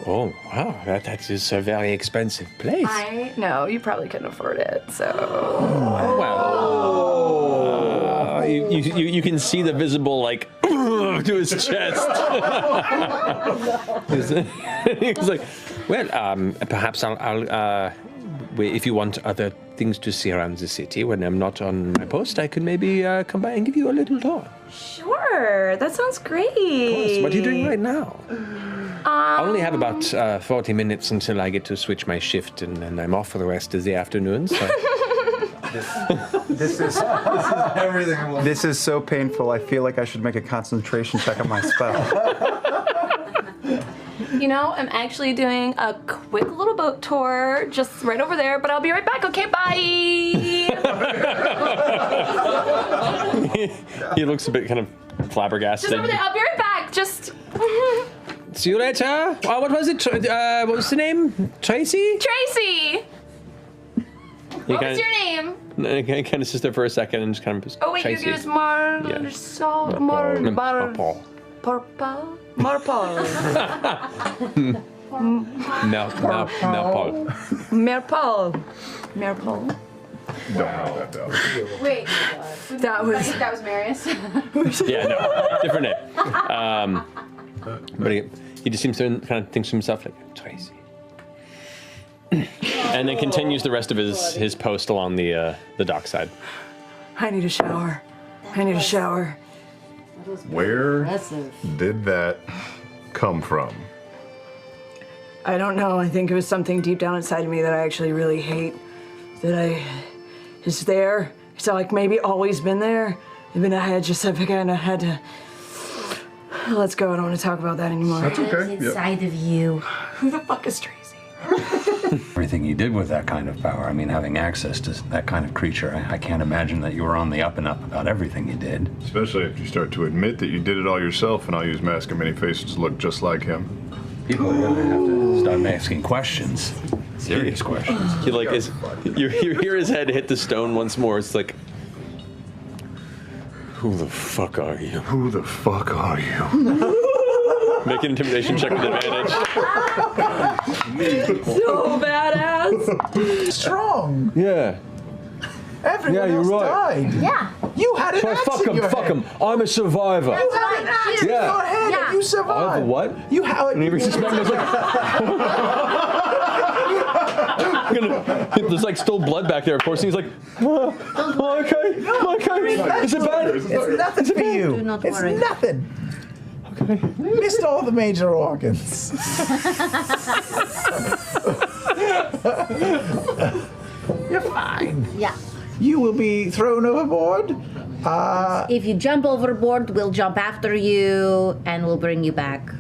[SPEAKER 16] Oh wow, that is a very expensive place.
[SPEAKER 6] I know you probably couldn't afford it, so.
[SPEAKER 1] you can see the visible like to his chest. He's like, well, perhaps I'll if you want other things to see around the city when I'm not on my post, I could maybe come by and give you a little tour.
[SPEAKER 11] Sure, that sounds great.
[SPEAKER 1] Of course. What are you doing right now? I only have about 40 minutes until I get to switch my shift, and then I'm off for the rest of the afternoon. So.
[SPEAKER 3] This is everything I want. This is so painful. I feel like I should make a concentration check on my spell.
[SPEAKER 11] You know, I'm actually doing a quick little boat tour just right over there, but I'll be right back. Okay, bye.
[SPEAKER 1] He looks a bit kind of flabbergasted.
[SPEAKER 11] Just over there. I'll be right back. Just.
[SPEAKER 1] See you later. What was it? What was the name? Tracy?
[SPEAKER 11] Tracy. What was your name?
[SPEAKER 1] He kind of sits there for a second and just kind of.
[SPEAKER 11] Oh wait,
[SPEAKER 1] Tracy.
[SPEAKER 11] you use Marpole. Merpole.
[SPEAKER 9] Don't know that though.
[SPEAKER 11] Wait, that was Marius.
[SPEAKER 1] Yeah, no, different name. But he just seems to kind of think to himself like Tracy, and then continues the rest of his post along the dockside.
[SPEAKER 17] I need a shower. I need a shower.
[SPEAKER 9] Where did that come from?
[SPEAKER 17] I don't know. I think it was something deep down inside of me that I actually really hate. That is there. It's like maybe always been there. But I just kind of had to. Let's go. I don't want to talk about that anymore.
[SPEAKER 9] That's okay.
[SPEAKER 12] Inside of you.
[SPEAKER 17] Who the fuck is Tracy?
[SPEAKER 14] Everything you did with that kind of power, I mean, having access to that kind of creature, I can't imagine that you were on the up and up about everything you did.
[SPEAKER 9] Especially if you start to admit that you did it all yourself, and I'll use Mask of Many Faces to look just like him.
[SPEAKER 14] People are gonna have to start asking questions. Serious questions.
[SPEAKER 1] He like is you hear his head hit the stone once more. It's like, who the fuck are you?
[SPEAKER 9] Who the fuck are you?
[SPEAKER 1] Make an intimidation check with advantage.
[SPEAKER 11] So badass.
[SPEAKER 2] Strong.
[SPEAKER 1] Yeah.
[SPEAKER 2] Everyone
[SPEAKER 1] you're
[SPEAKER 2] else
[SPEAKER 1] right.
[SPEAKER 2] died.
[SPEAKER 12] Yeah.
[SPEAKER 2] You had an
[SPEAKER 1] So
[SPEAKER 2] axe
[SPEAKER 1] fuck
[SPEAKER 2] in
[SPEAKER 1] him,
[SPEAKER 2] your
[SPEAKER 1] fuck
[SPEAKER 2] head.
[SPEAKER 1] him. I'm a survivor.
[SPEAKER 2] You had an axe in
[SPEAKER 1] Yeah.
[SPEAKER 2] your head and you survived.
[SPEAKER 1] I have a what?
[SPEAKER 2] You had.
[SPEAKER 1] And he reaches back and he's like, there's like still blood back there, of course. And he's like, okay. Is it bad?
[SPEAKER 2] It's nothing for you.
[SPEAKER 12] Do not
[SPEAKER 2] it's
[SPEAKER 12] worry.
[SPEAKER 2] nothing.
[SPEAKER 1] Okay.
[SPEAKER 2] Missed all the major organs. You're fine.
[SPEAKER 12] Yeah.
[SPEAKER 2] You will be thrown overboard.
[SPEAKER 12] If you jump overboard, we'll jump after you and we'll bring you back.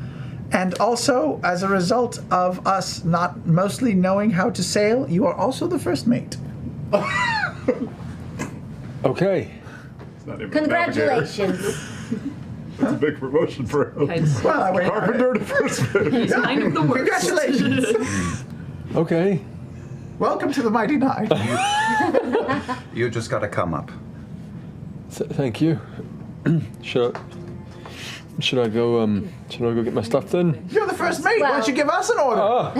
[SPEAKER 2] And also, as a result of us not mostly knowing how to sail, you are also the first mate.
[SPEAKER 1] Okay.
[SPEAKER 9] It's not even
[SPEAKER 12] Congratulations.
[SPEAKER 9] That's a big promotion for him.
[SPEAKER 2] Well,
[SPEAKER 9] Carpenter to first mate.
[SPEAKER 11] He's kind of the worst.
[SPEAKER 2] Congratulations.
[SPEAKER 1] Okay.
[SPEAKER 2] Welcome to the Mighty Nine.
[SPEAKER 3] You just gotta come up.
[SPEAKER 1] Thank you. Should I go get my stuff then?
[SPEAKER 2] You're the first mate. Why don't you give us an order?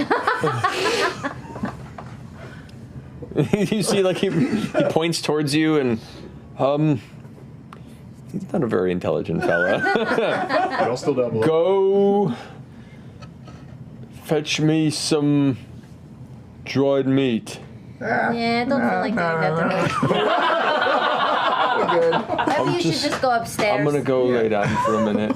[SPEAKER 1] You see, like he points towards you, and he's not a very intelligent fella.
[SPEAKER 9] I'll still double.
[SPEAKER 1] Go fetch me some dried meat.
[SPEAKER 12] Yeah, don't feel like doing that to me.
[SPEAKER 2] Good.
[SPEAKER 12] Maybe you should just go upstairs.
[SPEAKER 1] I'm gonna go lay down for a minute.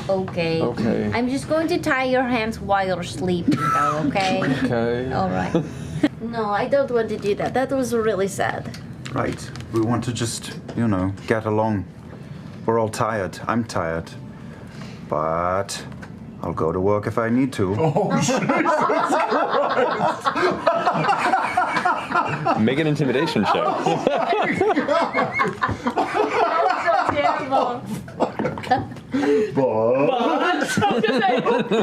[SPEAKER 12] Okay.
[SPEAKER 1] Okay.
[SPEAKER 12] I'm just going to tie your hands while you're sleeping, though, okay?
[SPEAKER 1] Okay.
[SPEAKER 12] All right. No, I don't want to do that. That was really sad.
[SPEAKER 3] Right. We want to just, get along. We're all tired. I'm tired. But I'll go to work if I need to.
[SPEAKER 9] Oh, Jesus Christ.
[SPEAKER 1] Make an intimidation check.
[SPEAKER 11] Terrible.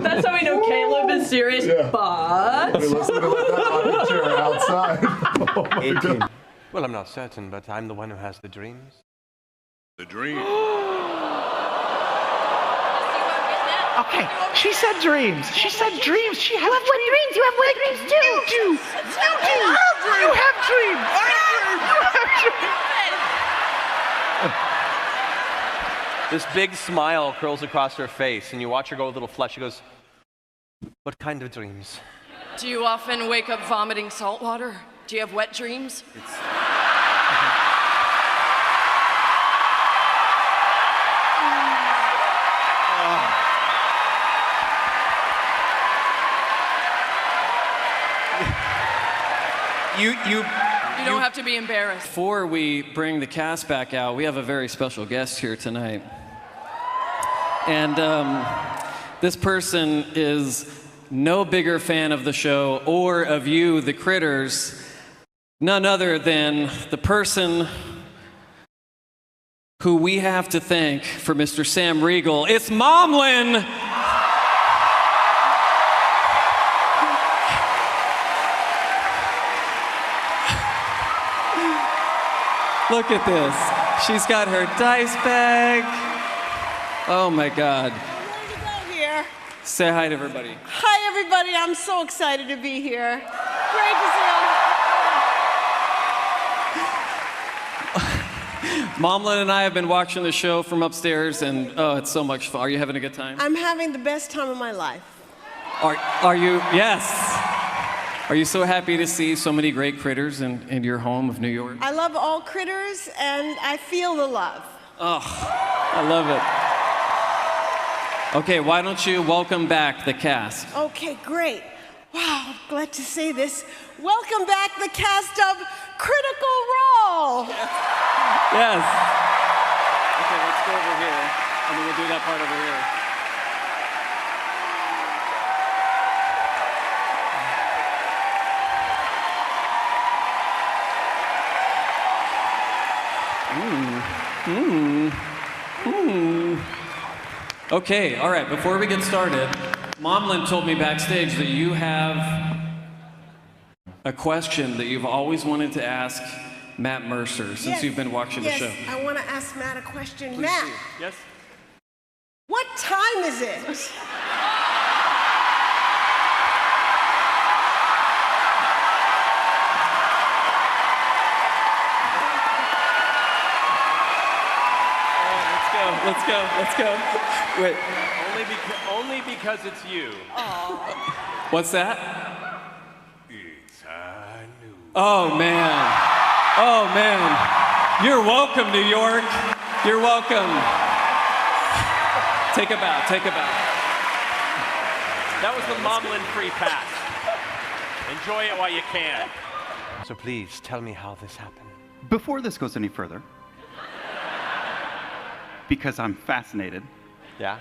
[SPEAKER 11] That's how we know Caleb is serious.
[SPEAKER 9] Yeah.
[SPEAKER 11] But
[SPEAKER 9] We're listening to that chair outside. Oh my God.
[SPEAKER 1] Well, I'm not certain, but I'm the one who has the dreams.
[SPEAKER 20] The dream.
[SPEAKER 2] Okay, she said dreams. She said dreams. She has
[SPEAKER 12] You have wet dreams. You have wet dreams too.
[SPEAKER 2] You do. You do. You have dreams.
[SPEAKER 1] This big smile curls across her face, and you watch her go a little flush. She goes, "What kind of dreams?"
[SPEAKER 6] Do you often wake up vomiting salt water? Do you have wet dreams? You don't have to be embarrassed.
[SPEAKER 21] Before we bring the cast back out, we have a very special guest here tonight. And this person is no bigger fan of the show or of you, the critters, none other than the person who we have to thank for Mr. Sam Riegel. It's Momlin! Look at this. She's got her dice bag. Oh my God.
[SPEAKER 22] Here.
[SPEAKER 21] Say hi to everybody.
[SPEAKER 22] Hi, everybody. I'm so excited to be here. Great to see all.
[SPEAKER 21] Momlin and I have been watching the show from upstairs, and oh, it's so much fun. Are you having a good time?
[SPEAKER 22] I'm having the best time of my life.
[SPEAKER 21] Are you? Yes. Are you so happy to see so many great critters in your home of New York?
[SPEAKER 22] I love all critters, and I feel the love.
[SPEAKER 21] Oh, I love it. Okay, why don't you welcome back the cast?
[SPEAKER 22] Okay, great. Wow, I'm glad to see this. Welcome back the cast of Critical Role.
[SPEAKER 21] Yes. Okay, let's go over here, and then we'll do that part over here. Okay, all right, before we get started, Momlin told me backstage that you have a question that you've always wanted to ask Matt Mercer since you've been watching the show.
[SPEAKER 22] I want to ask Matt a question.
[SPEAKER 21] Please
[SPEAKER 22] Matt,
[SPEAKER 21] do. Yes?
[SPEAKER 22] what time is it?
[SPEAKER 21] Let's go. Wait.
[SPEAKER 1] Only because it's you.
[SPEAKER 21] What's that? Oh, man. Oh, man. You're welcome, New York. You're welcome. Take a bow. Take a bow.
[SPEAKER 1] That was the Momlin free pass. Enjoy it while you can. So please, tell me how this happened.
[SPEAKER 23] Before this goes any further, because I'm fascinated.
[SPEAKER 1] Yeah?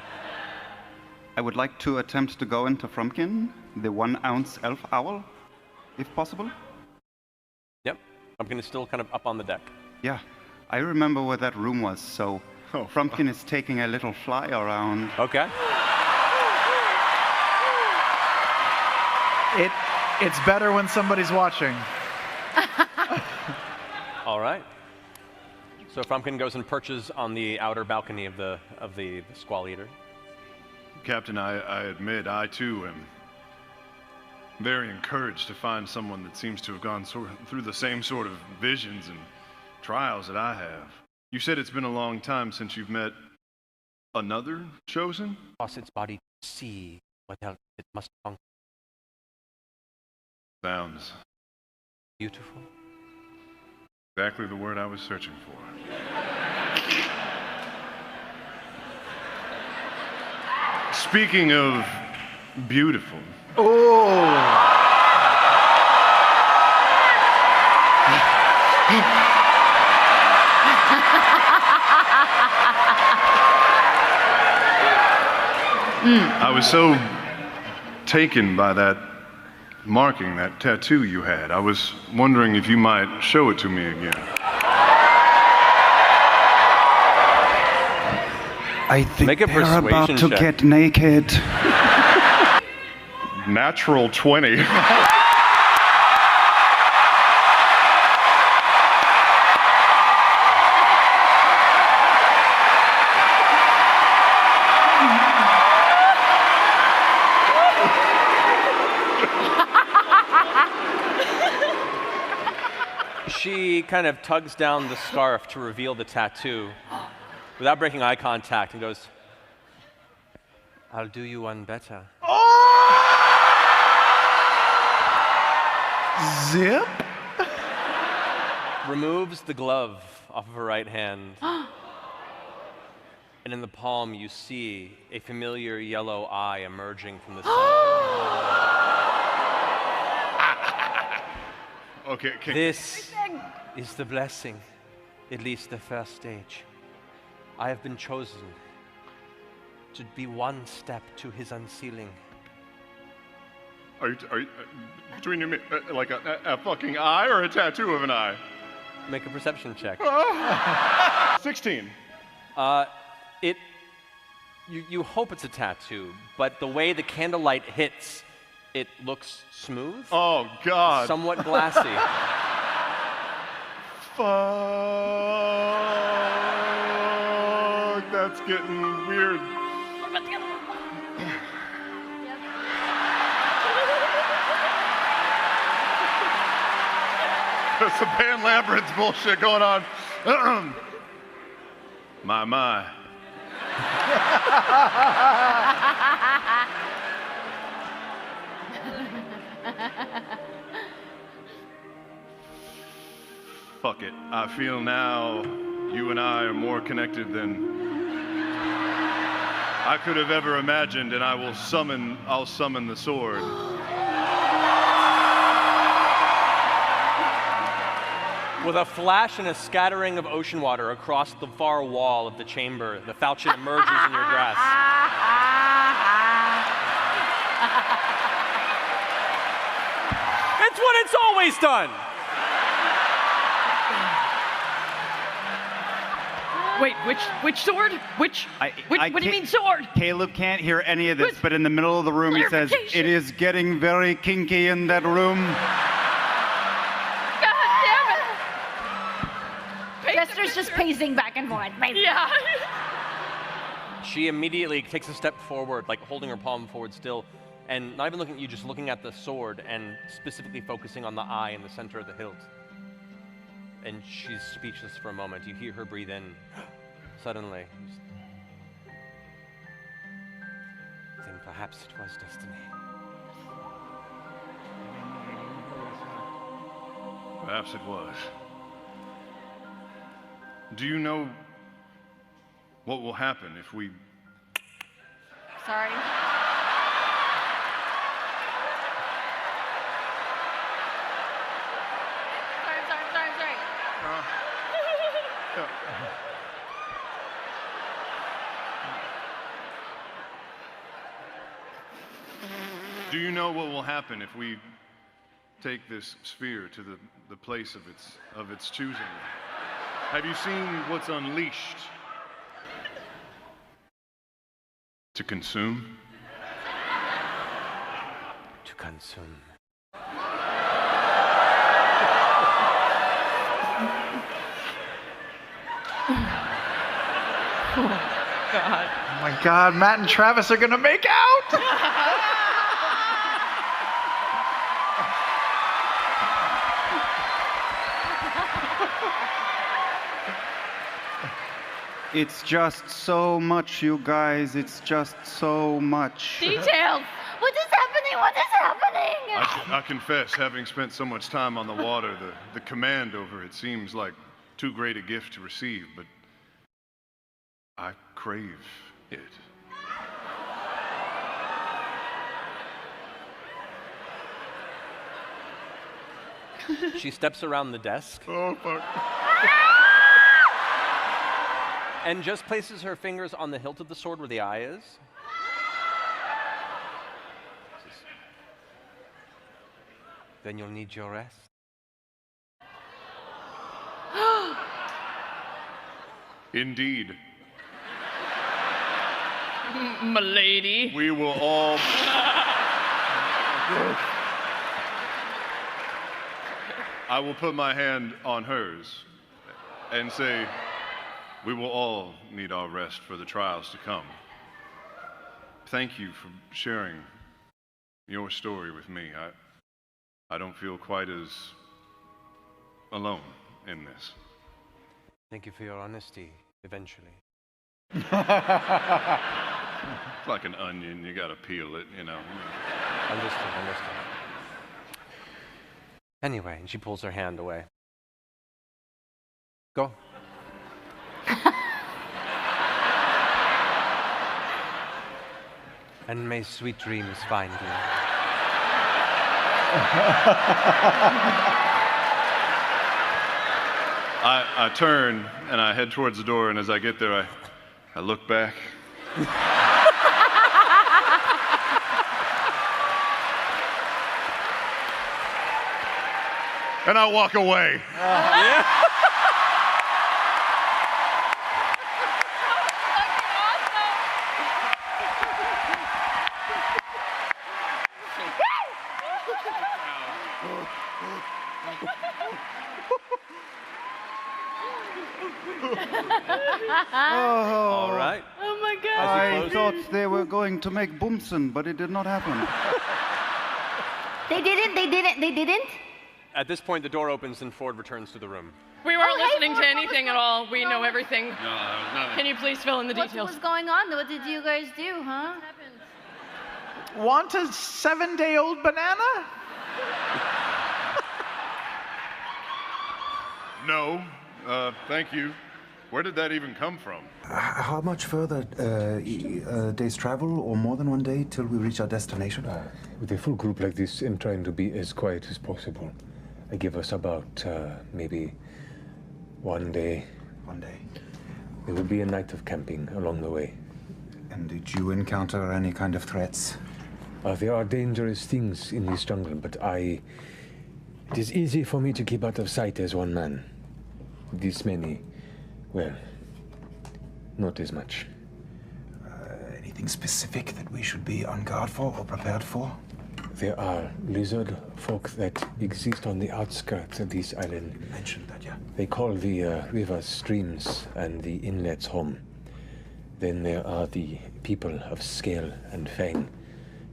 [SPEAKER 23] I would like to attempt to go into Frumpkin, the 1 ounce elf owl, if possible.
[SPEAKER 1] Yep. I'm gonna still kind of up on the deck.
[SPEAKER 23] Yeah, I remember where that room was, so Frumpkin is taking a little fly around.
[SPEAKER 1] Okay.
[SPEAKER 2] It's better when somebody's watching.
[SPEAKER 1] All right. So Frumpkin goes and perches on the outer balcony of the Squall Eater.
[SPEAKER 9] Captain, I admit, I too am very encouraged to find someone that seems to have gone through the same sort of visions and trials that I have. You said it's been a long time since you've met another chosen?
[SPEAKER 1] Toss its body to see what else it must conquer.
[SPEAKER 9] Sounds
[SPEAKER 1] beautiful.
[SPEAKER 9] Exactly the word I was searching for. Speaking of beautiful. I was so taken by that marking, that tattoo you had. I was wondering if you might show it to me again.
[SPEAKER 23] I think
[SPEAKER 1] Make a
[SPEAKER 23] they're about
[SPEAKER 1] persuasion
[SPEAKER 23] to
[SPEAKER 1] check.
[SPEAKER 23] get naked.
[SPEAKER 9] Natural 20.
[SPEAKER 1] she kind of tugs down the scarf to reveal the tattoo without breaking eye contact and goes, "I'll do you one better."
[SPEAKER 3] Zip.
[SPEAKER 1] Removes the glove off of her right hand. And in the palm, you see a familiar yellow eye emerging from the center.
[SPEAKER 7] Okay.
[SPEAKER 1] This is the blessing, at least the first stage. I have been chosen to be one step to his unsealing.
[SPEAKER 7] Are you between you like a fucking eye or a tattoo of an eye?
[SPEAKER 1] Make a perception check.
[SPEAKER 7] 16.
[SPEAKER 1] You hope it's a tattoo, but the way the candlelight hits, it looks smooth.
[SPEAKER 7] Oh God.
[SPEAKER 1] Somewhat glassy.
[SPEAKER 7] Fuck. That's getting weird. There's some Pan Labyrinth bullshit going on. My. Fuck it. I feel now you and I are more connected than I could have ever imagined, and I'll summon the sword.
[SPEAKER 1] With a flash and a scattering of ocean water across the far wall of the chamber, the falchion emerges in your grasp. It's what it's always done!
[SPEAKER 8] Wait, which sword? What do you mean sword?
[SPEAKER 23] Caleb can't hear any of this, but in the middle of the room he says, "It is getting very kinky in that room."
[SPEAKER 15] Jester's just pacing back and forth.
[SPEAKER 8] Yeah.
[SPEAKER 1] She immediately takes a step forward, like holding her palm forward still, and not even looking at you, just looking at the sword and specifically focusing on the eye in the center of the hilt. And she's speechless for a moment. You hear her breathe in. Suddenly. Then perhaps it was destiny.
[SPEAKER 7] Perhaps it was. Do you know what will happen if we...
[SPEAKER 15] Sorry.
[SPEAKER 7] Do you know what will happen if we take this sphere to the place of its choosing? Have you seen what's unleashed? To consume?
[SPEAKER 1] To consume.
[SPEAKER 2] Oh, God. Oh my God, Matt and Travis are gonna make out!
[SPEAKER 23] It's just so much, you guys. It's just so much.
[SPEAKER 15] Details! What is happening? What is happening?
[SPEAKER 7] I confess, having spent so much time on the water, the command over it seems like too great a gift to receive, but I crave it.
[SPEAKER 1] She steps around the desk.
[SPEAKER 7] Oh, fuck.
[SPEAKER 1] And just places her fingers on the hilt of the sword where the eye is. Then you'll need your rest.
[SPEAKER 7] Indeed.
[SPEAKER 8] M'lady.
[SPEAKER 7] We will all... I will put my hand on hers and say, we will all need our rest for the trials to come. Thank you for sharing your story with me. I don't feel quite as alone in this.
[SPEAKER 1] Thank you for your honesty, eventually.
[SPEAKER 7] It's like an onion, you gotta peel it, you know.
[SPEAKER 1] Understood. Anyway, and she pulls her hand away. Go. And may sweet dreams find you.
[SPEAKER 7] I turn and I head towards the door, and as I get there, I look back. And I walk away.
[SPEAKER 23] All
[SPEAKER 1] right.
[SPEAKER 23] Oh my God. I thought they were going to make Boomsen, but it did not happen.
[SPEAKER 12] They didn't?
[SPEAKER 1] At this point, the door opens and Ford returns to the room.
[SPEAKER 6] We weren't listening to anything at all. We know everything.
[SPEAKER 1] No, nothing.
[SPEAKER 6] Can you please fill in the details?
[SPEAKER 12] What's going on? What did you guys do, huh?
[SPEAKER 2] Want a 7-day-old banana?
[SPEAKER 7] No, thank you. Where did that even come from?
[SPEAKER 3] How much further? A day's travel or more than one day till we reach our destination?
[SPEAKER 10] With a full group like this, I'm trying to be as quiet as possible. I give us about maybe 1 day.
[SPEAKER 3] 1 day.
[SPEAKER 10] There will be a night of camping along the way.
[SPEAKER 3] And did you encounter any kind of threats?
[SPEAKER 10] There are dangerous things in this jungle, but it is easy for me to keep out of sight as one man. This many, well, not as much.
[SPEAKER 3] Anything specific that we should be on guard for or prepared for?
[SPEAKER 10] There are lizard folk that exist on the outskirts of this island.
[SPEAKER 3] You mentioned that, yeah.
[SPEAKER 10] They call the rivers streams and the inlets home. Then there are the people of Scale and Fang,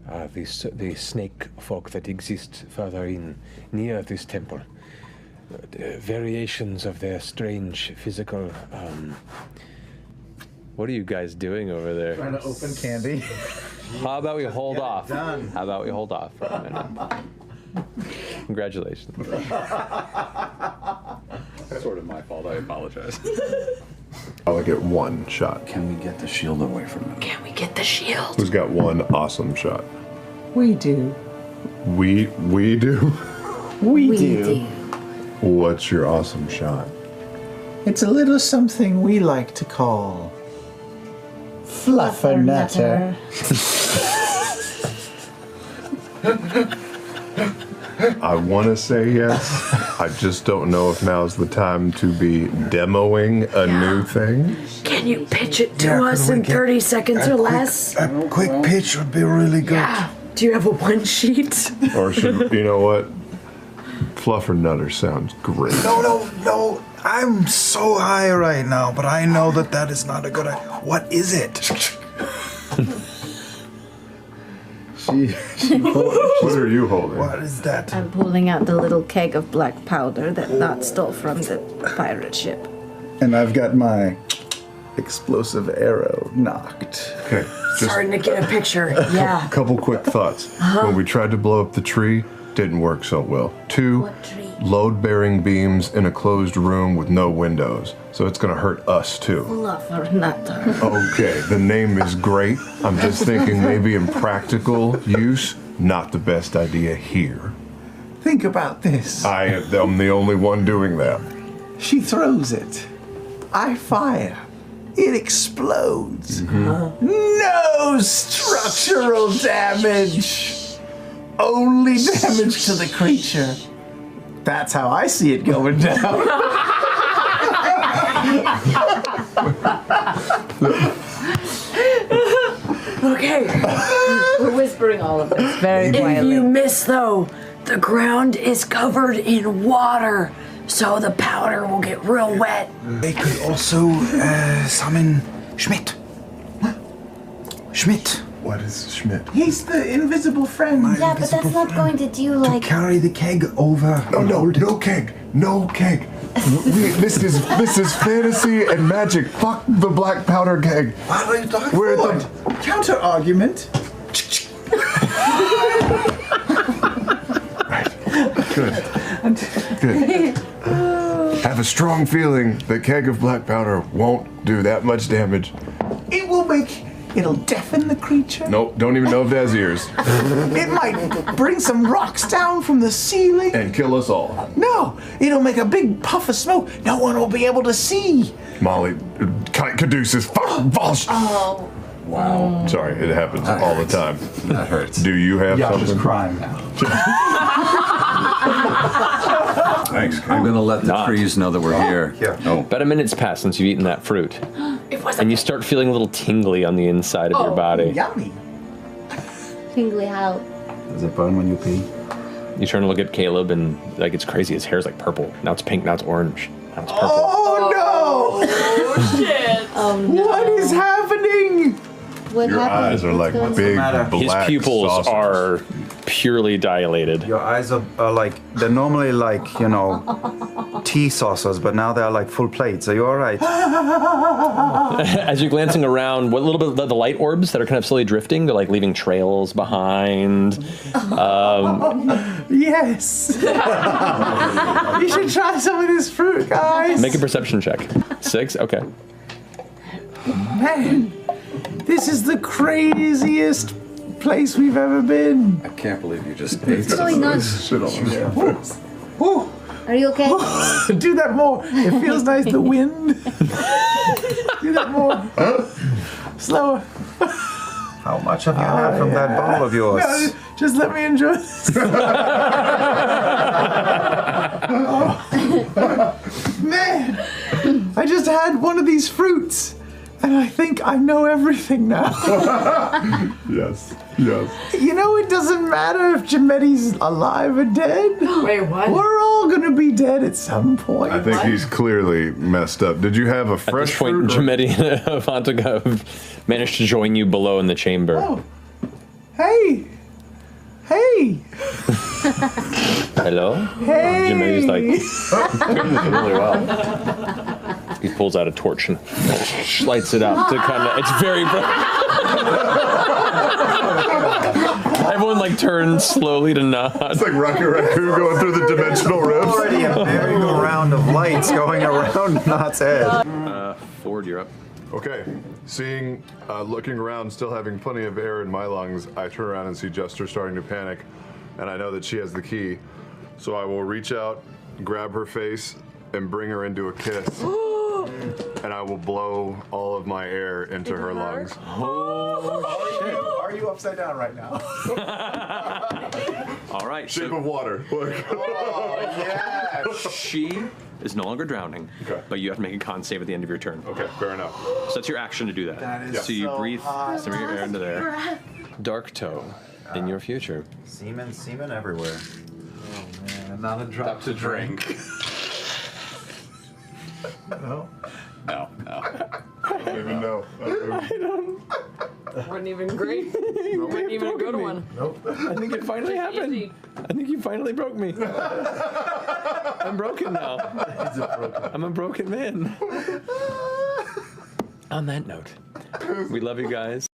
[SPEAKER 10] the snake folk that exist further in, near this temple. Variations of their strange physical.
[SPEAKER 1] What are you guys doing over there?
[SPEAKER 2] Trying to open candy.
[SPEAKER 1] How about we hold off?
[SPEAKER 2] done.
[SPEAKER 1] How about we hold off for a minute? Congratulations.
[SPEAKER 14] That's sort of my fault. I apologize.
[SPEAKER 9] I'll get one shot.
[SPEAKER 14] Can we get the shield away from him?
[SPEAKER 18] Can we get the shield?
[SPEAKER 9] Who's got one awesome shot?
[SPEAKER 2] We do.
[SPEAKER 9] We do?
[SPEAKER 2] We do.
[SPEAKER 9] What's your awesome shot?
[SPEAKER 2] It's a little something we like to call Fluffernutter.
[SPEAKER 9] I want to say yes. I just don't know if now's the time to be demoing a new thing.
[SPEAKER 18] Can you pitch it to us in 30 seconds or less?
[SPEAKER 3] A quick pitch would be really good.
[SPEAKER 18] Yeah. Do you have a one sheet?
[SPEAKER 9] Or should, you know what? Fluffernutter sounds great.
[SPEAKER 3] No. I'm so high right now, but I know that is not a good idea. What is it?
[SPEAKER 9] What are you holding?
[SPEAKER 3] What is that?
[SPEAKER 4] I'm pulling out the little keg of black powder that Nott stole from the pirate ship.
[SPEAKER 2] And I've got my explosive arrow knocked.
[SPEAKER 9] Okay.
[SPEAKER 18] Starting to get a picture. Yeah.
[SPEAKER 9] Couple quick thoughts. When we tried to blow up the tree, didn't work so well. 2, load-bearing beams in a closed room with no windows. So it's going to hurt us, too.
[SPEAKER 4] Fluffernutter.
[SPEAKER 9] Okay, the name is great. I'm just thinking maybe in practical use, not the best idea here.
[SPEAKER 2] Think about this.
[SPEAKER 9] I'm the only one doing that.
[SPEAKER 2] She throws it. I fire. It explodes. No structural damage. Only damage to the creature. That's how I see it going down.
[SPEAKER 18] Okay.
[SPEAKER 4] We're whispering all of this very quietly.
[SPEAKER 18] If you miss, though, the ground is covered in water, so the powder will get real wet.
[SPEAKER 3] They could also summon Schmidt. Schmidt.
[SPEAKER 9] What is Schmidt?
[SPEAKER 2] He's the invisible friend.
[SPEAKER 12] Yeah, but that's not going to do like.
[SPEAKER 3] Carry the keg over.
[SPEAKER 9] No keg. This is fantasy and magic. Fuck the black powder keg.
[SPEAKER 2] What are you talking
[SPEAKER 9] We're
[SPEAKER 2] about? Counter argument.
[SPEAKER 9] Good. Have a strong feeling the keg of black powder won't do that much damage.
[SPEAKER 2] It'll deafen the creature.
[SPEAKER 9] Nope, don't even know if it has ears.
[SPEAKER 2] It might bring some rocks down from the ceiling.
[SPEAKER 9] And kill us all.
[SPEAKER 2] No, it'll make a big puff of smoke. No one will be able to see.
[SPEAKER 9] Molly, Caduceus, Vosh.
[SPEAKER 12] Oh.
[SPEAKER 9] Wow. Sorry, it happens all the time.
[SPEAKER 14] That hurts.
[SPEAKER 9] Do you have
[SPEAKER 2] Yash
[SPEAKER 9] something?
[SPEAKER 2] is crying now.
[SPEAKER 14] Thanks. I'm gonna let the trees know that we're here.
[SPEAKER 1] Oh. About a minute's passed since you've eaten that fruit. And you start feeling a little tingly on the inside of your body.
[SPEAKER 2] Yummy.
[SPEAKER 12] Tingly how?
[SPEAKER 2] Does it burn when you pee?
[SPEAKER 1] You turn to look at Caleb and like it's crazy. His hair's like purple. Now it's pink, now it's orange. Now it's purple.
[SPEAKER 2] Oh no!
[SPEAKER 6] Oh shit!
[SPEAKER 12] Oh no!
[SPEAKER 2] What is happening?
[SPEAKER 12] What
[SPEAKER 9] Your
[SPEAKER 12] happened?
[SPEAKER 9] eyes are like big black
[SPEAKER 1] His pupils
[SPEAKER 9] saucers.
[SPEAKER 1] are purely dilated.
[SPEAKER 3] Your eyes are like, they're normally like, tea saucers, but now they're like full plates. Are you all right?
[SPEAKER 1] As you're glancing around, what little bit of the light orbs that are kind of slowly drifting, they're like leaving trails behind.
[SPEAKER 2] Yes. You should try some of this fruit, guys.
[SPEAKER 1] Make a perception check. 6? Okay.
[SPEAKER 2] Man, this is the craziest place we've ever been.
[SPEAKER 14] I can't believe you just ate
[SPEAKER 12] What's going on?
[SPEAKER 9] Shit on him.
[SPEAKER 2] Ooh.
[SPEAKER 12] Are you okay?
[SPEAKER 2] Do that more. It feels nice, the wind. Do that more. Slower.
[SPEAKER 3] How much have you had from that bottle of yours?
[SPEAKER 2] No, just let me enjoy this. Man, I just had one of these fruits, and I think I know everything now.
[SPEAKER 9] Yes, yes.
[SPEAKER 2] You know, it doesn't matter if Jametti's alive or dead.
[SPEAKER 6] Wait, what?
[SPEAKER 2] We're all gonna be dead at some point.
[SPEAKER 9] I think he's clearly messed up. Did you have a
[SPEAKER 1] At
[SPEAKER 9] fresh
[SPEAKER 1] this point,
[SPEAKER 9] fruit?
[SPEAKER 1] Jametti and Avantika have managed to join you below in the chamber.
[SPEAKER 2] Oh. Hey! Hey!
[SPEAKER 1] Hello?
[SPEAKER 2] Hey!
[SPEAKER 1] Jametti's like, doing this really well. He pulls out a torch and lights it up to kind of, it's very bright. Everyone like turns slowly to nod.
[SPEAKER 9] It's like Rocket Raccoon going through the dimensional rifts.
[SPEAKER 3] Already a merry-go-round of lights going around Knott's head.
[SPEAKER 1] Ford, you're up.
[SPEAKER 9] Okay, looking around, still having plenty of air in my lungs, I turn around and see Jester starting to panic, and I know that she has the key. So I will reach out, grab her face, and bring her into a kiss. And I will blow all of my air into her lungs.
[SPEAKER 2] Oh, are you upside down right now?
[SPEAKER 1] All right.
[SPEAKER 9] Shape of water. Look.
[SPEAKER 2] Oh, yeah.
[SPEAKER 1] She is no longer drowning, but you have to make a con save at the end of your turn.
[SPEAKER 9] Okay, fair enough.
[SPEAKER 1] So that's your action to do that.
[SPEAKER 2] That is
[SPEAKER 1] so you
[SPEAKER 2] so
[SPEAKER 1] breathe
[SPEAKER 2] hot.
[SPEAKER 1] some of your air into there. Dark Toe, in your future.
[SPEAKER 3] Semen everywhere.
[SPEAKER 2] Oh man, not a drop to drink. No.
[SPEAKER 14] No.
[SPEAKER 9] I don't even know.
[SPEAKER 6] Wouldn't even great. Wouldn't even go to one.
[SPEAKER 2] Nope.
[SPEAKER 1] I think it finally happened.
[SPEAKER 6] Easy.
[SPEAKER 1] I think you finally broke me. I'm broken now. I'm a broken man. On that note, we love you guys.